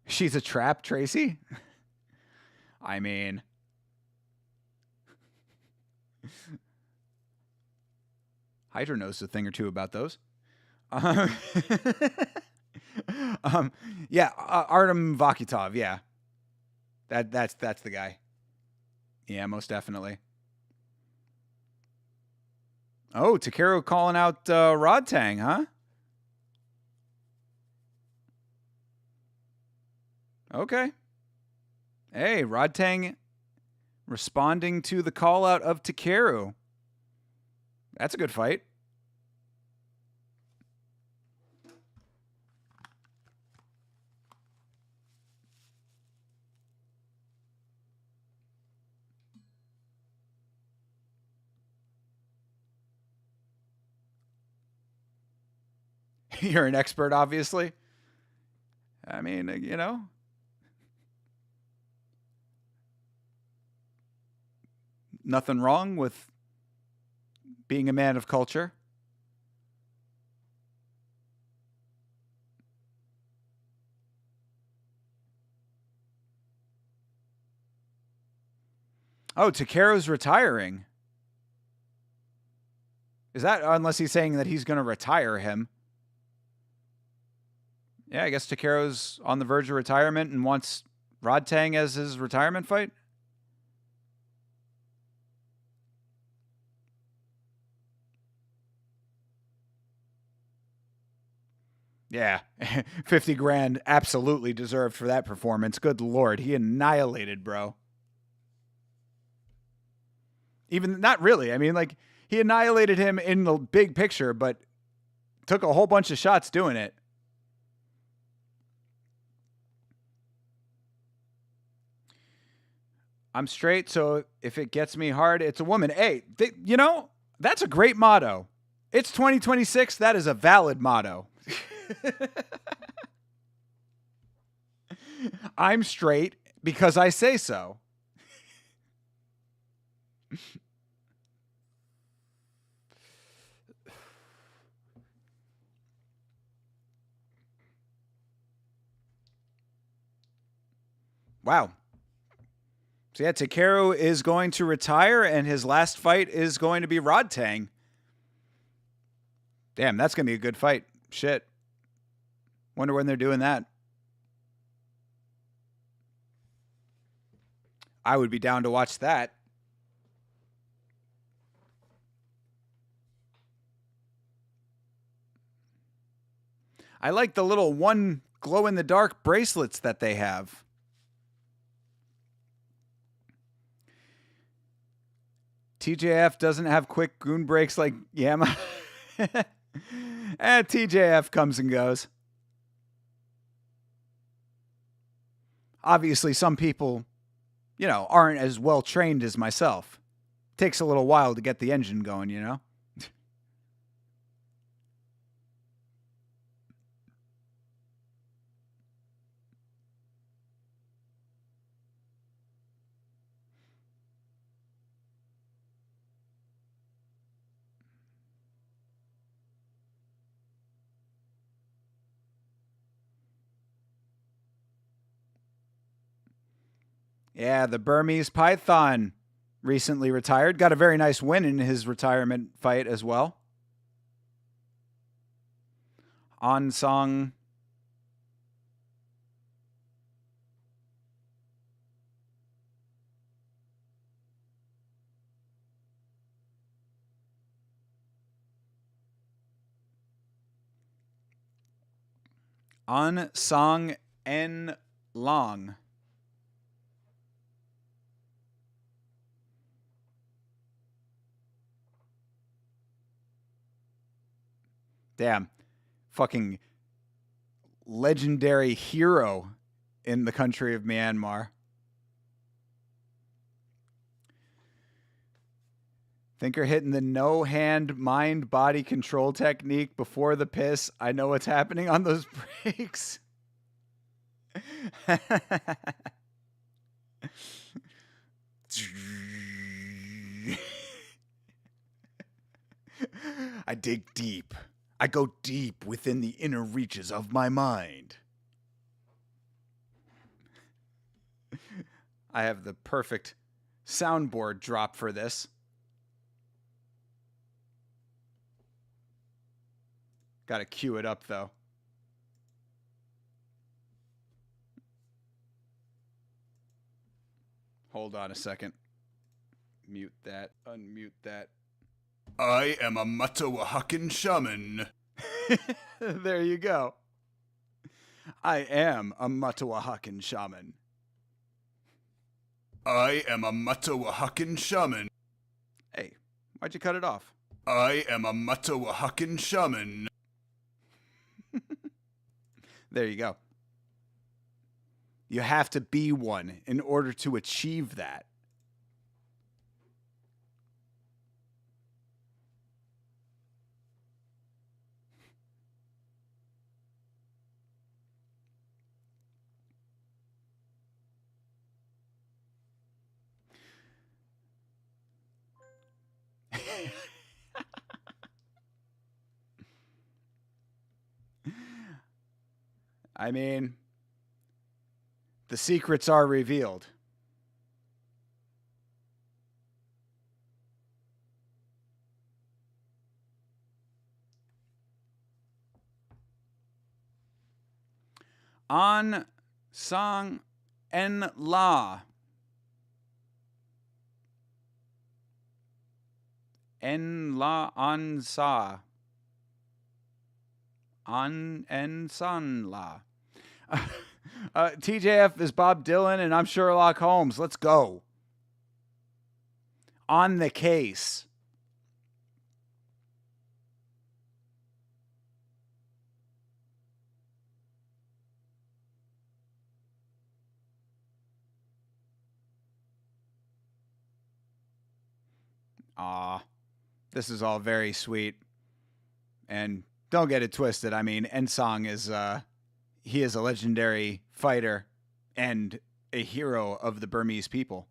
She's a trap, Tracy? I mean, Hydra knows a thing or two about those. Um, um, yeah, Artem Vakitov. Yeah, that's the guy. Yeah, most definitely. Oh, Takeru calling out Rodtang, huh? Okay. Hey, Rodtang responding to the call out of Takeru. That's a good fight. You're an expert, obviously. I mean, nothing wrong with being a man of culture. Oh, Takeru's retiring. Is that unless he's saying that he's going to retire him? Yeah, I guess Takeru's on the verge of retirement and wants Rodtang as his retirement fight. Yeah, 50 grand absolutely deserved for that performance. Good Lord, he annihilated, bro. Even not really. I mean, like, he annihilated him in the big picture, but took a whole bunch of shots doing it. I'm straight, so if it gets me hard, it's a woman. Hey, that's a great motto. It's 2026. That is a valid motto. I'm straight because I say so. Wow. So yeah, Takeru is going to retire, and his last fight is going to be Rodtang. Damn, that's going to be a good fight. Shit. Wonder when they're doing that. I would be down to watch that. I like the little one glow in the dark bracelets that they have. TJF doesn't have quick goon breaks like Yama. And TJF comes and goes. Obviously, some people, aren't as well trained as myself. Takes a little while to get the engine going, Yeah, the Burmese Python recently retired. Got a very nice win in his retirement fight as well. On Song. On Song En Long. Damn. Fucking legendary hero in the country of Myanmar. Think you're hitting the no hand mind body control technique before the piss. I know what's happening on those breaks. I dig deep. I go deep within the inner reaches of my mind. I have the perfect soundboard drop for this. Got to cue it up, though. Hold on a second. Mute that. Unmute that. I am a Matawahakan shaman. There you go. I am a Matawahakan shaman. I am a Matawahakan shaman. Hey, why'd you cut it off? I am a Matawahakan shaman. There you go. You have to be one in order to achieve that. I mean, the secrets are revealed. On Sang En La. En La An Sa. An En San La. TJF is Bob Dylan, and I'm Sherlock Holmes. Let's go. On the case. This is all very sweet. And don't get it twisted. I mean, Ensong is he is a legendary fighter and a hero of the Burmese people.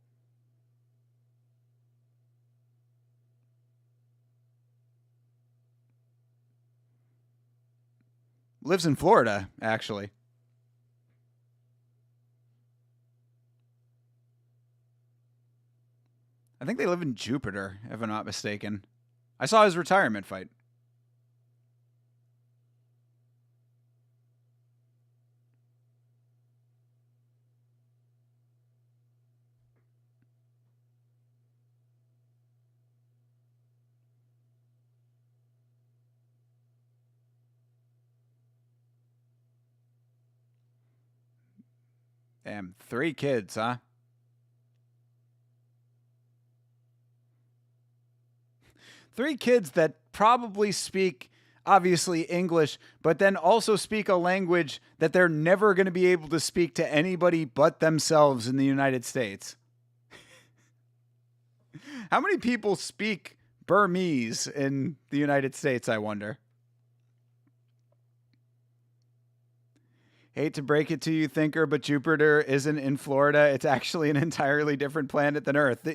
Lives in Florida, actually. I think they live in Jupiter, if I'm not mistaken. I saw his retirement fight. Damn, 3 kids, huh? Three kids that probably speak, obviously, English, but then also speak a language that they're never going to be able to speak to anybody but themselves in the United States. How many people speak Burmese in the United States, I wonder? Hate to break it to you, thinker, but Jupiter isn't in Florida. It's actually an entirely different planet than Earth.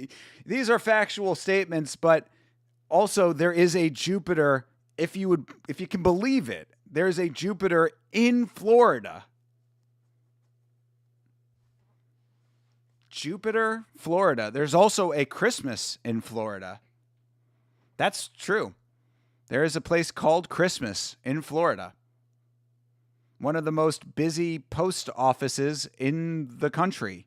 These are factual statements, but also there is a Jupiter, if you can believe it, there's a Jupiter in Florida. Jupiter, Florida. There's also a Christmas in Florida. That's true. There is a place called Christmas in Florida. One of the most busy post offices in the country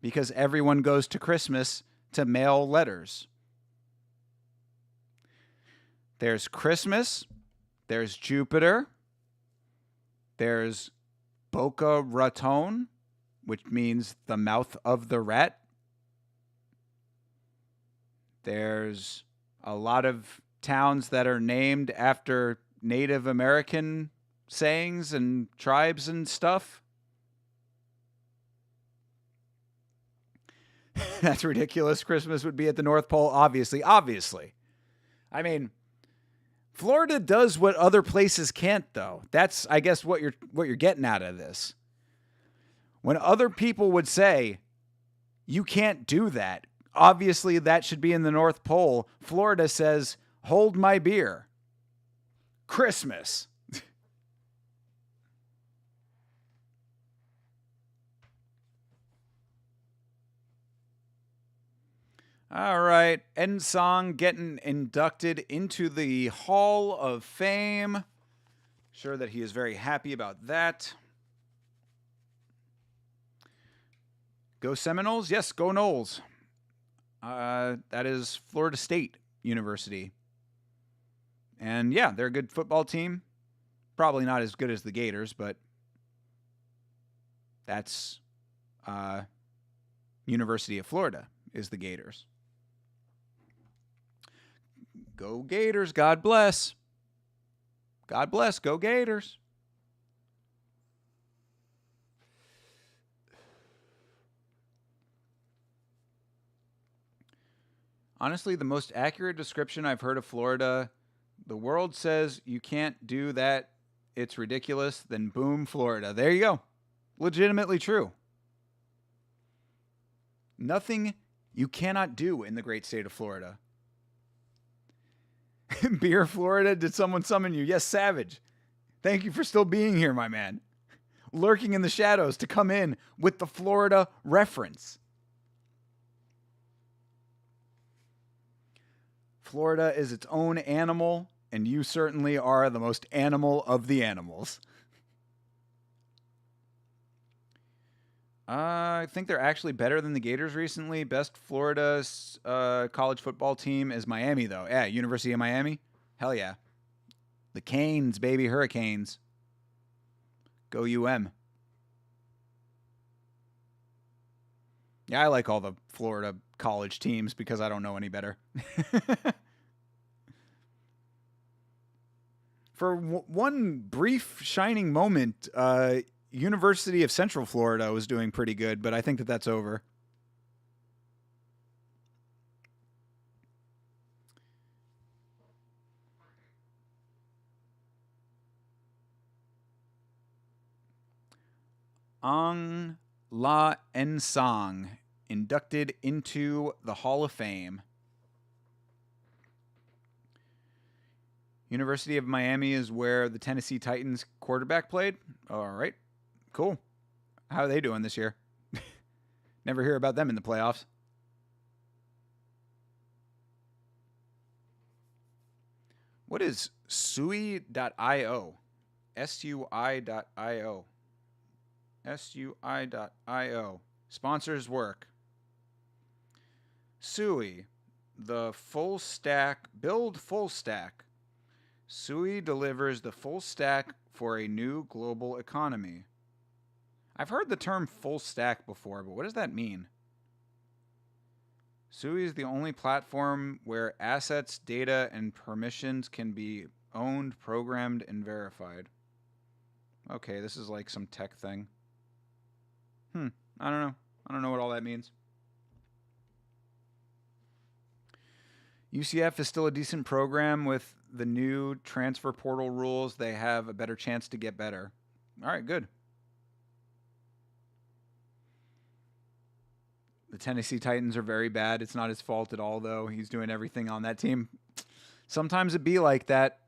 because everyone goes to Christmas to mail letters. There's Christmas, there's Jupiter, there's Boca Raton, which means the mouth of the rat. There's a lot of towns that are named after Native American sayings and tribes and stuff. That's ridiculous. Christmas would be at the North Pole, obviously. I mean, Florida does what other places can't, though. That's, I guess, what you're getting out of this. When other people would say, you can't do that, obviously that should be in the North Pole, Florida says, hold my beer. Christmas. All right. Ensong getting inducted into the Hall of Fame. Sure that he is very happy about that. Go Seminoles? Yes, go Noles. That is Florida State University. And yeah, they're a good football team. Probably not as good as the Gators, but that's University of Florida is the Gators. Go Gators. God bless. God bless. Go Gators. Honestly, the most accurate description I've heard of Florida, the world says you can't do that. It's ridiculous. Then boom, Florida. There you go. Legitimately true. Nothing you cannot do in the great state of Florida. Beer Florida, did someone summon you? Yes, Savage. Thank you for still being here, my man. Lurking in the shadows to come in with the Florida reference. Florida is its own animal, and you certainly are the most animal of the animals. I think they're actually better than the Gators recently. Best Florida college football team is Miami, though. Yeah, University of Miami. Hell yeah. The Canes, baby, Hurricanes. Go UM. Yeah, I like all the Florida college teams because I don't know any better. For one brief shining moment, University of Central Florida was doing pretty good, but I think that that's over. Ang La Ensong, inducted into the Hall of Fame. University of Miami is where the Tennessee Titans quarterback played. All right. Cool. How are they doing this year? Never hear about them in the playoffs. What is sui.io? SUI.io. SUI.io. Sponsors work. SUI, the full stack, build full stack. SUI delivers the full stack for a new global economy. I've heard the term full stack before, but what does that mean? SUI is the only platform where assets, data, and permissions can be owned, programmed, and verified. Okay, this is like some tech thing. I don't know. I don't know what all that means. UCF is still a decent program. With the new transfer portal rules, they have a better chance to get better. All right, good. The Tennessee Titans are very bad. It's not his fault at all, though. He's doing everything on that team. Sometimes it be like that.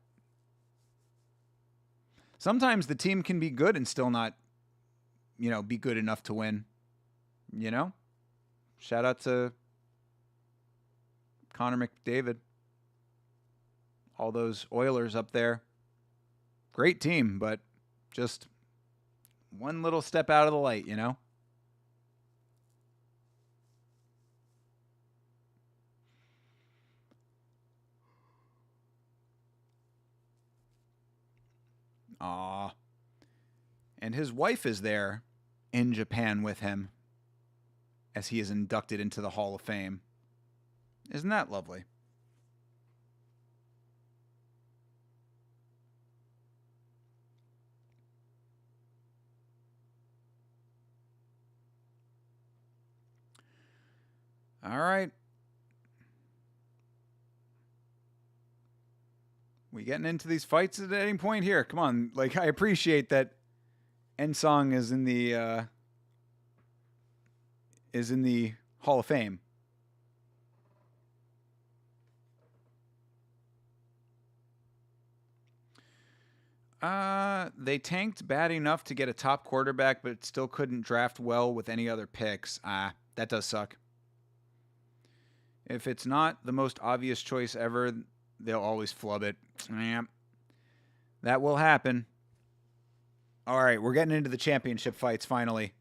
Sometimes the team can be good and still not, be good enough to win. Shout out to Connor McDavid. All those Oilers up there. Great team, but just one little step out of the light, Aw. And his wife is there in Japan with him as he is inducted into the Hall of Fame. Isn't that lovely? All right. We getting into these fights at any point here? Come on. I appreciate that Ensong is in the Hall of Fame. They tanked bad enough to get a top quarterback, but still couldn't draft well with any other picks. That does suck. If it's not the most obvious choice ever, they'll always flub it. Yeah, that will happen. All right, we're getting into the championship fights finally.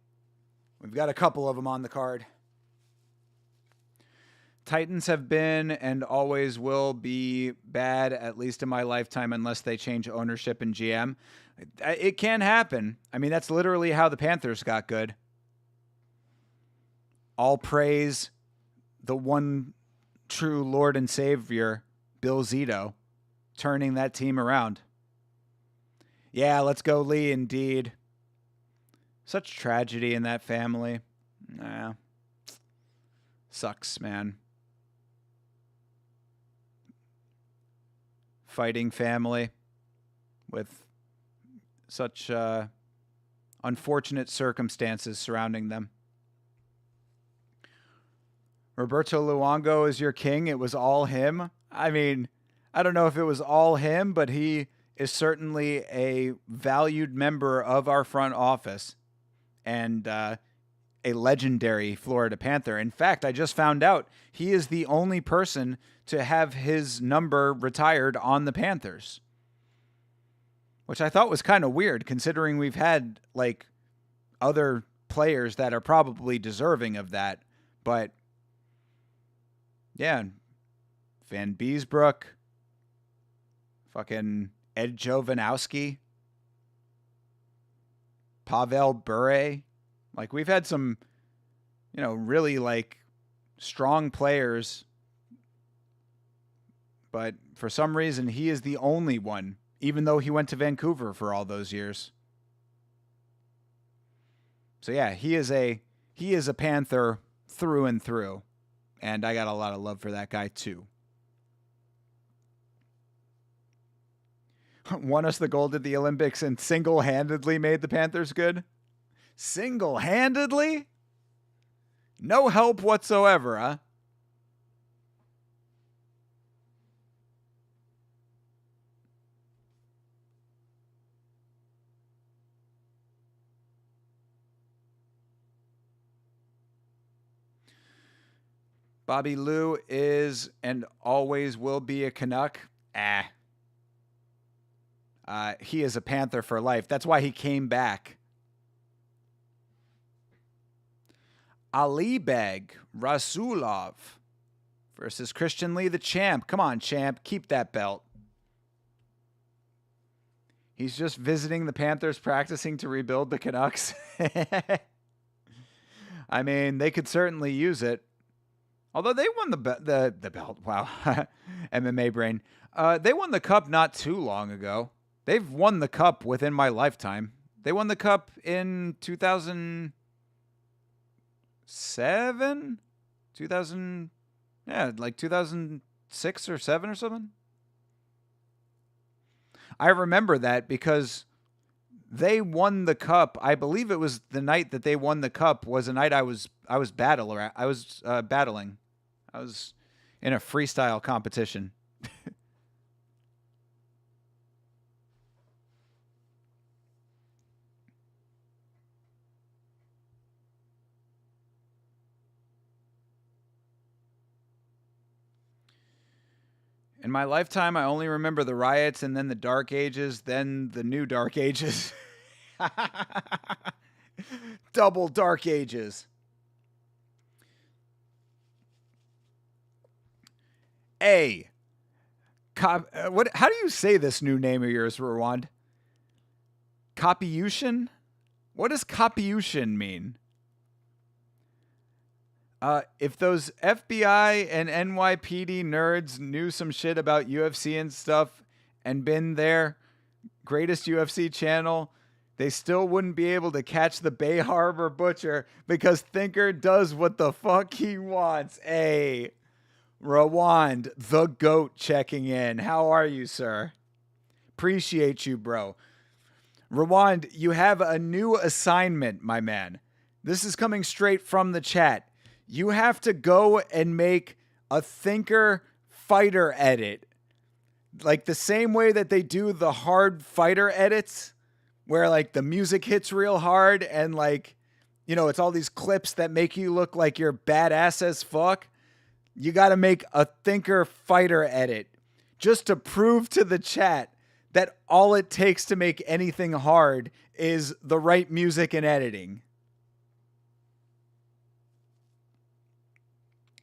We've got a couple of them on the card. Titans have been and always will be bad, at least in my lifetime, unless they change ownership and GM. It can happen. I mean, that's literally how the Panthers got good. All praise the one true Lord and Savior, Bill Zito, turning that team around. Yeah, let's go Lee, indeed. Such tragedy in that family. Nah. Sucks, man. Fighting family with such unfortunate circumstances surrounding them. Roberto Luongo is your king. It was all him. I mean, I don't know if it was all him, but he is certainly a valued member of our front office and a legendary Florida Panther. In fact, I just found out he is the only person to have his number retired on the Panthers, which I thought was kind of weird considering we've had like other players that are probably deserving of that. But yeah, Van Beesbrook, fucking Ed Jovanowski, Pavel Bure. Like, we've had some, really like strong players, but for some reason he is the only one, even though he went to Vancouver for all those years. So yeah, he is a Panther through and through. And I got a lot of love for that guy, too. Won us the gold at the Olympics and single-handedly made the Panthers good? Single-handedly? No help whatsoever, huh? Bobby Lou is and always will be a Canuck. He is a Panther for life. That's why he came back. Alibeg Rasulov versus Christian Lee, the champ. Come on, champ. Keep that belt. He's just visiting the Panthers, practicing to rebuild the Canucks. I mean, they could certainly use it. Although they won the belt. Wow. MMA brain. They won the cup not too long ago. They've won the cup within my lifetime. They won the cup in 2007? 2006 or 7 or something. I remember that because they won the cup. I believe it was the night that they won the cup was a night I was battling. I was in a freestyle competition. In my lifetime, I only remember the riots and then the Dark Ages, then the new Dark Ages. Double Dark Ages. How do you say this new name of yours, Rwand? Capuchin? What does Capuchin mean? If those FBI and NYPD nerds knew some shit about UFC and stuff and been there, greatest UFC channel, they still wouldn't be able to catch the Bay Harbor Butcher because Thinker does what the fuck he wants. Rwand, the GOAT, checking in. How are you, sir? Appreciate you, bro. Rwand, you have a new assignment, my man. This is coming straight from the chat. You have to go and make a Thinker fighter edit. Like the same way that they do the hard fighter edits, where like the music hits real hard and like, it's all these clips that make you look like you're badass as fuck. You got to make a thinker fighter edit just to prove to the chat that all it takes to make anything hard is the right music and editing.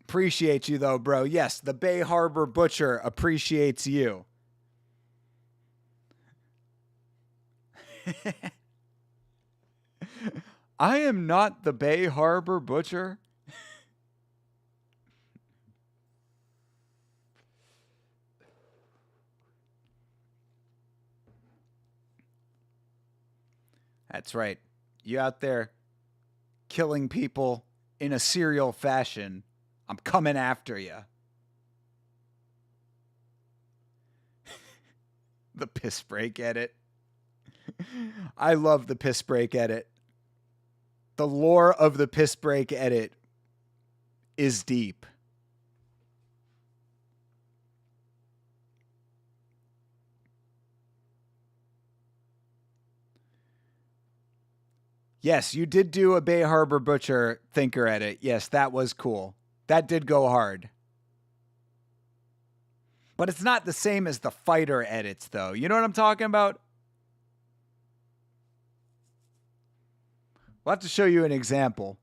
Appreciate you though, bro. Yes, the Bay Harbor Butcher appreciates you. I am not the Bay Harbor Butcher. That's right. You out there killing people in a serial fashion. I'm coming after you. The piss break edit. I love the piss break edit. The lore of the piss break edit is deep. Yes, you did do a Bay Harbor Butcher thinker edit. Yes, that was cool. That did go hard. But it's not the same as the fighter edits, though. You know what I'm talking about? We'll have to show you an example.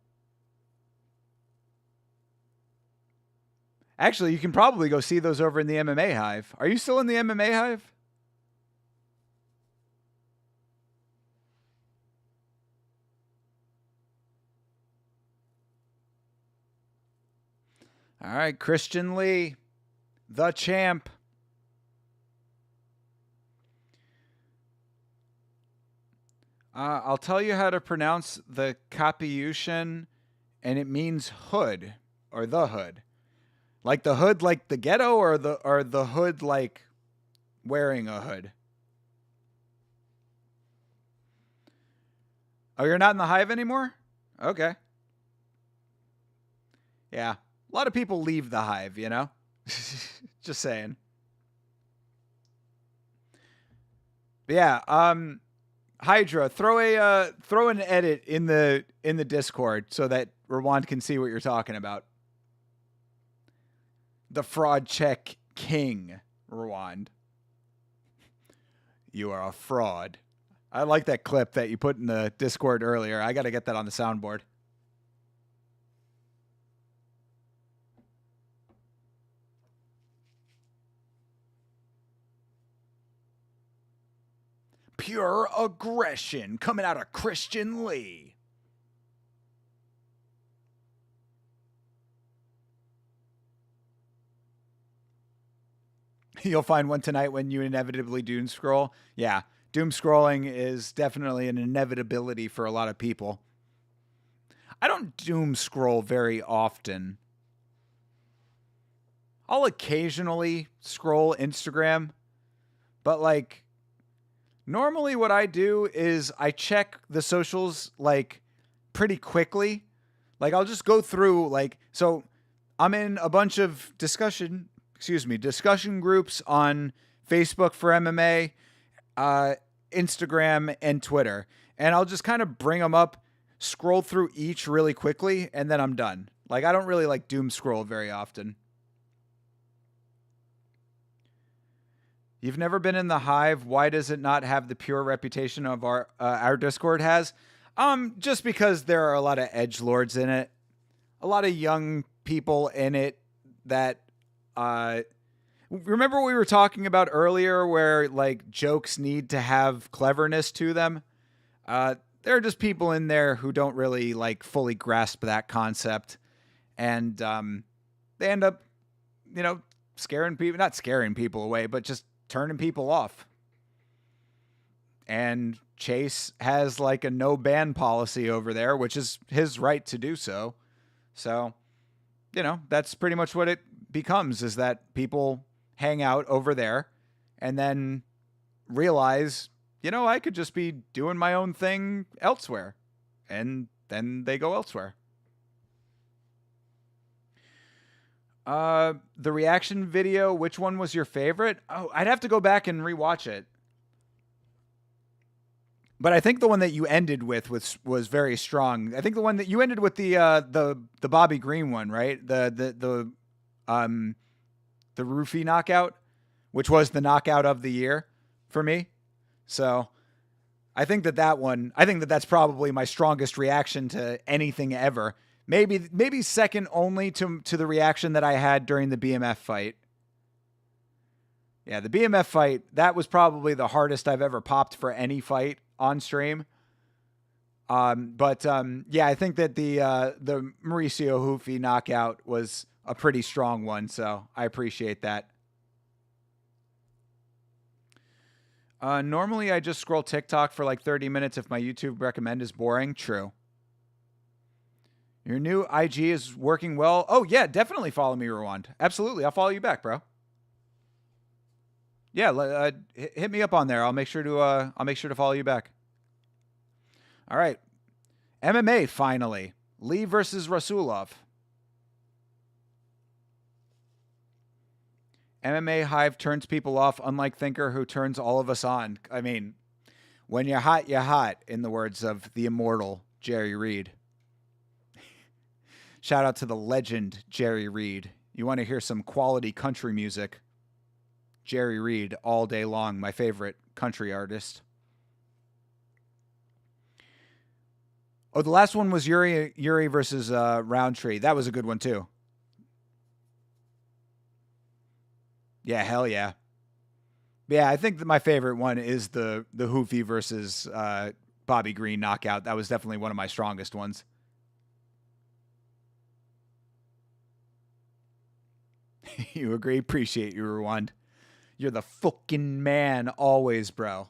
Actually, you can probably go see those over in the MMA Hive. Are you still in the MMA Hive? All right, Christian Lee, the champ. I'll tell you how to pronounce the Capuchin, and it means hood or the hood. Like the hood, like the ghetto, or the hood, like wearing a hood. Oh, you're not in the Hive anymore? Okay. Yeah. A lot of people leave the Hive, you know? Just saying. But yeah, Hydra, throw an edit in the Discord so that Rwand can see what you're talking about. The fraud check king, Rwand. You are a fraud. I like that clip that you put in the Discord earlier. I got to get that on the soundboard. Pure aggression coming out of Christian Lee. You'll find one tonight when you inevitably doom scroll. Yeah, doom scrolling is definitely an inevitability for a lot of people. I don't doom scroll very often. I'll occasionally scroll Instagram, but like normally what I do is I check the socials like pretty quickly. Like I'll just go through so I'm in a bunch of discussion groups on Facebook for MMA, Instagram, and Twitter. And I'll just kind of bring them up, scroll through each really quickly, and then I'm done. Like I don't really like doom scroll very often. You've never been in the Hive. Why does it not have the pure reputation of our Discord has? Just because there are a lot of edgelords in it, a lot of young people in it that remember what we were talking about earlier where like jokes need to have cleverness to them? There are just people in there who don't really like fully grasp that concept, and they end up, not scaring people away, but just turning people off. And Chase has like a no ban policy over there, which is his right to do so. So, that's pretty much what it becomes, is that people hang out over there and then realize, I could just be doing my own thing elsewhere. And then they go elsewhere. The reaction video, which one was your favorite? Oh, I'd have to go back and rewatch it. But I think the one that you ended with was very strong. I think the one that you ended with the Bobby Green one, right? The the roofie knockout, which was the knockout of the year for me. So I think that's probably my strongest reaction to anything ever. Maybe second only to the reaction that I had during the BMF fight. Yeah, the BMF fight, that was probably the hardest I've ever popped for any fight on stream. Yeah, I think that the Mauricio Hoofy knockout was a pretty strong one, so I appreciate that. Normally I just scroll TikTok for like 30 minutes if my YouTube recommend is boring. True. Your new IG is working well. Oh yeah, definitely follow me, Rwand. Absolutely, I'll follow you back, bro. Yeah, hit me up on there. I'll make sure to follow you back. All right. MMA finally. Lee versus Rasulov. MMA Hive turns people off, unlike Thinker, who turns all of us on. I mean, when you're hot, in the words of the immortal Jerry Reed. Shout out to the legend Jerry Reed. You want to hear some quality country music? Jerry Reed all day long, my favorite country artist. Oh, the last one was Yuri versus Roundtree. That was a good one too. Yeah, hell yeah. Yeah, I think that my favorite one is the Hoofy versus Bobby Green knockout. That was definitely one of my strongest ones. You agree? Appreciate you, Rwand. You're the fucking man always, bro.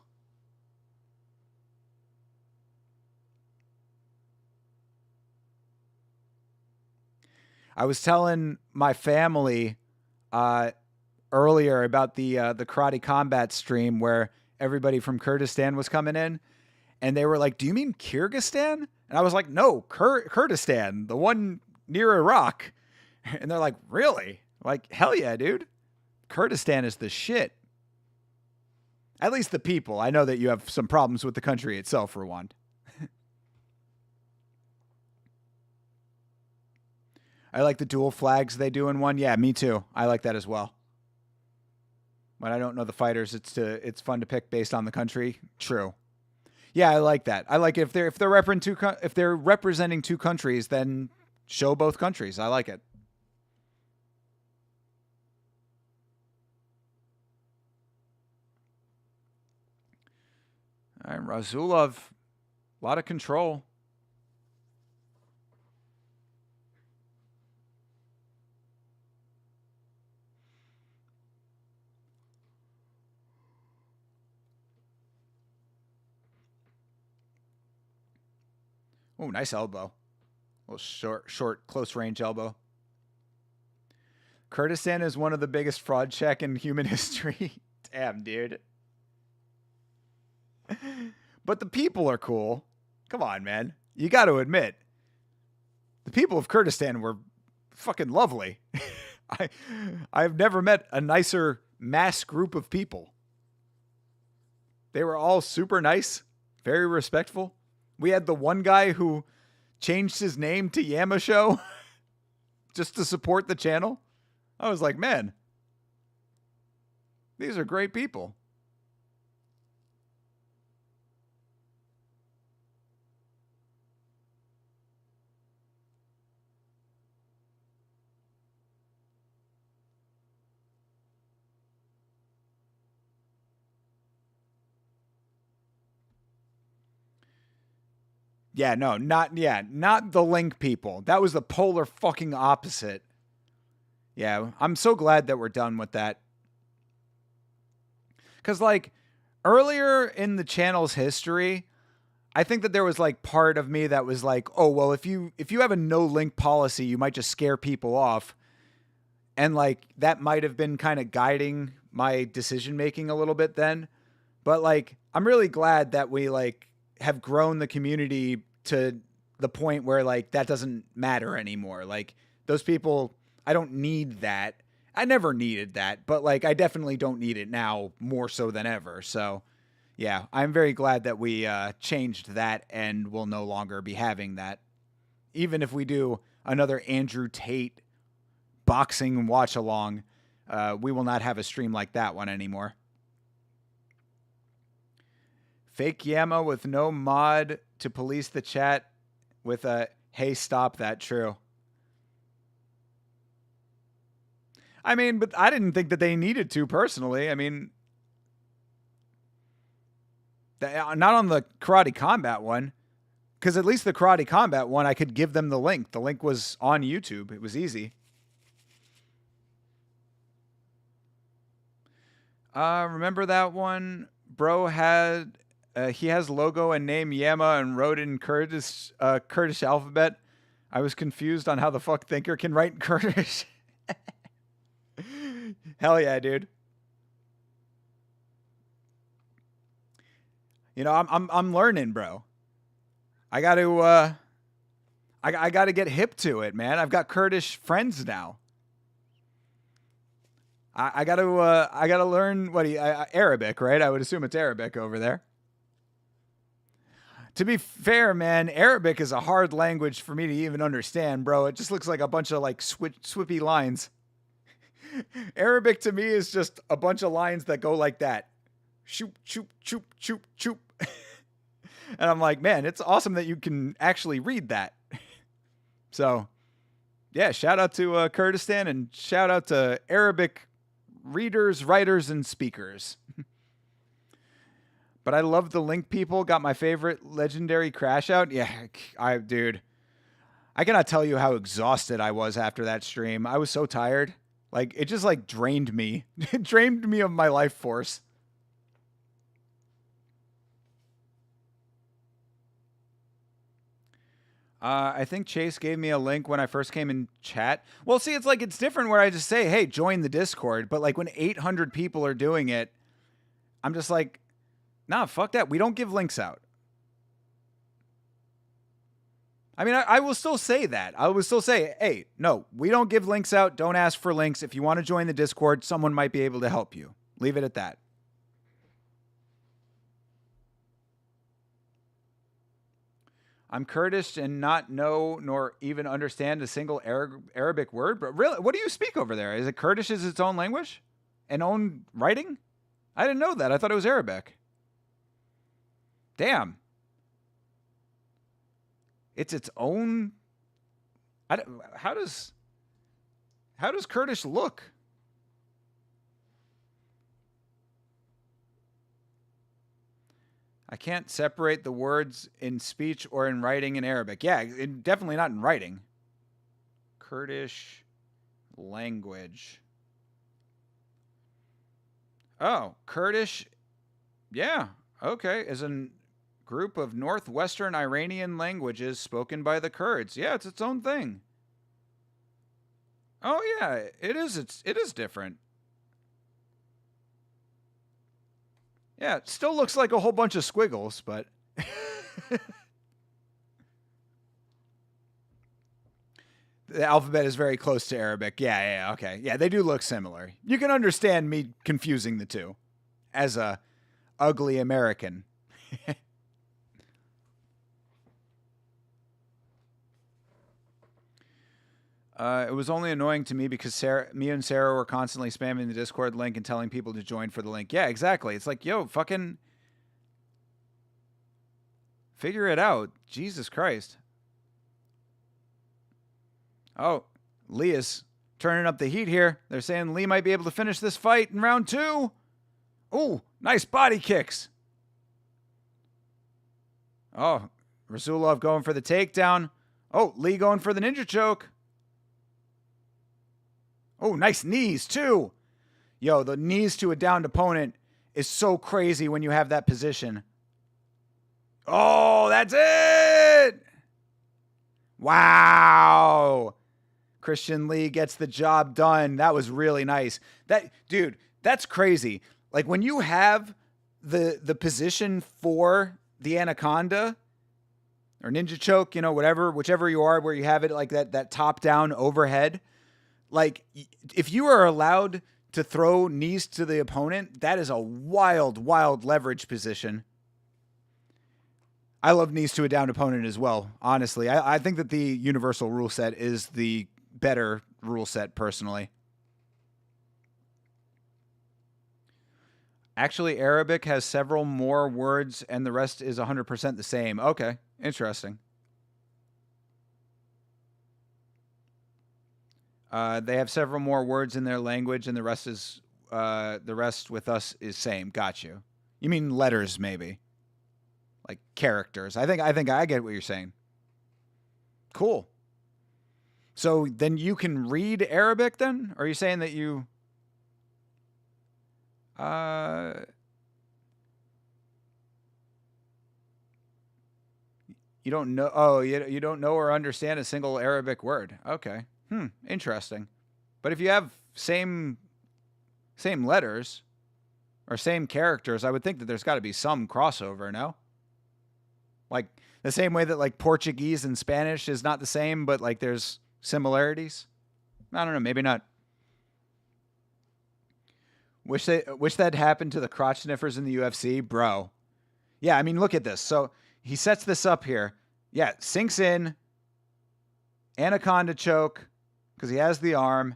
I was telling my family earlier about the karate combat stream where everybody from Kurdistan was coming in, and they were like, "Do you mean Kyrgyzstan?" And I was like, "No, Kurdistan, the one near Iraq." And they're like, "Really?" Like, hell yeah, dude. Kurdistan is the shit. At least the people. I know that you have some problems with the country itself, Rwand. I like the dual flags they do in one. Yeah, me too. I like that as well. When I don't know the fighters, it's fun to pick based on the country. True. Yeah, I like that. I like if they're representing two countries, then show both countries. I like it. All right, Razulov, a lot of control. Oh, nice elbow. A little short, close range elbow. Kurdistan is one of the biggest fraud check in human history. Damn, dude. But the people are cool. Come on, man. You got to admit, the people of Kurdistan were fucking lovely. I've never met a nicer mass group of people. They were all super nice, very respectful. We had the one guy who changed his name to Yamasho just to support the channel. I was like, man, these are great people. Yeah, no, not the Link people. That was the polar fucking opposite. Yeah, I'm so glad that we're done with that. Cuz like earlier in the channel's history, I think that there was like part of me that was like, "Oh, well, if you have a no link policy, you might just scare people off." And like that might have been kind of guiding my decision making a little bit then. But like I'm really glad that we like have grown the community to the point where like that doesn't matter anymore. Like those people, I don't need that. I never needed that, but like I definitely don't need it now more so than ever. So yeah, I'm very glad that we changed that and will no longer be having that. Even if we do another Andrew Tate boxing watch along. We will not have a stream like that one anymore. Fake Yama with no mod to police the chat with a, hey, stop that, true. I mean, but I didn't think that they needed to personally. I mean, not on the Karate Combat one, because at least the Karate Combat one, I could give them the link. The link was on YouTube. It was easy. Remember that one? Bro had... he has logo and name Yama and wrote in Kurdish alphabet. I was confused on how the fuck Thinker can write in Kurdish. Hell yeah, dude. You know, I'm learning, bro. I got to I got to get hip to it, man. I've got Kurdish friends now. I got to learn Arabic, right? I would assume it's Arabic over there. To be fair, man, Arabic is a hard language for me to even understand, bro. It just looks like a bunch of like swippy lines. Arabic to me is just a bunch of lines that go like that. Shoop, shoop, shoop, shoop, shoop. And I'm like, man, it's awesome that you can actually read that. So, yeah, shout out to Kurdistan and shout out to Arabic readers, writers, and speakers. But I love the link people. Got my favorite legendary crash out. Yeah, dude. I cannot tell you how exhausted I was after that stream. I was so tired. Like, it just like drained me. It drained me of my life force. I think Chase gave me a link when I first came in chat. Well, see, it's like, it's different where I just say, hey, join the Discord. But like when 800 people are doing it, I'm just like, nah, fuck that. We don't give links out. I mean, I will still say that. I will still say, hey, no, we don't give links out. Don't ask for links. If you want to join the Discord, someone might be able to help you. Leave it at that. I'm Kurdish and not know nor even understand a single Arabic word. But really, what do you speak over there? Is it Kurdish is its own language? And own writing? I didn't know that. I thought it was Arabic. Damn. It's its own... How does Kurdish look? I can't separate the words in speech or in writing in Arabic. Yeah, definitely not in writing. Kurdish language. Oh, Kurdish. Yeah, okay. Is a group of northwestern Iranian languages spoken by the Kurds. Yeah, it's its own thing. Oh yeah, it is. It is different. Yeah, it still looks like a whole bunch of squiggles, but... The alphabet is very close to Arabic. Yeah, okay. Yeah, they do look similar. You can understand me confusing the two as a ugly American. It was only annoying to me because me and Sarah were constantly spamming the Discord link and telling people to join for the link. Yeah, exactly. It's like, yo, fucking figure it out. Jesus Christ. Oh, Lee is turning up the heat here. They're saying Lee might be able to finish this fight in round 2. Ooh, nice body kicks. Oh, Rasulov going for the takedown. Oh, Lee going for the ninja choke. Oh, nice knees, too. Yo, the knees to a downed opponent is so crazy when you have that position. Oh, that's it! Wow. Christian Lee gets the job done. That was really nice. Dude, that's crazy. Like, when you have the position for the anaconda or ninja choke, you know, whichever you are, where you have it like that top-down overhead, like, if you are allowed to throw knees to the opponent, that is a wild, wild leverage position. I love knees to a downed opponent as well, honestly. I think that the universal rule set is the better rule set personally. Actually, Arabic has several more words and the rest is 100% the same. Okay, interesting. They have several more words in their language and the rest with us is same. Got you. You mean letters maybe? Like characters. I think I get what you're saying. Cool. So then you can read Arabic then? Or are you saying that you uh you don't know you don't know or understand a single Arabic word. Okay. Interesting. But if you have same letters or same characters, I would think that there's got to be some crossover, no? Like the same way that like Portuguese and Spanish is not the same, but like there's similarities. I don't know, maybe not. Wish that happened to the crotch sniffers in the UFC, bro. Yeah, I mean, look at this. So he sets this up here. Yeah, sinks in, anaconda choke because he has the arm,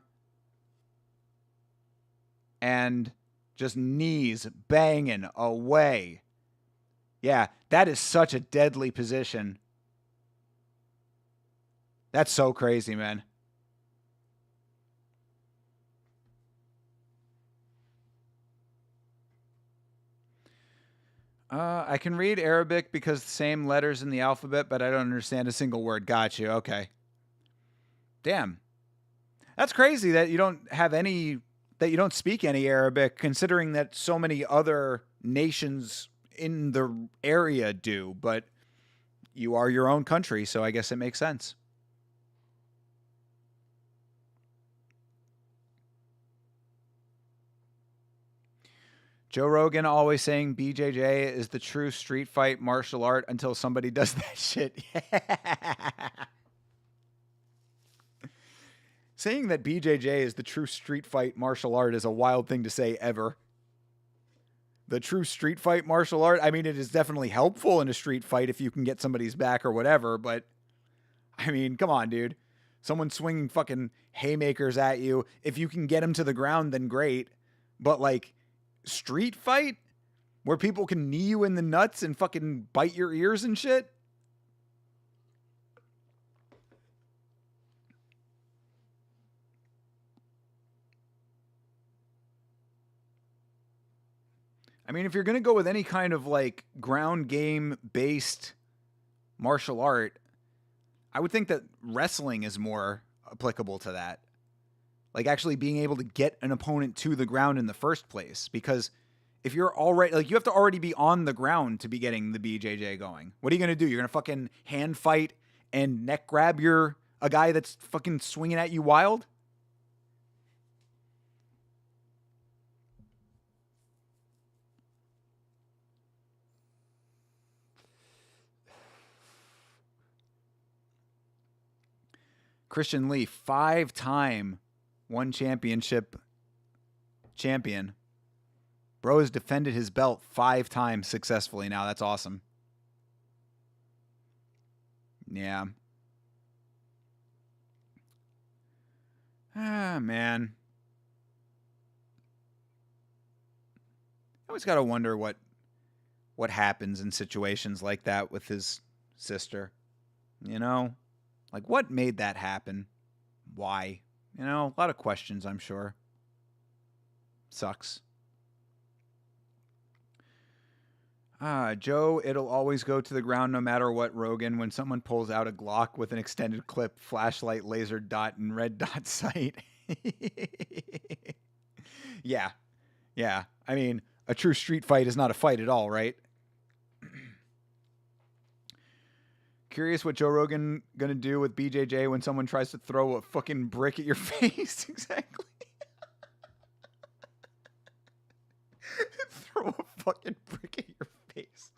and just knees banging away. Yeah, that is such a deadly position. That's so crazy, man. I can read Arabic because the same letters in the alphabet, but I don't understand a single word. Got you. Okay. Damn. That's crazy that you don't have any, that you don't speak any Arabic, considering that so many other nations in the area do, but you are your own country, so I guess it makes sense. Joe Rogan always saying BJJ is the true street fight martial art until somebody does that shit. Saying that BJJ is the true street fight martial art is a wild thing to say ever. The true street fight martial art, I mean, it is definitely helpful in a street fight if you can get somebody's back or whatever, but I mean, come on, dude. Someone swinging fucking haymakers at you. If you can get them to the ground, then great. But like, street fight where people can knee you in the nuts and fucking bite your ears and shit? I mean, if you're going to go with any kind of like ground game based martial art, I would think that wrestling is more applicable to that. Like actually being able to get an opponent to the ground in the first place. Because if you're already, like, you have to already be on the ground to be getting the BJJ going. What are you going to do? You're going to fucking hand fight and neck grab a guy that's fucking swinging at you wild? Christian Lee, 5-time one championship champion. Bro has defended his belt 5 times successfully now. That's awesome. Yeah. Ah, man. I always got to wonder what happens in situations like that with his sister. You know? Like, what made that happen? Why? You know, a lot of questions, I'm sure. Sucks. Joe, it'll always go to the ground no matter what, Rogan. When someone pulls out a Glock with an extended clip, flashlight, laser dot, and red dot sight. Yeah. Yeah. I mean, a true street fight is not a fight at all, right? Curious what Joe Rogan gonna do with BJJ when someone tries to throw a fucking brick at your face. Exactly. Throw a fucking brick at your face.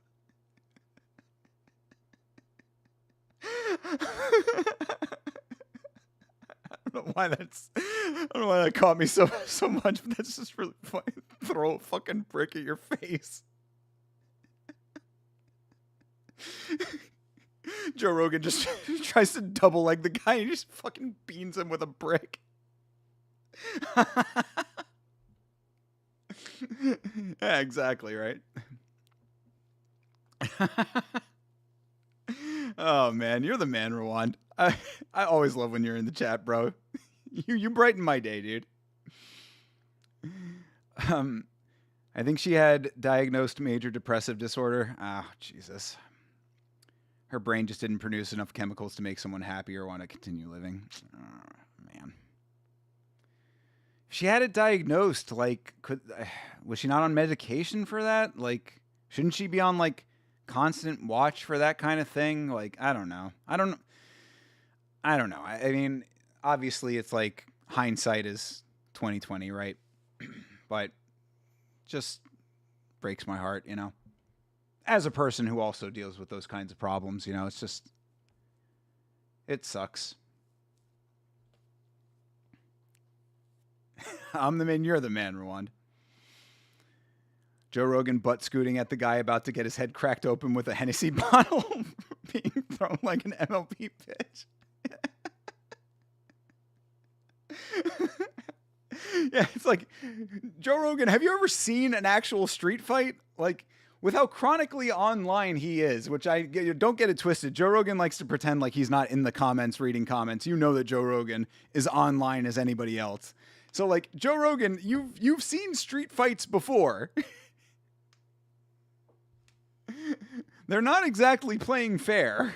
I don't know why that caught me so much, but that's just really funny. Throw a fucking brick at your face. Joe Rogan just tries to double leg the guy and just fucking beans him with a brick. Yeah, exactly, right? Oh man, you're the man, Rwand. I always love when you're in the chat, bro. You brighten my day, dude. Um, I think she had diagnosed major depressive disorder. Ah, Jesus. Her brain just didn't produce enough chemicals to make someone happy or want to continue living. Oh, man. If she had it diagnosed, like, was she not on medication for that? Like, shouldn't she be on like constant watch for that kind of thing? Like, I don't know. I don't know. I mean, obviously, it's like hindsight is 2020, right? But just breaks my heart, you know. As a person who also deals with those kinds of problems, you know, it's just it sucks. I'm the man, you're the man, Rwand. Joe Rogan butt scooting at the guy about to get his head cracked open with a Hennessy bottle being thrown like an MLB pitch. Yeah, it's like, Joe Rogan, have you ever seen an actual street fight? Like, with how chronically online he is, which don't get it twisted. Joe Rogan likes to pretend like he's not in the comments reading comments. You know that Joe Rogan is online as anybody else. So like, Joe Rogan, you've seen street fights before. They're not exactly playing fair.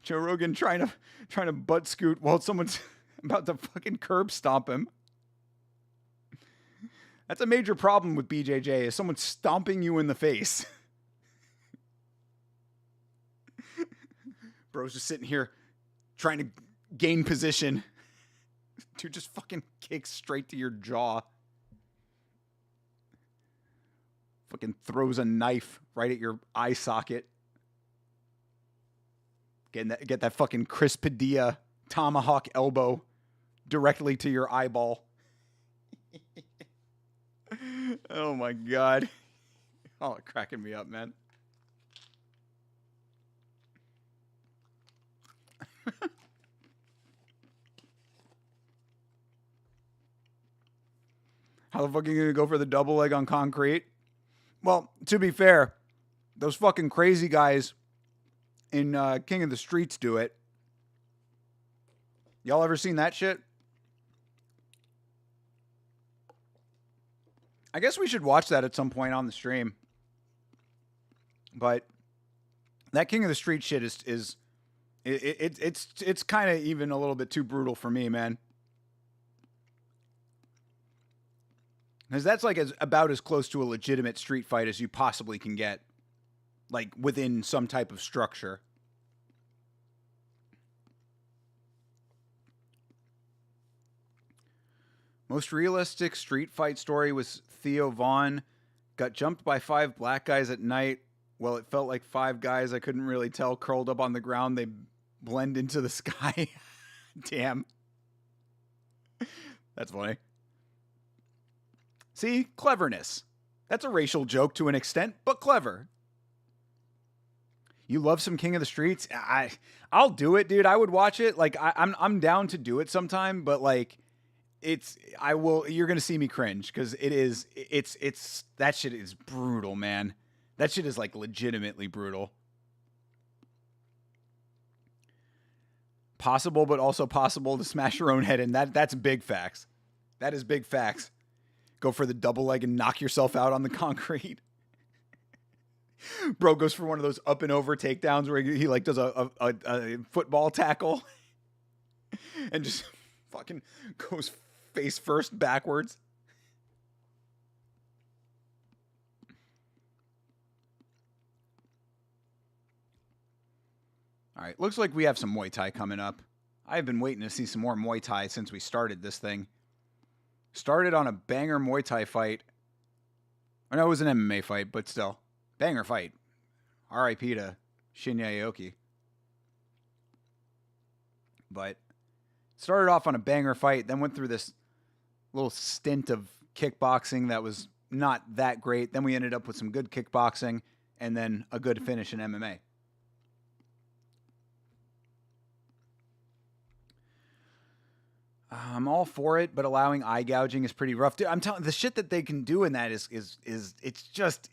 Joe Rogan trying to butt scoot while someone's about to fucking curb stomp him. That's a major problem with BJJ, is someone stomping you in the face. Bro's just sitting here trying to gain position. Dude just fucking kicks straight to your jaw. Fucking throws a knife right at your eye socket. Get that fucking Chris Padilla tomahawk elbow directly to your eyeball. Oh my god. Oh, cracking me up, man. How the fuck are you gonna go for the double leg on concrete? Well, to be fair, those fucking crazy guys in King of the Streets do it. Y'all ever seen that shit? I guess we should watch that at some point on the stream. But that King of the Street shit is it's kind of even a little bit too brutal for me, man. Because that's like about as close to a legitimate street fight as you possibly can get, like within some type of structure. Most realistic street fight story was Theo Vaughn got jumped by 5 black guys at night. Well, it felt like 5 guys I couldn't really tell curled up on the ground. They blend into the sky. Damn. That's funny. See? Cleverness. That's a racial joke to an extent, but clever. You love some King of the Streets? I'll do it, dude. I would watch it. Like I'm down to do it sometime, but like you're gonna see me cringe because it's that shit is brutal, man. That shit is like legitimately brutal. Possible, but also possible to smash your own head in. That's big facts. That is big facts. Go for the double leg and knock yourself out on the concrete. Bro goes for one of those up and over takedowns where he like does a football tackle and just fucking goes face first backwards. All right, looks like we have some Muay Thai coming up. I've been waiting to see some more Muay Thai since we started this thing. Started on a banger Muay Thai fight. I know it was an MMA fight, but still. Banger fight. R.I.P. to Shinya Aoki. But started off on a banger fight, then went through this little stint of kickboxing that was not that great. Then we ended up with some good kickboxing and then a good finish in MMA. I'm all for it, but allowing eye gouging is pretty rough. Dude, I'm telling the shit that they can do in that is it's just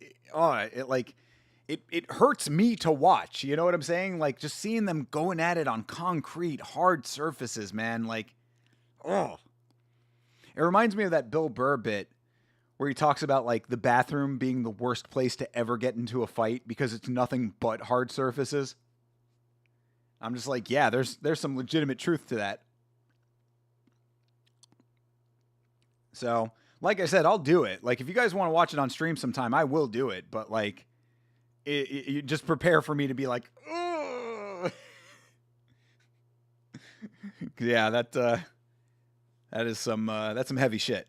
it hurts me to watch. You know what I'm saying? Like just seeing them going at it on concrete, hard surfaces, man. Like, oh, it reminds me of that Bill Burr bit where he talks about like the bathroom being the worst place to ever get into a fight because it's nothing but hard surfaces. I'm just like, yeah, there's some legitimate truth to that. So, like I said, I'll do it. Like, if you guys want to watch it on stream sometime, I will do it. But like, you just prepare for me to be like, ugh. Yeah, that is some that's some heavy shit.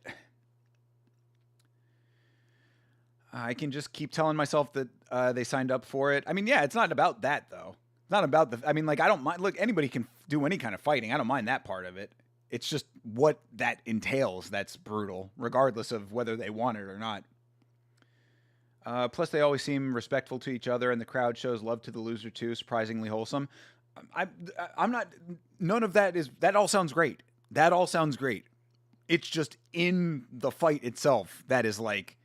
I can just keep telling myself that they signed up for it. I mean, yeah, it's not about that though. It's not about the. I mean, like, I don't mind. Look, anybody can do any kind of fighting. I don't mind that part of it. It's just what that entails that's brutal, regardless of whether they want it or not. Plus, they always seem respectful to each other, and the crowd shows love to the loser too. Surprisingly wholesome. I'm not. None of that is. That all sounds great. That all sounds great. It's just in the fight itself that is like.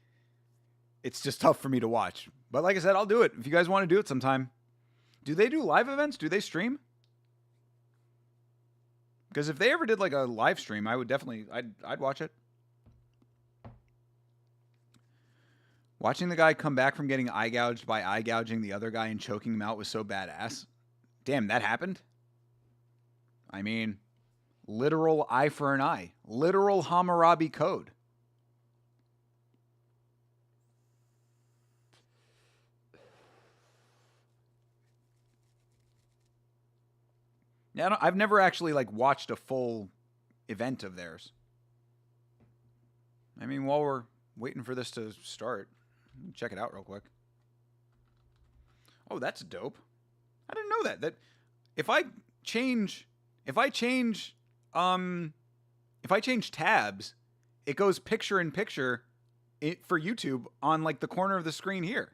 It's just tough for me to watch. But like I said, I'll do it if you guys want to do it sometime. Do they do live events? Do they stream? Because if they ever did like a live stream, I would definitely, I'd watch it. Watching the guy come back from getting eye gouged by eye gouging the other guy and choking him out was so badass. Damn, that happened? I mean, literal eye for an eye. Literal Hammurabi code. Yeah, I've never actually like watched a full event of theirs. I mean, while we're waiting for this to start, check it out real quick. Oh, that's dope. I didn't know that. That if I change tabs, it goes picture in picture for YouTube on like the corner of the screen here.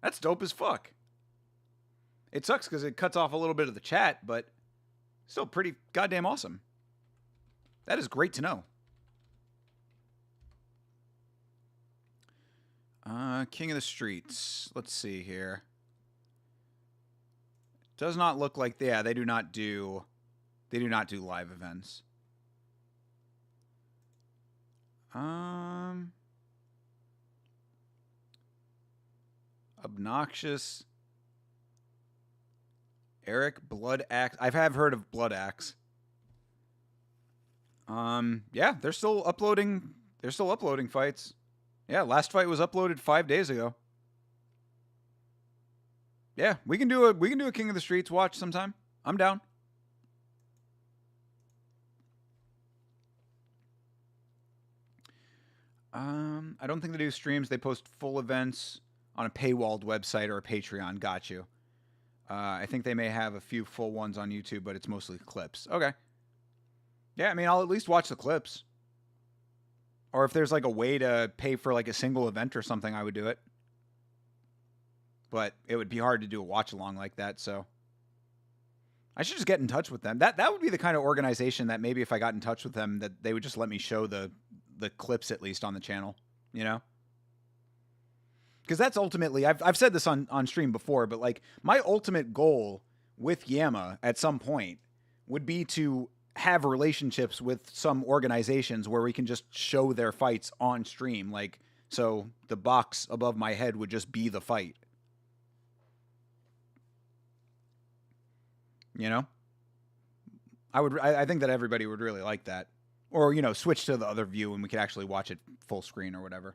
That's dope as fuck. It sucks because it cuts off a little bit of the chat, but still pretty goddamn awesome. That is great to know. King of the Streets. Let's see here. Does not look like they do not do live events. Obnoxious Eric Blood Axe. I have heard of Blood Axe. Yeah, they're still uploading. They're still uploading fights. Yeah, last fight was uploaded 5 days ago. Yeah, we can do a King of the Streets watch sometime. I'm down. I don't think they do streams. They post full events on a paywalled website or a Patreon. Got you. I think they may have a few full ones on YouTube, but it's mostly clips. Okay. Yeah, I mean, I'll at least watch the clips. Or if there's like a way to pay for like a single event or something, I would do it. But it would be hard to do a watch along like that, so I should just get in touch with them. That would be the kind of organization that maybe if I got in touch with them, that they would just let me show the clips at least on the channel, you know? Because that's ultimately, I've said this on stream before, but like my ultimate goal with Yama at some point would be to have relationships with some organizations where we can just show their fights on stream. Like, so the box above my head would just be the fight. You know? I think that everybody would really like that. Or, you know, switch to the other view and we could actually watch it full screen or whatever.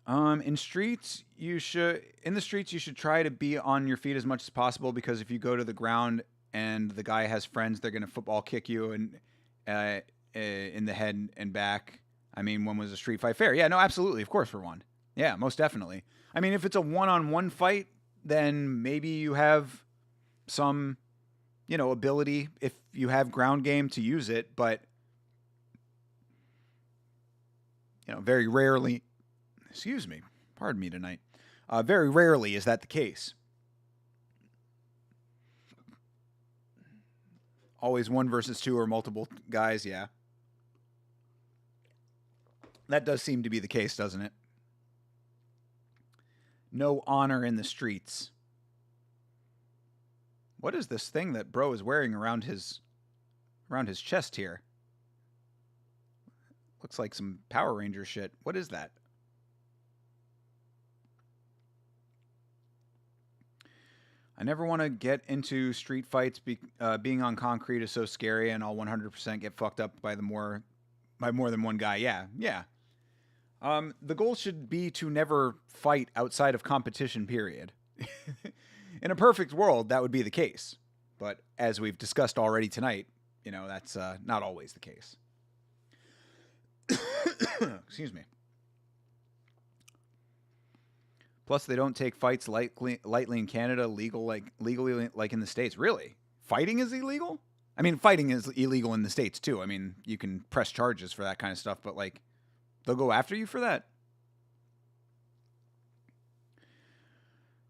In the streets, you should try to be on your feet as much as possible, because if you go to the ground and the guy has friends, they're going to football kick you and in the head and back. I mean, when was a street fight fair? Yeah, no, absolutely. Of course, for one. Yeah, most definitely. I mean, if it's a one-on-one fight, then maybe you have some, you know, ability if you have ground game to use it, but you know, very rarely, excuse me, pardon me tonight, very rarely is that the case. Always 1 versus 2 or multiple guys, yeah. That does seem to be the case, doesn't it? No honor in the streets. What is this thing that bro is wearing around his chest here? Looks like some Power Ranger shit. What is that? I never want to get into street fights. Being on concrete is so scary, and I'll 100% get fucked up by more than one guy. Yeah. The goal should be to never fight outside of competition, period. In a perfect world, that would be the case. But as we've discussed already tonight, that's not always the case. Excuse me. Plus, they don't take fights lightly in Canada, legally like in the States. Really? Fighting is illegal? I mean, fighting is illegal in the States, too. I mean, you can press charges for that kind of stuff, but, they'll go after you for that?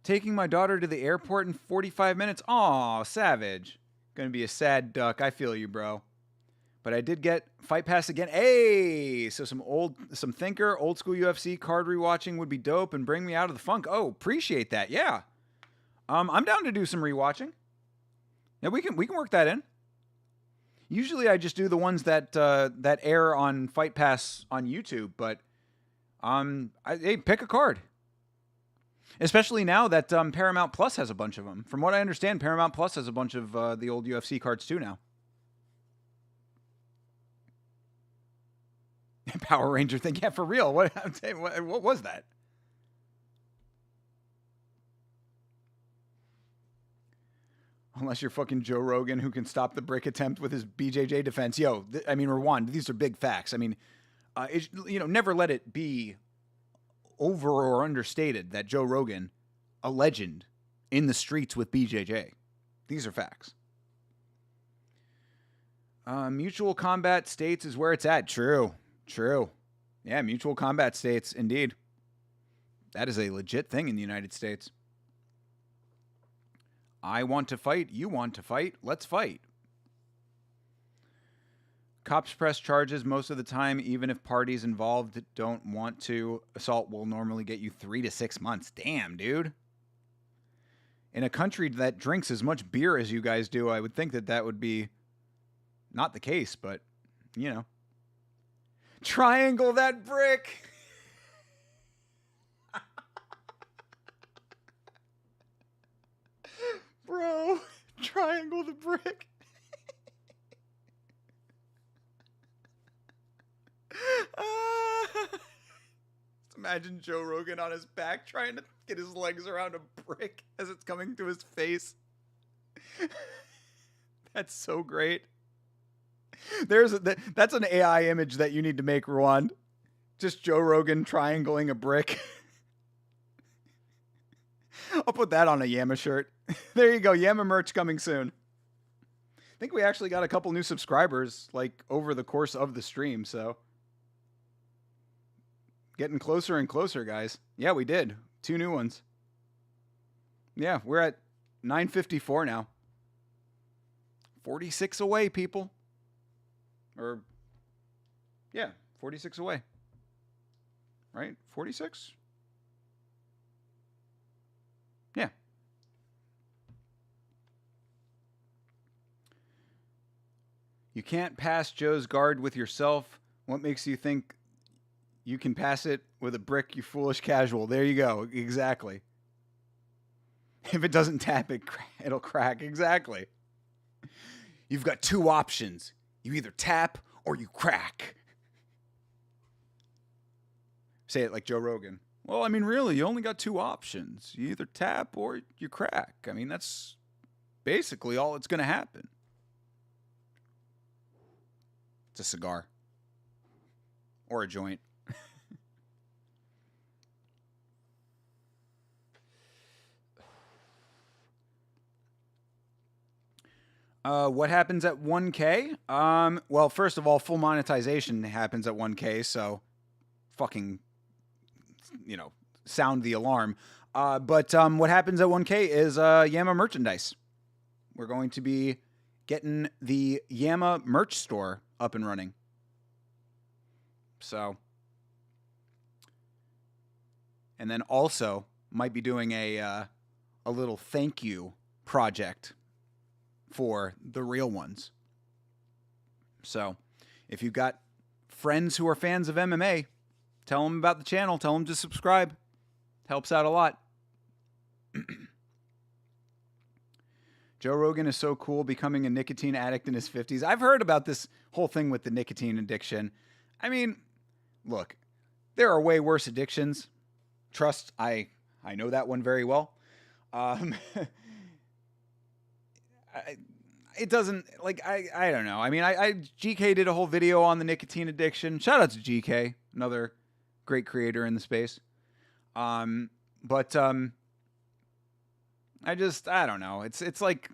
Taking my daughter to the airport in 45 minutes? Aw, savage. Gonna be a sad duck. I feel you, bro. But I did get Fight Pass again. Hey! So some Thinker, old school UFC card rewatching would be dope and bring me out of the funk. Oh, appreciate that. Yeah. I'm down to do some rewatching. Yeah, we can work that in. Usually I just do the ones that air on Fight Pass on YouTube, but hey, pick a card. Especially now that Paramount Plus has a bunch of them. From what I understand, Paramount Plus has a bunch of the old UFC cards too now. Power Ranger thing. Yeah, for real. What was that? Unless you're fucking Joe Rogan, who can stop the brick attempt with his BJJ defense. Yo, Rwand, these are big facts. Never let it be over or understated that Joe Rogan, a legend in the streets with BJJ. These are facts. Mutual combat states is where it's at. True. Yeah, mutual combat states, indeed. That is a legit thing in the United States. I want to fight, you want to fight, let's fight. Cops press charges most of the time, even if parties involved don't want to. Assault will normally get you 3 to 6 months. Damn, dude. In a country that drinks as much beer as you guys do, I would think that would be not the case, but, Triangle that brick. Bro, triangle the brick. Imagine Joe Rogan on his back trying to get his legs around a brick as it's coming to his face. That's so great. That's an AI image that you need to make, Rwand. Just Joe Rogan triangling a brick. I'll put that on a Yama shirt. There you go. Yama merch coming soon. I think we actually got a couple new subscribers over the course of the stream, so getting closer and closer, guys. Yeah, we did. 2 new ones. Yeah, we're at 954 now. 46 away, people. Or, yeah, 46 away. Right? 46? Yeah. You can't pass Joe's guard with yourself. What makes you think you can pass it with a brick, you foolish casual? There you go. Exactly. If it doesn't tap, it'll crack. Exactly. You've got 2 options. You either tap or you crack. Say it like Joe Rogan. Well, really, you only got 2 options. You either tap or you crack. That's basically all that's going to happen. It's a cigar. Or a joint. What happens at 1K? Well, first of all, full monetization happens at 1K, so fucking, sound the alarm. But what happens at 1K is Yama merchandise. We're going to be getting the Yama merch store up and running. So, and then also might be doing a little thank you project for the real ones. So, if you've got friends who are fans of MMA, tell them about the channel. Tell them to subscribe. Helps out a lot. Joe Rogan is so cool, becoming a nicotine addict in his 50s. I've heard about this whole thing with the nicotine addiction. I mean, look, there are way worse addictions. Trust, I know that one very well. It doesn't, like, I don't know. I mean, GK did a whole video on the nicotine addiction. Shout out to GK, another great creator in the space. But I don't know. It's like,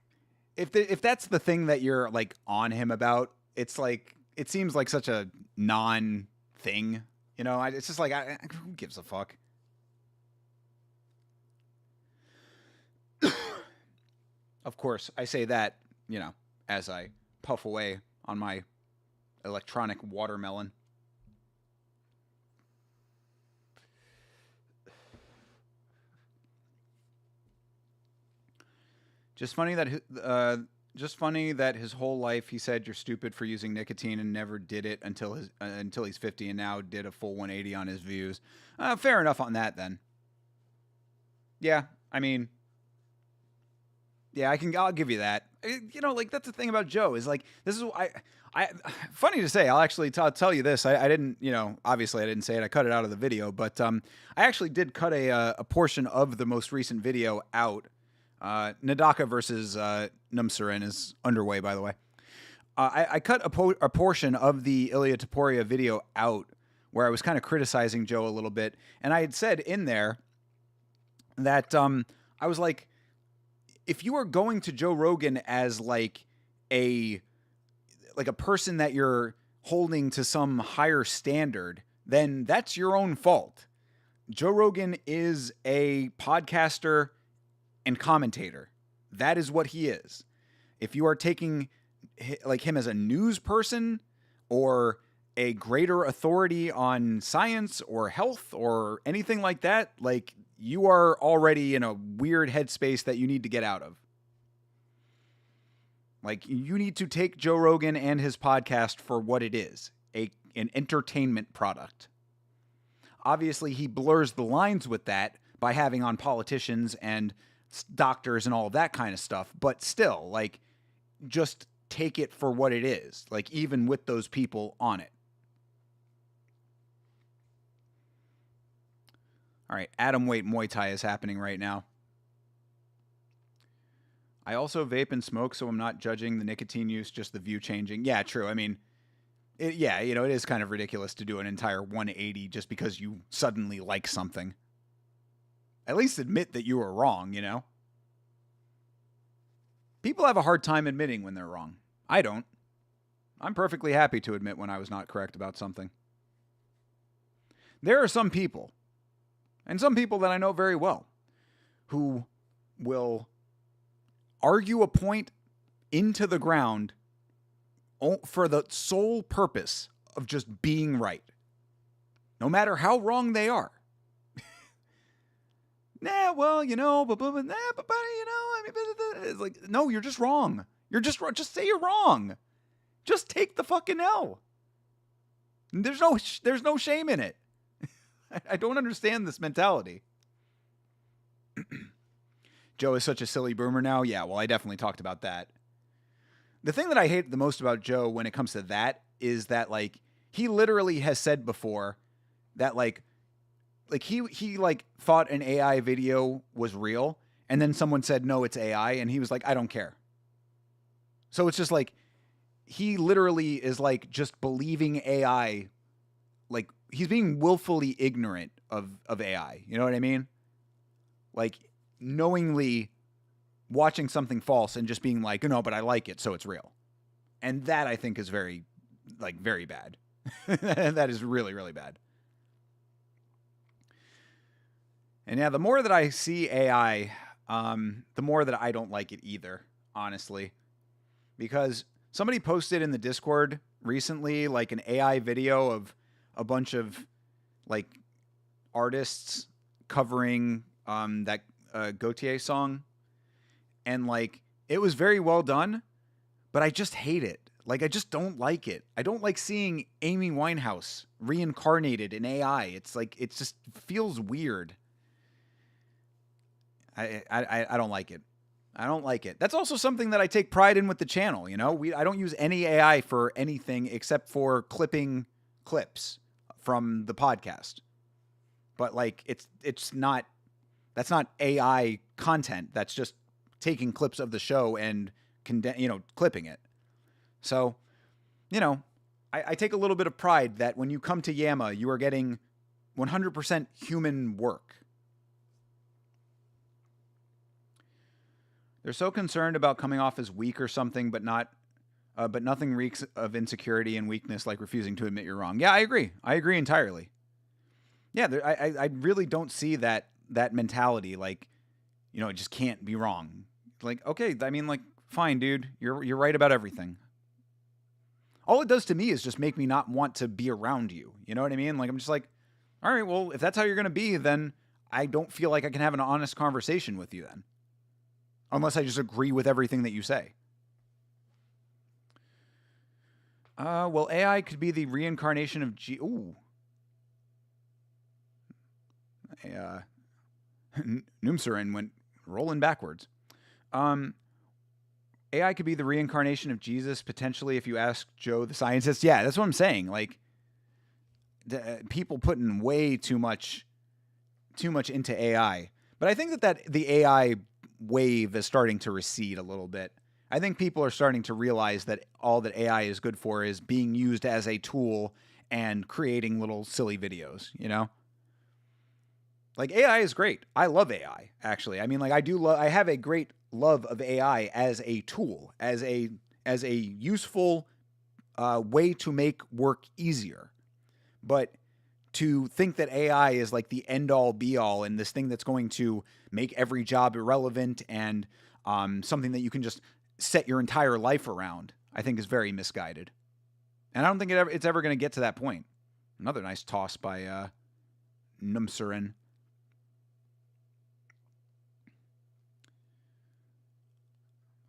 if that's the thing that you're like on him about, it's like, it seems like such a non-thing, you know. It's just like, who gives a fuck? Of course, I say that, you know, as I puff away on my electronic watermelon. Just funny that his whole life he said you're stupid for using nicotine and never did it until he's 50 and now did a full 180 on his views. Fair enough on that then. Yeah, I mean, yeah, I'll give you that. You know, like, that's the thing about Joe is, like, this is I funny to say, I'll actually tell you this. I didn't, you know, obviously I didn't say it. I cut it out of the video, but I actually did cut a portion of the most recent video out. Nadaka versus Numsurin is underway, by the way. I cut a portion of the Ilya Taporia video out where I was kind of criticizing Joe a little bit, and I had said in there that I was like, if you are going to Joe Rogan as like a person that you're holding to some higher standard, then that's your own fault. Joe Rogan is a podcaster and commentator. That is what he is. If you are taking like him as a news person or a greater authority on science or health or anything like that, like, you are already in a weird headspace that you need to get out of. Like, you need to take Joe Rogan and his podcast for what it is, an entertainment product. Obviously, he blurs the lines with that by having on politicians and doctors and all of that kind of stuff, but still, like, just take it for what it is, like, even with those people on it. All right, Atom Weight Muay Thai is happening right now. I also vape and smoke, so I'm not judging the nicotine use, just the view changing. Yeah, true. I mean, it is kind of ridiculous to do an entire 180 just because you suddenly like something. At least admit that you were wrong, you know? People have a hard time admitting when they're wrong. I don't. I'm perfectly happy to admit when I was not correct about something. There are some people, and some people that I know very well, who will argue a point into the ground for the sole purpose of just being right, no matter how wrong they are. Nah, well, you know, but you know, I mean, it's like, no, you're just wrong. You're just wrong. Just say you're wrong. Just take the fucking L. There's no shame in it. I don't understand this mentality. Joe is such a silly boomer now. Yeah, well, I definitely talked about that. The thing that I hate the most about Joe when it comes to that is that, like, he literally has said before that, like he like thought an AI video was real, and then someone said, no, it's AI, and he was like, I don't care. So it's just like, he literally is like just believing AI, like, he's being willfully ignorant of AI. You know what I mean? Like, knowingly watching something false and just being like, no, but I like it, so it's real. And that, I think, is very bad. That is really, really bad. And yeah, the more that I see AI, the more that I don't like it either, honestly. because somebody posted in the Discord recently like an AI video of a bunch of like artists covering that Gautier song, and like it was very well done, but I just hate it. Like I just don't like it. I don't like seeing Amy Winehouse reincarnated in AI. It's like it just feels weird. I don't like it. I don't like it. That's also something that I take pride in with the channel. You know, I don't use any AI for anything except for clipping clips from the podcast. But like, it's not, that's not AI content. That's just taking clips of the show and clipping it. So, I take a little bit of pride that when you come to Yamma, you are getting 100% human work. They're so concerned about coming off as weak or something, but nothing reeks of insecurity and weakness like refusing to admit you're wrong. Yeah, I agree. I agree entirely. Yeah, I really don't see that mentality. Like, it just can't be wrong. Like, okay, I mean, like, fine, dude, you're right about everything. All it does to me is just make me not want to be around you. You know what I mean? Like, I'm just like, all right, well, if that's how you're gonna be, then I don't feel like I can have an honest conversation with you then. Unless I just agree with everything that you say. Well, AI could be the reincarnation of Ooh. Noomsarin went rolling backwards. AI could be the reincarnation of Jesus, potentially, if you ask Joe the scientist. Yeah, that's what I'm saying. Like, people putting way too much into AI. But I think that the AI wave is starting to recede a little bit. I think people are starting to realize that all that AI is good for is being used as a tool and creating little silly videos, Like, AI is great. I love AI, actually. I mean, like, I have a great love of AI as a tool, as a useful way to make work easier. But to think that AI is like the end all be all and this thing that's going to make every job irrelevant and something that you can just set your entire life around, I think is very misguided. And I don't think it's ever going to get to that point. Another nice toss by Numsurin.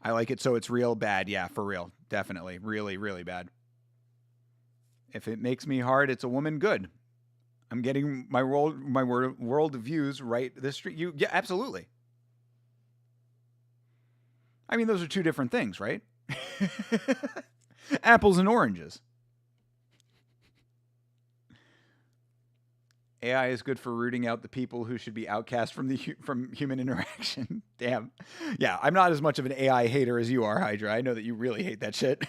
I like it so it's real bad. Yeah, for real. Definitely. Really, really bad. If it makes me hard, it's a woman good. I'm getting my world views right this street. Yeah, absolutely. I mean, those are two different things, right? Apples and oranges. AI is good for rooting out the people who should be outcast from human interaction. Damn. Yeah, I'm not as much of an AI hater as you are, Hydra. I know that you really hate that shit.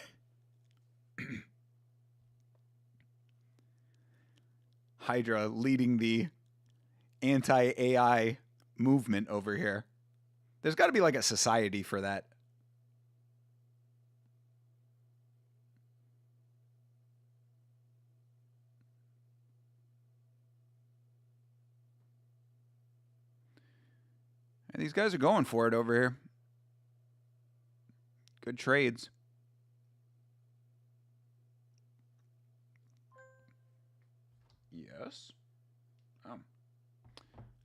Hydra leading the anti-AI movement over here. There's got to be like a society for that. And these guys are going for it over here. Good trades. Yes.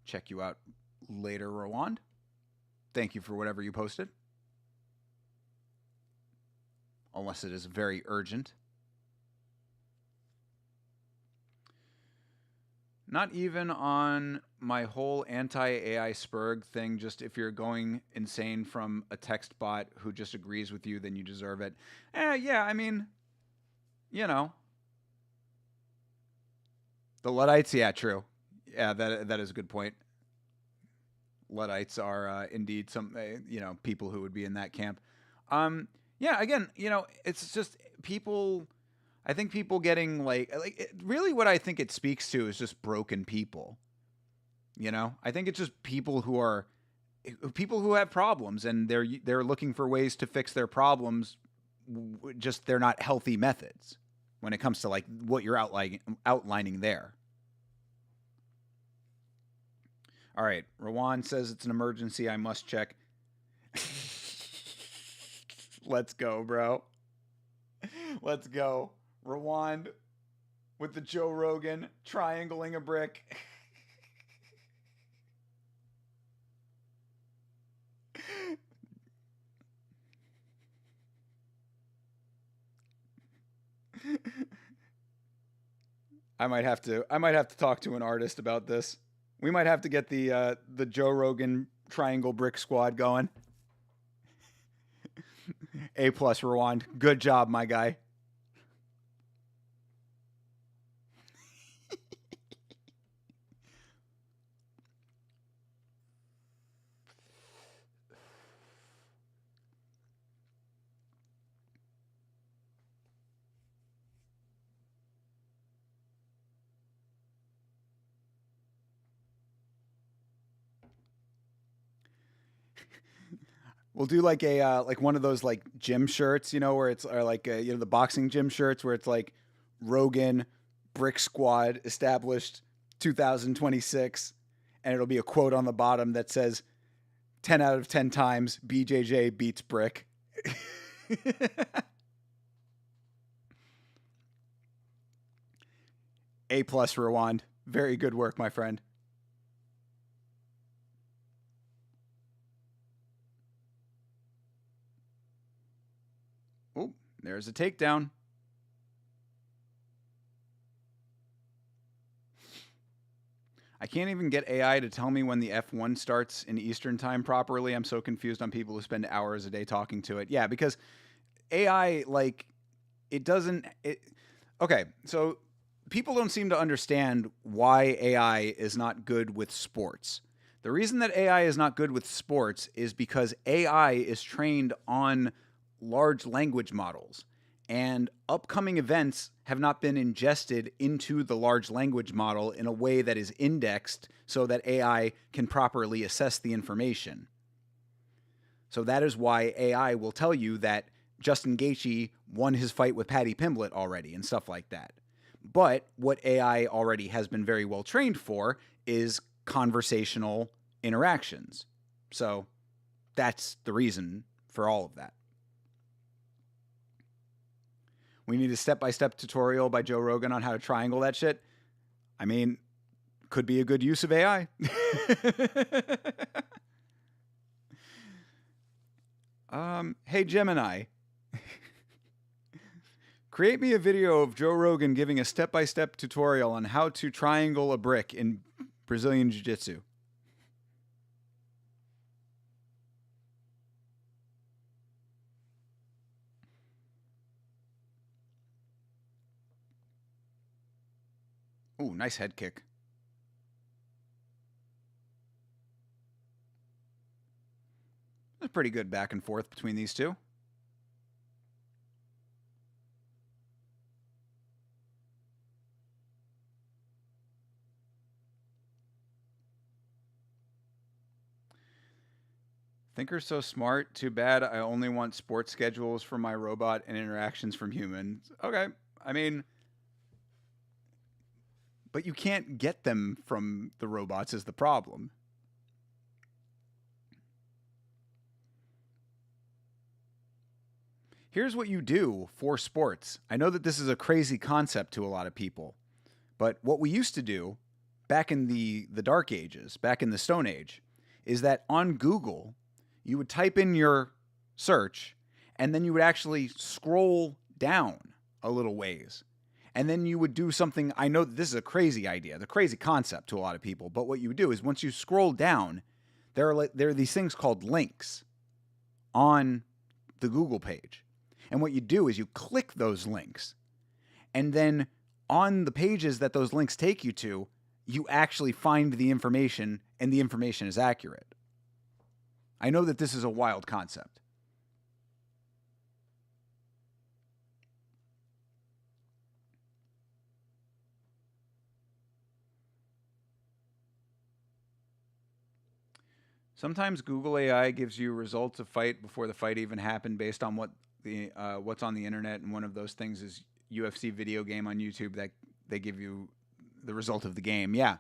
Check you out later, Rwand. Thank you for whatever you posted. Unless it is very urgent. Not even on my whole anti-AI Spurg thing, just if you're going insane from a text bot who just agrees with you, then you deserve it. Yeah, I mean, The Luddites, yeah, true. Yeah, that is a good point. Luddites are indeed some, people who would be in that camp. Yeah, again, it's just people. I think people getting really what I think it speaks to is just broken people. I think it's just people who have problems and they're looking for ways to fix their problems. Just they're not healthy methods when it comes to like what you're outlining there. All right, Rawan says it's an emergency. I must check. Let's go, bro. Let's go. Rewind with the Joe Rogan triangling a brick. I might have to talk to an artist about this. We might have to get the Joe Rogan triangle brick squad going. A plus rewind. Good job, my guy. We'll do like a like one of those like gym shirts, where it's or like the boxing gym shirts where it's like Rogan Brick Squad established 2026, and it'll be a quote on the bottom that says 10 out of 10 times BJJ beats Brick. A plus rewind. Very good work, my friend. Oh, there's a takedown. I can't even get AI to tell me when the F1 starts in Eastern time properly. I'm so confused on people who spend hours a day talking to it. Yeah, because AI, like, it doesn't. Okay, so people don't seem to understand why AI is not good with sports. The reason that AI is not good with sports is because AI is trained on large language models, and upcoming events have not been ingested into the large language model in a way that is indexed so that AI can properly assess the information. So that is why AI will tell you that Justin Gaethje won his fight with Paddy Pimblett already and stuff like that. But what AI already has been very well trained for is conversational interactions. So that's the reason for all of that. We need a step-by-step tutorial by Joe Rogan on how to triangle that shit. I mean, could be a good use of AI. Hey, Gemini. Create me a video of Joe Rogan giving a step-by-step tutorial on how to triangle a brick in Brazilian Jiu-Jitsu. Ooh, nice head kick. That's pretty good back and forth between these two. Thinker's so smart. Too bad I only want sports schedules for my robot and interactions from humans. Okay. I mean, but you can't get them from the robots is the problem. Here's what you do for sports. I know that this is a crazy concept to a lot of people, but what we used to do back in the dark ages, back in the Stone Age, is that on Google, you would type in your search and then you would actually scroll down a little ways. And then you would do something. I know that this is a crazy idea, the crazy concept to a lot of people, but what you would do is once you scroll down, there are these things called links on the Google page. And what you do is you click those links. And then on the pages that those links take you to, you actually find the information and the information is accurate. I know that this is a wild concept. Sometimes Google AI gives you results of fight before the fight even happened based on what's on the internet, and one of those things is UFC video game on YouTube that they give you the result of the game. Yeah,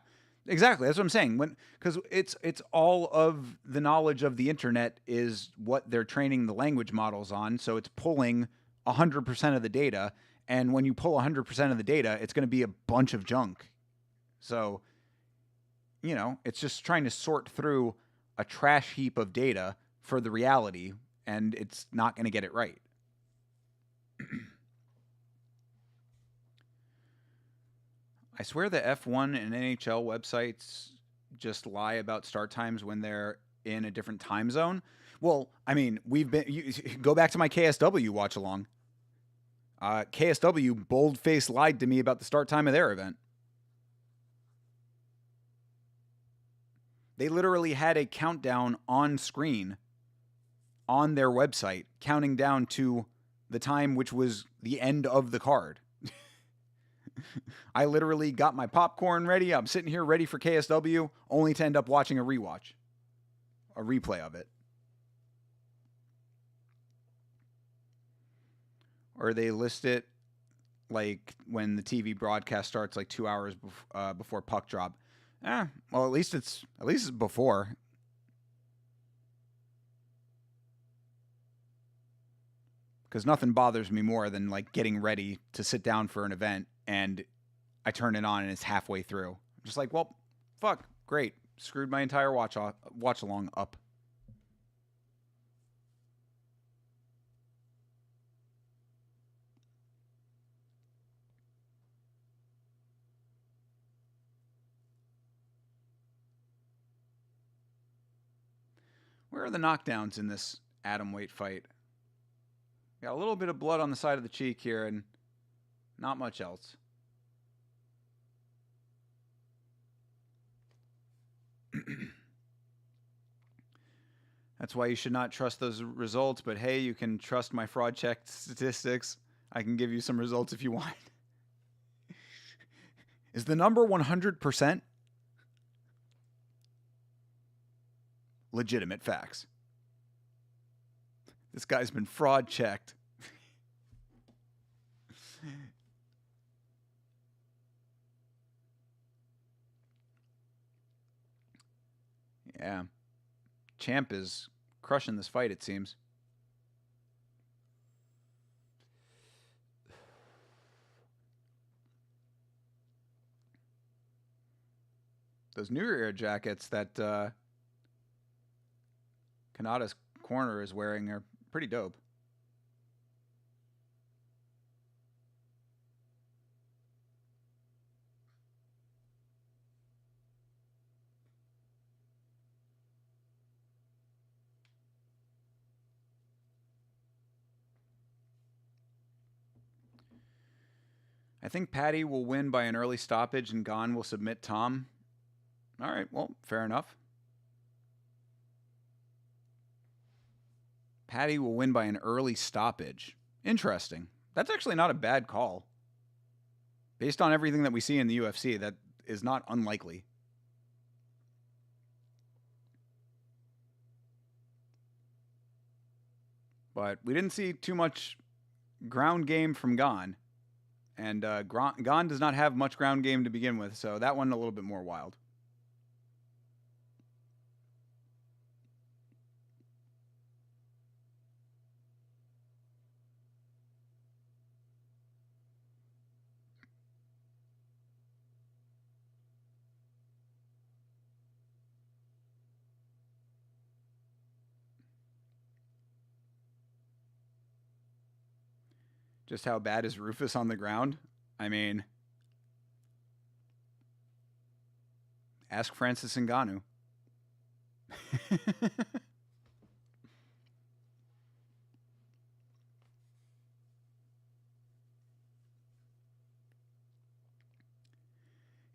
Exactly. That's what I'm saying. Because it's all of the knowledge of the internet is what they're training the language models on. So it's pulling 100% of the data, and when you pull 100% of the data, it's going to be a bunch of junk. So it's just trying to sort through a trash heap of data for the reality, and it's not going to get it right. I swear the F1 and NHL websites just lie about start times when they're in a different time zone. Well, I mean, go back to my KSW watch along. KSW bold-faced lied to me about the start time of their event. They literally had a countdown on screen on their website, counting down to the time which was the end of the card. I literally got my popcorn ready. I'm sitting here ready for KSW, only to end up watching a replay of it. Or they list it like when the TV broadcast starts, like 2 hours before puck drop. Well, at least it's before. Because nothing bothers me more than like getting ready to sit down for an event and I turn it on and it's halfway through. I'm just like, well, fuck, great, screwed my entire watch along up. Where are the knockdowns in this atomweight fight? Got a little bit of blood on the side of the cheek here and not much else. That's why you should not trust those results, but hey, you can trust my fraud check statistics. I can give you some results if you want. Is the number 100%? Legitimate facts. This guy's been fraud checked. Yeah. Champ is crushing this fight, it seems. Those Noiri jackets that Kanada's corner is wearing are pretty dope. I think Patty will win by an early stoppage and Gon will submit Tom. All right, well, fair enough. Patty will win by an early stoppage. Interesting. That's actually not a bad call. Based on everything that we see in the UFC, that is not unlikely. But we didn't see too much ground game from Gon. And Gon does not have much ground game to begin with, so that one a little bit more wild. Just how bad is Rufus on the ground? I mean, ask Francis Ngannou.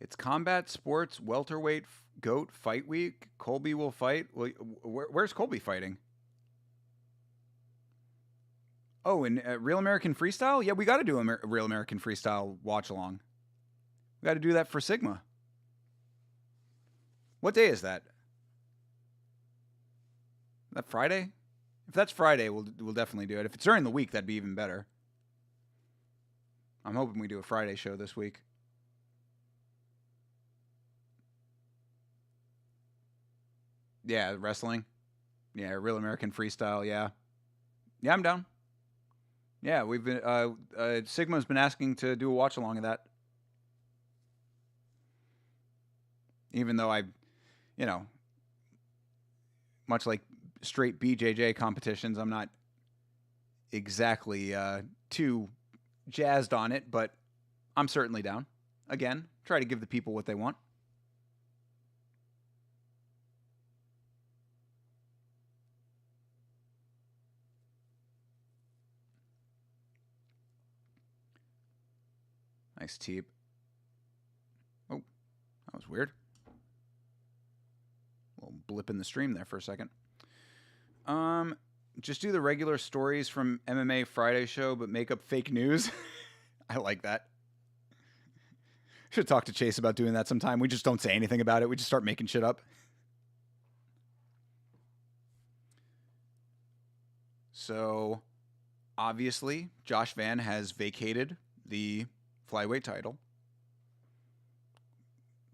It's Combat Sports Welterweight GOAT Fight Week. Colby will fight. Well, where's Colby fighting? Oh, in Real American Freestyle? Yeah, we got to do a Real American Freestyle watch along. We got to do that for Sigma. What day is that? That Friday? If that's Friday, we'll definitely do it. If it's during the week, that'd be even better. I'm hoping we do a Friday show this week. Yeah, wrestling. Yeah, Real American Freestyle. Yeah, yeah, I'm down. Yeah, we've been. Sigma's been asking to do a watch along of that. Even though I, you know, much like straight BJJ competitions, I'm not exactly too jazzed on it, but I'm certainly down. Again, try to give the people what they want. Nice teep. Oh, that was weird. A little blip in the stream there for a second. Um, just do the regular stories from MMA Friday show, but make up fake news. I like that. Should talk to Chase about doing that sometime. We just don't say anything about it. We just start making shit up. So, obviously, Josh Van has vacated the flyweight title.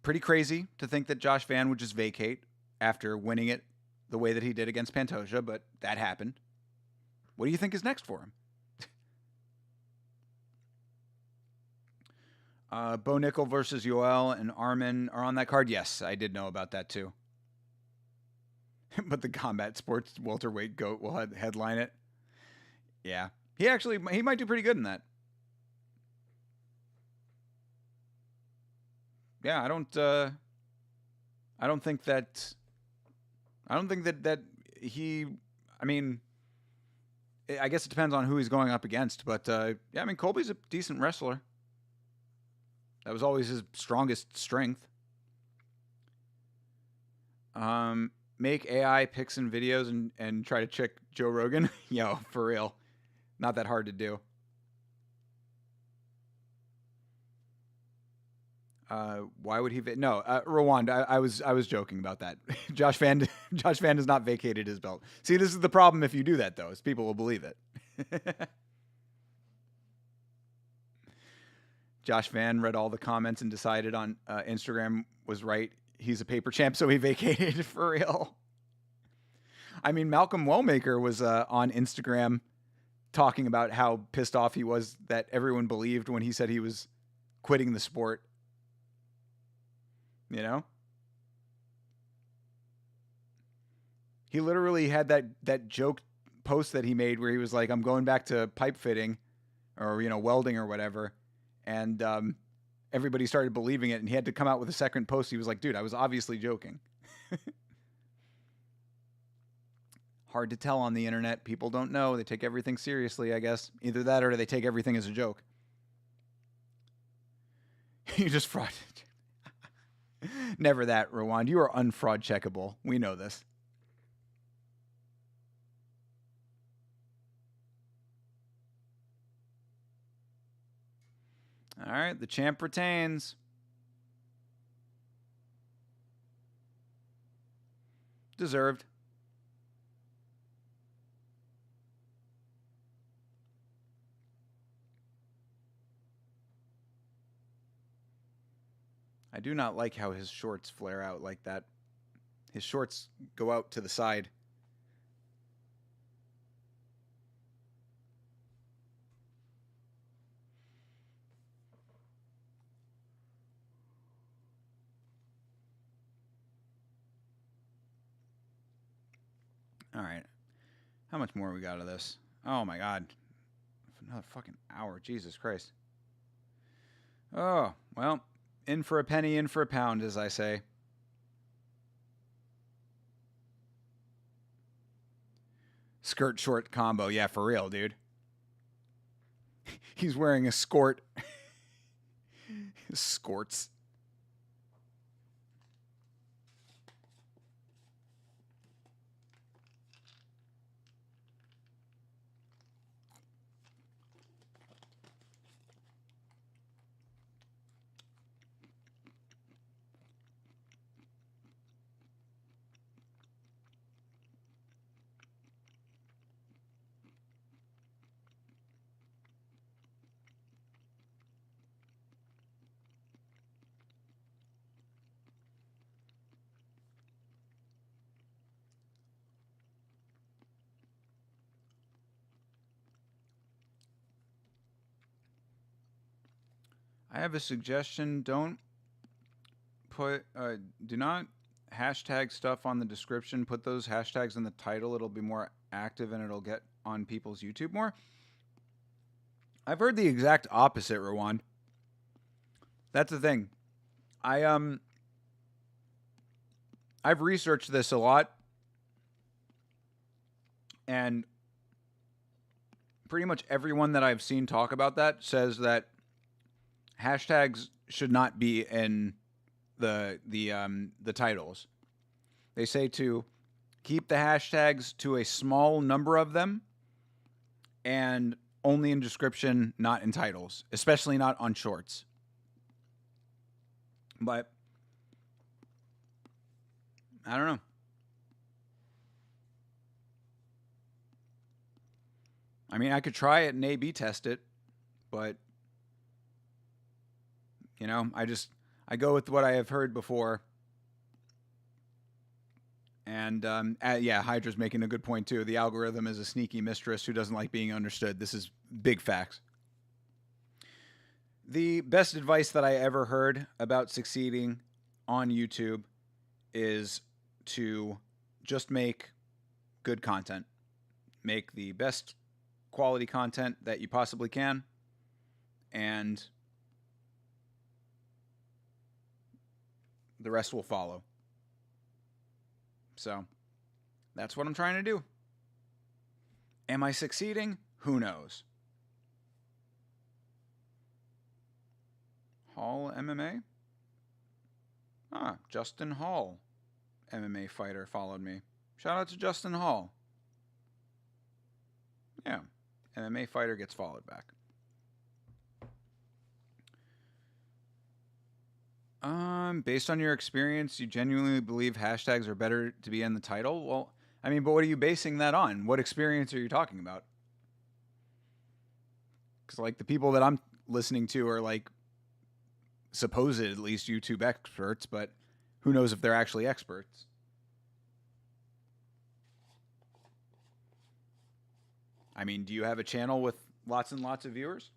Pretty crazy to think that Josh Van would just vacate after winning it the way that he did against Pantoja, but that happened. What do you think is next for him? Bo Nickel versus Yoel and Armin are on that card. Yes, I did know about that too. But the Combat Sports welterweight goat will headline it. Yeah, he might do pretty good in that. Yeah, I don't think that that he. I mean, I guess it depends on who he's going up against, but yeah, I mean Colby's a decent wrestler. That was always his strongest strength. Make AI pics and videos and try to check Joe Rogan. Yo, for real. Not that hard to do. Why would he? No, Rwanda. I was joking about that. Josh Van has not vacated his belt. See, this is the problem if you do that though, is people will believe it. Josh Van read all the comments and decided on Instagram was right. He's a paper champ, so he vacated for real. I mean, Malcolm Wellmaker was on Instagram talking about how pissed off he was that everyone believed when he said he was quitting the sport. You know? He literally had that joke post that he made where he was like, I'm going back to pipe fitting or, welding or whatever. And everybody started believing it, and he had to come out with a second post. He was like, dude, I was obviously joking. Hard to tell on the internet. People don't know. They take everything seriously, I guess. Either that or they take everything as a joke. You just frauded. Never that, Rwand. You are unfraud checkable. We know this. All right, the champ retains. Deserved. I do not like how his shorts flare out like that. His shorts go out to the side. All right. How much more we got of this? Oh my god. Another fucking hour. Jesus Christ. Oh, well, in for a penny, in for a pound, as I say. Skirt short combo. Yeah, for real, dude. He's wearing a skort. Skorts. I have a suggestion. Don't put, do not hashtag stuff on the description. Put those hashtags in the title. It'll be more active and it'll get on people's YouTube more. I've heard the exact opposite, Rowan. That's the thing. I've researched this a lot, and pretty much everyone that I've seen talk about that says that hashtags should not be in the titles. They say to keep the hashtags to a small number of them, and only in description, not in titles, especially not on shorts. But I don't know. I mean, I could try it and A/B test it, but you know, I go with what I have heard before. And yeah, Hydra's making a good point too. The algorithm is a sneaky mistress who doesn't like being understood. This is big facts. The best advice that I ever heard about succeeding on YouTube is to just make good content. Make the best quality content that you possibly can, and the rest will follow. So that's what I'm trying to do. Am I succeeding? Who knows? Hall MMA? Ah, Justin Hall, MMA fighter, followed me. Shout out to Justin Hall. Yeah, MMA fighter gets followed back. Based on your experience, you genuinely believe hashtags are better to be in the title? Well, I mean, but what are you basing that on? What experience are you talking about? Because, like, the people that I'm listening to are, like, supposed, at least, YouTube experts, but who knows if they're actually experts? I mean, do you have a channel with lots and lots of viewers?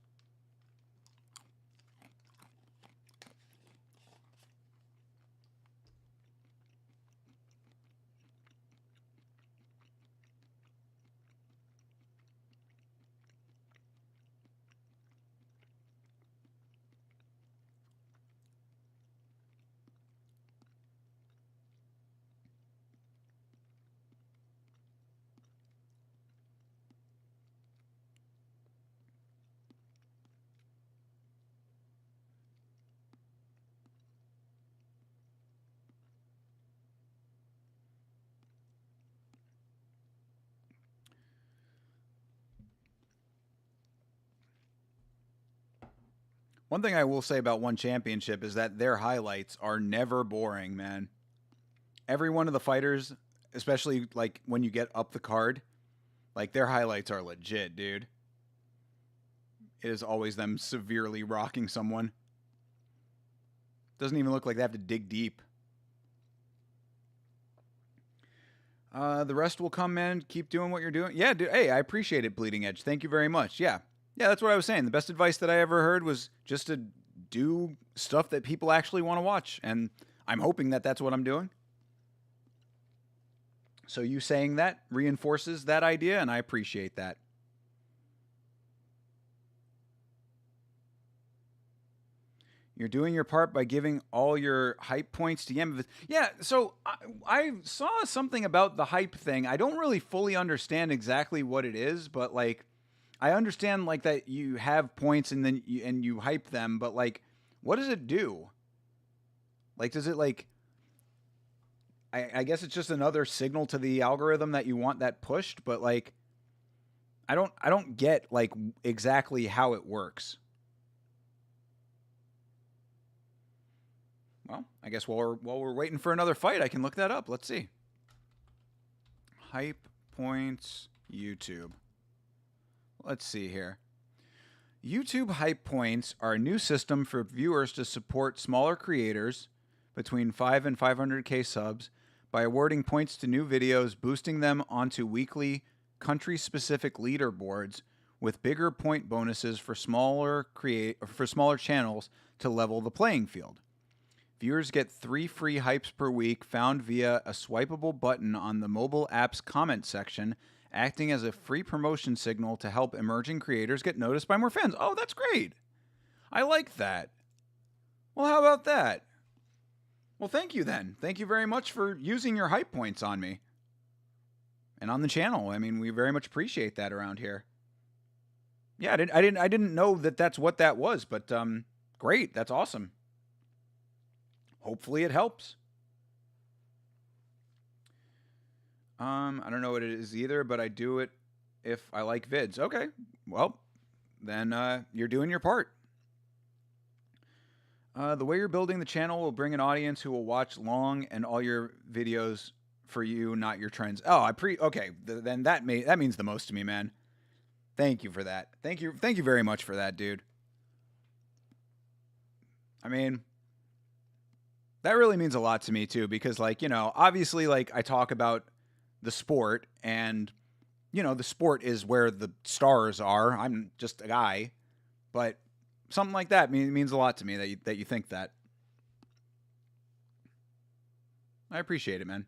One thing I will say about One Championship is that their highlights are never boring, man. Every one of the fighters, especially like when you get up the card, like their highlights are legit, dude. It is always them severely rocking someone. Doesn't even look like they have to dig deep. The rest will come, man. Keep doing what you're doing. Yeah, dude. Hey, I appreciate it, Bleeding Edge. Thank you very much. Yeah. Yeah, that's what I was saying. The best advice that I ever heard was just to do stuff that people actually want to watch. And I'm hoping that that's what I'm doing. So you saying that reinforces that idea, and I appreciate that. You're doing your part by giving all your hype points to Yem. Yeah, so I saw something about the hype thing. I don't really fully understand exactly what it is, but like, I understand like that you have points and then you hype them, but like, what does it do? Like, does it like? I guess it's just another signal to the algorithm that you want that pushed, but like, I don't get like exactly how it works. Well, I guess while we're waiting for another fight, I can look that up. Let's see. Hype points YouTube. Let's see here. YouTube Hype Points are a new system for viewers to support smaller creators between 5 and 500K subs by awarding points to new videos, boosting them onto weekly country-specific leaderboards with bigger point bonuses for smaller channels to level the playing field. Viewers get 3 free hypes per week found via a swipeable button on the mobile app's comment section, acting as a free promotion signal to help emerging creators get noticed by more fans. Oh, that's great. I like that. Well, how about that? Well, thank you then. Thank you very much for using your hype points on me and on the channel. I mean, we very much appreciate that around here. Yeah, I didn't know that that's what that was, but great. That's awesome. Hopefully it helps. I don't know what it is either, but I do it if I like vids. Okay, well, then you're doing your part. The way you're building the channel will bring an audience who will watch long and all your videos for you, not your trends. Oh, okay. Then that means the most to me, man. Thank you for that. Thank you very much for that, dude. I mean, that really means a lot to me too, because like, you know, obviously like I talk about the sport and, you know, the sport is where the stars are. I'm just a guy, but something like that means a lot to me that you think that. I appreciate it, man.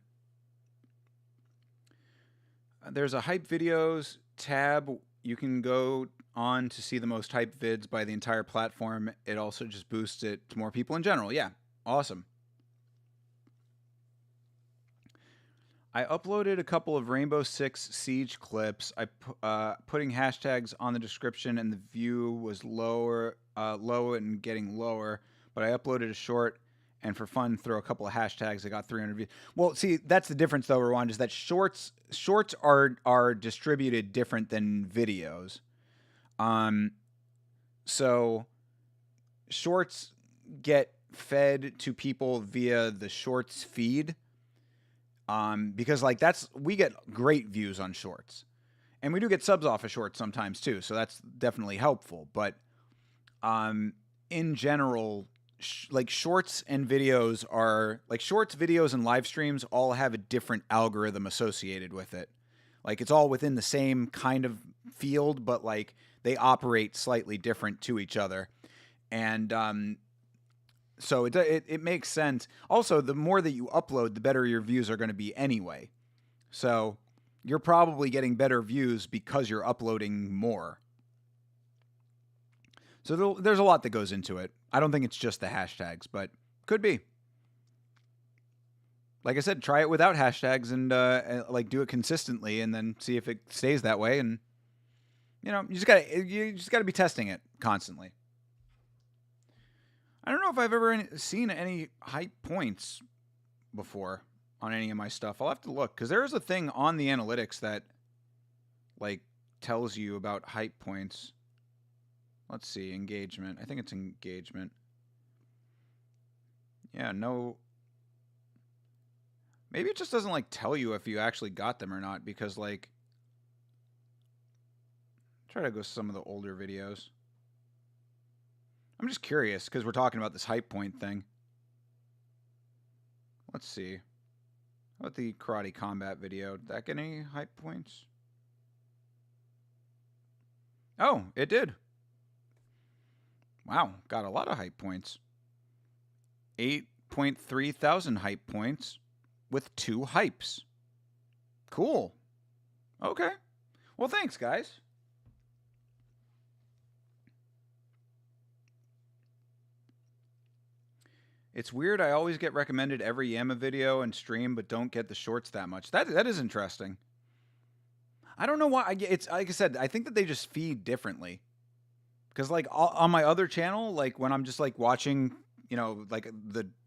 There's a hype videos tab. You can go on to see the most hype vids by the entire platform. It also just boosts it to more people in general. Yeah, awesome. I uploaded a couple of Rainbow Six Siege clips. Putting hashtags on the description, and the view was low and getting lower. But I uploaded a short, and for fun, throw a couple of hashtags. I got 300 views. Well, see, that's the difference, though, Rwanda, is that shorts are distributed different than videos. So shorts get fed to people via the shorts feed. Because like we get great views on shorts, and we do get subs off of shorts sometimes too. So that's definitely helpful. But, in general, like shorts and videos videos and live streams all have a different algorithm associated with it. Like it's all within the same kind of field, but like they operate slightly different to each other. And, so it makes sense. Also, the more that you upload, the better your views are going to be anyway. So you're probably getting better views because you're uploading more. So there's a lot that goes into it. I don't think it's just the hashtags, but could be. Like I said, try it without hashtags and like do it consistently, and then see if it stays that way. And you know, you just gotta be testing it constantly. I don't know if I've ever seen any hype points before on any of my stuff. I'll have to look, because there is a thing on the analytics that like tells you about hype points. Let's see, engagement. I think it's engagement. Yeah, no. Maybe it just doesn't like tell you if you actually got them or not, because like try to go some of the older videos. I'm just curious because we're talking about this hype point thing. Let's see. How about the karate combat video? Did that get any hype points? Oh, it did. Wow, got a lot of hype points. 8.3 thousand hype points with 2 hypes. Cool. Okay. Well, thanks, guys. It's weird. I always get recommended every Yama video and stream, but don't get the shorts that much. That is interesting. I don't know why. It's like I said. I think that they just feed differently. Because like on my other channel, like when I'm just like watching, you know, like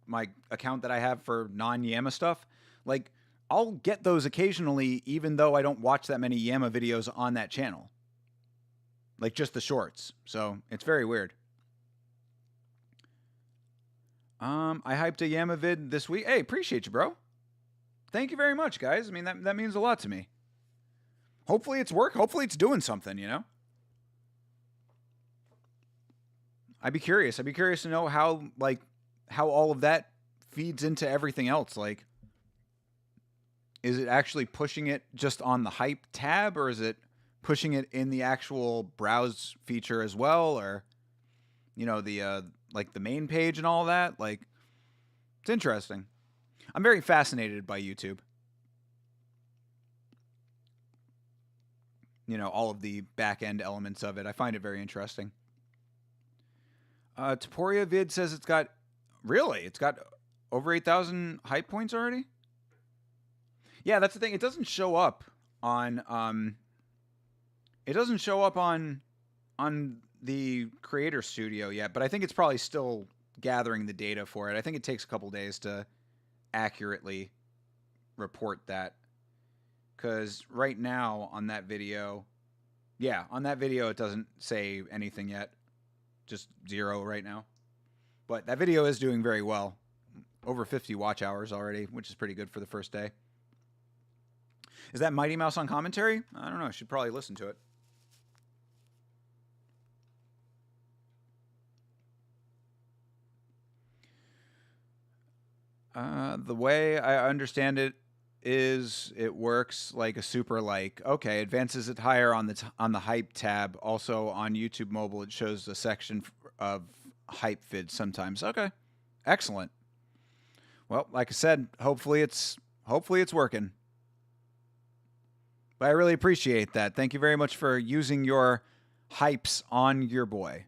my account that I have for non-Yama stuff, like I'll get those occasionally, even though I don't watch that many Yama videos on that channel. Like just the shorts. So it's very weird. I hyped a Yama vid this week. Hey, appreciate you, bro. Thank you very much, guys. I mean, that means a lot to me. Hopefully it's work. Hopefully it's doing something, you know? I'd be curious. I'd be curious to know how all of that feeds into everything else. Like, is it actually pushing it just on the hype tab, or is it pushing it in the actual browse feature as well, or the like the main page and all that. Like, it's interesting. I'm very fascinated by YouTube. All of the back end elements of it. I find it very interesting. Taporia Vid says it's got over 8,000 hype points already. Yeah, that's the thing. It doesn't show up on the Creator Studio yet, but I think it's probably still gathering the data for it. I think it takes a couple days to accurately report that. Because right now on that video, it doesn't say anything yet. Just 0 right now. But that video is doing very well. Over 50 watch hours already, which is pretty good for the first day. Is that Mighty Mouse on commentary? I don't know. I should probably listen to it. The way I understand it is it works like a super like. Okay, advances it higher on the hype tab. Also on YouTube mobile, it shows a section of hype vids sometimes. Okay, excellent. Well, like I said, hopefully it's working. But I really appreciate that. Thank you very much for using your hypes on your boy.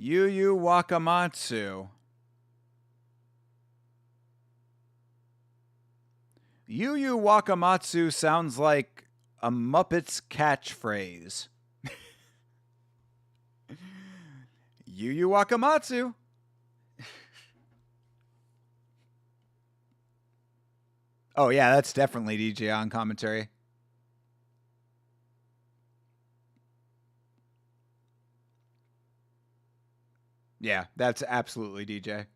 Yu Yu Wakamatsu. Yu Yu Wakamatsu sounds like a Muppets catchphrase. Yu Yu Wakamatsu. Oh, yeah, that's definitely DJ on commentary. Yeah, that's absolutely DJ.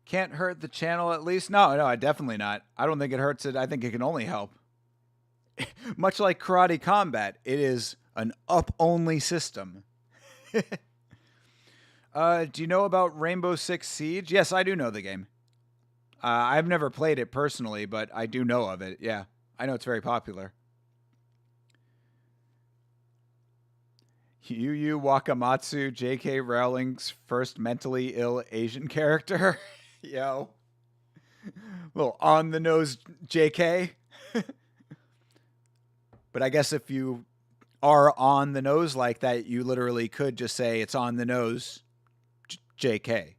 Can't hurt the channel at least? No, definitely not. I don't think it hurts it. I think it can only help. Much like Karate Combat, it is an up-only system. Do you know about Rainbow Six Siege? Yes, I do know the game. I've never played it personally, but I do know of it. Yeah, I know it's very popular. Yu Yu Wakamatsu, J.K. Rowling's first mentally ill Asian character. Yo. Little on the nose JK. But I guess if you are on the nose like that, you literally could just say it's on the nose JK.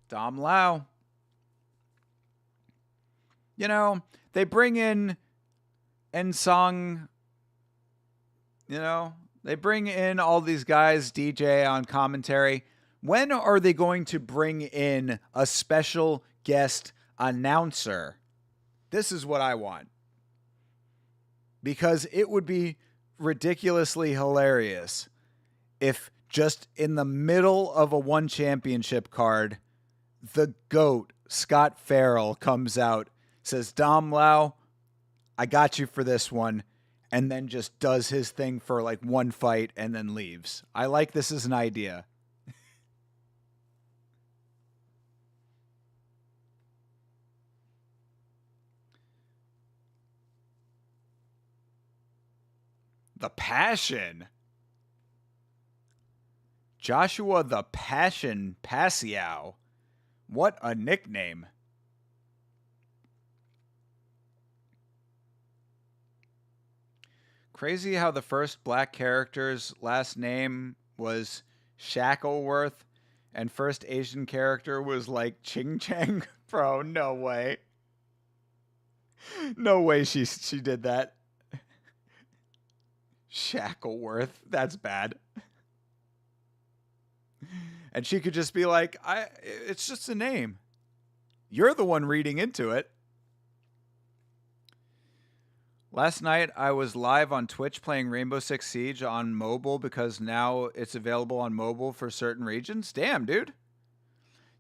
Dom Lau. They bring in Ensong. They bring in all these guys, DJ on commentary. When are they going to bring in a special guest announcer? This is what I want. Because it would be ridiculously hilarious if just in the middle of a one championship card, the GOAT, Scott Farrell, comes out, says, Dom Lau, I got you for this one, and then just does his thing for like one fight and then leaves. I like this as an idea. The Passion. Joshua the Passion Passiow. What a nickname. Crazy how the first black character's last name was Shackleworth and first Asian character was like Ching Chang. Bro, no way. No way she did that. Shackleworth. That's bad. And she could just be like, it's just a name. You're the one reading into it. Last night, I was live on Twitch playing Rainbow Six Siege on mobile because now it's available on mobile for certain regions. Damn, dude.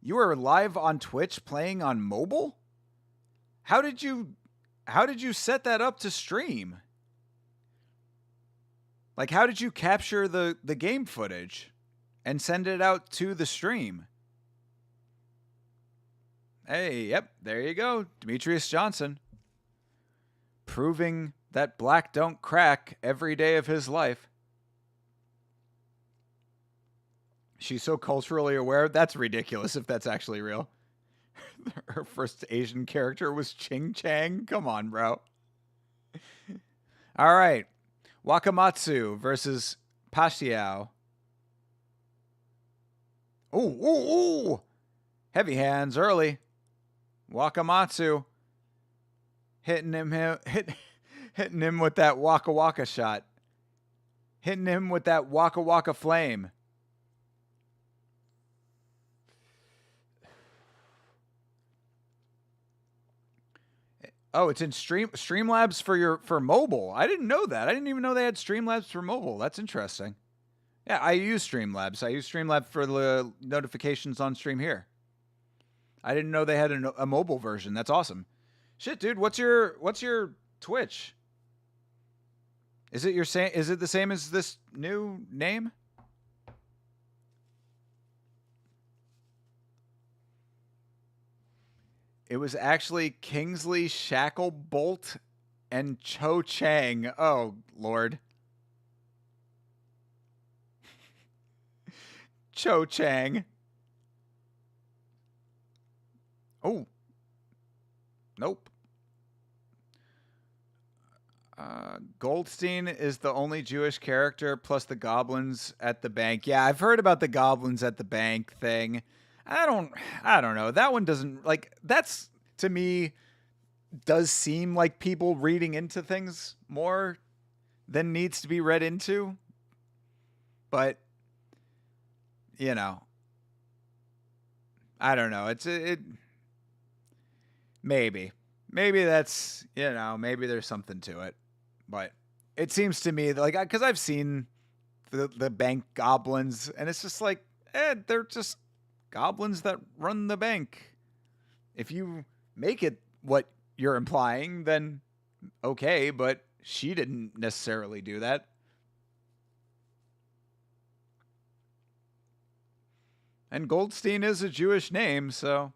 You were live on Twitch playing on mobile? How did you set that up to stream? Like, how did you capture the game footage and send it out to the stream? Hey, yep, there you go. Demetrius Johnson. Proving that black don't crack every day of his life. She's so culturally aware. That's ridiculous if that's actually real. Her first Asian character was Ching Chang. Come on, bro. All right. Wakamatsu versus Pashiao. Ooh. Heavy hands early. Wakamatsu hitting him with that Waka Waka shot. Hitting him with that Waka Waka flame. Oh, it's in Streamlabs for mobile. I didn't know that. I didn't even know they had Streamlabs for mobile. That's interesting. Yeah, I use Streamlabs. I use Streamlabs for the notifications on stream here. I didn't know they had a mobile version. That's awesome. Shit, dude, what's your Twitch? Is it the same as this new name? It was actually Kingsley Shacklebolt and Cho Chang. Oh, Lord. Cho Chang. Oh. Nope. Goldstein is the only Jewish character plus the goblins at the bank. Yeah, I've heard about the goblins at the bank thing. I don't know. That one doesn't, like, that's, to me, does seem like people reading into things more than needs to be read into. But, you know, I don't know. Maybe that's, maybe there's something to it. But it seems to me, like, because I've seen the bank goblins, and it's just like, they're just goblins that run the bank. If you make it what you're implying, then okay, but she didn't necessarily do that. And Goldstein is a Jewish name, so.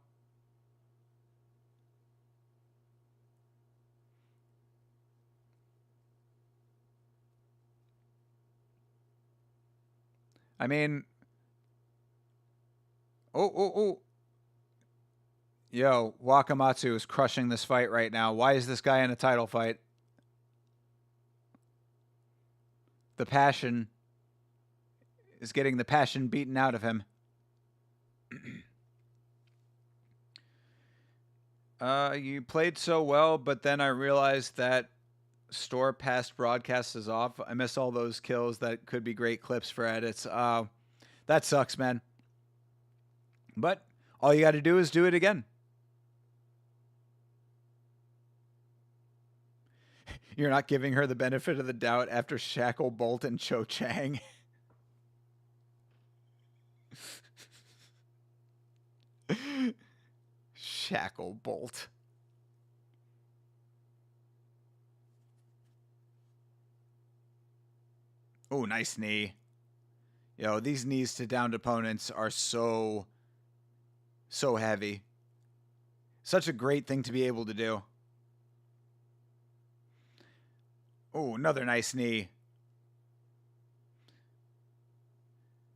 I mean, oh. Yo, Wakamatsu is crushing this fight right now. Why is this guy in a title fight? The passion is getting the passion beaten out of him. You played so well, but then I realized that store past broadcast is off. I miss all those kills that could be great clips for edits. That sucks, man. But all you got to do is do it again. You're not giving her the benefit of the doubt after Shacklebolt and Cho Chang. Shacklebolt. Oh, nice knee. Yo, these knees to downed opponents are so heavy. Such a great thing to be able to do. Oh, another nice knee.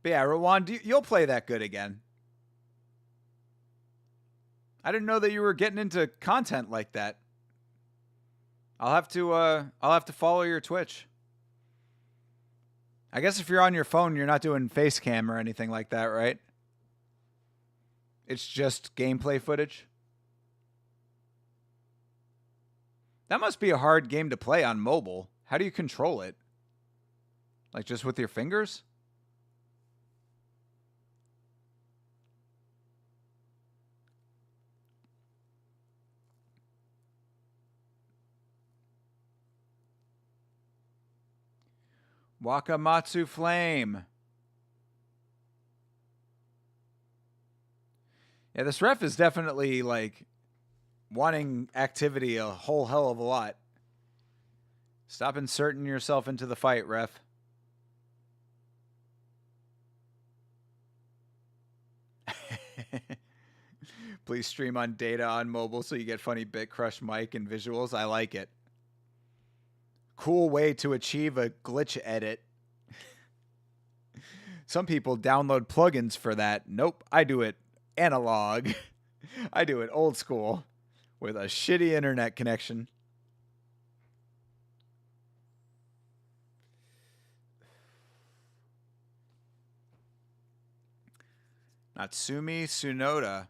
But yeah, Rowan, you'll play that good again. I didn't know that you were getting into content like that. I'll have to follow your Twitch. I guess if you're on your phone, you're not doing face cam or anything like that, right? It's just gameplay footage. That must be a hard game to play on mobile. How do you control it? Like just with your fingers? Wakamatsu Flame. Yeah, this ref is definitely like wanting activity a whole hell of a lot. Stop inserting yourself into the fight, ref. Please stream on data on mobile so you get funny bit crush mic and visuals. I like it. Cool way to achieve a glitch edit. Some people download plugins for that. Nope, I do it analog. I do it old school with a shitty internet connection. Natsumi Tsunoda.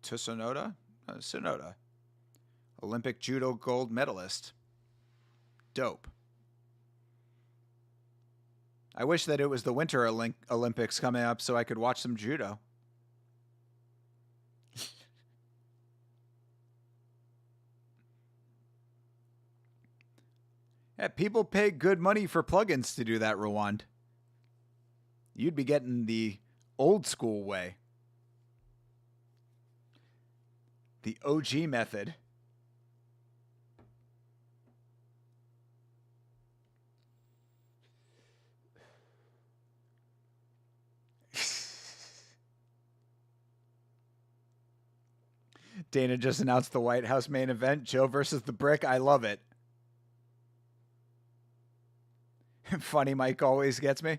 Tsunoda? Tsunoda. Olympic judo gold medalist. Dope. I wish that it was the Winter Olympics coming up so I could watch some judo. Yeah, people pay good money for plugins to do that, Rwand. You'd be getting the old school way. The OG method. Dana just announced the White House main event, Joe versus the Brick. I love it. Funny Mike always gets me.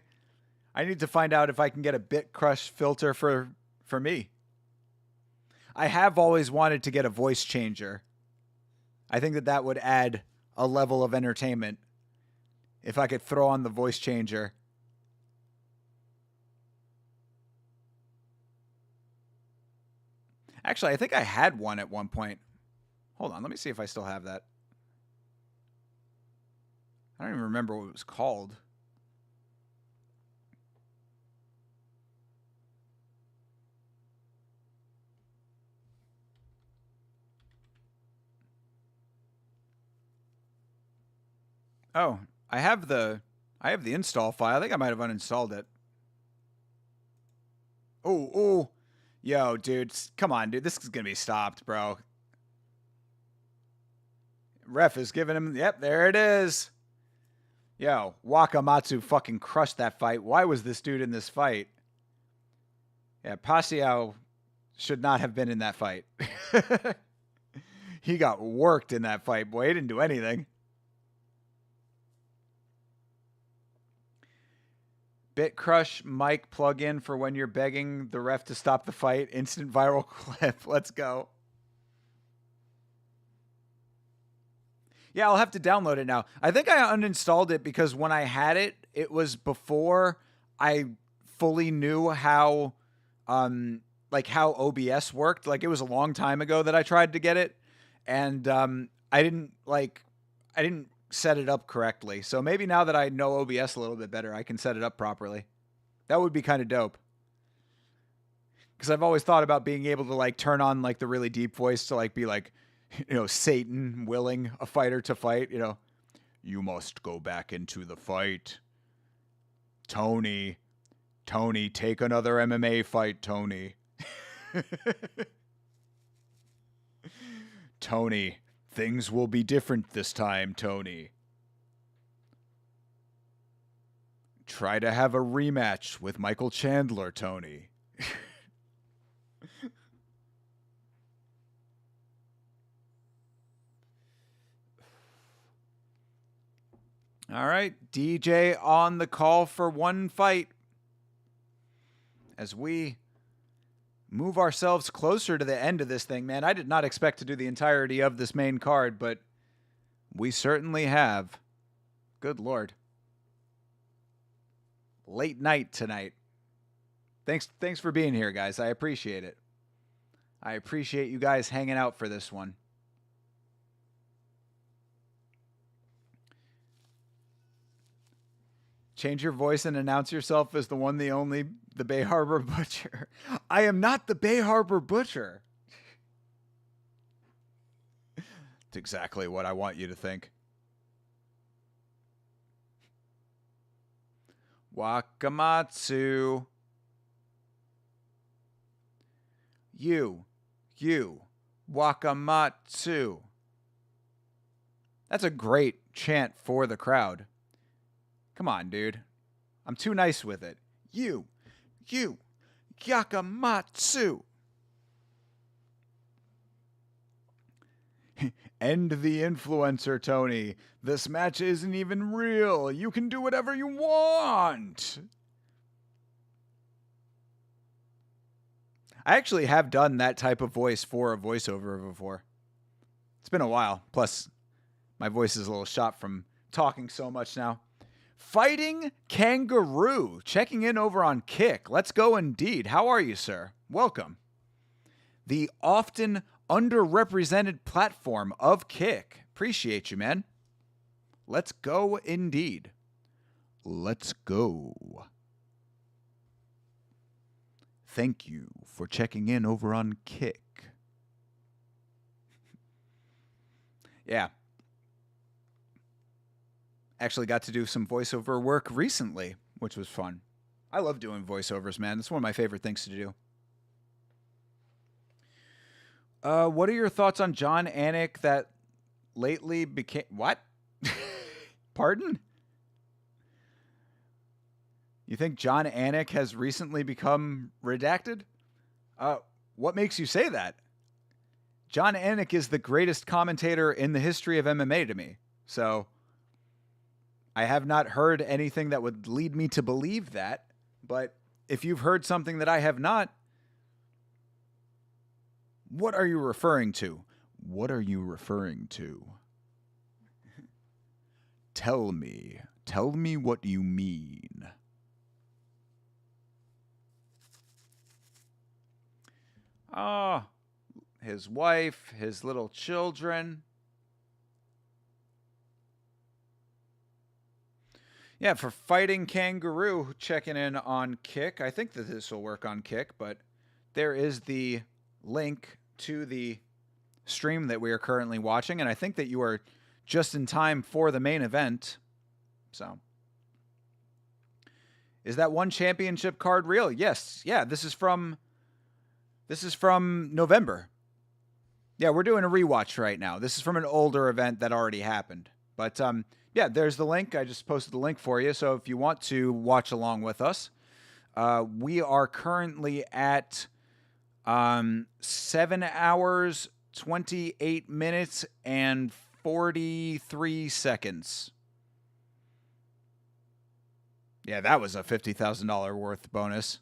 I need to find out if I can get a bit crush filter for me. I have always wanted to get a voice changer. I think that would add a level of entertainment if I could throw on the voice changer. Actually, I think I had one at one point. Hold on, let me see if I still have that. I don't even remember what it was called. Oh, I have the install file. I think I might have uninstalled it. Oh. Yo, dude, come on, dude. This is going to be stopped, bro. Ref is giving him, yep, there it is. Yo, Wakamatsu fucking crushed that fight. Why was this dude in this fight? Yeah, Pasiao should not have been in that fight. He got worked in that fight, boy. He didn't do anything. BitCrush mic plug-in for when you're begging the ref to stop the fight. Instant viral clip. Let's go. Yeah, I'll have to download it now. I think I uninstalled it because when I had it, it was before I fully knew how how OBS worked. Like, it was a long time ago that I tried to get it, and I didn't set it up correctly. So maybe now that I know OBS a little bit better, I can set it up properly. That would be kind of dope. Because I've always thought about being able to like turn on like the really deep voice to like be like, you know, Satan willing a fighter to fight, you know. You must go back into the fight. Tony, take another MMA fight, Tony. Tony, things will be different this time, Tony. Try to have a rematch with Michael Chandler, Tony. All right, DJ on the call for one fight. As we move ourselves closer to the end of this thing, man, I did not expect to do the entirety of this main card, but we certainly have. Good Lord. Late night tonight. Thanks for being here, guys. I appreciate it. I appreciate you guys hanging out for this one. Change your voice and announce yourself as the one, the only, the Bay Harbor Butcher. I am not the Bay Harbor Butcher. It's exactly what I want you to think. Wakamatsu. You. Wakamatsu. That's a great chant for the crowd. Come on, dude. I'm too nice with it. You. Yakamatsu. End the influencer, Tony. This match isn't even real. You can do whatever you want. I actually have done that type of voice for a voiceover before. It's been a while. Plus, my voice is a little shot from talking so much now. Fighting Kangaroo, checking in over on Kick. Let's go indeed. How are you, sir? Welcome. The often underrepresented platform of Kick. Appreciate you, man. Let's go indeed. Let's go. Thank you for checking in over on Kick. Yeah. Actually got to do some voiceover work recently, which was fun. I love doing voiceovers, man. It's one of my favorite things to do. What are your thoughts on John Anik that lately became... What? Pardon? You think John Anik has recently become redacted? What makes you say that? John Anik is the greatest commentator in the history of MMA to me. So I have not heard anything that would lead me to believe that. But if you've heard something that I have not, what are you referring to? What are you referring to? Tell me. Tell me what you mean. Oh, his wife, his little children. Yeah, for Fighting Kangaroo, checking in on Kick. I think that this will work on Kick, but there is the link to the stream that we are currently watching, and I think that you are just in time for the main event. So, is that one championship card real? Yes. Yeah, this is from November. Yeah, we're doing a rewatch right now. This is from an older event that already happened. But yeah, there's the link. I just posted the link for you. So if you want to watch along with us, we are currently at 7 hours, 28 minutes, and 43 seconds. Yeah, that was a $50,000 worth bonus.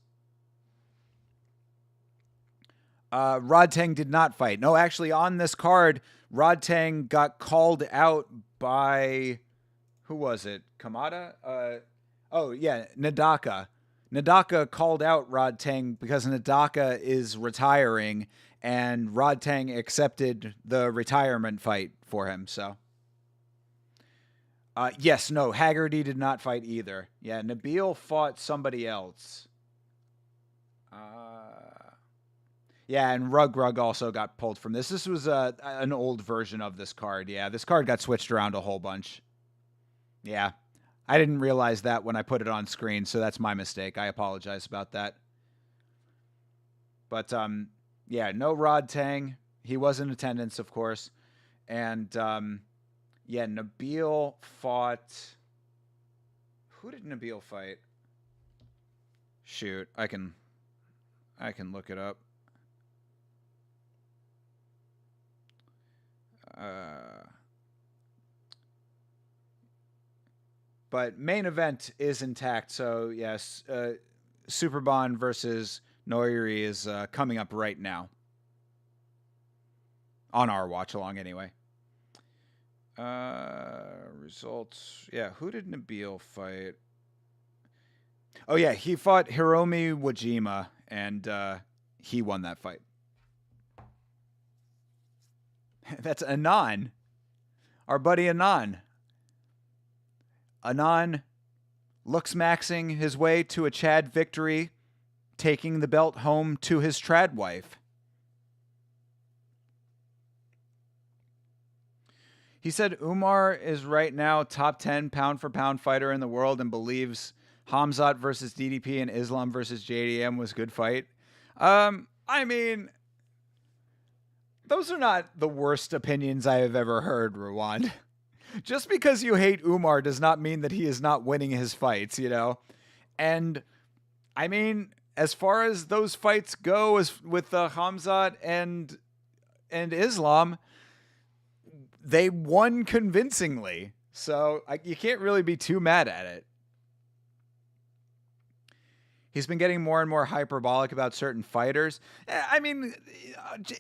Rod Tang did not fight. No, actually, on this card, Rod Tang got called out by... Who was it? Kamada? Oh, yeah, Nadaka. Nadaka called out Rod Tang because Nadaka is retiring, and Rod Tang accepted the retirement fight for him, so... yes, no, Haggerty did not fight either. Yeah, Nabil fought somebody else. Yeah, and Rug also got pulled from this. This was an old version of this card. Yeah, this card got switched around a whole bunch. Yeah, I didn't realize that when I put it on screen, so that's my mistake. I apologize about that. But, yeah, no Rod Tang. He was in attendance, of course. And, yeah, Nabil fought... Who did Nabil fight? Shoot, I can look it up. But main event is intact, so yes, Superbon versus Noiri is coming up right now. On our watch along, anyway. Results. Yeah, who did Nabil fight? Oh, yeah, he fought Hiromi Wajima, and he won that fight. That's Anon. Our buddy Anon. Anon looks maxing his way to a Chad victory, taking the belt home to his trad wife. He said Umar is right now top 10 pound-for-pound fighter in the world and believes Hamzat versus DDP and Islam versus JDM was a good fight. I mean, those are not the worst opinions I have ever heard, Rwand. Just because you hate Umar does not mean that he is not winning his fights, you know? And I mean, as far as those fights go, as with Hamzat and Islam, they won convincingly. So you can't really be too mad at it. He's been getting more and more hyperbolic about certain fighters. I mean,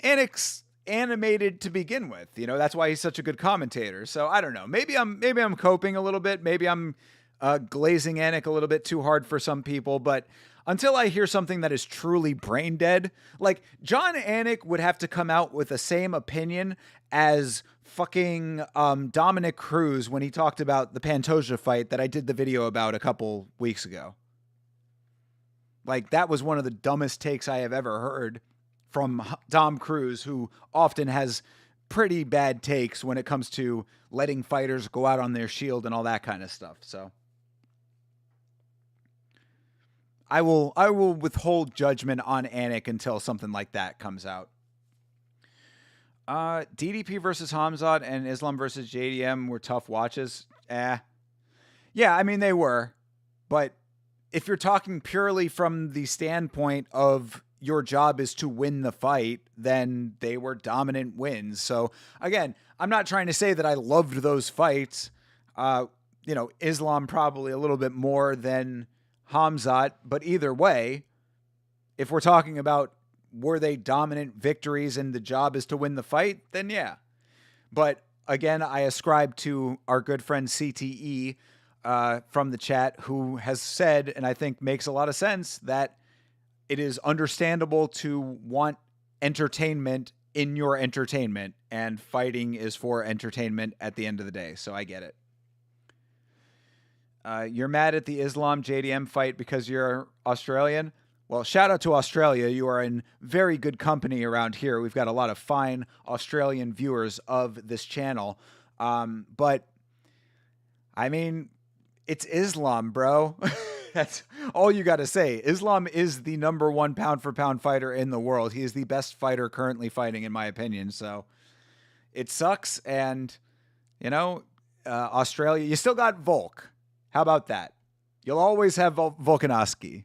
Anik's animated to begin with. You know, that's why he's such a good commentator. So I don't know. Maybe I'm coping a little bit. Maybe I'm glazing Anik a little bit too hard for some people. But until I hear something that is truly brain dead, like John Anik would have to come out with the same opinion as fucking Dominic Cruz when he talked about the Pantoja fight that I did the video about a couple weeks ago. Like, that was one of the dumbest takes I have ever heard from Dom Cruz, who often has pretty bad takes when it comes to letting fighters go out on their shield and all that kind of stuff. So I will withhold judgment on Anik until something like that comes out. DDP versus Hamzat and Islam versus JDM were tough watches. Yeah, I mean, they were. But if you're talking purely from the standpoint of your job is to win the fight, then they were dominant wins. So again, I'm not trying to say that I loved those fights. Islam probably a little bit more than Hamzat, but either way, if we're talking about were they dominant victories and the job is to win the fight, then yeah. But again, I ascribe to our good friend CTE from the chat, who has said, and I think makes a lot of sense, that it is understandable to want entertainment in your entertainment, and fighting is for entertainment at the end of the day. So I get it. You're mad at the Islam JDM fight because you're Australian? Well, shout out to Australia. You are in very good company around here. We've got a lot of fine Australian viewers of this channel. But I mean, it's Islam, bro. That's all you got to say. Islam is the number one pound for pound fighter in the world. He is the best fighter currently fighting, in my opinion. So it sucks. And, Australia, you still got Volk. How about that? You'll always have Volkanovski,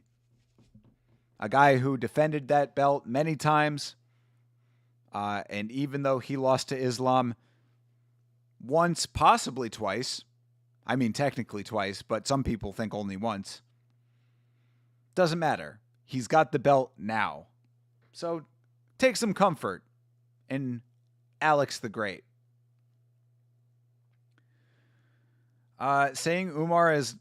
a guy who defended that belt many times. And even though he lost to Islam once, possibly twice, I mean, technically twice, but some people think only once. Doesn't matter. He's got the belt now. So take some comfort in Alex the Great. Saying Umar is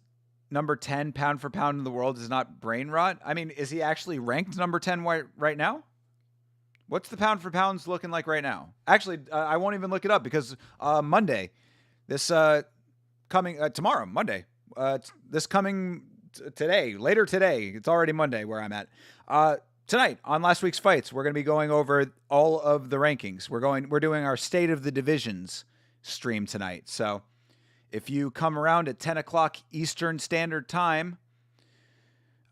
number 10 pound for pound in the world is not brain rot. I mean, is he actually ranked number 10 right now? What's the pound for pounds looking like right now? Actually, I won't even look it up because Monday, tomorrow, Monday, this coming today, later today, it's already Monday where I'm at. Tonight on last week's fights, we're going to be going over all of the rankings. We're doing our State of the Divisions stream tonight. So if you come around at 10 o'clock Eastern Standard Time,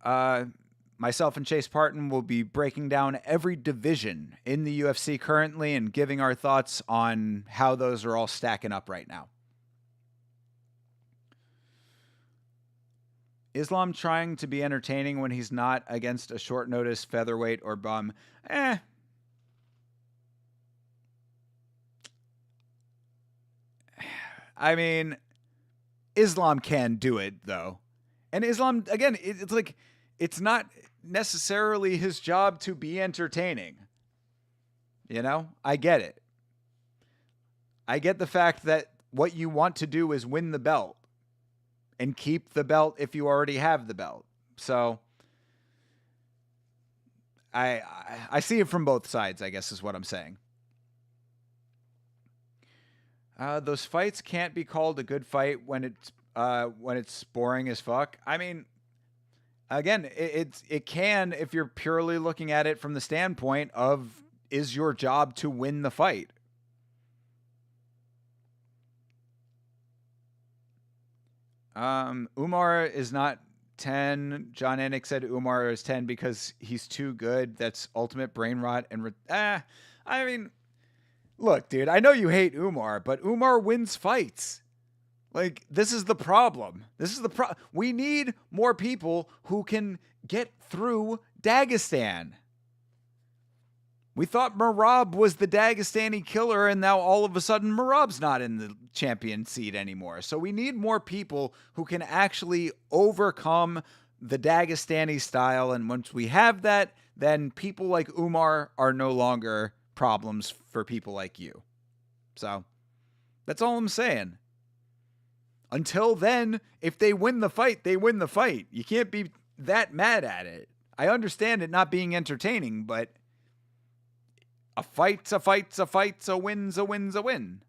myself and Chase Parton will be breaking down every division in the UFC currently and giving our thoughts on how those are all stacking up right now. Islam trying to be entertaining when he's not against a short notice featherweight or bum. I mean, Islam can do it, though. And Islam, again, it's like, it's not necessarily his job to be entertaining. I get it. I get the fact that what you want to do is win the belt and keep the belt if you already have the belt. So I see it from both sides, I guess is what I'm saying. Those fights can't be called a good fight when it's boring as fuck. I mean, again, it can if you're purely looking at it from the standpoint of, is your job to win the fight? Umar is not 10. John Anik said Umar is 10 because he's too good. That's ultimate brain rot. And I mean, Look, dude, I know you hate Umar, but Umar wins fights. Like, this is the problem. We need more people who can get through Dagestan. We thought Merab was the Dagestani killer, and now all of a sudden Merab's not in the champion seat anymore. So we need more people who can actually overcome the Dagestani style. And once we have that, then people like Umar are no longer problems for people like you. So that's all I'm saying. Until then, if they win the fight, they win the fight. You can't be that mad at it. I understand it not being entertaining, but a fight's a fight's a fight's a win's a win's a win.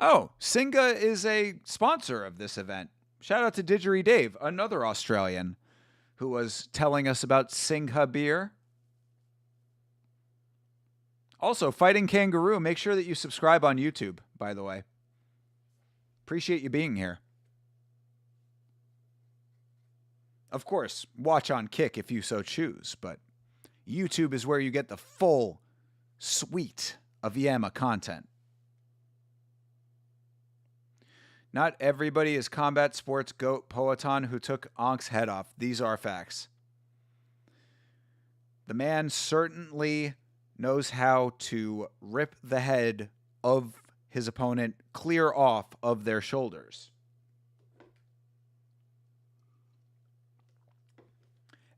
Oh, Singa is a sponsor of this event. Shout out to Didgeridoo Dave, another Australian, who was telling us about Singha beer. Also, Fighting Kangaroo, make sure that you subscribe on YouTube, by the way. Appreciate you being here. Of course, watch on Kick if you so choose, but YouTube is where you get the full suite of Yama content. Not everybody is combat sports goat Poatan who took Ank's head off. These are facts. The man certainly knows how to rip the head of his opponent clear off of their shoulders.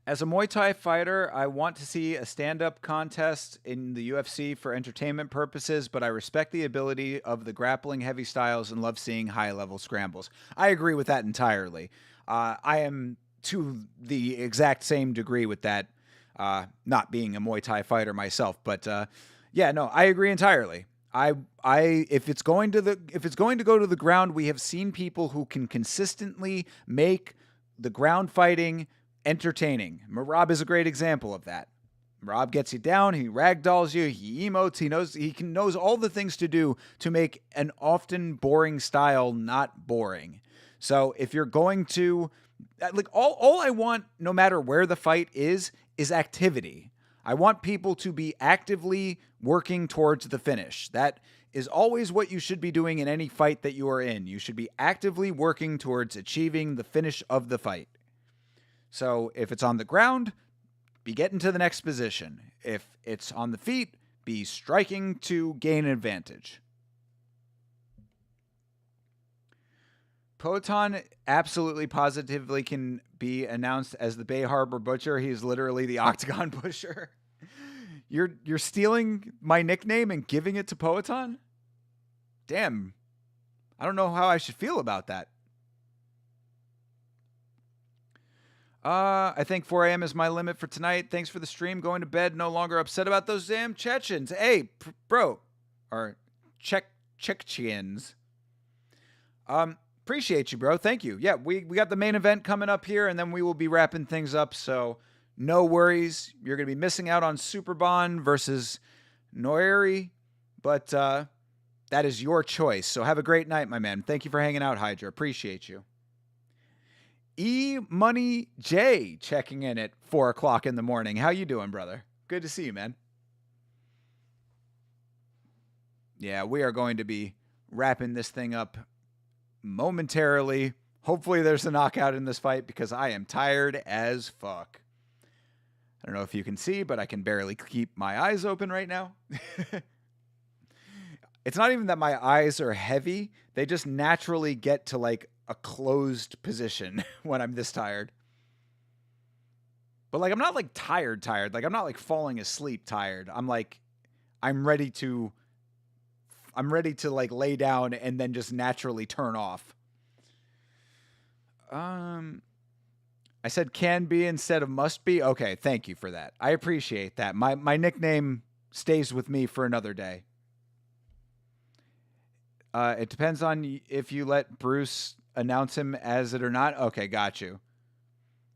As a Muay Thai fighter, I want to see a stand-up contest in the UFC for entertainment purposes, but I respect the ability of the grappling heavy styles and love seeing high-level scrambles. I agree with that entirely. I am to the exact same degree with that, not being a Muay Thai fighter myself, but yeah, no, I agree entirely. If it's going to go to the ground, we have seen people who can consistently make the ground fighting entertaining. Merab is a great example of that. Merab gets you down, he ragdolls you, he emotes, he knows all the things to do to make an often boring style not boring. So if you're going to, like, all I want, no matter where the fight is activity. I want people to be actively working towards the finish. That is always what you should be doing in any fight that you are in. You should be actively working towards achieving the finish of the fight. So if it's on the ground, be getting to the next position. If it's on the feet, be striking to gain an advantage. Poatan absolutely positively can be announced as the Bay Harbor Butcher. He's literally the Octagon Butcher. You're stealing my nickname and giving it to Poatan? Damn. I don't know how I should feel about that. I think 4 a.m. is my limit for tonight. Thanks for the stream. Going to bed. No longer upset about those damn Chechens. Hey, bro. Or Chechians. Appreciate you, bro. Thank you. Yeah, we got the main event coming up here, and then we will be wrapping things up. So no worries. You're going to be missing out on Superbon versus Noiri. But that is your choice. So have a great night, my man. Thank you for hanging out, Hydra. Appreciate you. E-Money J checking in at 4 o'clock in the morning. How you doing, brother? Good to see you, man. Yeah, we are going to be wrapping this thing up momentarily. Hopefully there's a knockout in this fight because I am tired as fuck. I don't know if you can see, but I can barely keep my eyes open right now. It's not even that my eyes are heavy. They just naturally get to like a closed position when I'm this tired. But like, I'm not like tired. Like, I'm not like falling asleep tired. I'm ready to like lay down and then just naturally turn off. I said can be instead of must be. Okay. Thank you for that. I appreciate that. My nickname stays with me for another day. It depends on if you let Bruce announce him as it or not. Okay, got you.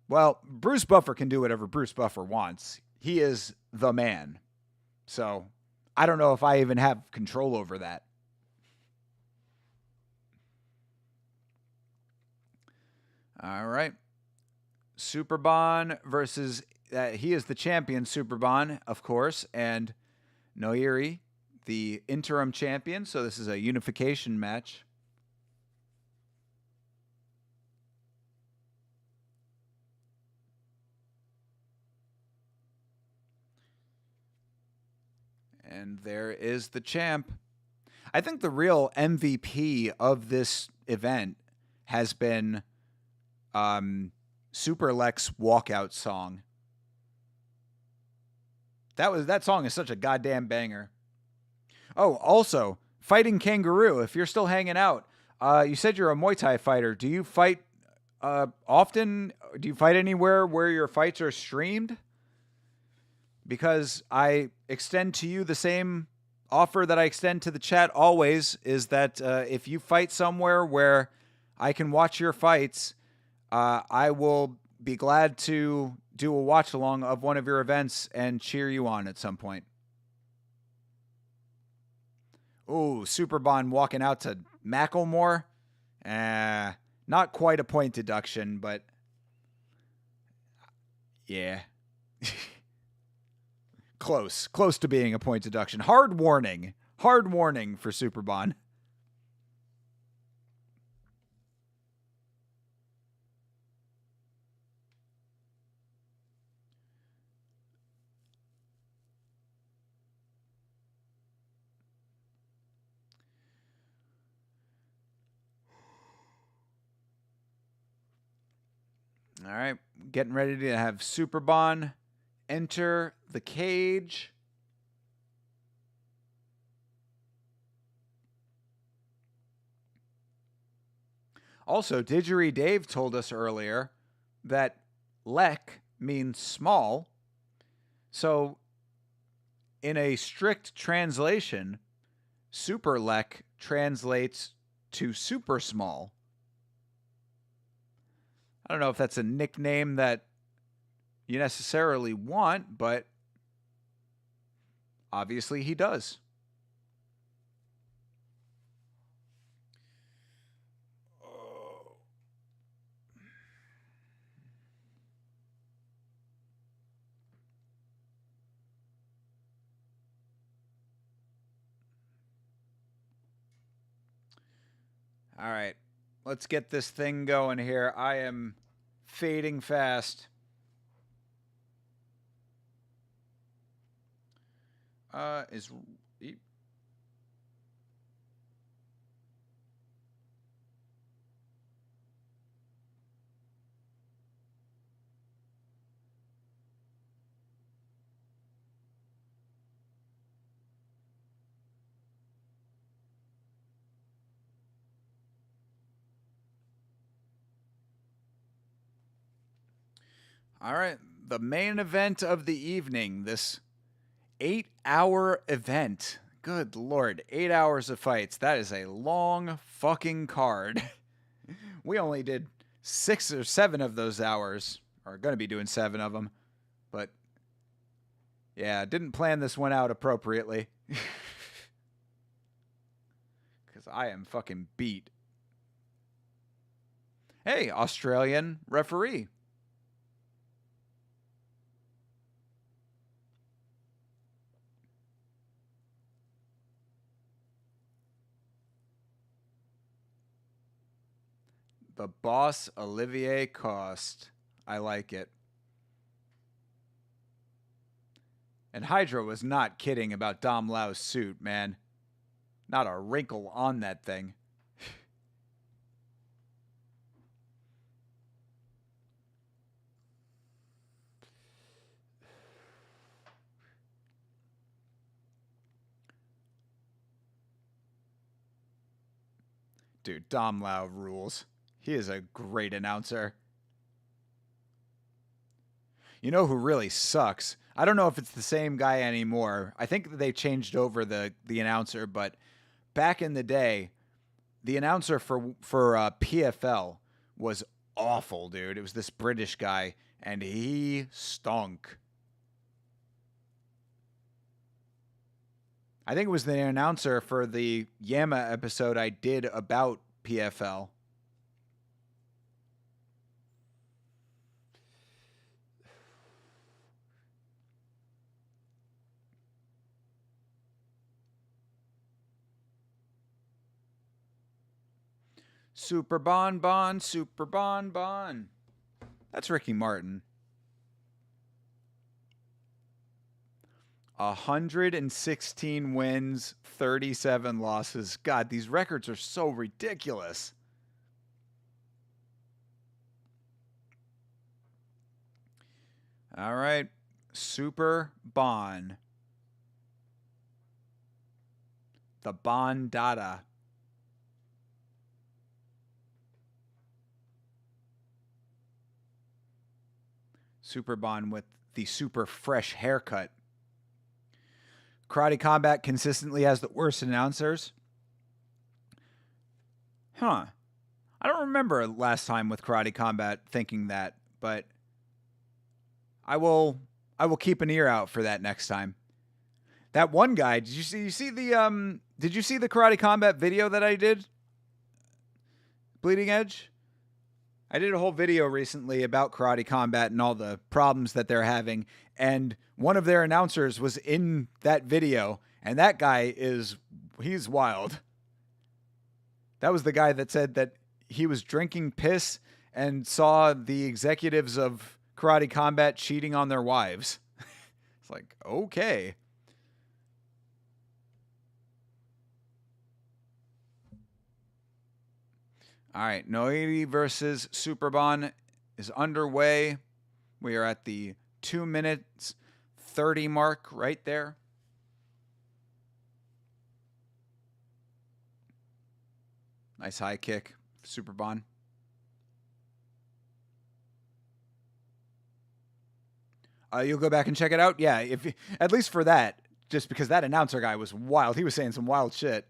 Well, Bruce Buffer can do whatever Bruce Buffer wants. He is the man. So I don't know if I even have control over that. All right. Superbon versus, he is the champion, Superbon, of course. And Noiri, the interim champion. So this is a unification match. And there is the champ. I think the real MVP of this event has been Super Lex walkout song. That song is such a goddamn banger. Oh, also, Fighting Kangaroo, if you're still hanging out, you said you're a Muay Thai fighter. Do you fight often? Do you fight anywhere where your fights are streamed? Because I extend to you the same offer that I extend to the chat always, is that if you fight somewhere where I can watch your fights, I will be glad to do a watch along of one of your events and cheer you on at some point. Ooh, Superbon walking out to Macklemore. Not quite a point deduction, but yeah. Close to being a point deduction. Hard warning for Superbon. All right, getting ready to have Superbon enter the cage. Also, Didgeridoo Dave told us earlier that lek means small. So, in a strict translation, super lek translates to super small. I don't know if that's a nickname that you necessarily want, but obviously he does. All right, let's get this thing going here. I am fading fast. Is all right, the main event of the evening, this 8-hour event. Good Lord, 8 hours of fights. That is a long fucking card. We only did 6 or 7 of those hours, or going to be doing 7 of them. But yeah, didn't plan this one out appropriately. Because I am fucking beat. Hey, Australian referee. The boss, Olivier Coste. I like it. And Hydra was not kidding about Dom Lau's suit, man. Not a wrinkle on that thing. Dude, Dom Lau rules. He is a great announcer. You know who really sucks? I don't know if it's the same guy anymore. I think they changed over the announcer, but back in the day, the announcer for PFL was awful, dude. It was this British guy, and he stunk. I think it was the announcer for the Yama episode I did about PFL. Superbon, Superbon. That's Ricky Martin. 116 wins, 37 losses. God, these records are so ridiculous. All right. Superbon. The Bondada. Superbon with the super fresh haircut. Karate Combat consistently has the worst announcers. Huh. I don't remember last time with Karate Combat thinking that, but I will keep an ear out for that next time. That one guy, did you see the Karate Combat video that I did? Bleeding Edge? I did a whole video recently about Karate Combat and all the problems that they're having, and one of their announcers was in that video, and that guy he's wild. That was the guy that said that he was drinking piss and saw the executives of Karate Combat cheating on their wives. It's like, okay. All right, Noiri versus Superbon is underway. We are at the 2 minutes 30 mark right there. Nice high kick, Superbon. You'll go back and check it out? Yeah, at least for that, just because that announcer guy was wild. He was saying some wild shit.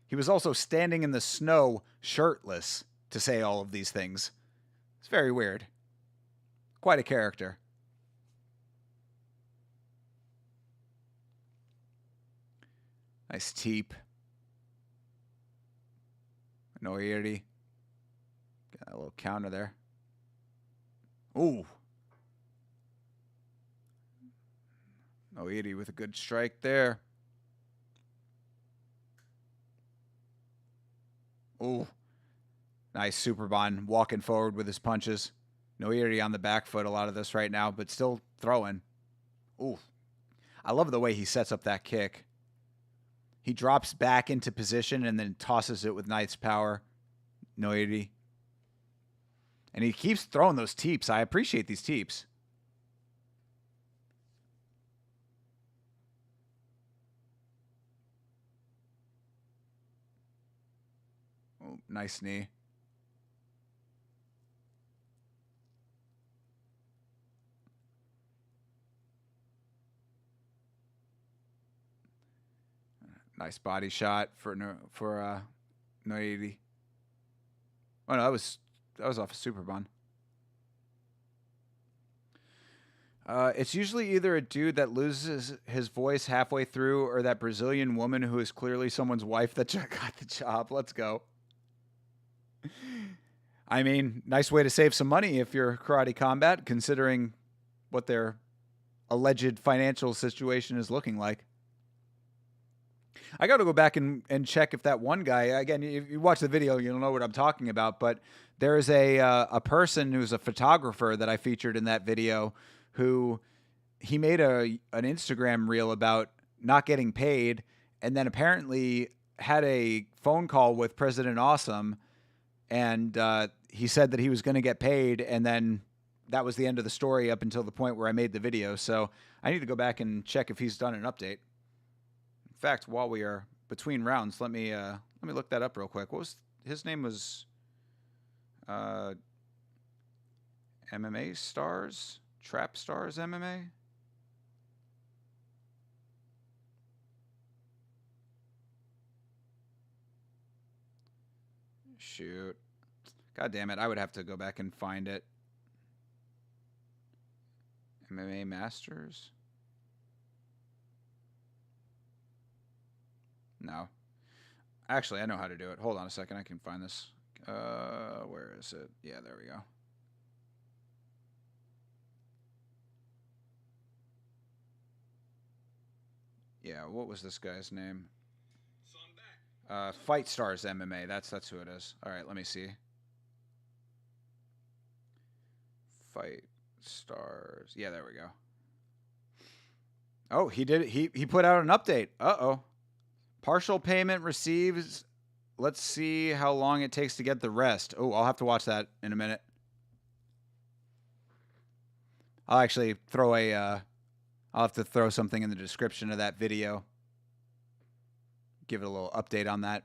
He was also standing in the snow shirtless to say all of these things. It's very weird. Quite a character. Nice teep. Noiri. Got a little counter there. Ooh. Noiri with a good strike there. Ooh. Nice Superbon walking forward with his punches. Noiri on the back foot a lot of this right now, but still throwing. Ooh. I love the way he sets up that kick. He drops back into position and then tosses it with nice power. Noiri. And he keeps throwing those teeps. I appreciate these teeps. Oh, nice knee. Nice body shot for Noiri. Oh no, that was off of Superbon. It's usually either a dude that loses his voice halfway through or that Brazilian woman who is clearly someone's wife that got the job. Let's go. I mean, nice way to save some money if you're Karate Combat, considering what their alleged financial situation is looking like. I got to go back and check if that one guy, again, if you watch the video, you'll know what I'm talking about, but there is a person who's a photographer that I featured in that video who he made an Instagram reel about not getting paid and then apparently had a phone call with President Awesome, and he said that he was going to get paid, and then that was the end of the story up until the point where I made the video. So I need to go back and check if he's done an update. In fact, while we are between rounds, let me look that up real quick. What was his name? Was MMA Stars? Trap Stars MMA? Shoot. God damn it. I would have to go back and find it. MMA Masters? No. Actually, I know how to do it. Hold on a second. I can find this. Where is it? Yeah, there we go. Yeah, what was this guy's name? Fight Stars MMA. That's who it is. All right, let me see. Fight Stars. Yeah, there we go. Oh, he did. He put out an update. Uh-oh. Partial payment receives. Let's see how long it takes to get the rest. Oh, I'll have to watch that in a minute. I'll actually throw I'll have to throw something in the description of that video. Give it a little update on that.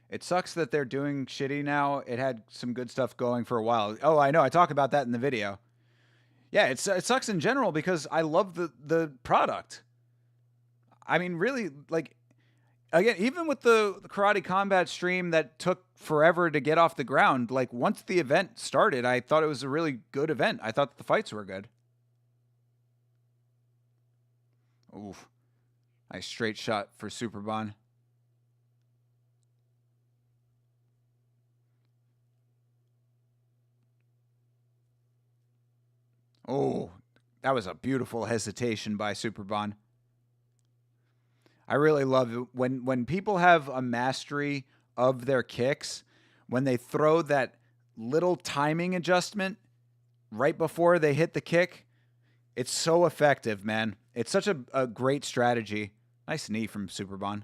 It sucks that they're doing shitty now. It had some good stuff going for a while. Oh, I know. I talk about that in the video. Yeah, it sucks in general because I love the product. I mean, really, like, again, even with the Karate Combat stream that took forever to get off the ground, like, once the event started, I thought it was a really good event. I thought the fights were good. Oof. Nice straight shot for Superbon. Oh, that was a beautiful hesitation by Superbon. I really love it when people have a mastery of their kicks, when they throw that little timing adjustment right before they hit the kick. It's so effective, man. It's such a great strategy. Nice knee from Superbon.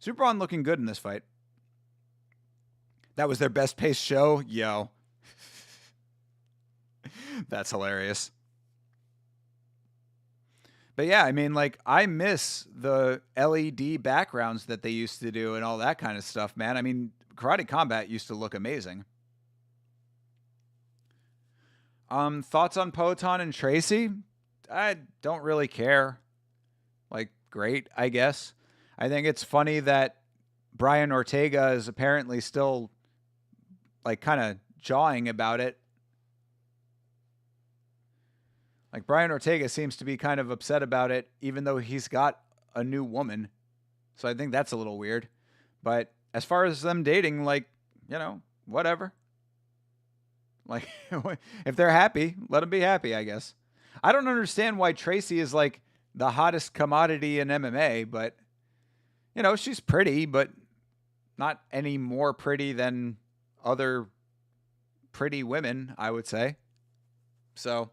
Superbon looking good in this fight. That was their best paced show? Yo. That's hilarious. But yeah, I mean, like, I miss the LED backgrounds that they used to do and all that kind of stuff, man. I mean, Karate Combat used to look amazing. Thoughts on Poton and Tracy? I don't really care. Like, great, I guess. I think it's funny that Brian Ortega is apparently still, like, kind of jawing about it. Like, Brian Ortega seems to be kind of upset about it, even though he's got a new woman. So I think that's a little weird. But as far as them dating, like, you know, whatever. Like, if they're happy, let them be happy, I guess. I don't understand why Tracy is, like, the hottest commodity in MMA, but, you know, she's pretty, but not any more pretty than other pretty women, I would say. So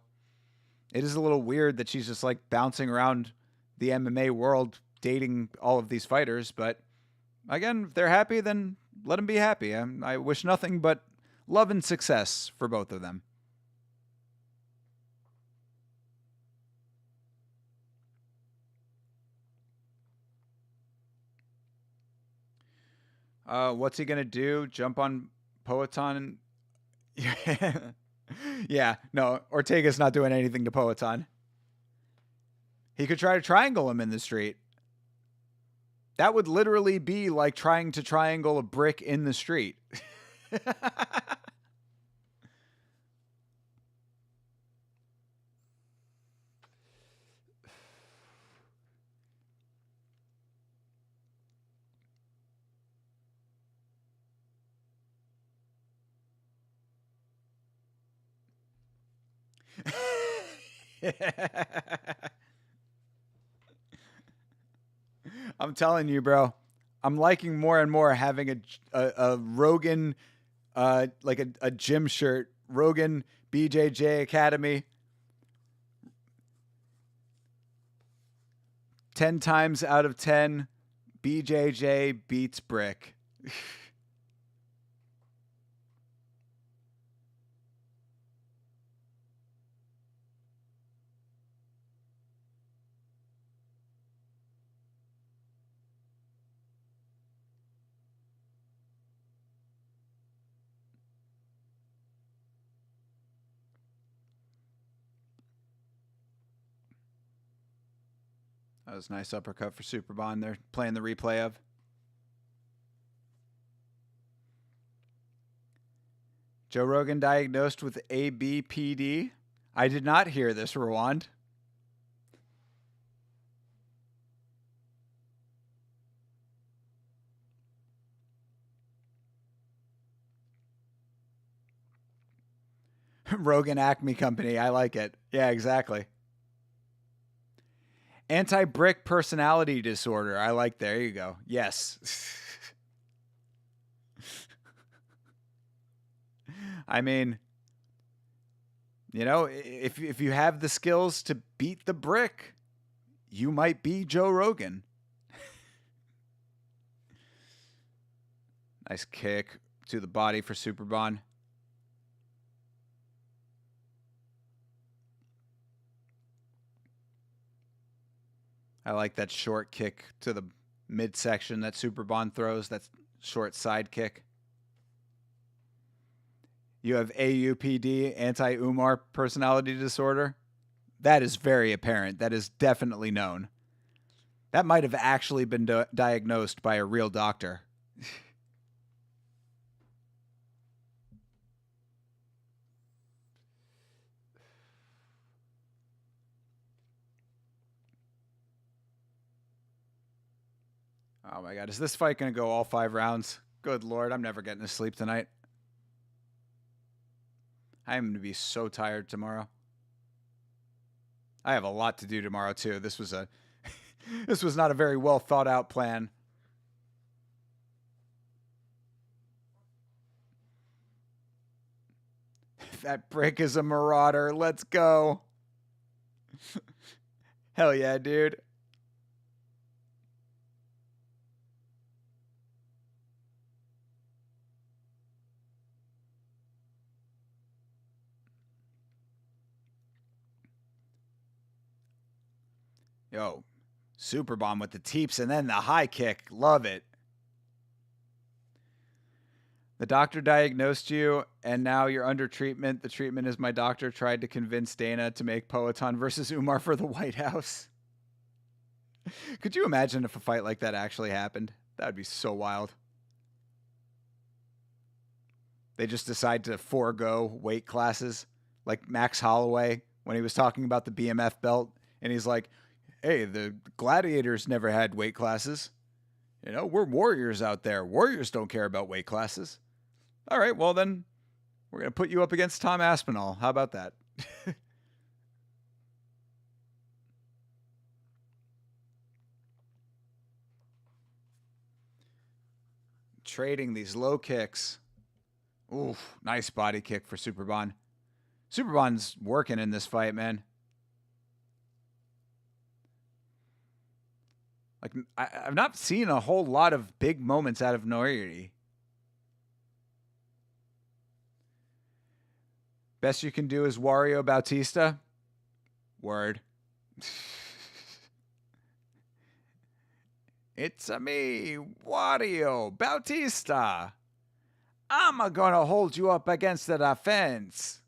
it is a little weird that she's just, like, bouncing around the MMA world dating all of these fighters. But again, if they're happy, then let them be happy. I wish nothing but love and success for both of them. What's he gonna do? Jump on Poetan? Yeah, no, Ortega's not doing anything to Poetan. He could try to triangle him in the street. That would literally be like trying to triangle a brick in the street. I'm telling you, bro. I'm liking more and more having a Rogan, like a gym shirt. Rogan BJJ Academy. 10 times out of 10, BJJ beats brick. That was a nice uppercut for Superbon. They're playing the replay of. Joe Rogan diagnosed with ABPD. I did not hear this, Rwand. Rogan Acme Company. I like it. Yeah, exactly. Anti-brick personality disorder. I like, there you go. Yes. I mean, you know, if you have the skills to beat the brick, you might be Joe Rogan. Nice kick to the body for Superbon. I like that short kick to the midsection that Superbon throws. That short side kick. You have AUPD, anti-Umar personality disorder. That is very apparent. That is definitely known. That might have actually been diagnosed by a real doctor. Oh my God, is this fight going to go all 5 rounds? Good Lord, I'm never getting to sleep tonight. I'm going to be so tired tomorrow. I have a lot to do tomorrow too. This was this was not a very well thought out plan. That brick is a marauder. Let's go. Hell yeah, dude. Yo, Superbon with the teeps and then the high kick. Love it. The doctor diagnosed you, and now you're under treatment. The treatment is my doctor tried to convince Dana to make Poatan versus Umar for the White House. Could you imagine if a fight like that actually happened? That would be so wild. They just decide to forego weight classes, like Max Holloway when he was talking about the BMF belt, and he's like, hey, the gladiators never had weight classes. You know, we're warriors out there. Warriors don't care about weight classes. All right, well then, we're going to put you up against Tom Aspinall. How about that? Trading these low kicks. Oof, nice body kick for Superbon. Superbon's working in this fight, man. Like, I've not seen a whole lot of big moments out of Noiri. Best you can do is Wario Bautista? Word. It's a me, Wario Bautista. I'm gonna hold you up against the fence.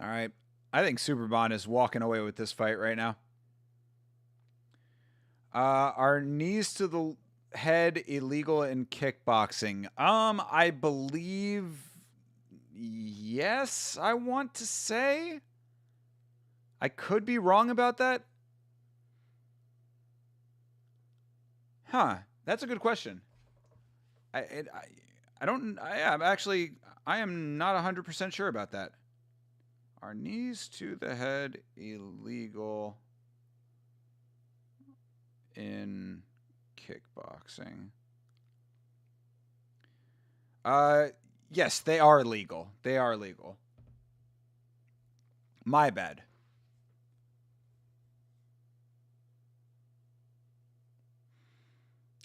All right. I think Superbon is walking away with this fight right now. Are knees to the head illegal in kickboxing? I believe yes, I want to say. I could be wrong about that. Huh. That's a good question. I don't I am not 100% sure about that. Are knees to the head illegal in kickboxing? Yes, they are legal. They are legal. My bad.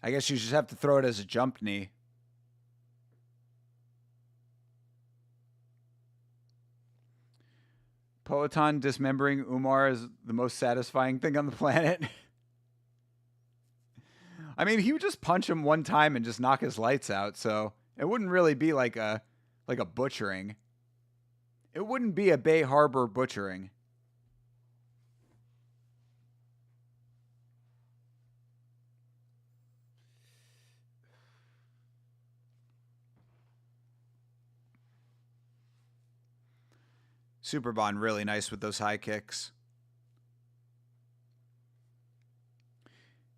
I guess you just have to throw it as a jump knee. Poatan dismembering Umar is the most satisfying thing on the planet. I mean, he would just punch him one time and just knock his lights out, so it wouldn't really be like a butchering. It wouldn't be a Bay Harbor butchering. Superbon really nice with those high kicks.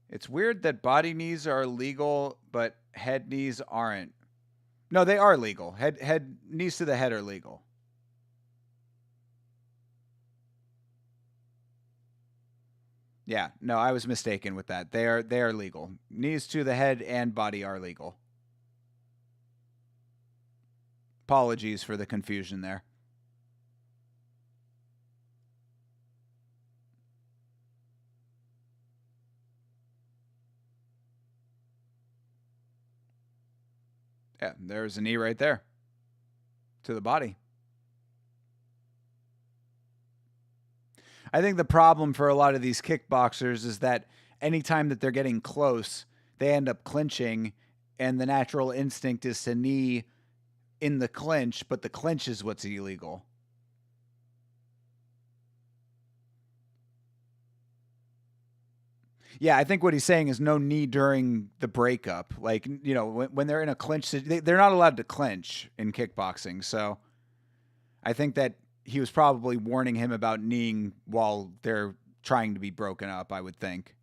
It's weird that body knees are legal, but head knees aren't. No, they are legal. Head knees to the head are legal. Yeah, no, I was mistaken with that. They are legal. Knees to the head and body are legal. Apologies for the confusion there. Yeah, there's a knee right there to the body. I think the problem for a lot of these kickboxers is that anytime that they're getting close, they end up clinching, and the natural instinct is to knee in the clinch, but the clinch is what's illegal. Yeah, I think what he's saying is no knee during the breakup. Like, when they're in a clinch, they're not allowed to clinch in kickboxing. So I think that he was probably warning him about kneeing while they're trying to be broken up, I would think.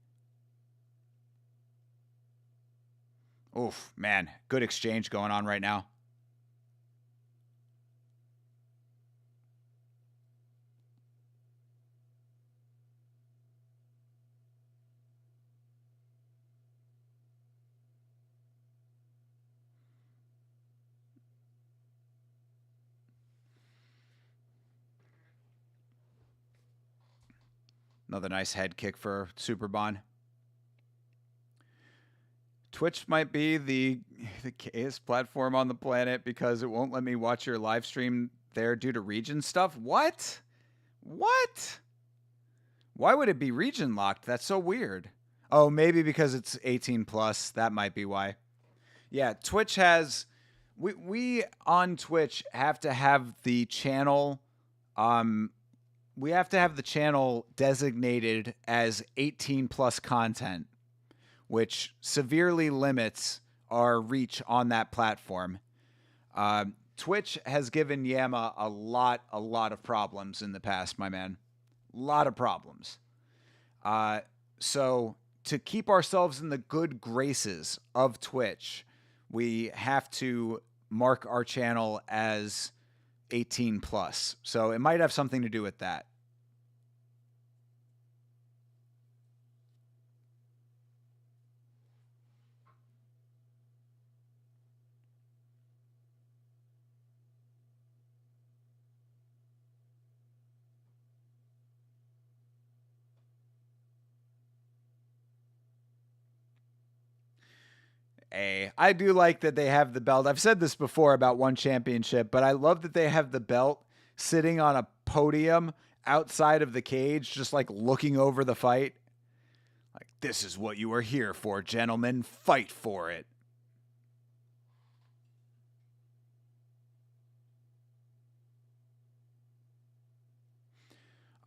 Oof, man, good exchange going on right now. Another nice head kick for Superbon. Twitch might be the gayest platform on the planet because it won't let me watch your live stream there due to region stuff. What? What? Why would it be region locked? That's so weird. Oh, maybe because it's 18 plus. That might be why. Yeah, Twitch has we on Twitch have to have the channel we have to have the channel designated as 18 plus content, which severely limits our reach on that platform. Twitch has given Yama a lot of problems in the past, my man. A lot of problems. So to keep ourselves in the good graces of Twitch, we have to mark our channel as 18 plus. So it might have something to do with that. I do like that they have the belt. I've said this before about one championship, but I love that they have the belt sitting on a podium outside of the cage, just like looking over the fight. Like, this is what you are here for, gentlemen. Fight for it.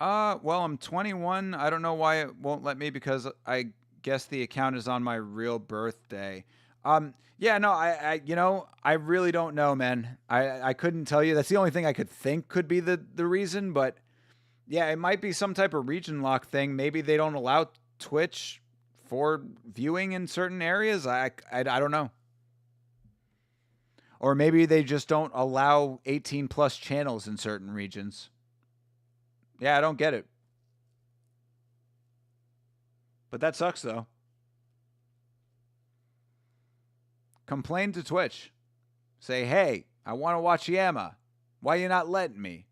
Well, I'm 21. I don't know why it won't let me because I guess the account is on my real birthday. Yeah, no, I really don't know, man. I couldn't tell you. That's the only thing I could think could be the reason, but yeah, it might be some type of region lock thing. Maybe they don't allow Twitch for viewing in certain areas. I don't know. Or maybe they just don't allow 18 plus channels in certain regions. Yeah, I don't get it. But that sucks though. Complain to Twitch. Say, hey, I want to watch Yama. Why you not letting me?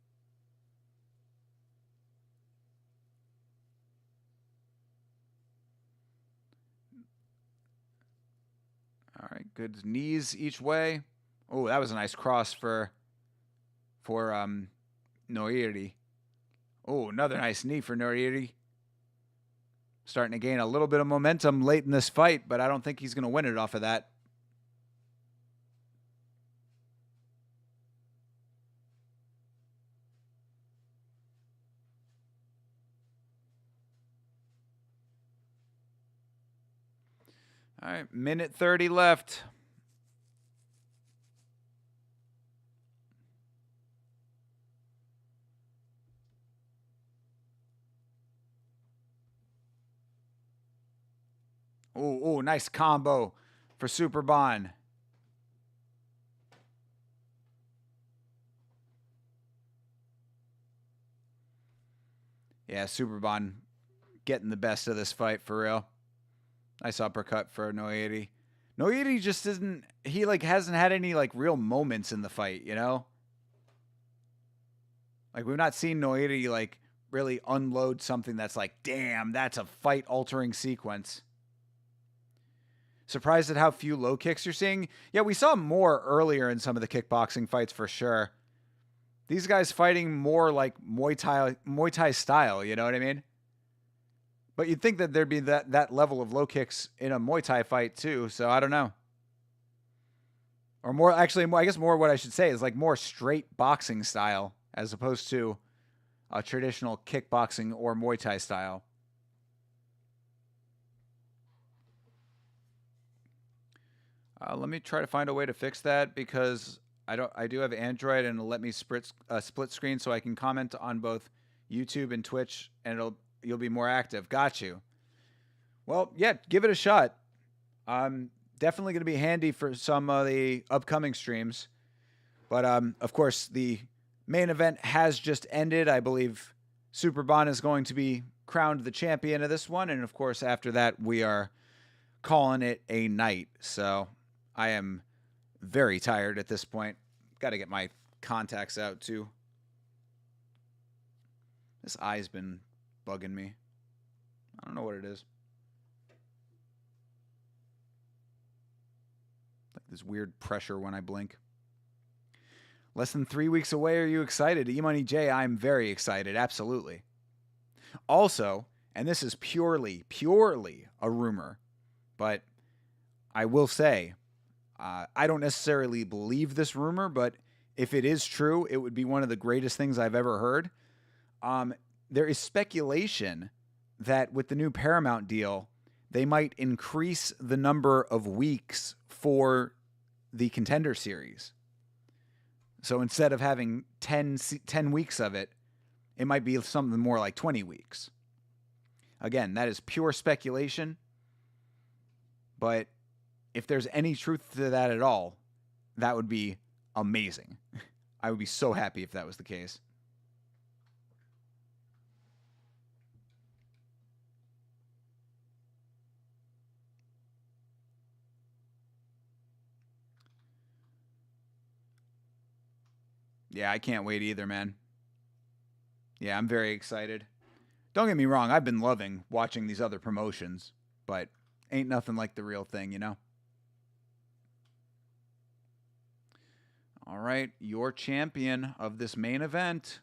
All right, good knees each way. Oh, that was a nice cross for Noiri. Oh, another nice knee for Noiri. Starting to gain a little bit of momentum late in this fight, but I don't think he's going to win it off of that. All right, minute 30 left. Oh, nice combo for Superbon. Yeah, Superbon getting the best of this fight for real. Nice uppercut for Noiri. Noiri just isn't. He like hasn't had any like real moments in the fight. You know, like we've not seen Noiri like really unload something that's like, damn, that's a fight altering sequence. Surprised at how few low kicks you're seeing. Yeah, we saw more earlier in some of the kickboxing fights for sure. These guys fighting more like Muay Thai style. You know what I mean? But you'd think that there'd be that level of low kicks in a Muay Thai fight too. So I don't know. Or more, actually, I guess more what I should say is like more straight boxing style as opposed to a traditional kickboxing or Muay Thai style. Let me try to find a way to fix that because I do have Android and it'll let me split screen so I can comment on both YouTube and Twitch and you'll be more active. Got you. Well, yeah, give it a shot. Definitely going to be handy for some of the upcoming streams. But of course, the main event has just ended. I believe Superbon is going to be crowned the champion of this one. And of course, after that, we are calling it a night. So I am very tired at this point. Got to get my contacts out too. This eye's been bugging me. I don't know what it is. Like this weird pressure when I blink. Less than 3 weeks away. Are you excited? E-Money J, I'm very excited. Absolutely. Also, and this is purely a rumor, but I will say, I don't necessarily believe this rumor, but if it is true, it would be one of the greatest things I've ever heard. There is speculation that with the new Paramount deal, they might increase the number of weeks for the Contender Series. So instead of having 10 weeks of it, it might be something more like 20 weeks. Again, that is pure speculation. But if there's any truth to that at all, that would be amazing. I would be so happy if that was the case. Yeah, I can't wait either, man. Yeah, I'm very excited. Don't get me wrong, I've been loving watching these other promotions, but ain't nothing like the real thing, you know? All right, your champion of this main event.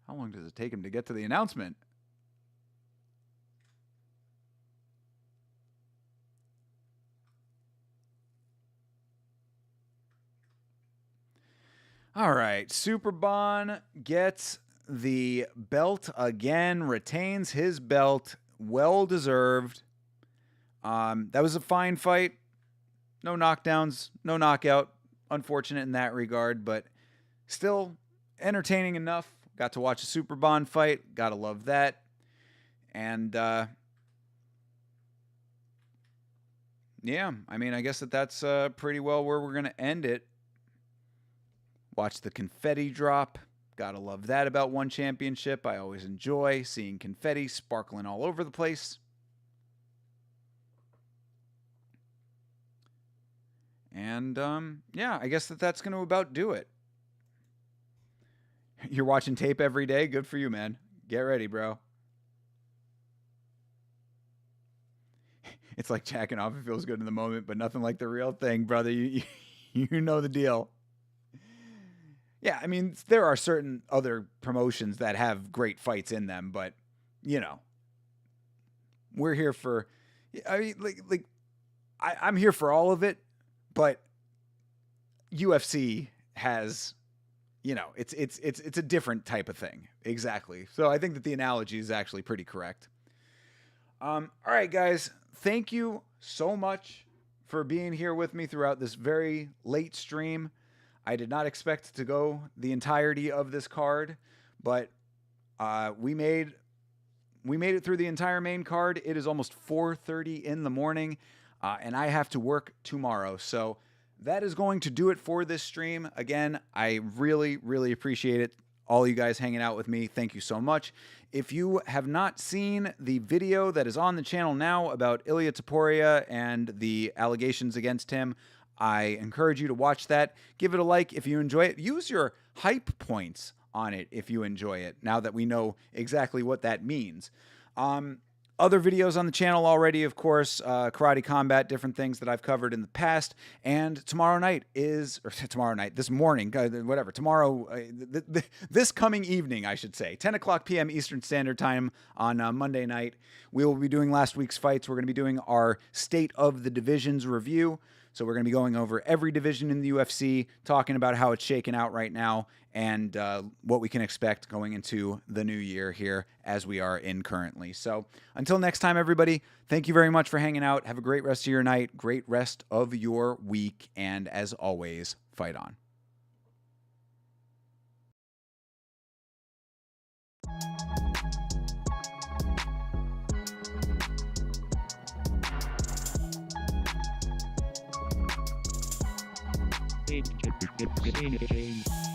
How long does it take him to get to the announcement? All right, Superbon gets the belt again, retains his belt, well deserved. That was a fine fight. No knockdowns, no knockout. Unfortunate in that regard, but still entertaining enough. Got to watch a Superbon fight. Gotta love that. And yeah, I mean, I guess that's pretty well where we're gonna end it. Watch the confetti drop. Gotta love that about one championship. I always enjoy seeing confetti sparkling all over the place. And yeah, I guess that's going to about do it. You're watching tape every day? Good for you, man. Get ready, bro. It's like jacking off. It feels good in the moment, but nothing like the real thing, brother. You know the deal. Yeah, I mean, there are certain other promotions that have great fights in them, but you know, we're here for. I mean, I'm here for all of it, but UFC has, you know, it's a different type of thing. Exactly. So I think that the analogy is actually pretty correct. All right, guys. Thank you so much for being here with me throughout this very late stream. I did not expect to go the entirety of this card, but we made it through the entire main card. It is almost 4:30 in the morning, and I have to work tomorrow. So that is going to do it for this stream. Again, I really, really appreciate it. All you guys hanging out with me. Thank you so much. If you have not seen the video that is on the channel now about Ilya Taporia and the allegations against him, I encourage you to watch that. Give it a like if you enjoy it. Use your hype points on it if you enjoy it, now that we know exactly what that means. Other videos on the channel already, of course, karate combat, different things that I've covered in the past. And this morning, whatever, this coming evening, I should say, 10 o'clock p.m. Eastern Standard Time on Monday night, we will be doing last week's fights. We're going to be doing our State of the Divisions review. So we're going to be going over every division in the UFC, talking about how it's shaken out right now, and what we can expect going into the new year here as we are in currently. So until next time, everybody, thank you very much for hanging out. Have a great rest of your night, great rest of your week, and as always, fight on. It's